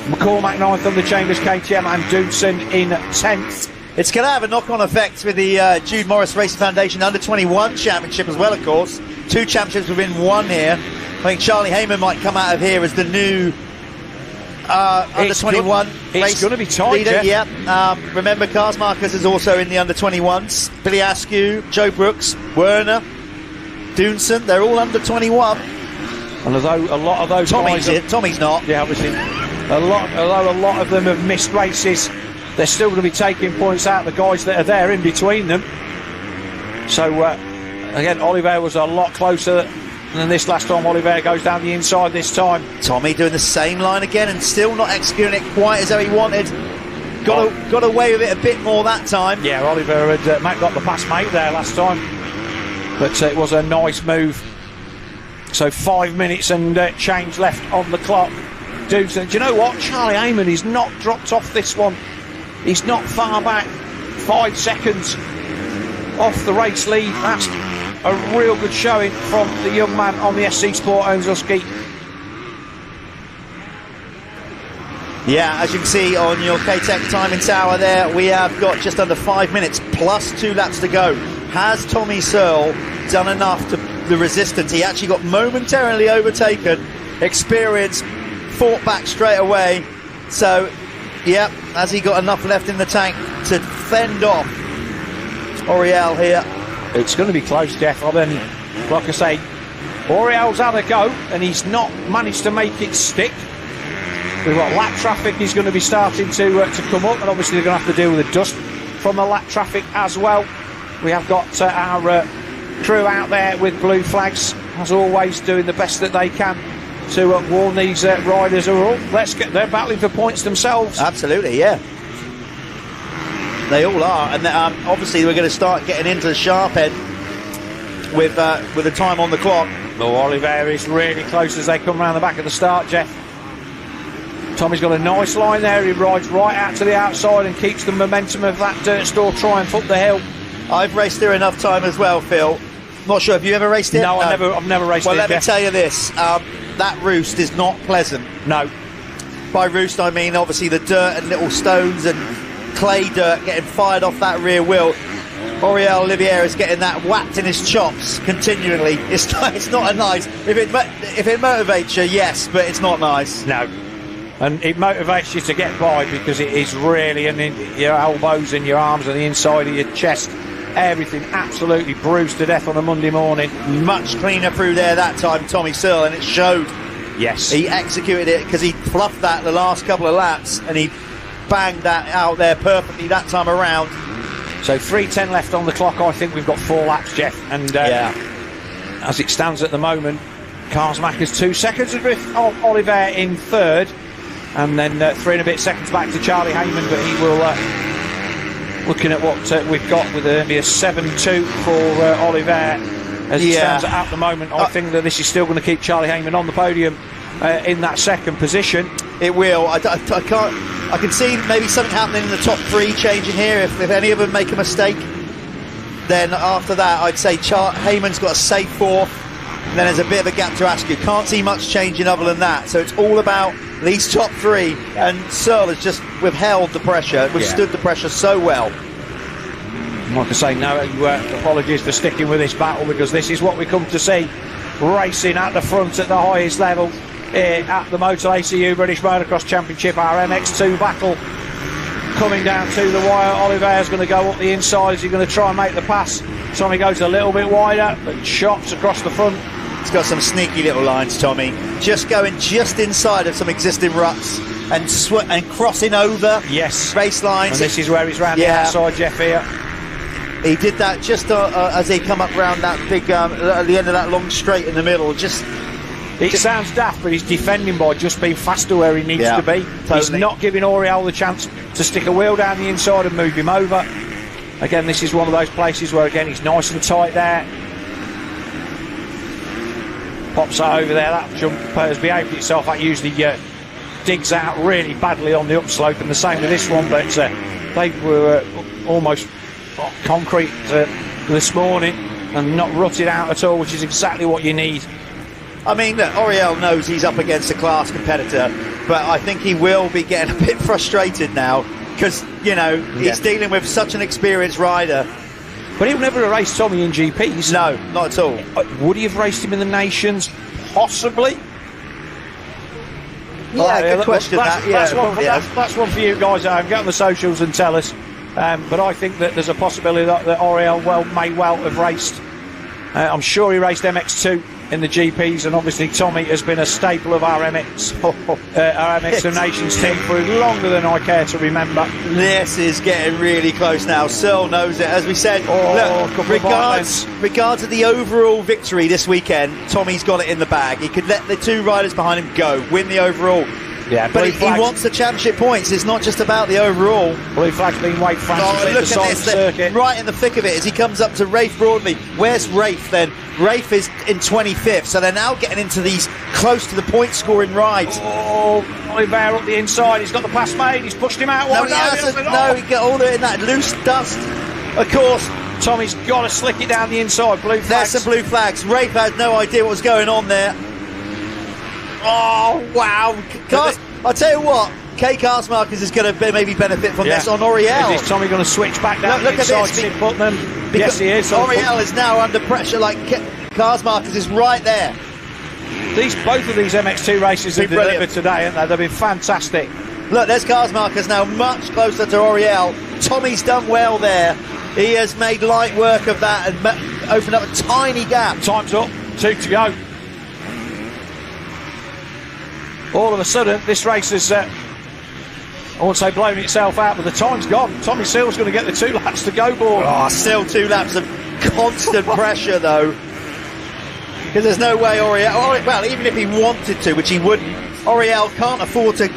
McCormack 9th on the Chambers KTM, and Doodson in 10th. It's going to have a knock-on effect with the Jude Morris Racing Foundation Under-21 Championship as well, of course. 2 championships within 1 here. I think Charlie Heyman might come out of here as the new Under-21 race It's going to be tight, leader. Jeff. Yeah. Remember, Karsmakers is also in the Under-21s. Billy Askew, Joe Brooks, Werner, Doonson, they're all Under-21. And although a lot of those Tommy's not. Yeah, obviously. Although a lot of them have missed races, they're still going to be taking points out, the guys that are there in between them. So, again, Oliver was a lot closer than this last time. Oliver goes down the inside this time. Tommy doing the same line again and still not executing it quite as though he wanted. Got away with it a bit more that time. Yeah, Oliver had got the pass mate there last time. But it was a nice move. So 5 minutes and change left on the clock. Do you know what? Charlie Heyman is not dropped off this one. He's not far back. 5 seconds off the race lead. That's a real good showing from the young man on the SC Sport owns Husky. Yeah, as you can see on your K-Tech timing tower there, we have got just under 5 minutes plus 2 laps to go. Has Tommy Searle done enough to the resistance? He actually got momentarily overtaken. Experience fought back straight away. So, yeah, has he got enough left in the tank to fend off Auriel here? It's going to be close, Jeff. I mean, like I say, Auriel's had a go and he's not managed to make it stick. We've got lap traffic is going to be starting to come up, and obviously they're going to have to deal with the dust from the lap traffic as well. We have got our crew out there with blue flags, as always, doing the best that they can to warn these riders are all. They're battling for points themselves. Absolutely, yeah. They all are, and obviously we're going to start getting into the sharp end with the time on the clock. Oh, Oliver is really close as they come around the back of the start, Jeff. Tommy's got a nice line there. He rides right out to the outside and keeps the momentum of that Dirt Store Triumph up the hill. I've raced here enough time as well, Phil. Not sure, have you ever raced it? No, I've never raced it. Well, let me tell you this. That roost is not pleasant. No. By roost, I mean obviously the dirt and little stones and clay dirt getting fired off that rear wheel. Oriel Oliveira is getting that whacked in his chops continually. It's not a nice. If it motivates you, yes, but it's not nice. No. And it motivates you to get by because it is really, and your elbows and your arms and the inside of your chest, everything absolutely bruised to death on a Monday morning. Much cleaner through there that time, Tommy Searle, and it showed. Yes. He executed it because he fluffed that the last couple of laps and he banged that out there perfectly that time around. So 3:10 left on the clock. I think we've got 4 laps, Jeff. And as it stands at the moment, Karsmacher's 2 seconds adrift of Oliver in third. And then 3 and a bit seconds back to Charlie Heyman, but he will, looking at what we've got with a 7-2 for Oliver as it stands at the moment. I think that this is still going to keep Charlie Heyman on the podium in that second position. It will. I can see maybe something happening in the top 3 changing here. If any of them make a mistake, then after that I'd say Heyman's got a safe 4th, and then there's a bit of a gap to Askew. Can't see much changing other than that. So it's all about these top 3, and Searle has just withstood the pressure so well. Like I say, no apologies for sticking with this battle, because this is what we come to see, racing at the front at the highest level at the Motul ACU British Motocross Championship. Our MX2 battle coming down to the wire. Oliver's going to go up the inside. Is he going to try and make the pass? Tommy goes a little bit wider, but chops across the front. He's got some sneaky little lines, Tommy. Just going just inside of some existing ruts and crossing over race lines. And this is where he's round the outside, Jeff, here. He did that just as he come up round that big, at the end of that long straight in the middle. It sounds daft, but he's defending by just being faster where he needs to be. Totally. He's not giving Oriel the chance to stick a wheel down the inside and move him over. Again, this is one of those places where, again, he's nice and tight there. Pops that over there. That jump has behaved itself. That usually digs out really badly on the upslope, and the same with this one, but they were almost concrete this morning and not rutted out at all, which is exactly what you need. I mean, look, Oriel knows he's up against a class competitor, but I think he will be getting a bit frustrated now because, he's dealing with such an experienced rider. But he would never have raced Tommy in GPs. No, not at all. Would he have raced him in the Nations? Possibly. Yeah, good question. That's one for you guys at home. Get on the socials and tell us. But I think that there's a possibility that Oriel may well have raced. I'm sure he raced MX2 in the GPs, and obviously Tommy has been a staple of our MX of Nations team for longer than I care to remember. This is getting really close now. Searle knows it, as we said. Regards to the overall victory this weekend, Tommy's got it in the bag. He could let the 2 riders behind him go, win the overall. Yeah, but he wants the championship points. It's not just about the overall. Blue flag's been waiting for the circuit. Right in the thick of it as he comes up to Rafe Broadley. Where's Rafe then? Rafe is in 25th, so they're now getting into these close to the point scoring rides. Oh, Oliver up the inside. He's got the pass made. He's pushed him out. No, he got all in that loose dust. Of course, Tommy's got to slick it down the inside. Blue flags. There's some blue flags. Rafe had no idea what was going on there. Oh, wow. I'll tell you what, Kay Karsmarkers is going to maybe benefit from this on Oriel. Is Tommy going to switch back down look inside at this. Putnam? Yes, he is. Oriel is now under pressure, like Karsmarkers is right there. Both of these MX2 races have delivered today, haven't they? They've been fantastic. Look, there's Karsmarkers now much closer to Oriel. Tommy's done well there. He has made light work of that and opened up a tiny gap. Time's up, 2 to go. All of a sudden, this race has, I won't say blown itself out, but the time's gone. Tommy Searle's going to get the 2 laps to go board. Oh, still 2 laps of constant pressure, though. Because there's no way well, even if he wanted to, which he wouldn't, Oriel can't afford to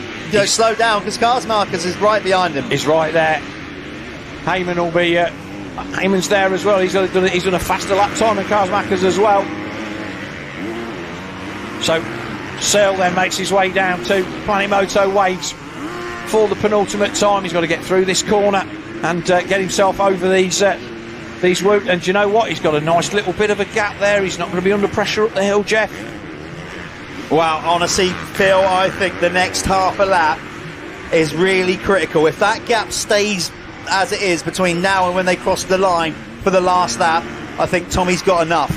slow down because Karsmarkers is right behind him. He's right there. Heyman will be... Heyman's there as well. He's done a faster lap time than Karsmarkers as well. So... Searle then makes his way down to Planimoto Waves for the penultimate time. He's got to get through this corner and get himself over these whoops. And do you know what? He's got a nice little bit of a gap there. He's not going to be under pressure up the hill, Jeff. Well, honestly, Phil, I think the next half a lap is really critical. If that gap stays as it is between now and when they cross the line for the last lap, I think Tommy's got enough.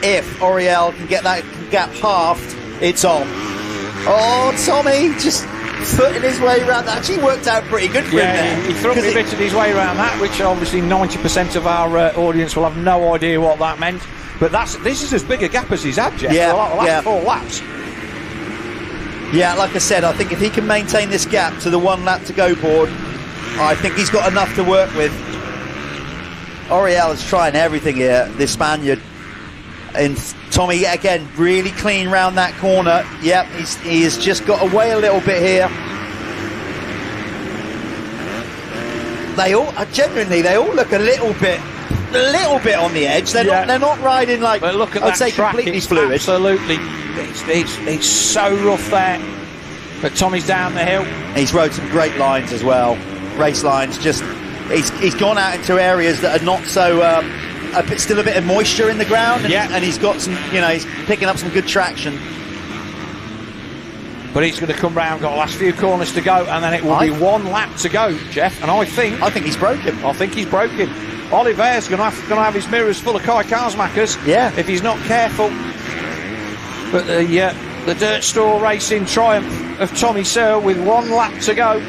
If Oriel can get that gap halved, it's on. Oh, Tommy just footing his way around. That actually worked out pretty good for him there. He threw a bit of his way around that, which obviously 90% of our audience will have no idea what that meant. But this is as big a gap as he's had, Jeff, for the last 4 laps. Yeah, like I said, I think if he can maintain this gap to the 1 lap to go board, I think he's got enough to work with. Oriel is trying everything here, this Spaniard. And Tommy, again, really clean round that corner. Yep, he has just got away a little bit here. They all, genuinely, they all look a little bit on the edge. They're not riding like, but look at I'd that say, track, completely it's fluid. Absolutely, it's so rough there. But Tommy's down the hill. He's rode some great lines as well, race lines. Just he's gone out into areas that are not so still a bit of moisture in the ground, and he's got some, he's picking up some good traction. But he's going to come round, got the last few corners to go, and then it will be 1 lap to go, Jeff. And I think he's broken. I think he's broken. Oliver's going to have his mirrors full of Kai Karsmakers. Yeah, if he's not careful. But the Dirt Store Racing triumph of Tommy Searle with 1 lap to go.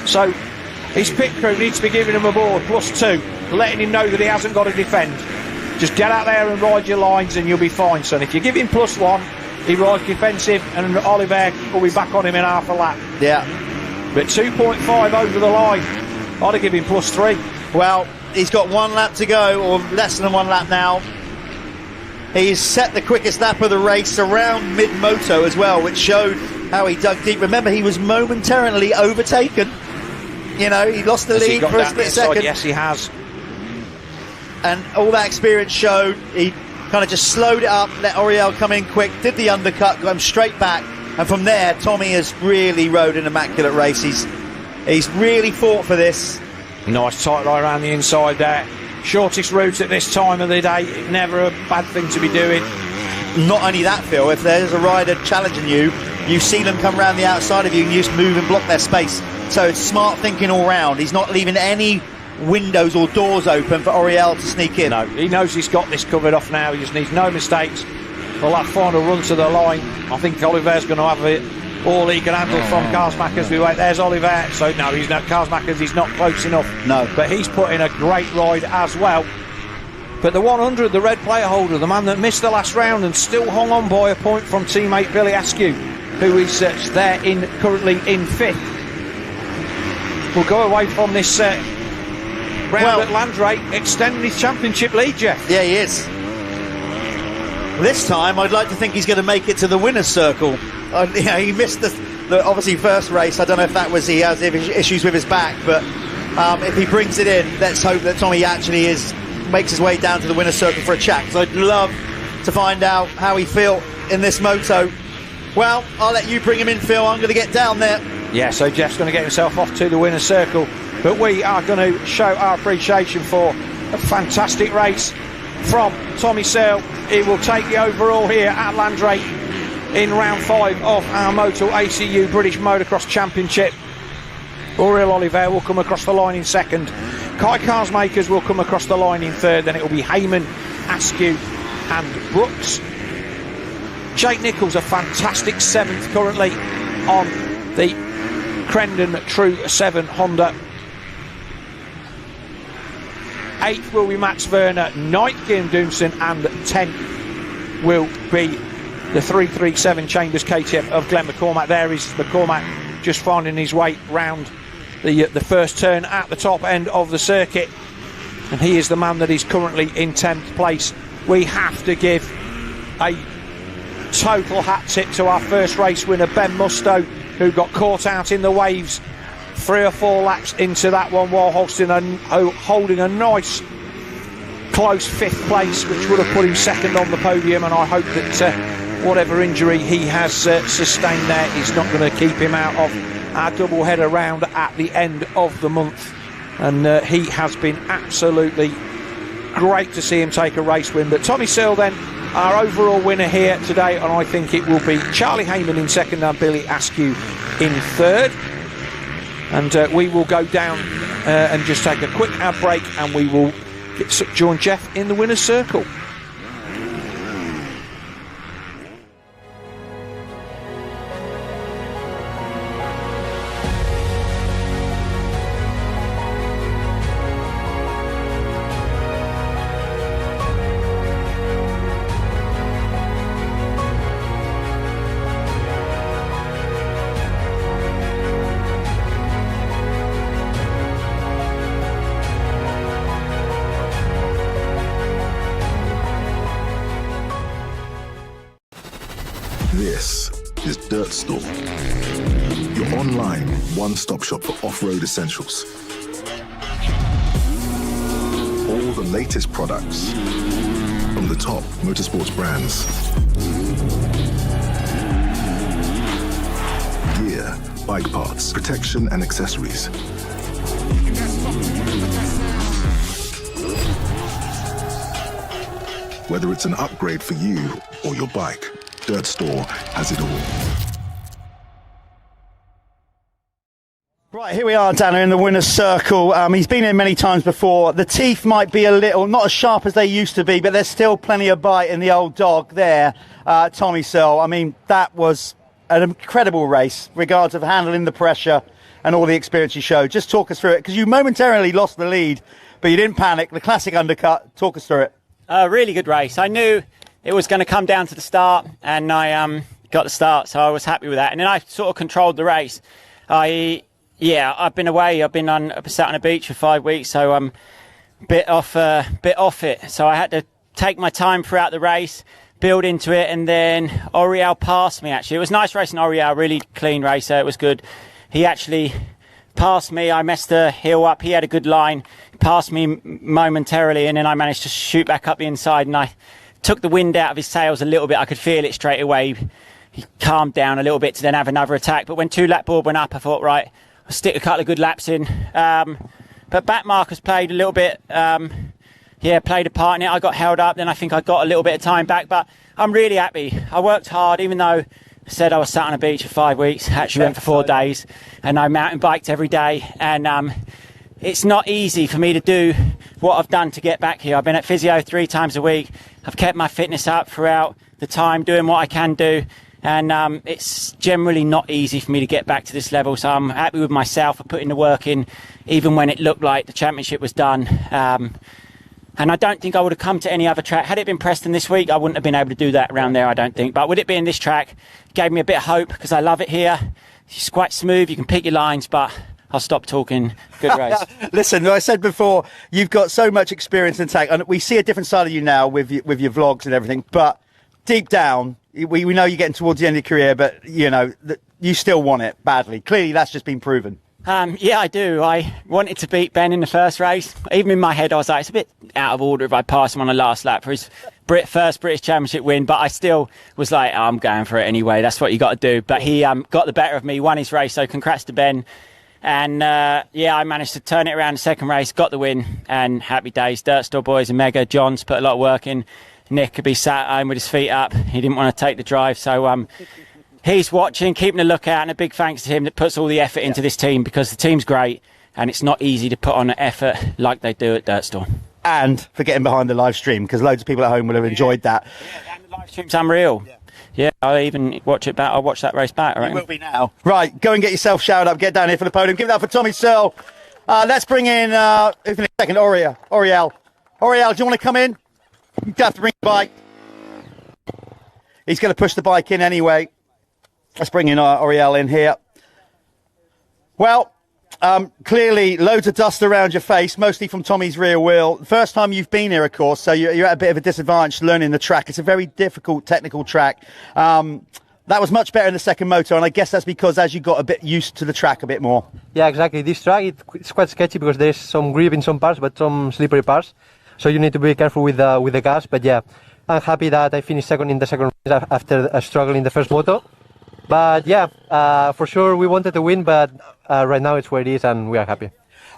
So his pit crew needs to be giving him a board +2, letting him know that he hasn't got to defend. Just get out there and ride your lines and you'll be fine, son. If you give him +1, he rides defensive, and Oliver will be back on him in half a lap. Yeah. But 2.5 over the line, I'd give him +3. Well, he's got 1 lap to go, or less than 1 lap now. He's set the quickest lap of the race around mid-moto as well, which showed how he dug deep. Remember, he was momentarily overtaken. He lost the lead for a split second. Yes, he has. And all that experience showed. He kind of just slowed it up, let Oriel come in quick, did the undercut, got him straight back. And from there, Tommy has really rode an immaculate race. He's really fought for this. Nice tight line around the inside there. Shortest route at this time of the day. Never a bad thing to be doing. Not only that, Phil, if there's a rider challenging you, you see them come around the outside of you and you just move and block their space. So it's smart thinking all round. He's not leaving any windows or doors open for Oriel to sneak in. No, he knows he's got this covered off now. He just needs no mistakes. Well, that final run to the line, I think Oliver's going to have it all he can handle from Karsmakers. There's Oliver. So no, he's not Karsmakers. He's not close enough. No, but he's put in a great ride as well. But the 100, the red player holder, the man that missed the last round and still hung on by a point from teammate Billy Askew, who is there currently in 5th, will go away from this round at Landrake, extending his championship lead, Jeff. Yeah, he is. This time, I'd like to think he's going to make it to the winner's circle. He missed the obviously first race. I don't know if that was he has issues with his back, but if he brings it in, let's hope that Tommy actually makes his way down to the winner's circle for a chat, because I'd love to find out how he feel in this moto. Well, I'll let you bring him in, Phil. I'm going to get down there. Yeah, so Jeff's going to get himself off to the winner's circle, but we are going to show our appreciation for a fantastic race from Tommy Searle. He will take the overall here at Landrake in round 5 of our Motul ACU British Motocross Championship. Oriel Oliver will come across the line in 2nd. Kai Karsmakers will come across the line in 3rd. Then it will be Heyman, Askew and Brooks. Jake Nichols, a fantastic 7th currently on the Crendon True 7 Honda. 8th will be Max Werner, 9th Kim Doomson, and 10th will be the 337 Chambers KTM of Glenn McCormack. There is McCormack just finding his way round the first turn at the top end of the circuit, and he is the man that is currently in 10th place. We have to give a total hat tip to our first race winner, Ben Musto, who got caught out in the waves 3 or 4 laps into that one while holding a nice close 5th place, which would have put him 2nd on the podium. And I hope that whatever injury he has sustained there is not going to keep him out of our double-header round at the end of the month. And he has been absolutely great to see him take a race win. But Tommy Searle then, our overall winner here today, and I think it will be Charlie Heyman in 2nd and Billy Askew in third. And we will go down and just take a quick ad break, and we will join Jeff in the winner's circle. This is Dirt Store, your online one-stop shop for off-road essentials. All the latest products from the top motorsports brands. Gear, bike parts, protection and accessories. Whether it's an upgrade for you or your bike, Dirt Store has it all. Right, here we are, Dana, in the winner's circle. He's been here many times before. The teeth might be a little, not as sharp as they used to be, but there's still plenty of bite in the old dog there, Tommy Searle. I mean, that was an incredible race, regards of handling the pressure and all the experience you showed. Just talk us through it, because you momentarily lost the lead, but you didn't panic. The classic undercut. Talk us through it. Really good race. I knew it was going to come down to the start, and I got the start, so I was happy with that. And then I sort of controlled the race. I've been away. I've sat on a beach for 5 weeks, so I'm bit off it. So I had to take my time throughout the race, build into it, and then Oriel passed me. Actually, it was nice racing Oriel, really clean racer. It was good. He actually passed me. I messed the hill up. He had a good line, passed me momentarily, and then I managed to shoot back up the inside, and I took the wind out of his sails a little bit. I could feel it straight away. He calmed down a little bit to then have another attack. But when 2 lap board went up, I thought, right, I'll stick a couple of good laps in. But back markers played a little bit, played a part in it. I got held up, then I think I got a little bit of time back. But I'm really happy. I worked hard, even though I said I was sat on a beach for 5 weeks. Actually went for 4 days, and I mountain biked every day. And it's not easy for me to do what I've done to get back here. I've been at physio 3 times a week. I've kept my fitness up throughout the time, doing what I can do. And it's generally not easy for me to get back to this level. So I'm happy with myself for putting the work in, even when it looked like the championship was done. And I don't think I would have come to any other track. Had it been Preston this week, I wouldn't have been able to do that around there, I don't think. But with it being this track, gave me a bit of hope, because I love it here. It's quite smooth. You can pick your lines, but I'll stop talking. Good race. Listen, I said before, you've got so much experience in tech, and we see a different side of you now with your vlogs and everything. But deep down, we know you're getting towards the end of your career, but you know you still want it badly. Clearly, that's just been proven. Yeah, I do. I wanted to beat Ben in the first race. Even in my head, I was like, it's a bit out of order if I pass him on the last lap for his first British Championship win. But I still was like, I'm going for it anyway. That's what you got to do. But he got the better of me, won his race. So congrats to Ben. And I managed to turn it around the second race, got the win, and happy days. Dirt Store boys and Mega. John's put a lot of work in. Nick could be sat at home with his feet up. He didn't want to take the drive. So he's watching, keeping a lookout, and a big thanks to him that puts all the effort into this team, because the team's great, and it's not easy to put on an effort like they do at Dirt Store. And for getting behind the live stream, because loads of people at home will have enjoyed that. Yeah, and the live stream's unreal. Yeah, I'll even watch it back. I'll watch that race back. You will be now. Right, go and get yourself showered up. Get down here for the podium. Give it up for Tommy Searle. Let's bring in, in a second, Oriel. Oriel, do you want to come in? You have to bring the bike. He's going to push the bike in anyway. Let's bring in Oriel in here. Well, clearly loads of dust around your face, mostly from Tommy's rear wheel. First time you've been here, of course, so you're at a bit of a disadvantage learning the track. It's a very difficult technical track. That was much better in the second motor, and I guess that's because as you got a bit used to the track a bit more. Yeah, exactly. This track, it's quite sketchy because there's some grip in some parts, but some slippery parts. So you need to be careful with the gas. But yeah, I'm happy that I finished second in the second race after a struggle in the first moto. But yeah, for sure we wanted to win, but right now it's where it is, and we are happy.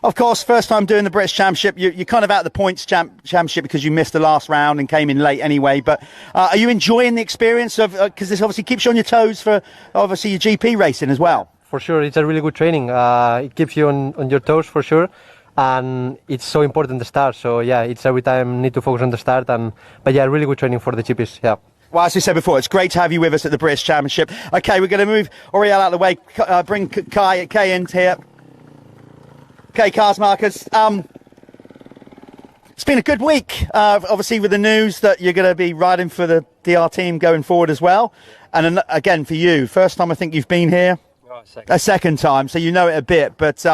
Of course, first time doing the British Championship, you're kind of out of the points championship because you missed the last round and came in late anyway. But are you enjoying the experience of, because this obviously keeps you on your toes for obviously your GP racing as well? for sure. It's a really good training. It keeps you on your toes for sure. And it's so important the start. So yeah, it's every time need to focus on the start. But yeah, really good training for the chippies. Yeah. Well, as we said before, it's great to have you with us at the British Championship. Okay, we're going to move Oriel out of the way. Bring Kay in here. Okay, cars markers. It's been a good week, obviously, with the news that you're going to be riding for the DR team going forward as well. And again, for you, first time I think you've been here. A second time, so you know it a bit. But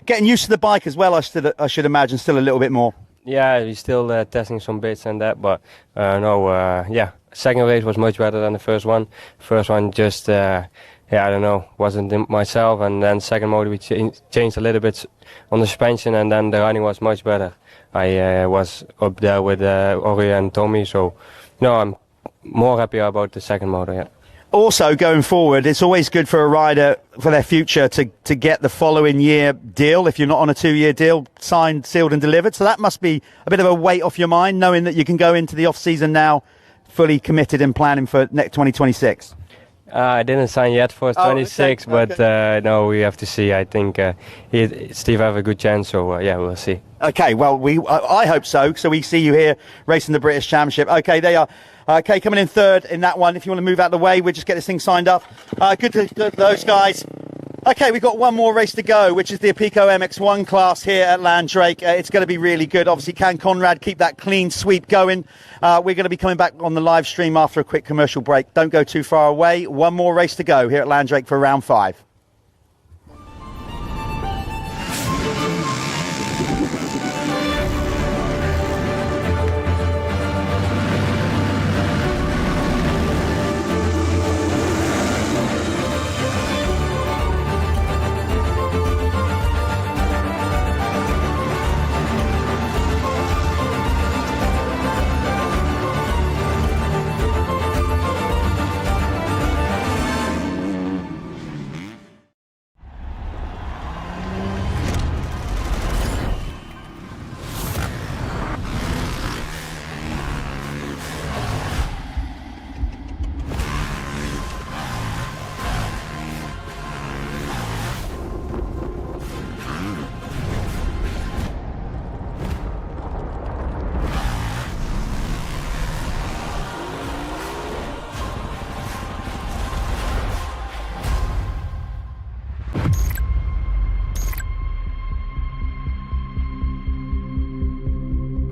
getting used to the bike as well, I should imagine, still a little bit more. Yeah, we're still testing some bits and that, but yeah. Second race was much better than the first one. First one just, I don't know, wasn't myself. And then second motor we changed a little bit on the suspension, and then the riding was much better. I was up there with Ori and Tommy, so I'm more happy about the second motor. Yeah. Also, going forward, it's always good for a rider for their future to get the following year deal. If you're not on a 2-year deal, signed, sealed, and delivered. So that must be a bit of a weight off your mind, knowing that you can go into the off season now fully committed and planning for next 2026. I didn't sign yet for 26, okay. But no, we have to see. I think Steve have a good chance, so yeah, we'll see. Okay, well, I hope so. So we see you here racing the British Championship. Okay, they are. Okay, coming in third in that one. If you want to move out of the way, we'll just get this thing signed up. Good to those guys. Okay, we've got one more race to go, which is the Apico MX1 class here at Landrake. It's going to be really good. Obviously, can Conrad keep that clean sweep going? We're going to be coming back on the live stream after a quick commercial break. Don't go too far away. One more race to go here at Landrake for round 5.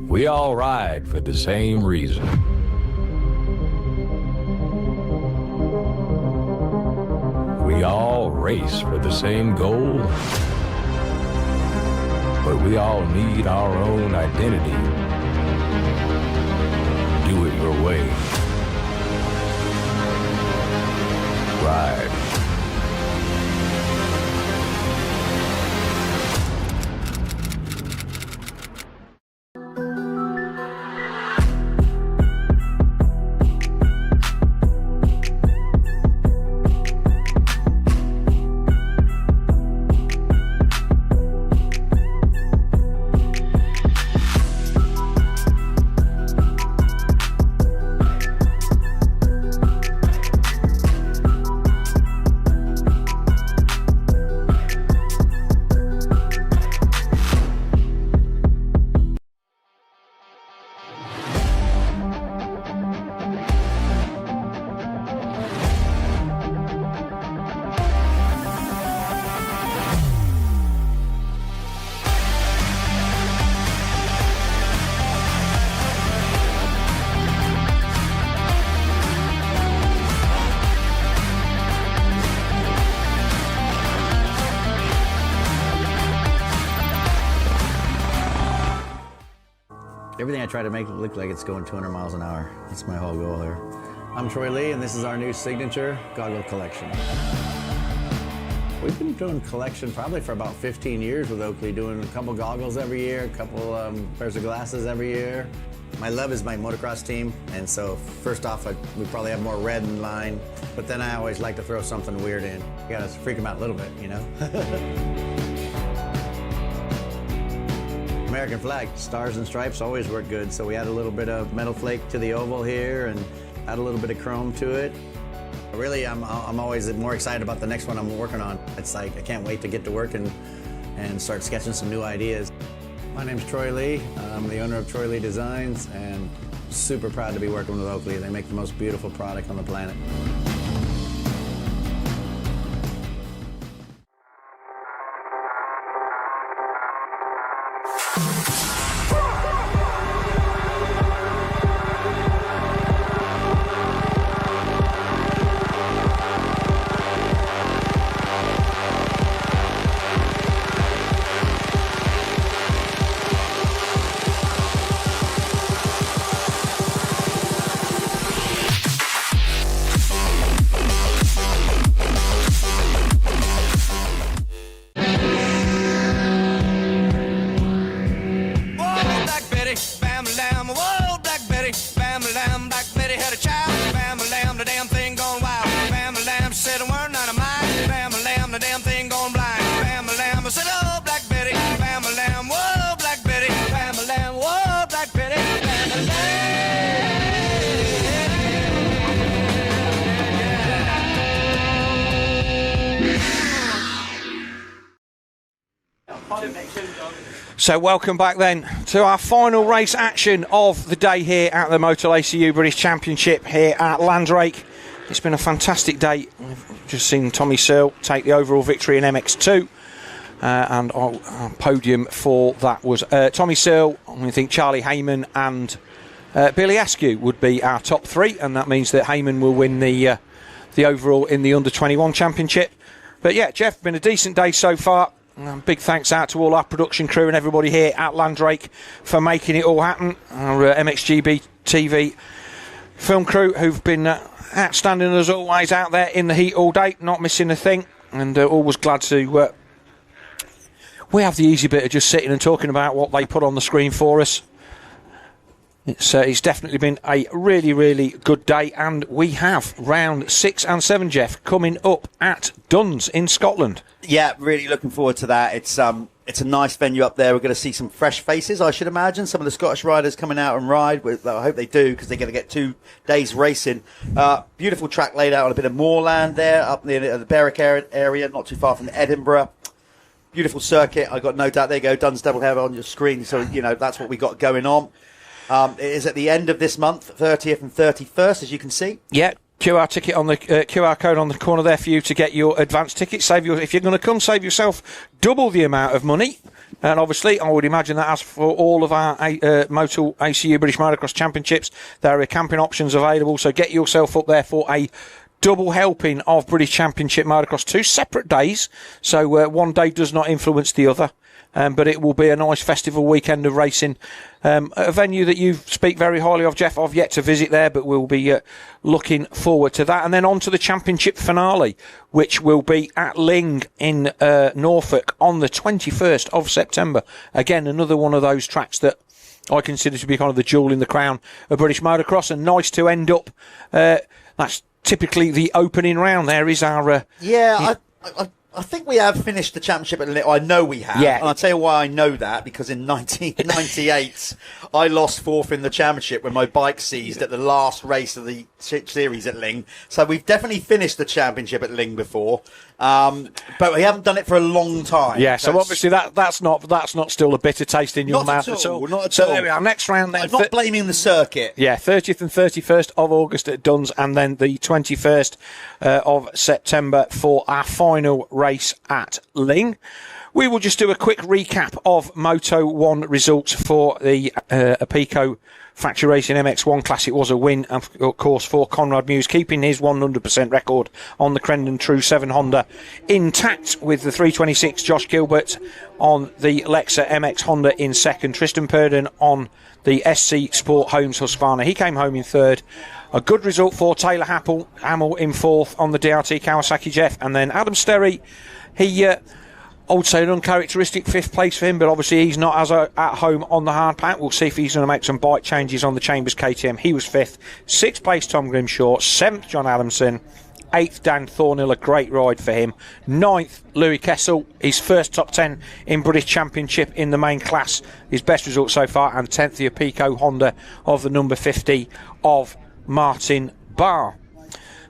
We all ride for the same reason. We all race for the same goal. But we all need our own identity. Do it your way. Ride. Everything I try to make it look like it's going 200 miles an hour. That's my whole goal here. I'm Troy Lee, and this is our new signature goggle collection. We've been doing collection probably for about 15 years with Oakley, doing a couple goggles every year, a couple pairs of glasses every year. My love is my motocross team, and so first off, we probably have more red in line, but then I always like to throw something weird in. You gotta freak them out a little bit, you know? American flag, stars and stripes always work good, so we add a little bit of metal flake to the oval here and add a little bit of chrome to it. Really, I'm always more excited about the next one I'm working on. It's like I can't wait to get to work and start sketching some new ideas. My name's Troy Lee. I'm the owner of Troy Lee Designs, and super proud to be working with Oakley. They make the most beautiful product on the planet. So welcome back then to our final race action of the day here at the Motul ACU British Championship here at Landrake. It's been a fantastic day. We've just seen Tommy Searle take the overall victory in MX2, and our podium for that was Tommy Searle. I think Charlie Heyman and Billy Askew would be our top three, and that means that Heyman will win the overall in the under-21 championship. But yeah, Jeff, been a decent day so far. Big thanks out to all our production crew and everybody here at Landrake for making it all happen. Our MXGB-TV film crew who've been outstanding as always out there in the heat all day, not missing a thing, and always glad to... we have the easy bit of just sitting and talking about what they put on the screen for us. It's definitely been a really, really good day, and we have round 6 and 7, Jeff, coming up at Duns in Scotland. Yeah, really looking forward to that. It's a nice venue up there. We're going to see some fresh faces, I should imagine. Some of the Scottish riders coming out and ride. I hope they do, because they're going to get 2 days racing. Beautiful track laid out on a bit of moorland there, up near the Berwick area, not too far from Edinburgh. Beautiful circuit. I got no doubt. There you go, Duns Double Header on your screen. So, that's what we got going on. It is at the end of this month, 30th and 31st, as you can see. Yeah. QR ticket on the QR code on the corner there for you to get your advance ticket. If you're going to come, save yourself double the amount of money. And obviously, I would imagine that as for all of our Motul ACU British Motocross Championships, there are camping options available. So get yourself up there for a double helping of British Championship Motocross, 2 separate days. So one day does not influence the other. But it will be a nice festival weekend of racing. A venue that you speak very highly of, Jeff. I've yet to visit there, but we'll be looking forward to that. And then on to the championship finale, which will be at Ling in Norfolk on the 21st of September. Again, another one of those tracks that I consider to be kind of the jewel in the crown of British motocross, and nice to end up. That's typically the opening round. There is our... I think we have finished the championship at Ling. I know we have. Yeah. And I'll tell you why I know that, because in 1998, I lost 4th in the championship when my bike seized at the last race of the series at Ling. So we've definitely finished the championship at Ling before. But we haven't done it for a long time. Yeah, so obviously that's not still a bitter taste in your mouth at all. Not at so all. There we are. Next round then. I'm not blaming the circuit. Yeah, 30th and 31st of August at Duns, and then the 21st of September for our final race at Ling. We will just do a quick recap of Moto 1 results for the Apico Factory Racing MX1 Class. It was a win, of course, for Conrad Muse, keeping his 100% record on the Crendon True 7 Honda intact, with the 326 Josh Gilbert on the Lexa MX Honda in second. Tristan Purdon on the SC Sport Homes Husqvarna. He came home in third. A good result for Taylor Hamill in fourth on the DRT Kawasaki, Jeff. And then Adam Sterry, he... I would say an uncharacteristic 5th place for him, but obviously he's not as at home on the hard pack. We'll see if he's going to make some bike changes on the Chambers KTM. He was 5th. 6th place, Tom Grimshaw. 7th, John Adamson. 8th, Dan Thornhill, a great ride for him. 9th, Louis Kessel, his first top 10 in British Championship in the main class. His best result so far. And 10th, the Apico Honda of the number 50 of Martin Barr.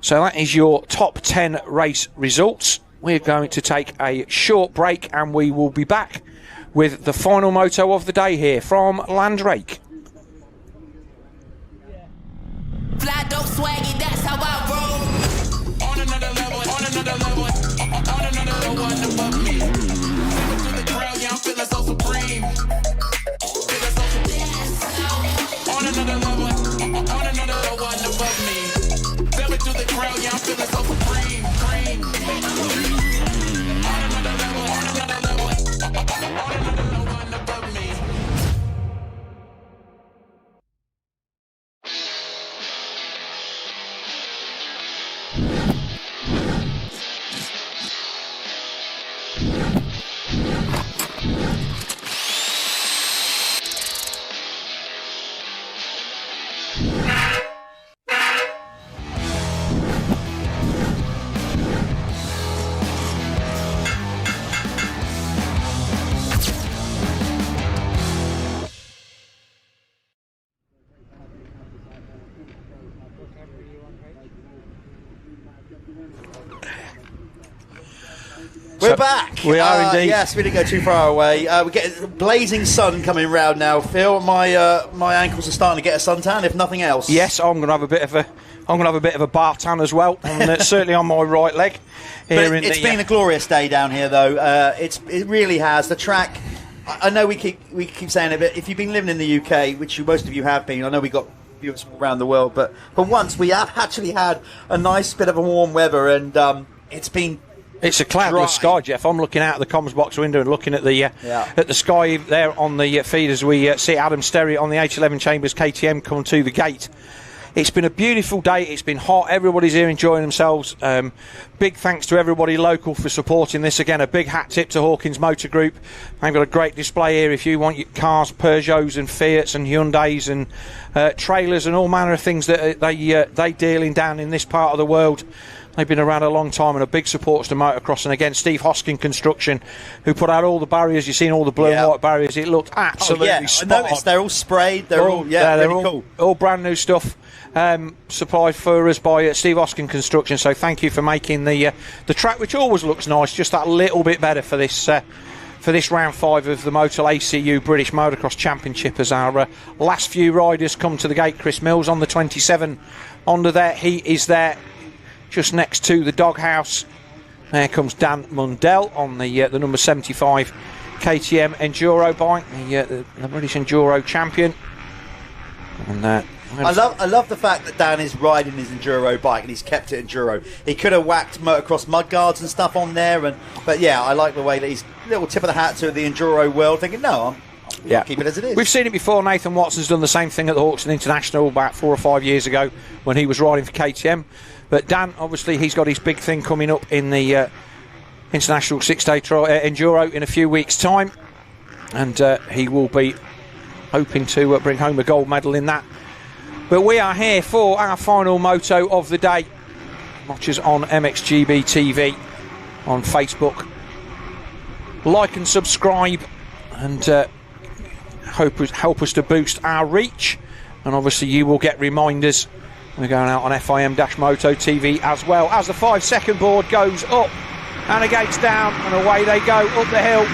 So that is your top 10 race results. We're going to take a short break and we will be back with the final moto of the day here from Landrake. Fly dope swaggy, that's how I roll. On another level, on another level, on another one above me. To the crowd, yeah, I'm feeling so supreme. Feeling so supreme. On another level, on another one above me. Feel it to the crowd, yeah, I'm feeling so supreme. On another level, on another level, on another one above me. We're back. We are indeed. Yes, we didn't go too far away. We get a blazing sun coming round now, Phil. My ankles are starting to get a suntan, if nothing else. Yes, I'm going to have a bit of a bar tan as well, and certainly on my right leg. It's been a glorious day down here, though. It really has. The track. I know we keep saying it, but if you've been living in the UK, which most of you have been, I know we got viewers from around the world, but for once we have actually had a nice bit of a warm weather, and it's been. It's a cloudless sky, Jeff. I'm looking out of the comms box window and looking at the sky there on the feed as we see Adam Sterry on the H11 Chambers KTM come to the gate. It's been a beautiful day. It's been hot. Everybody's here enjoying themselves. Big thanks to everybody local for supporting this. Again, a big hat tip to Hawkins Motor Group. They've got a great display here if you want your cars, Peugeots and Fiats and Hyundais and trailers and all manner of things that they deal in down in this part of the world. They've been around a long time and a big supporters to motocross. And again, Steve Hoskin Construction, who put out all the barriers. You've seen all the blue and white barriers. It looked absolutely spot on. I noticed they're all sprayed. They're all really cool. All brand new stuff. Supplied for us by Steve Hoskin Construction. So thank you for making the track, which always looks nice, just that little bit better for this round 5 of the Motul ACU British Motocross Championship as our last few riders come to the gate. Chris Mills on the 27 under there. He is there just next to the doghouse. There comes Dan Mundell on the number 75 KTM Enduro bike, the British Enduro champion. And I love the fact that Dan is riding his enduro bike and he's kept it enduro. He could have whacked motocross mudguards and stuff on there, but yeah, I like the way that he's a little tip of the hat to the enduro world, thinking no, I'm keep it as it is. We've seen it before. Nathan Watson's done the same thing at the Hawkston International about 4 or 5 years ago when he was riding for KTM. But Dan, obviously, he's got his big thing coming up in the International 6-Day Enduro in a few weeks' time. And he will be hoping to bring home a gold medal in that. But we are here for our final moto of the day. Watch us on MXGB-TV on Facebook. Like and subscribe and help us to boost our reach. And obviously you will get reminders. We're going out on FIM-Moto TV as well as the 5-second board goes up and against down and away they go up the hill.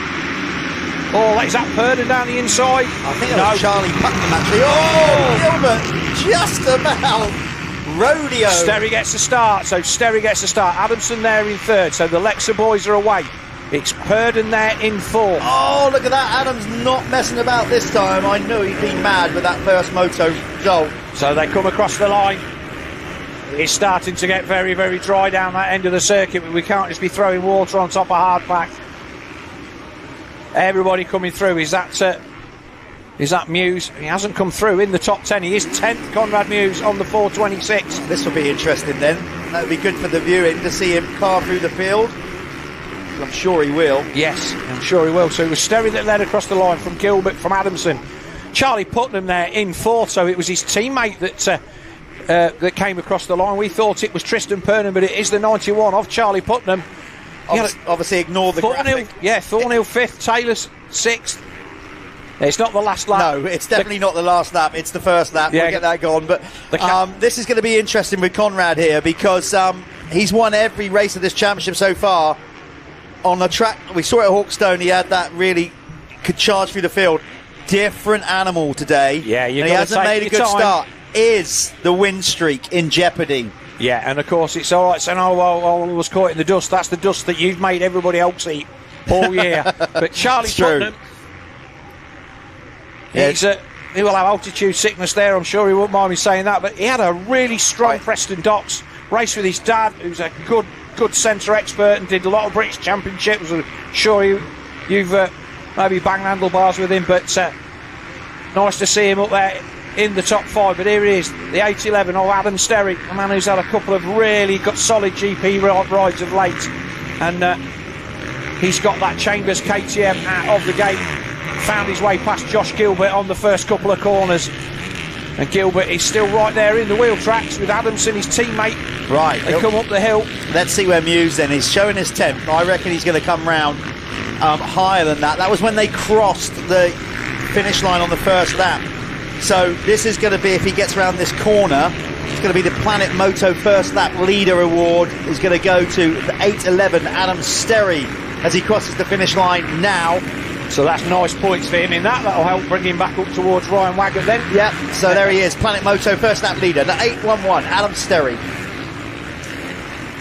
Oh, is that Purden down the inside? I think that was Charlie Putnam actually. Oh, Gilbert, just about. Rodeo. Sterry gets the start, Adamson there in third, so the Lexa boys are away. It's Purden there in fourth. Oh, look at that. Adam's not messing about this time. I knew he'd been mad with that first moto, Joel. So they come across the line. It's starting to get very, very dry down that end of the circuit. We can't just be throwing water on top of hard pack. Everybody coming through. Is that Muse? He hasn't come through in the top 10. He is 10th, Conrad Muse, on the 426. This will be interesting then. That would be good for the viewing to see him carve through the field. I'm sure he will. Yes, I'm sure he will. So it was Sterry that led across the line from Gilbert, from Adamson. Charlie Putnam there in fourth, so it was his teammate that came across the line. We thought it was Tristan Purden, but it is the 91 of Charlie Putnam. Obviously ignore the graphic. Yeah, Thornhill 5th, Taylor 6th. It's not the last lap. No, it's definitely not the last lap. It's the first lap. Yeah, We'll get that gone. But this is going to be interesting with Conrad here because he's won every race of this championship so far on the track. We saw it at Hawkstone. He had that really could charge through the field. Different animal today. Yeah, and he hasn't made a good start. Is the win streak in jeopardy? Yeah, and of course it's all right saying, I was caught in the dust. That's the dust that you've made everybody else eat all year. But Charlie Putnam, he will have altitude sickness there. I'm sure he won't mind me saying that. But he had a really strong Preston Docks race with his dad, who's a good centre expert and did a lot of British Championships. I'm sure you've maybe banged handlebars with him, but nice to see him up there in the top 5. But here he is, the 811 of Adam Sterry, a man who's had a couple of really solid GP rides of late, and he's got that Chambers KTM out of the gate. Found his way past Josh Gilbert on the first couple of corners, and Gilbert is still right there in the wheel tracks with Adamson, his teammate. Right, they come up the hill. Let's see where Muse then is showing his 10th. I reckon he's going to come round higher than that. That was when they crossed the finish line on the first lap. So this is going to be, if he gets around this corner, it's going to be the Planet Moto First Lap Leader Award. Is going to go to the 811 Adam Sterry as he crosses the finish line now. So that's nice points for him in that. That'll help bring him back up towards Ryan Waggett then. Yep, so there he is, Planet Moto First Lap Leader, the 811 Adam Sterry.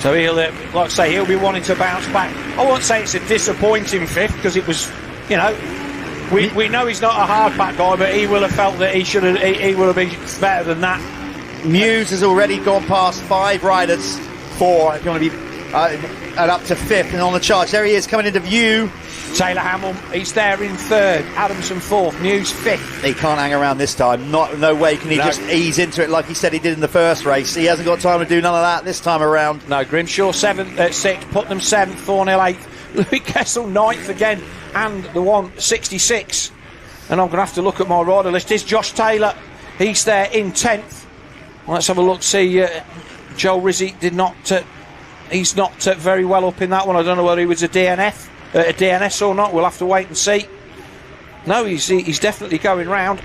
So he'll, like I say, he'll be wanting to bounce back. I won't say it's a disappointing 5th because it was, you know, we know he's not a hard pack guy, but he will have felt that he will have been better than that. Muse has already gone past 5 riders, 4 if you want to be, and up to 5th and on the charge. There he is coming into view. Taylor Hamill, he's there in 3rd. Adamson 4th. Muse 5th. He can't hang around this time. No way can he just ease into it like he said he did in the first race. He hasn't got time to do none of that this time around. No, Grimshaw 6th, Putnam 7th, Thornhill 8th, Louis Kessel 9th again, and the 166. And I'm going to have to look at my rider list. Here's Josh Taylor. He's there in 10th. Let's have a look. See, Joel Rizzi did not. He's not very well up in that one. I don't know whether he was a DNS or not. We'll have to wait and see. No, he's definitely going round.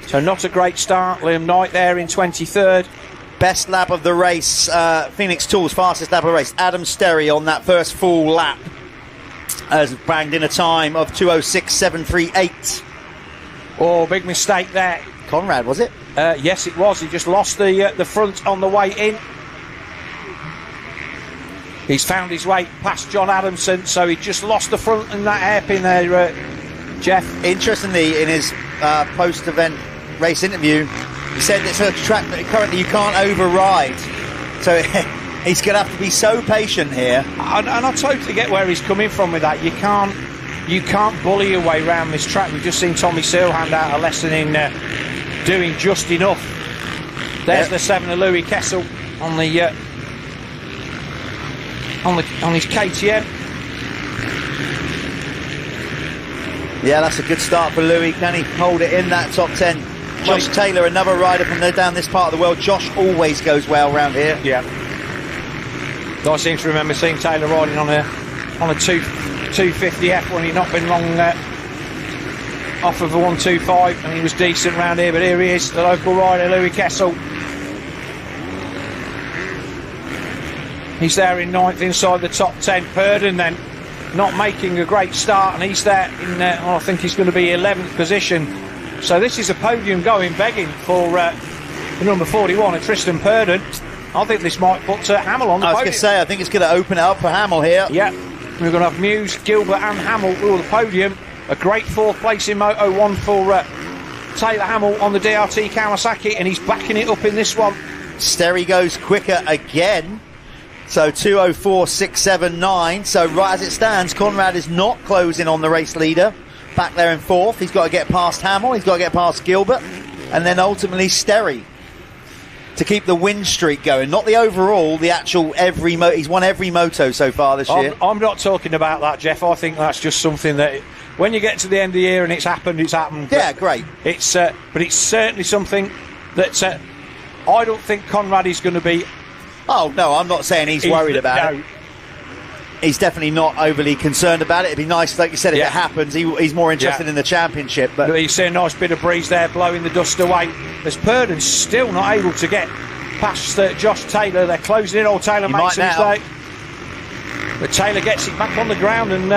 So not a great start. Liam Knight there in 23rd. Best lap of the race, Phoenix Tools fastest lap of the race. Adam Sterry on that first full lap has banged in a time of 2:06.738. Oh, big mistake there. Conrad, was it? Yes, it was. He just lost the front on the way in. He's found his way past John Adamson, so he just lost the front in that hairpin there, Jeff. Interestingly, in his post-event race interview, he said it's a track that currently you can't override. So he's going to have to be so patient here. And I totally get where he's coming from with that. You can't bully your way around this track. We've just seen Tommy Searle hand out a lesson in doing just enough. There's the 7 of Louis Kessel on the on his KTM. Yeah, that's a good start for Louis. Can he hold it in that top 10? Josh Taylor, another rider from down this part of the world. Josh always goes well around here. Yeah. I seem to remember seeing Taylor riding on a 250F when he'd not been long off of a 125, and he was decent around here. But here he is, the local rider, Louis Kessel. He's there in 9th inside the top 10. Purdon then not making a great start, and he's there in, I think he's going to be 11th position. So this is a podium going, begging for number 41, Tristan Purdon. I think this might put Hamill on the podium. I was going to say, I think it's going to open it up for Hamill here. Yeah, we're going to have Muse, Gilbert and Hamill all the podium. A great 4th place in Moto 1 for Taylor Hamill on the DRT Kawasaki, and he's backing it up in this one. Sterry goes quicker again. So 2:04.679. So right as it stands, Conrad is not closing on the race leader. Back there in 4th. He's got to get past Hamill. He's got to get past Gilbert. And then ultimately Sterry to keep the win streak going. Not the overall, the actual he's won every moto so far this year. I'm not talking about that, Jeff. I think that's just something that when you get to the end of the year and it's happened, it's happened. Yeah, great. It's but it's certainly something that I don't think Conrad is going to be. Oh, no, I'm not saying he's worried about it. he's definitely not overly concerned about it. It'd be nice, like you said, if it happens, he's more interested in the championship. But you see a nice bit of breeze there blowing the dust away. As Purdon's still not able to get past Josh Taylor. They're closing in. Taylor makes a mistake. But Taylor gets it back on the ground, and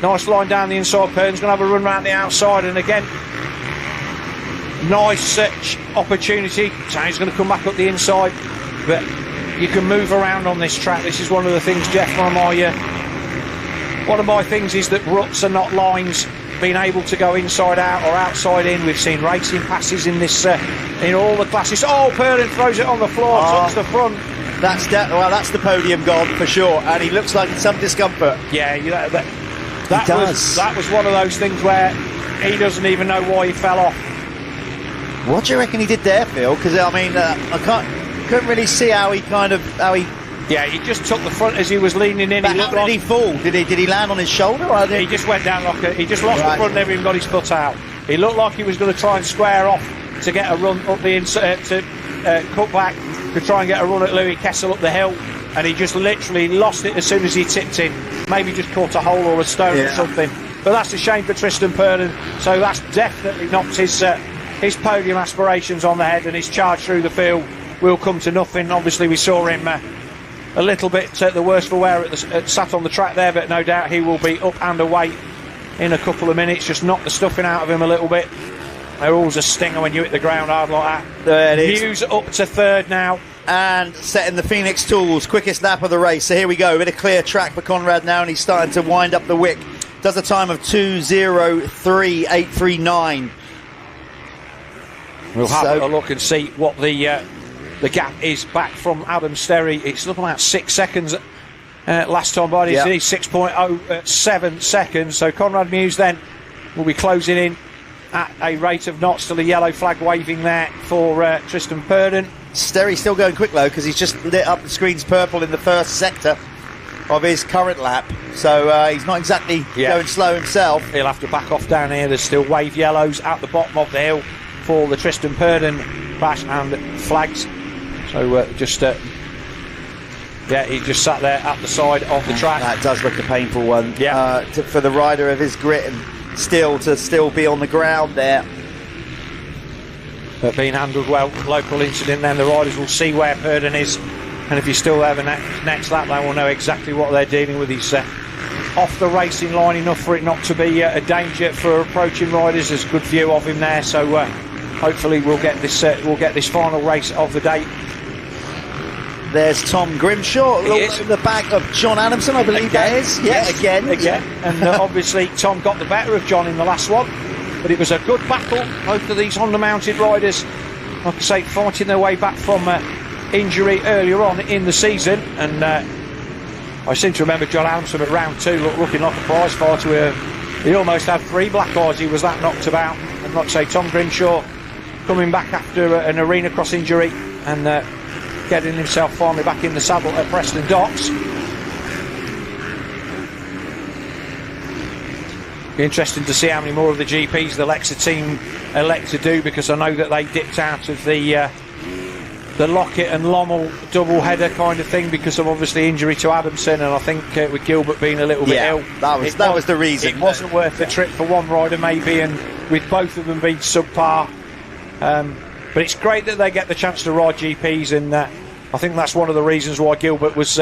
nice line down the inside. Purdon's going to have a run around the outside, and again, nice opportunity. Taylor's going to come back up the inside, but you can move around on this track. This is one of the things, Jeff, one of my things is that ruts are not lines. Being able to go inside out or outside in. We've seen racing passes in this in all the classes. Purdon throws it on the floor, touches the front. That's the podium gone for sure, and he looks like in some discomfort. Yeah, that was one of those things where he doesn't even know why he fell off. What do you reckon he did there, Phil? Because I mean, I couldn't really see how he. Yeah, he just took the front as he was leaning in. But how did he fall? Did he land on his shoulder? Or he just went down he just lost the front, never even got his foot out. He looked like he was going to try and square off to get a run up the inside, to cut back to try and get a run at Louis Kessel up the hill, and he just literally lost it as soon as he tipped in. Maybe just caught a hole or a stone or something. But that's a shame for Tristan Purdon. So that's definitely knocked his podium aspirations on the head, and his charge through the field will come to nothing. Obviously, we saw him a little bit the worse for wear sat on the track there, but no doubt he will be up and away in a couple of minutes. Just knock the stuffing out of him a little bit. They're always a stinger when you hit the ground hard like that. There it is. Hughes up to third now. And setting the Phoenix Tools quickest lap of the race. So here we go, a bit of clear track for Conrad now, and he's starting to wind up the wick. Does a time of 2:03.839. We'll have a look and see what the gap is back from Adam Sterry. It's looking about 6 seconds last time by. It's 6.07 seconds. So Conrad Muse then will be closing in at a rate of knots. Still a yellow flag waving there for Tristan Purdon. Sterry's still going quick though, because he's just lit up the screens purple in the first sector of his current lap. So he's not exactly going slow himself. He'll have to back off down here. There's still wave yellows at the bottom of the hill for the Tristan Purdon bash and flags. So he just sat there at the side of the track. That does look a painful one for the rider of his grit, and still be on the ground there. But being handled well. Local incident, then the riders will see where Purdon is, and if he's still there the next lap, they will know exactly what they're dealing with. He's off the racing line enough for it not to be a danger for approaching riders. There's a good view of him there, so hopefully we'll get this final race of the day. There's Tom Grimshaw in the back of John Adamson, I believe that is. Yes, again. And obviously Tom got the better of John in the last one, but it was a good battle. Both of these Honda-mounted riders, like I say, fighting their way back from injury earlier on in the season. And I seem to remember John Adamson at round 2 looking like a prize fighter. Where he almost had 3 black eyes. He was that knocked about. And like I say, Tom Grimshaw coming back after an arena cross injury and getting himself finally back in the saddle at Preston Docks. Be interesting to see how many more of the GPs the Lexa team elect to do, because I know that they dipped out of the Lockett and Lommel double header kind of thing because of obviously injury to Adamson, and I think with Gilbert being a little bit ill, that was the reason. It wasn't worth the trip for one rider maybe, and with both of them being subpar. But it's great that they get the chance to ride GPs, and I think that's one of the reasons why Gilbert was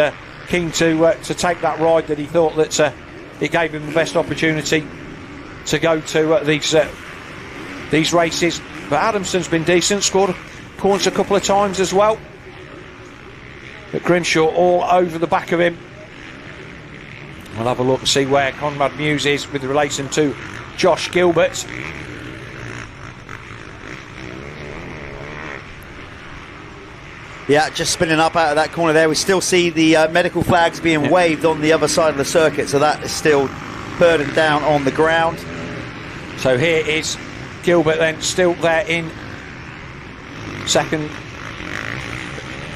keen to take that ride, that he thought that it gave him the best opportunity to go to these races. But Adamson's been decent, scored points a couple of times as well. But Grimshaw all over the back of him. We'll have a look and see where Conrad Muse is with relation to Josh Gilbert. Yeah, just spinning up out of that corner there. We still see the medical flags being waved on the other side of the circuit, so that is still Purdon down on the ground. So here is Gilbert then still there in second.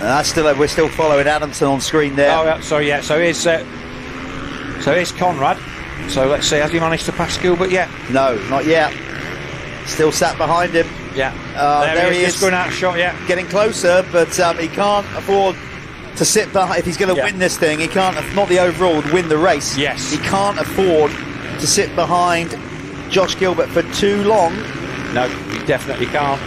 We're still following Adamson on screen there. Oh, sorry, yeah. So here's Conrad. So let's see, has he managed to pass Gilbert yet? No, not yet. Still sat behind him. Yeah, there he is. Just going out of shot, getting closer, but he can't afford to sit behind. If he's going to win this thing, he can't, not the overall, win the race. Yes. He can't afford to sit behind Josh Gilbert for too long. No, he definitely can't.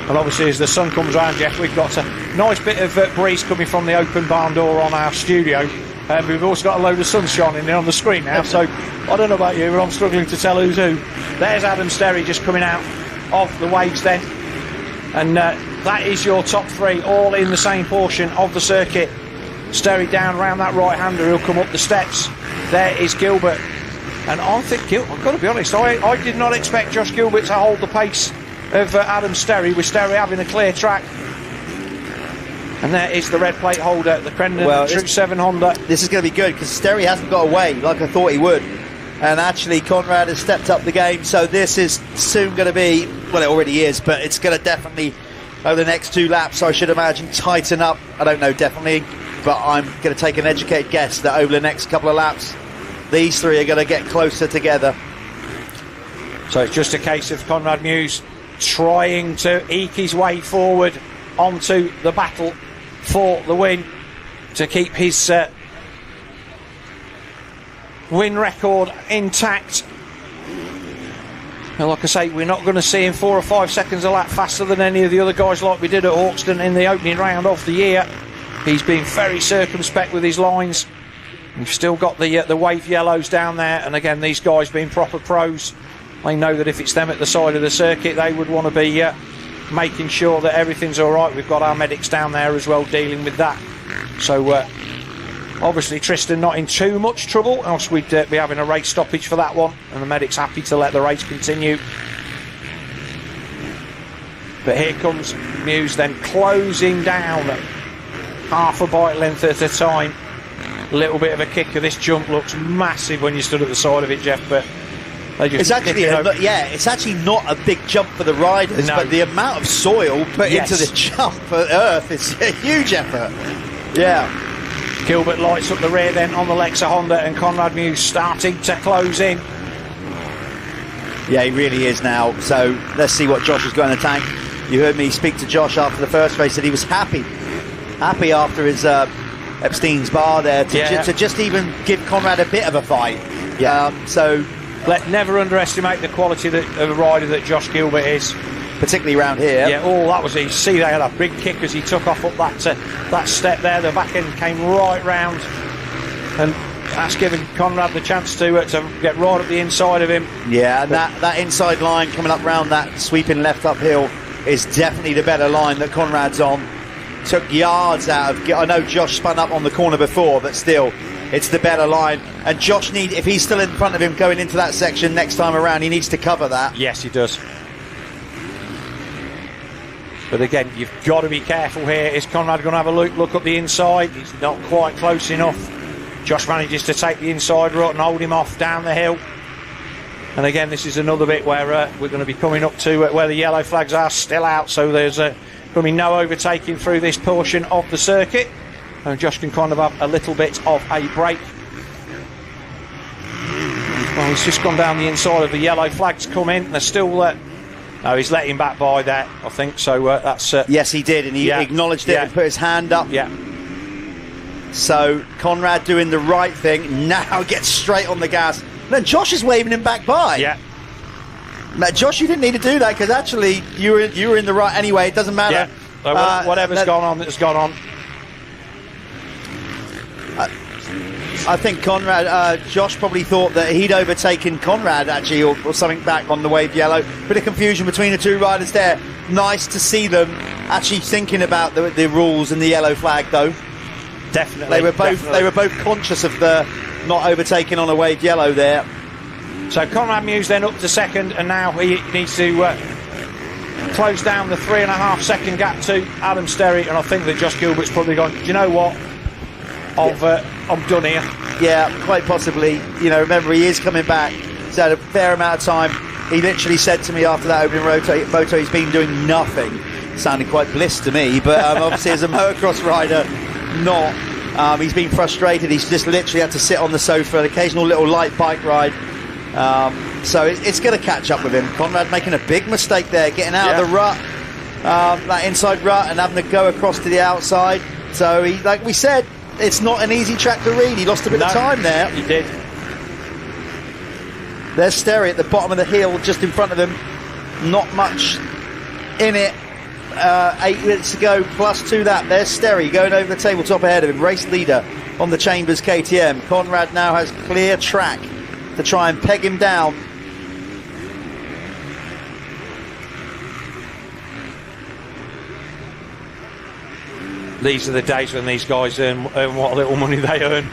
And obviously, as the sun comes round, Jeff, we've got a nice bit of breeze coming from the open barn door on our studio. And we've also got a load of sun shining in on the screen now. So I don't know about you, but I'm struggling to tell who's who. There's Adam Sterry just coming out of the waves then. And that is your top three, all in the same portion of the circuit. Sterry down around that right-hander, he'll come up the steps. There is Gilbert. And I think, I've got to be honest, I did not expect Josh Gilbert to hold the pace of Adam Sterry, with Sterry having a clear track. And there is the red plate holder, the Crendon True 7 Honda. This is going to be good, because Sterry hasn't got away like I thought he would. And actually, Conrad has stepped up the game, so this is soon going to be, well, it already is, but it's going to definitely, over the next 2 laps, I should imagine, tighten up. I don't know, definitely, but I'm going to take an educated guess that over the next couple of laps, these three are going to get closer together. So it's just a case of Conrad Muse trying to eke his way forward onto the battle for the win, to keep his win record intact. And like I say, we're not going to see him 4 or 5 seconds a lap faster than any of the other guys like we did at Hawkston in the opening round of the year. He's been very circumspect with his lines. We've still got the wave yellows down there, and again, these guys being proper pros, they know that if it's them at the side of the circuit, they would want to be making sure that everything's all right. We've got our medics down there as well dealing with that. So obviously Tristan not in too much trouble, else we'd be having a race stoppage for that one, and the medics happy to let the race continue. But here comes Muse then closing down half a bike length at a time. A little bit of a kicker. This jump looks massive when you stood at the side of it, Jeff, but they just it's actually not a big jump for the riders, but the amount of soil put into the jump at Earth is a huge effort. Yeah. Gilbert lights up the rear then on the Lexa Honda, and Conrad Muse starting to close in. Yeah, he really is now. So let's see what Josh has got in the tank. You heard me speak to Josh after the first race, that he was happy after his Epstein's bar there to just even give Conrad a bit of a fight. So never underestimate the quality of a rider that Josh Gilbert is, particularly around here. Yeah, that was, you see they had a big kick as he took off up that step there. The back end came right round, and that's given Conrad the chance to get right up the inside of him. Yeah, and that inside line coming up round that sweeping left uphill is definitely the better line that Conrad's on. Took yards out of, I know Josh spun up on the corner before, but still, it's the better line. And Josh if he's still in front of him going into that section next time around, he needs to cover that. Yes, he does. But again, you've got to be careful here. Is Conrad going to have a look up the inside? He's not quite close enough. Josh manages to take the inside rut and hold him off down the hill. And again, this is another bit where we're going to be coming up to where the yellow flags are still out, so there's going to be no overtaking through this portion of the circuit, and Josh can kind of have a little bit of a break. Well, he's just gone down the inside of the yellow flags come in. They're still no, he's let him back by there, I think. So that's yes, he did, and he acknowledged it and put his hand up. Yeah. So Conrad doing the right thing, now gets straight on the gas. Then Josh is waving him back by. Yeah. Now, Josh, you didn't need to do that, because actually you were in the right anyway. It doesn't matter. Yeah. So whatever's gone on, that's gone on. I think Josh probably thought that he'd overtaken Conrad actually, or something back on the wave yellow. Bit of confusion between the two riders there. Nice to see them actually thinking about the rules and the yellow flag, though. Definitely. They were both conscious of the not overtaking on a wave yellow there. So Conrad Muse then up to second, and now he needs to close down the 3.5 second gap to Adam Sterry, and I think that Josh Gilbert's probably gone, do you know what? I'm done here. Yeah, quite possibly. You know, remember, he is coming back. He's had a fair amount of time. He literally said to me after that opening moto, he's been doing nothing. Sounded quite bliss to me, but obviously as a motocross rider, not. He's been frustrated. He's just literally had to sit on the sofa, an occasional little light bike ride. So it's going to catch up with him. Conrad making a big mistake there, getting out of the rut, that inside rut, and having to go across to the outside. So, like we said, it's not an easy track to read. He lost a bit of time there. He did. There's Sterry at the bottom of the hill, just in front of him. Not much in it. 8 minutes to go, plus 2 that. There's Sterry going over the tabletop ahead of him. Race leader on the Chambers KTM. Conrad now has clear track to try and peg him down. These are the days when these guys earn what little money they earn.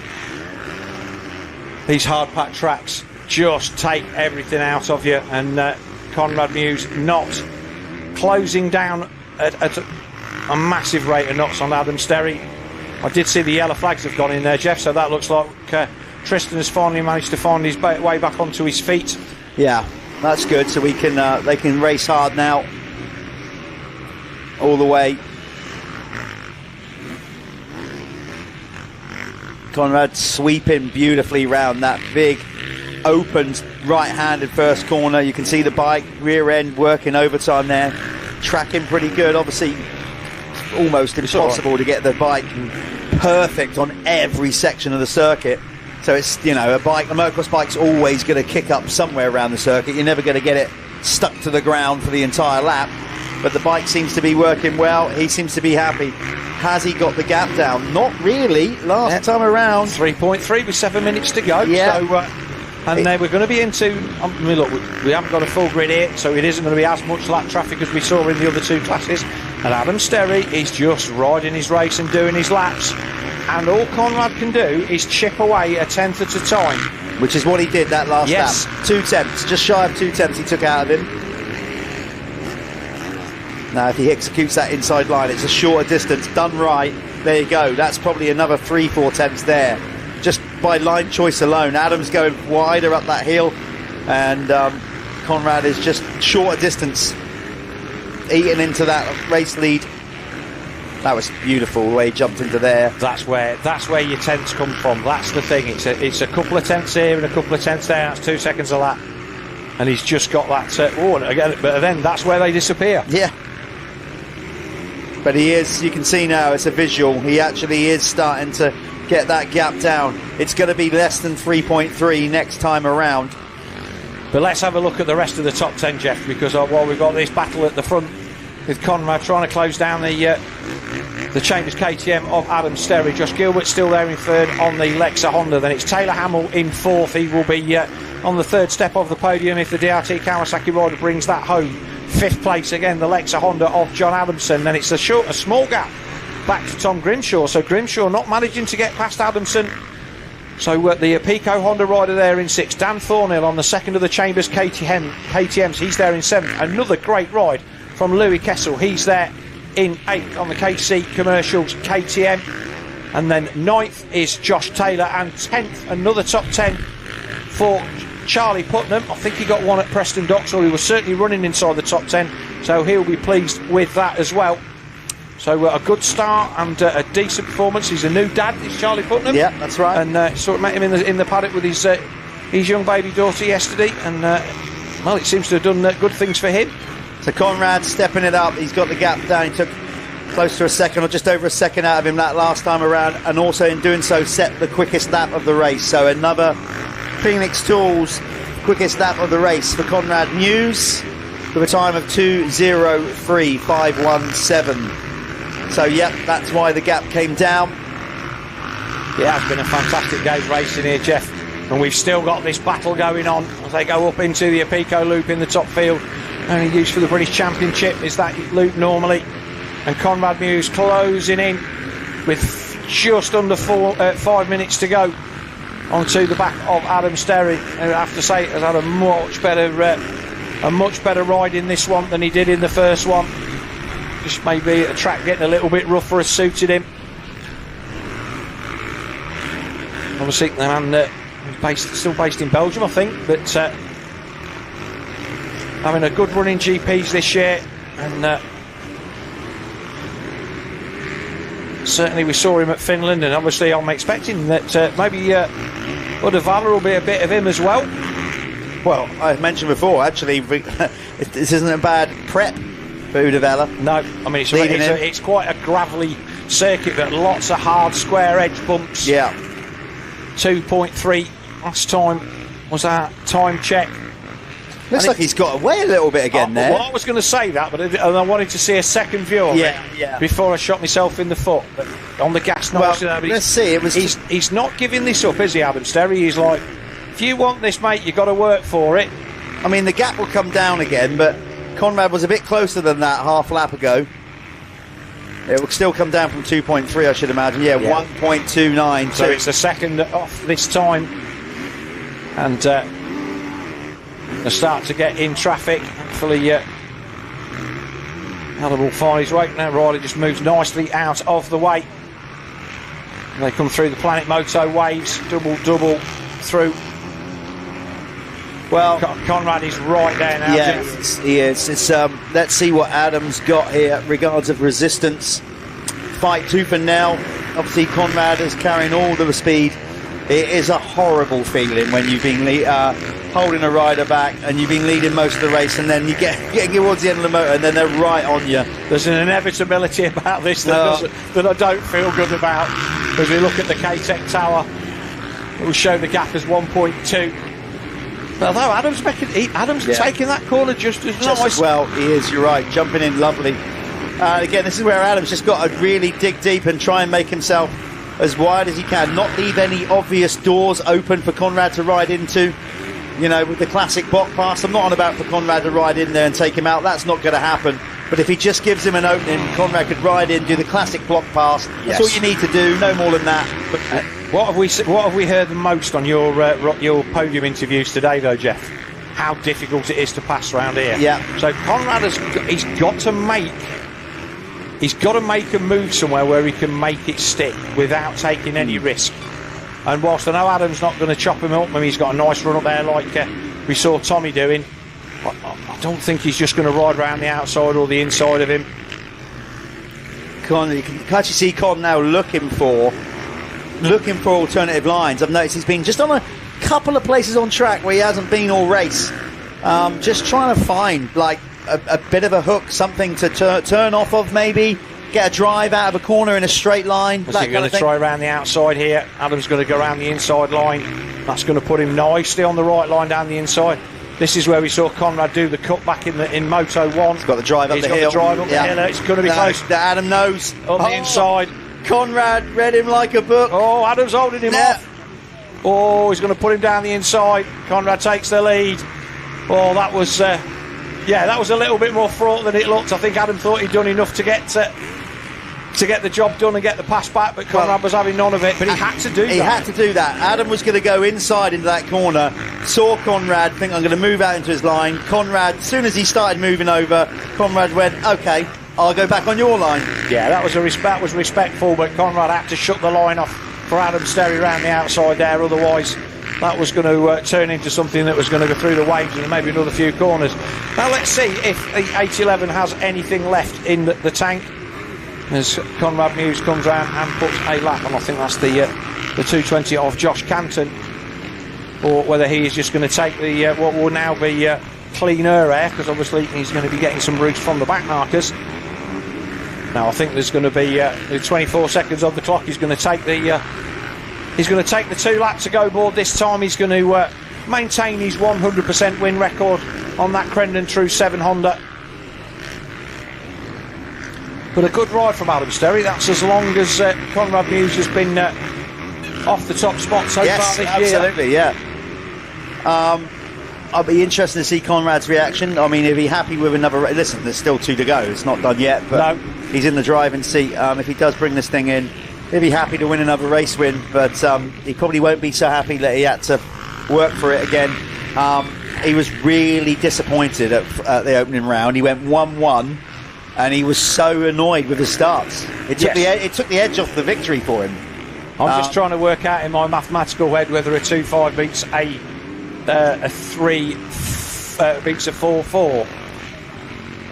These hard packed tracks just take everything out of you, and Conrad Muse not closing down at a massive rate of knots on Adam Sterry. I did see the yellow flags have gone in there, Jeff, so that looks like Tristan has finally managed to find his way back onto his feet. Yeah, that's good, so we can they can race hard now all the way. Conrad sweeping beautifully round that big open right-handed first corner. You can see the bike rear end working overtime there, tracking pretty good. Obviously almost impossible to get the bike perfect on every section of the circuit, so it's, you know, a motocross bike's always going to kick up somewhere around the circuit. You're never going to get it stuck to the ground for the entire lap, but the bike seems to be working well. He seems to be happy. Has he got the gap down? Not really. Last time around 3.3 with 7 minutes to go. Yeah. So, and then we're going to be into, I mean, look, we haven't got a full grid here, so it isn't going to be as much lap traffic as we saw in the other two classes. And Adam Sterry is just riding his race and doing his laps, and all Conrad can do is chip away a tenth at a time, which is what he did that last lap. 2 tenths, just shy of 2 tenths he took out of him. Now if he executes that inside line, it's a shorter distance done right. There you go, that's probably another 3-4 tenths there, just by line choice alone. Adam's going wider up that hill, and Conrad is just shorter distance, eating into that race lead. That was beautiful the way he jumped into there. That's where your tenths come from. That's the thing. It's a couple of tenths here and a couple of tenths there. That's 2 seconds a lap, and he's just got that. Again, but then that's where they disappear. Yeah. But he is. You can see now. It's a visual. He actually is starting to get that gap down. It's going to be less than 3.3 next time around. But let's have a look at the rest of the top 10, Jeff, because while we've got this battle at the front with Conrad trying to close down the Chambers KTM of Adam Sterry. Josh Gilbert still there in third on the Lexa Honda. Then it's Taylor Hamill in fourth. He will be on the third step of the podium if the DRT Kawasaki rider brings that home. Fifth place again, the Lexa Honda of John Adamson. Then it's a small gap back to Tom Grimshaw. So Grimshaw not managing to get past Adamson. So the Pico Honda rider there in sixth. Dan Thornhill on the second of the Chambers KTMs. He's there in seventh. Another great ride from Louis Kessel. He's there in eighth on the KC Commercials KTM. And then ninth is Josh Taylor, and 10th, another top 10 for Charlie Putnam. I think he got one at Preston Docks, or he was certainly running inside the top 10, so he'll be pleased with that as well. So a good start and a decent performance. He's a new dad, is Charlie Putnam. Yeah, that's right. And sort of met him in the paddock with his young baby daughter yesterday, and well, it seems to have done good things for him. So Conrad stepping it up. He's got the gap down. He took close to a second, or just over a second out of him that last time around, and also in doing so set the quickest lap of the race. So another Phoenix Tools quickest lap of the race for Conrad Muse with a time of 2:03.517. So yep, that's why the gap came down. Yeah, it's been a fantastic day's racing here, Jeff, and we've still got this battle going on as they go up into the Apico loop in the top field. Only used for the British Championship is that loop normally, and Conrad Muse closing in with just under 5 minutes to go onto the back of Adam Sterry, who I have to say has had a much better ride in this one than he did in the first one. Just maybe a track getting a little bit rougher has suited him. Obviously the man still based in Belgium, I think, but having a good run in GPs this year, and certainly we saw him at Finland, and obviously I'm expecting that maybe Uddevalla will be a bit of him as well. Well, I mentioned before, actually, this isn't a bad prep for Uddevalla. No, I mean it's quite a gravelly circuit, but lots of hard square edge bumps. Yeah. 2.3 last time was our time check. Looks like he's got away a little bit again there. Well, I was going to say that, but I wanted to see a second view of it before I shot myself in the foot. But on the gas noise, let's see. He's not giving this up, is he, Adam Sterry? He's like, if you want this, mate, you've got to work for it. I mean, the gap will come down again, but Conrad was a bit closer than that half lap ago. It will still come down from 2.3, I should imagine. Yeah. 1.29. So it's a second off this time. And they start to get in traffic. Hopefully, Adam will find his way. Now Riley just moves nicely out of the way. And they come through the Planet Moto waves, double through. Well, Conrad is right there now. Yes, he is. Let's see what Adam's got here. Regards of resistance, fight tooth and nail. Obviously, Conrad is carrying all the speed. It is a horrible feeling when you've been holding a rider back and you've been leading most of the race, and then you get towards the end of the motor and then they're right on you. There's an inevitability about this that I don't feel good about. As we look at the K-Tech tower, it will show the gap as 1.2. Although Adam's taking that corner just as nice. Well, he is, you're right, jumping in lovely. Again, this is where Adam's just got to really dig deep and try and make himself as wide as he can, not leave any obvious doors open for Conrad to ride into. You know, with the classic block pass, I'm not on about for Conrad to ride in there and take him out. That's not going to happen. But if he just gives him an opening, Conrad could ride in, do the classic block pass. That's all you need to do, no more than that. But, what have we heard the most on your podium interviews today, though, Jeff? How difficult it is to pass around here. Yeah. So Conrad he's got to make a move somewhere where he can make it stick without taking any risk. And whilst I know Adam's not going to chop him up, I mean, he's got a nice run up there like we saw Tommy doing. I don't think he's just going to ride around the outside or the inside of him. You can actually see Con now looking for alternative lines. I've noticed he's been just on a couple of places on track where he hasn't been all race. Just trying to find like a bit of a hook, something to turn off of, maybe get a drive out of a corner in a straight line. He's going to try around the outside here. Adam's going to go around the inside line. That's going to put him nicely on the right line down the inside. This is where we saw Conrad do the cut back in Moto 1. He's got the drive up the hill. The hill. It's going to be close. Adam knows. On the inside. Conrad read him like a book. Oh, Adam's holding him off. Oh, he's going to put him down the inside. Conrad takes the lead. Oh, that was a little bit more fraught than it looked. I think Adam thought he'd done enough to get the job done and get the pass back, but Conrad was having none of it. But he had to do that. He had to do that. Adam was going to go inside into that corner, saw Conrad, think I'm going to move out into his line. Conrad, as soon as he started moving over, Conrad went, okay, I'll go back on your line. Yeah, that was respectful, but Conrad had to shut the line off for Adam Sterry around the outside there. Otherwise, that was going to turn into something that was going to go through the waves and maybe another few corners. Now let's see if the 811 has anything left in the tank. As Conrad Muse comes round and puts a lap, and I think that's the 220 of Josh Canton, or whether he is just going to take the what will now be cleaner air, because obviously he's going to be getting some roost from the back markers. Now I think there's going to be 24 seconds of the clock. He's going to take the 2 lap to go board this time. He's going to maintain his 100% win record on that Crendon True 7 Honda. But a good ride from Adam Sterry. That's as long as Conrad Muse has been off the top spot so far this year. Absolutely, yeah. I'll be interested to see Conrad's reaction. I mean, he'll be happy with another race. Listen, there's still 2 to go. It's not done yet, but he's in the driving seat. If he does bring this thing in, he'll be happy to win another race win, but he probably won't be so happy that he had to work for it again. He was really disappointed at the opening round. He went 1-1. And he was so annoyed with his starts. It took the edge off the victory for him. I'm just trying to work out in my mathematical head whether a 2.5 beats a 3 beats a 4.4.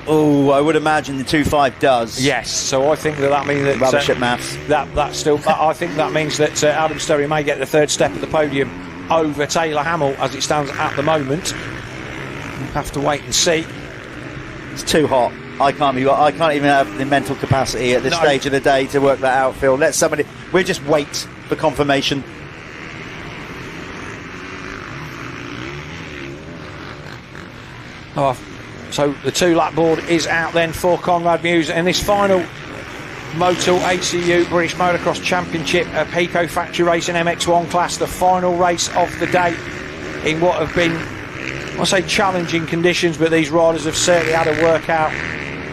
Oh, I would imagine the 2.5 does. Yes, so I think that means that rubbish maths. I think that means that Adam Sterry may get the 3rd step of the podium over Taylor Hamill as it stands at the moment. We'll have to wait and see. It's too hot. I can't even have the mental capacity at this stage of the day to work that out, Phil. Let somebody. We'll just wait for confirmation. Oh, so the 2-lap board is out then for Conrad Muse in this final Motul ACU British Motocross Championship Pico Factory Racing MX1 class, the final race of the day in what have been, I'll say, challenging conditions, but these riders have certainly had a workout.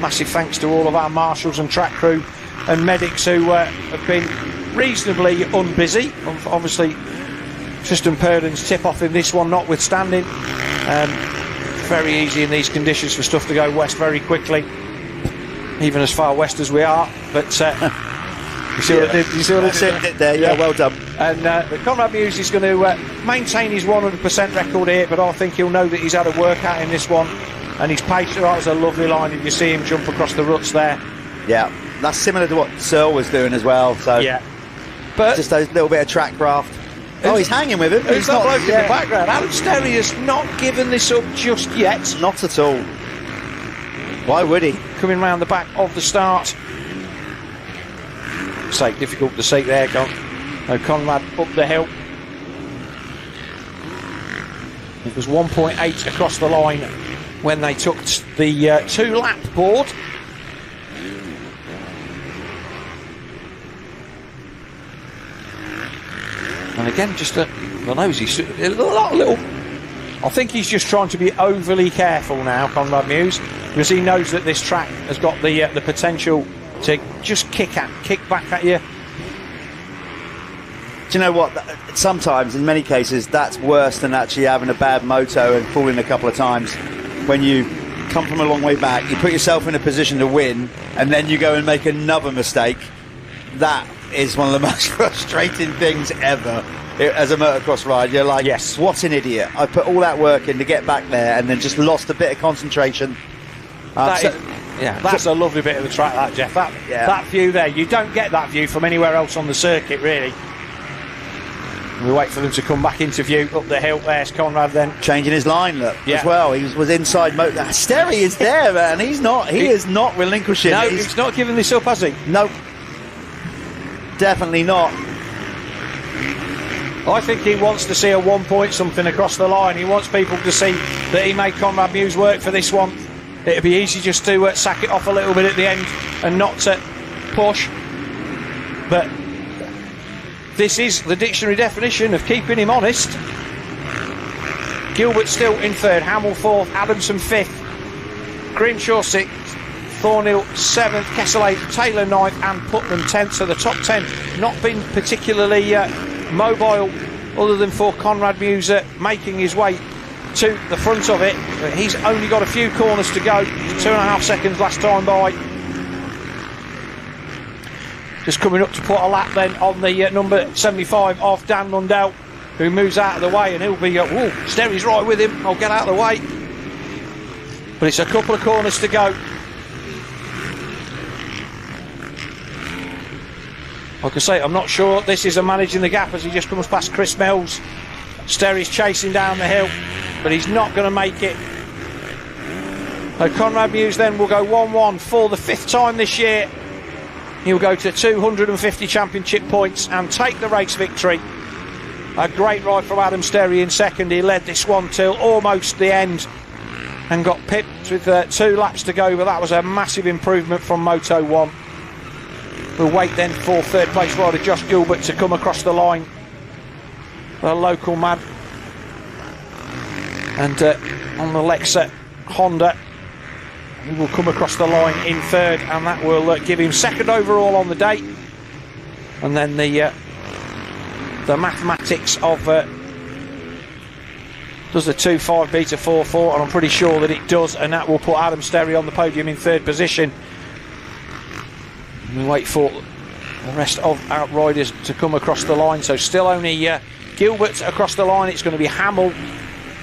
Massive thanks to all of our marshals and track crew and medics who have been reasonably unbusy. Obviously, Tristan Purdon's tip-off in this one notwithstanding. Very easy in these conditions for stuff to go west very quickly, even as far west as we are. But you see what I did? You see what I did there? Yeah, well done. And Conrad Muse is going to maintain his 100% record here, but I think he'll know that he's had a workout in this one, and his pace is a lovely line. If you see him jump across the ruts there, yeah, that's similar to what Searle was doing as well. So yeah, but just a little bit of track craft. Oh, he's hanging with him. He's not bloke in the background. Adam Sterry has not given this up just yet. Not at all. Why would he? Coming round the back of the start. Say, difficult to see there. Conrad up the hill. It was 1.8 across the line when they took the 2-lap board. And again, just I think he's just trying to be overly careful now, Conrad Muse, because he knows that this track has got the potential to just kick back at you. Do you know what? Sometimes, in many cases, that's worse than actually having a bad moto and falling a couple of times. When you come from a long way back, you put yourself in a position to win, and then you go and make another mistake. That is one of the most frustrating things ever as a motocross rider. You're like, yes, what an idiot. I put all that work in to get back there and then just lost a bit of concentration. That's a lovely bit of the track, that, Jeff. That view there, you don't get that view from anywhere else on the circuit, really. We wait for them to come back into view up the hill. There's Conrad then changing his line as well. He was inside motor. Sterry is there, man. He is not relinquishing. No, he's not giving this up, has he? No, definitely not. I think he wants to see a 1 point something across the line. He wants people to see that he made Conrad Muse work for this one. It'd be easy just to sack it off a little bit at the end and not to push. But this is the dictionary definition of keeping him honest. Gilbert still in third, Hamill fourth, Adamson fifth, Grimshaw sixth, Thornhill 7th, Kessel 8th, Taylor 9th and Putnam 10th. So the top 10 not been particularly mobile other than for Conrad Muse making his way to the front of it. But he's only got a few corners to go. 2.5 seconds last time by. Just coming up to put a lap then on the number 75 of Dan Lundell, who moves out of the way, and he'll be Sterry's right with him. I'll get out of the way. But it's a couple of corners to go. Like I say, I'm not sure this is a managing the gap as he just comes past Chris Mills. Sterry's chasing down the hill, but he's not going to make it. So Conrad Muse then will go 1-1 for the 5th time this year. He'll go to 250 championship points and take the race victory. A great ride from Adam Sterry in second. He led this one till almost the end and got pipped with 2 laps to go, but that was a massive improvement from Moto 1. We'll wait then for third place rider Josh Gilbert to come across the line, the local man. And on the Lexa Honda, he will come across the line in third, and that will give him second overall on the day. And then the mathematics of does the 2.5 beat a 4.4, and I'm pretty sure that it does, and that will put Adam Sterry on the podium in third position. We wait for the rest of outriders to come across the line. So still only Gilbert across the line. It's going to be Hamill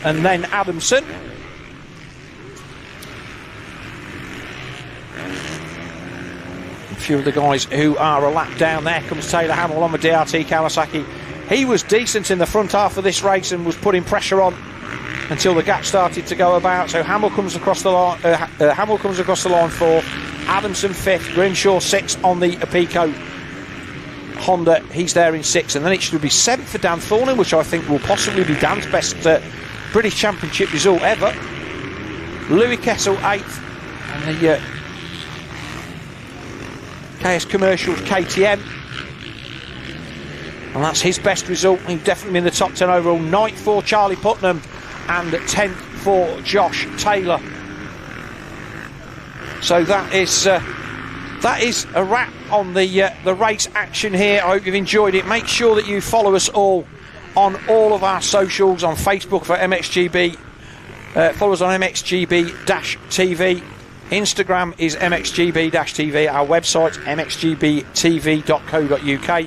and then Adamson. A few of the guys who are a lap down. There comes Taylor Hamill on the DRT Kawasaki. He was decent in the front half of this race and was putting pressure on until the gap started to go about. So Hamill comes across the line. Hamill comes across the line 4th. Adamson 5th. Grimshaw 6th on the Apico Honda. He's there in 6th, and then it should be 7th for Dan Thornton, which I think will possibly be Dan's best British Championship result ever. Louis Kessel 8th, and the KS Commercials KTM, and that's his best result. He's definitely in the top 10 overall. 9th for Charlie Putnam and 10th for Josh Taylor. So that is a wrap on the race action here. I hope you've enjoyed it. Make sure that you follow us all on all of our socials, on Facebook for MXGB. Follow us on MXGB-TV. Instagram is MXGB-TV. Our website, MXGB-TV.co.uk.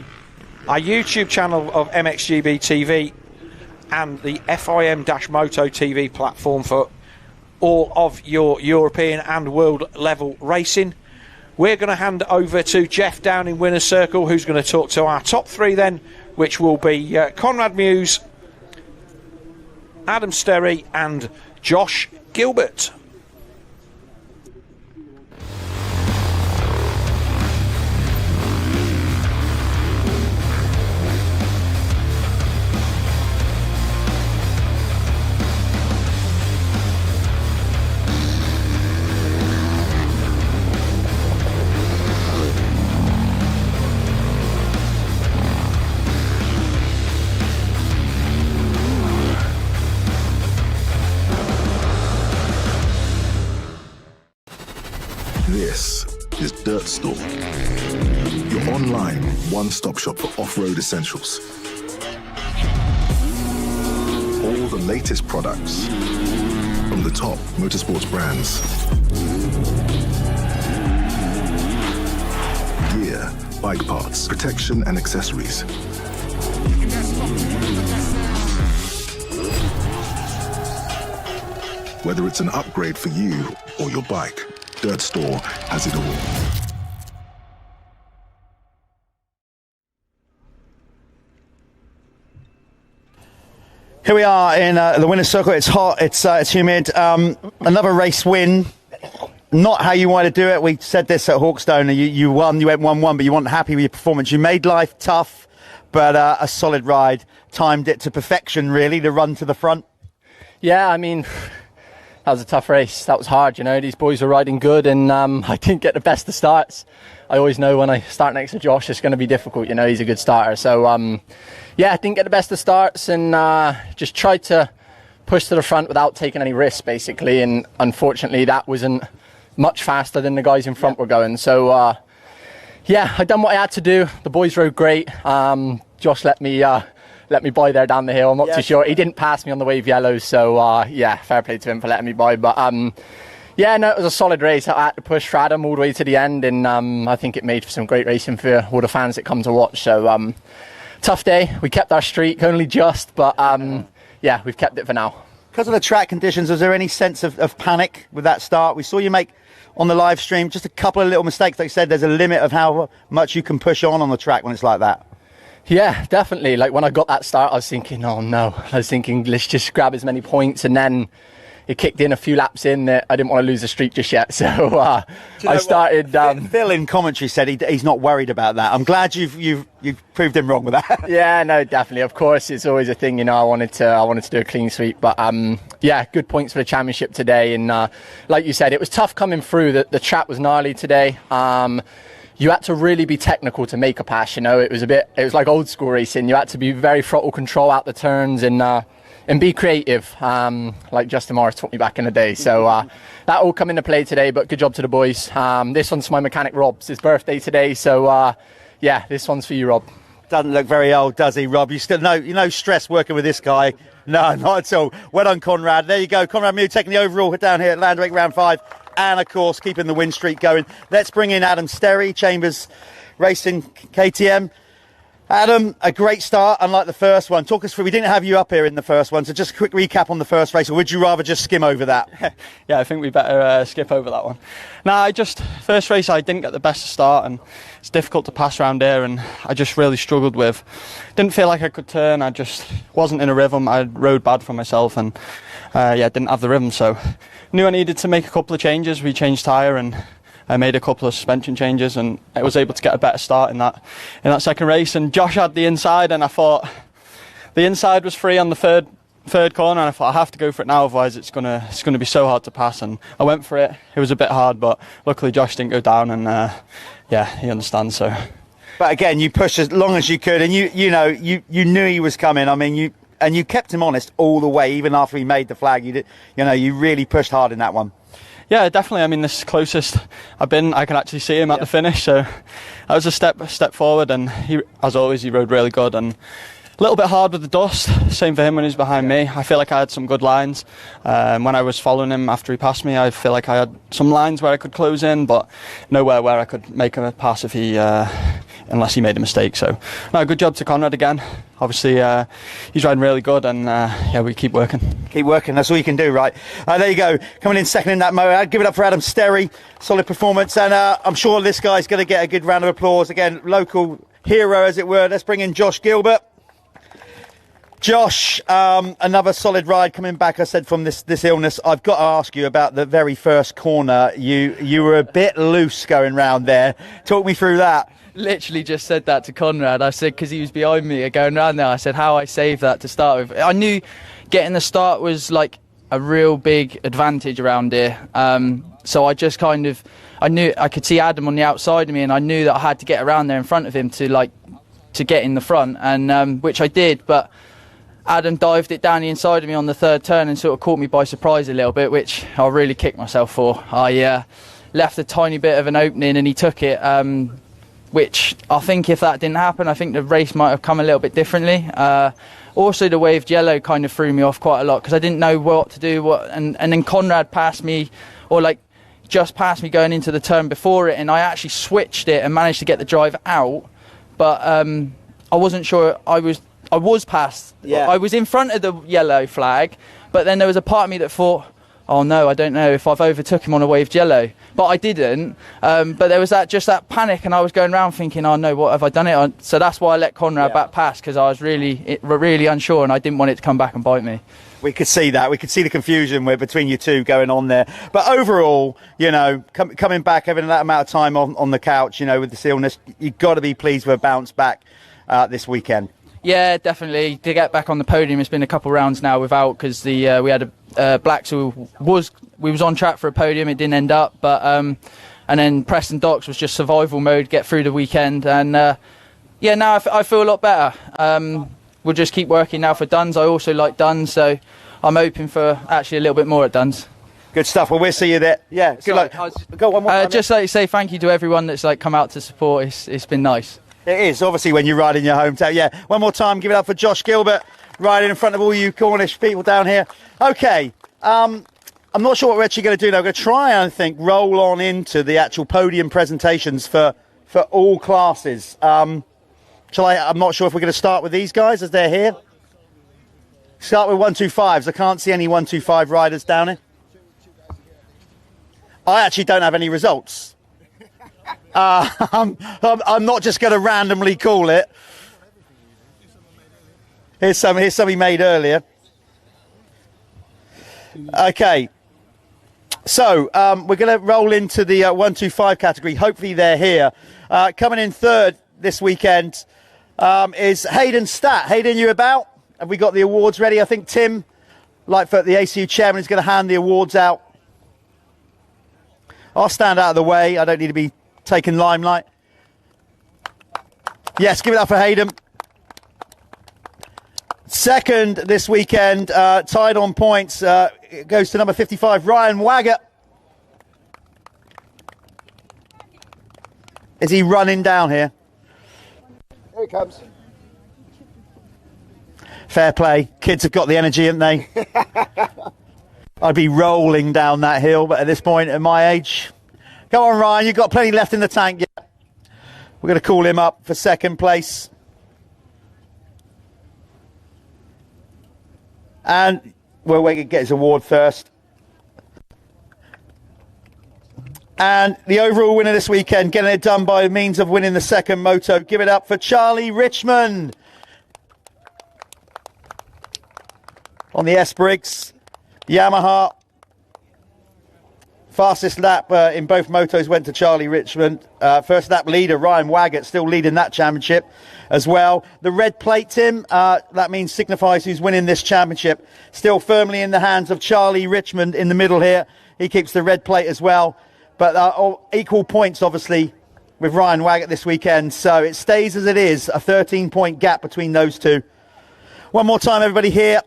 Our YouTube channel of MXGB-TV, and the FIM-Moto TV platform for all of your European and world level racing. We're going to hand over to Jeff down in Winner's Circle, who's going to talk to our top 3 then, which will be Conrad Muse, Adam Sterry and Josh Gilbert. This is Dirt Store, your online one-stop shop for off-road essentials. All the latest products from the top motorsports brands. Gear, bike parts, protection and accessories. Whether it's an upgrade for you or your bike, Dirt Store has it all. Here we are in the winner's circle. It's hot, it's humid. Another race win. Not how you want to do it. We said this at Hawkstone. You won, you went 1-1, but you weren't happy with your performance. You made life tough, but a solid ride. Timed it to perfection, really, to run to the front. Yeah, I mean, that was a tough race. That was hard, you know. These boys were riding good, and I didn't get the best of starts. I always know when I start next to Josh, it's going to be difficult. You know, he's a good starter. So, yeah, I didn't get the best of starts, and just tried to push to the front without taking any risks, basically. And unfortunately, that wasn't much faster than the guys in front were going. So, yeah, I done what I had to do. The boys rode great. Josh let me by there down the hill. I'm not too sure. He didn't pass me on the wave yellows, so yeah, fair play to him for letting me by. But yeah, no, it was a solid race. I had to push for Adam all the way to the end, and I think it made for some great racing for all the fans that come to watch. So tough day. We kept our streak, only just, but yeah, we've kept it for now. Because of the track conditions, was there any sense of panic with that start? We saw you make on the live stream just a couple of little mistakes. Like you said, there's a limit of how much you can push on the track when it's like that. Yeah, definitely. Like when I got that start, I was thinking, oh no. I was thinking, let's just grab as many points, and then it kicked in a few laps in that I didn't want to lose the streak just yet. So I started. Phil in commentary said he's not worried about that. I'm glad you've proved him wrong with that. Yeah, no, definitely. Of course, it's always a thing. You know, I wanted to do a clean sweep, but yeah, good points for the championship today. And like you said, it was tough coming through. The track was gnarly today. You had to really be technical to make a pass. You know, it was like old school racing. You had to be very throttle control out the turns and be creative, like Justin Morris taught me back in the day. So that all come into play today, but good job to the boys. This one's my mechanic Rob. It's his birthday today, so yeah, this one's for you, Rob. Doesn't look very old, does he, Rob? You still no stress working with this guy. No, not at all. Well done, Conrad. There you go. Conrad Mew taking the overall down here at Landrake round 5. And, of course, keeping the win streak going. Let's bring in Adam Sterry, Chambers Racing KTM. Adam, a great start, unlike the first one. Talk us through, we didn't have you up here in the first one, so just a quick recap on the first race, or would you rather just skim over that? Yeah, I think we better skip over that one. First race I didn't get the best start, and it's difficult to pass around here, and I just really struggled with. Didn't feel like I could turn, I just wasn't in a rhythm, I rode bad for myself, and didn't have the rhythm, so knew I needed to make a couple of changes. We changed tyre, and I made a couple of suspension changes, and I was able to get a better start in that second race. And Josh had the inside, and I thought the inside was free on the third corner, and I thought I have to go for it now, otherwise it's gonna be so hard to pass. And I went for it. It was a bit hard, but luckily Josh didn't go down, and he understands. So, but again, you pushed as long as you could, and you knew he was coming. I mean, you kept him honest all the way, even after he made the flag. You really pushed hard in that one. Yeah, definitely. I mean, this is the closest I've been. I can actually see him at the finish, so that was a step forward. And he, as always, he rode really good, and a little bit hard with the dust. Same for him when he was behind me. I feel like I had some good lines. When I was following him after he passed me, I feel like I had some lines where I could close in, but nowhere where I could make him a pass if unless he made a mistake. So, no, good job to Conrad again. Obviously, he's riding really good, and we keep working. Keep working, that's all you can do, right? There you go, coming in second in that moto. I'd give it up for Adam Sterry, solid performance, and I'm sure this guy's going to get a good round of applause. Again, local hero, as it were. Let's bring in Josh Gilbert. Josh, another solid ride coming back, I said, from this illness. I've got to ask you about the very first corner. You were a bit loose going round there. Talk me through that. Literally just said that to Conrad. I said, because he was behind me going round there, I said how I saved that to start with. I knew getting the start was like a real big advantage around here. So I just I knew I could see Adam on the outside of me, and I knew that I had to get around there in front of him to get in the front, and which I did, but Adam dived it down the inside of me on the third turn and sort of caught me by surprise a little bit, which I really kicked myself for. I left a tiny bit of an opening and he took it, which I think if that didn't happen, I think the race might have come a little bit differently. Also, the waved yellow kind of threw me off quite a lot because I didn't know what to do. And then Conrad passed me, or just passed me going into the turn before it, and I actually switched it and managed to get the drive out. But I wasn't sure. I was past. Yeah. I was in front of the yellow flag, but then there was a part of me that thought, oh no, I don't know if I've overtook him on a waved yellow. But I didn't. But there was that panic, and I was going around thinking, oh no, what have I done it on? So that's why I let Conrad back pass, because I was really unsure, and I didn't want it to come back and bite me. We could see that. We could see the confusion between you two going on there. But overall, coming back, having that amount of time on the couch, with this illness, you've got to be pleased with a bounce back this weekend. Yeah, definitely. To get back on the podium, it's been a couple of rounds now without, because we had a Blacks who was on track for a podium. It didn't end up, but and then Preston Docks was just survival mode, get through the weekend, and now I feel a lot better. We'll just keep working now for Duns. I also like Duns, so I'm hoping for actually a little bit more at Duns. Good stuff. Well, we'll see you there. Yeah, good luck. Go one more time. Just like to say thank you to everyone that's come out to support. It's been nice. It is, obviously, when you ride in your hometown. Yeah, one more time, give it up for Josh Gilbert, riding in front of all you Cornish people down here. Okay, I'm not sure what we're actually going to do now. I'm going to try, I think, roll on into the actual podium presentations for all classes. I'm not sure if we're going to start with these guys as they're here. Start with 125s. I can't see any 125 riders down here. I actually don't have any results. I'm not just going to randomly call it. Here's some he made earlier. Okay. So we're going to roll into the 125 category. Hopefully they're here. Coming in third this weekend is Hayden Statt. Hayden, you about? Have we got the awards ready? I think Tim Lightfoot, the ACU chairman, is going to hand the awards out. I'll stand out of the way. I don't need to be taking limelight. Yes, give it up for Hayden. Second this weekend, tied on points, goes to number 55, Ryan Waggett. Is he running down here? Here he comes. Fair play. Kids have got the energy, haven't they? I'd be rolling down that hill, but at this point at my age... Come on, Ryan, you've got plenty left in the tank yet. We're going to call him up for second place. And we'll wait to get his award first. And the overall winner this weekend, getting it done by means of winning the second moto. Give it up for Charlie Richmond on the S-Briggs Yamaha. Fastest lap in both motos went to Charlie Richmond. First lap leader, Ryan Waggett, still leading that championship as well. The red plate, Tim, that means signifies who's winning this championship. Still firmly in the hands of Charlie Richmond in the middle here. He keeps the red plate as well. But equal points, obviously, with Ryan Waggett this weekend. So it stays as it is, a 13-point gap between those two. One more time, everybody here.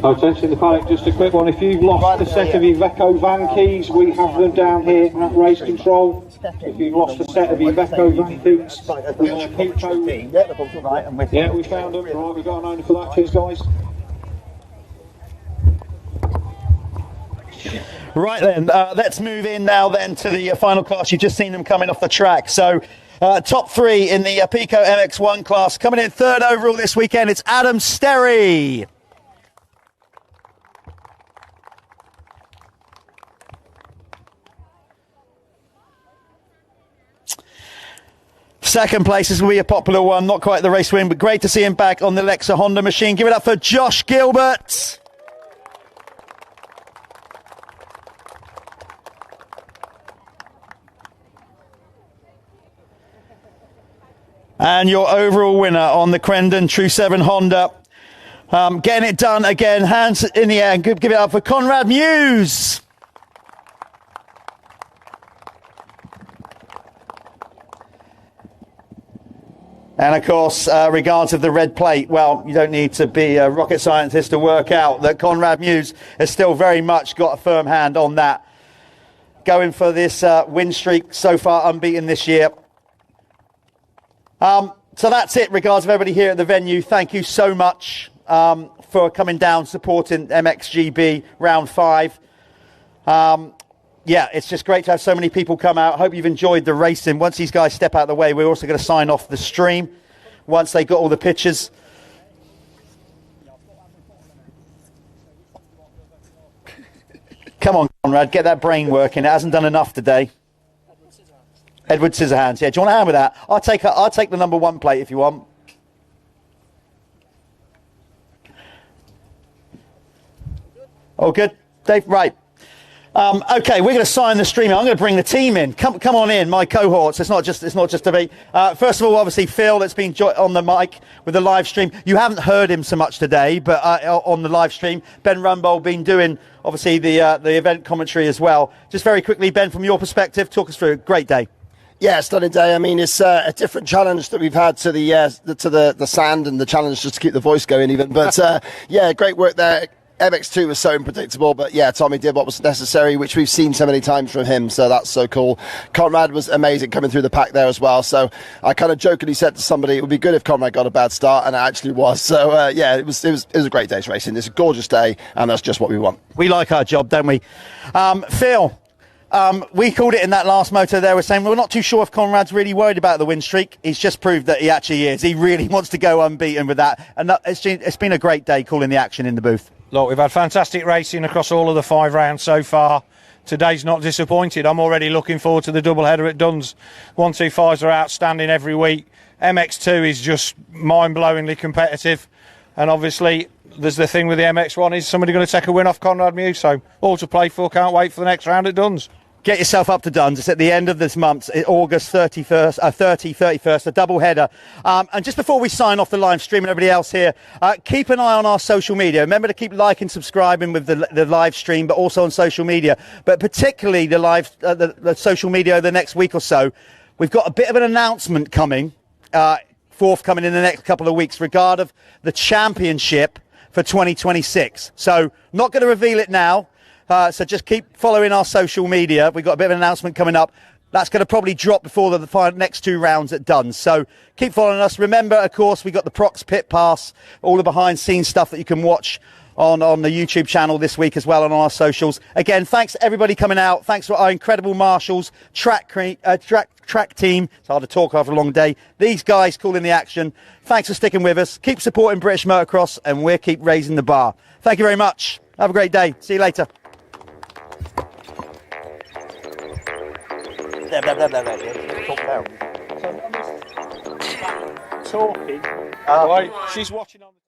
So attention the paddock, just a quick one. If you've lost a set of Iveco van keys, we have them down here at race control. If you've lost a set of Iveco van keys, we have Pico. Yeah, we found them. Right, we've got an owner for that. Cheers, guys. Right then, let's move in now then to the final class. You've just seen them coming off the track. So top three in the Pico MX1 class. Coming in third overall this weekend, it's Adam Sterry. Second place is going to be a popular one, not quite the race win, but great to see him back on the Lexa Honda machine. Give it up for Josh Gilbert. And your overall winner on the Crendon True 7 Honda. Getting it done again, hands in the air, and give it up for Conrad Muse. And of course, regards of the red plate, well, you don't need to be a rocket scientist to work out that Conrad Muse has still very much got a firm hand on that. Going for this win streak so far unbeaten this year. So that's it, regards of everybody here at the venue. Thank you so much for coming down, supporting MXGB round 5. Yeah, it's just great to have so many people come out. Hope you've enjoyed the racing. Once these guys step out of the way, we're also going to sign off the stream. once they got all the pictures. Come on, Conrad, get that brain working. It hasn't done enough today. Edward Scissorhands. Yeah, do you want a hand with that? I'll take the number 1 plate if you want. All good, Dave? Right. Okay, we're going to sign the stream. I'm going to bring the team in. Come on in, my cohorts. It's not just a me. First of all, obviously Phil, that's been on the mic with the live stream. You haven't heard him so much today, but on the live stream, Ben Rumbold been doing obviously the event commentary as well. Just very quickly, Ben, from your perspective, talk us through a great day. Yeah, stunning day. I mean, it's a different challenge that we've had to the sand, and the challenge just to keep the voice going even. But yeah, great work there. MX2 was so unpredictable, but yeah, Tommy did what was necessary, which we've seen so many times from him, so that's so cool. Conrad was amazing coming through the pack there as well, so I kind of jokingly said to somebody it would be good if Conrad got a bad start, and it actually was. So yeah, it was a great day's racing. It's a gorgeous day, and that's just what we want. We like our job, don't we? Phil, we called it in that last moto there. We're saying we're not too sure if Conrad's really worried about the win streak. He's just proved that he actually is. He really wants to go unbeaten with that, and it's been a great day calling the action in the booth. Look, we've had fantastic racing across all of the 5 rounds so far. Today's not disappointed. I'm already looking forward to the doubleheader at Duns. 125s are outstanding every week. MX2 is just mind-blowingly competitive. And obviously, there's the thing with the MX1, is somebody going to take a win off Conrad Muse. So, all to play for. Can't wait for the next round at Duns. Get yourself up to Duns. It's at the end of this month, August 31st, a double header. And just before we sign off the live stream and everybody else here, keep an eye on our social media. Remember to keep liking, subscribing with the live stream, but also on social media. But particularly the social media the next week or so. We've got a bit of an announcement coming, forthcoming in the next couple of weeks regarding the championship for 2026. So not going to reveal it now. So just keep following our social media. We've got a bit of an announcement coming up. That's going to probably drop before the next 2 rounds at Duns. So keep following us. Remember, of course, we got the Prox Pit Pass, all the behind-scenes stuff that you can watch on the YouTube channel this week as well, and on our socials. Again, thanks to everybody coming out. Thanks to our incredible marshals, track team. It's hard to talk after a long day. These guys calling the action. Thanks for sticking with us. Keep supporting British Motocross, and we'll keep raising the bar. Thank you very much. Have a great day. See you later. Talking. Right, she's watching on the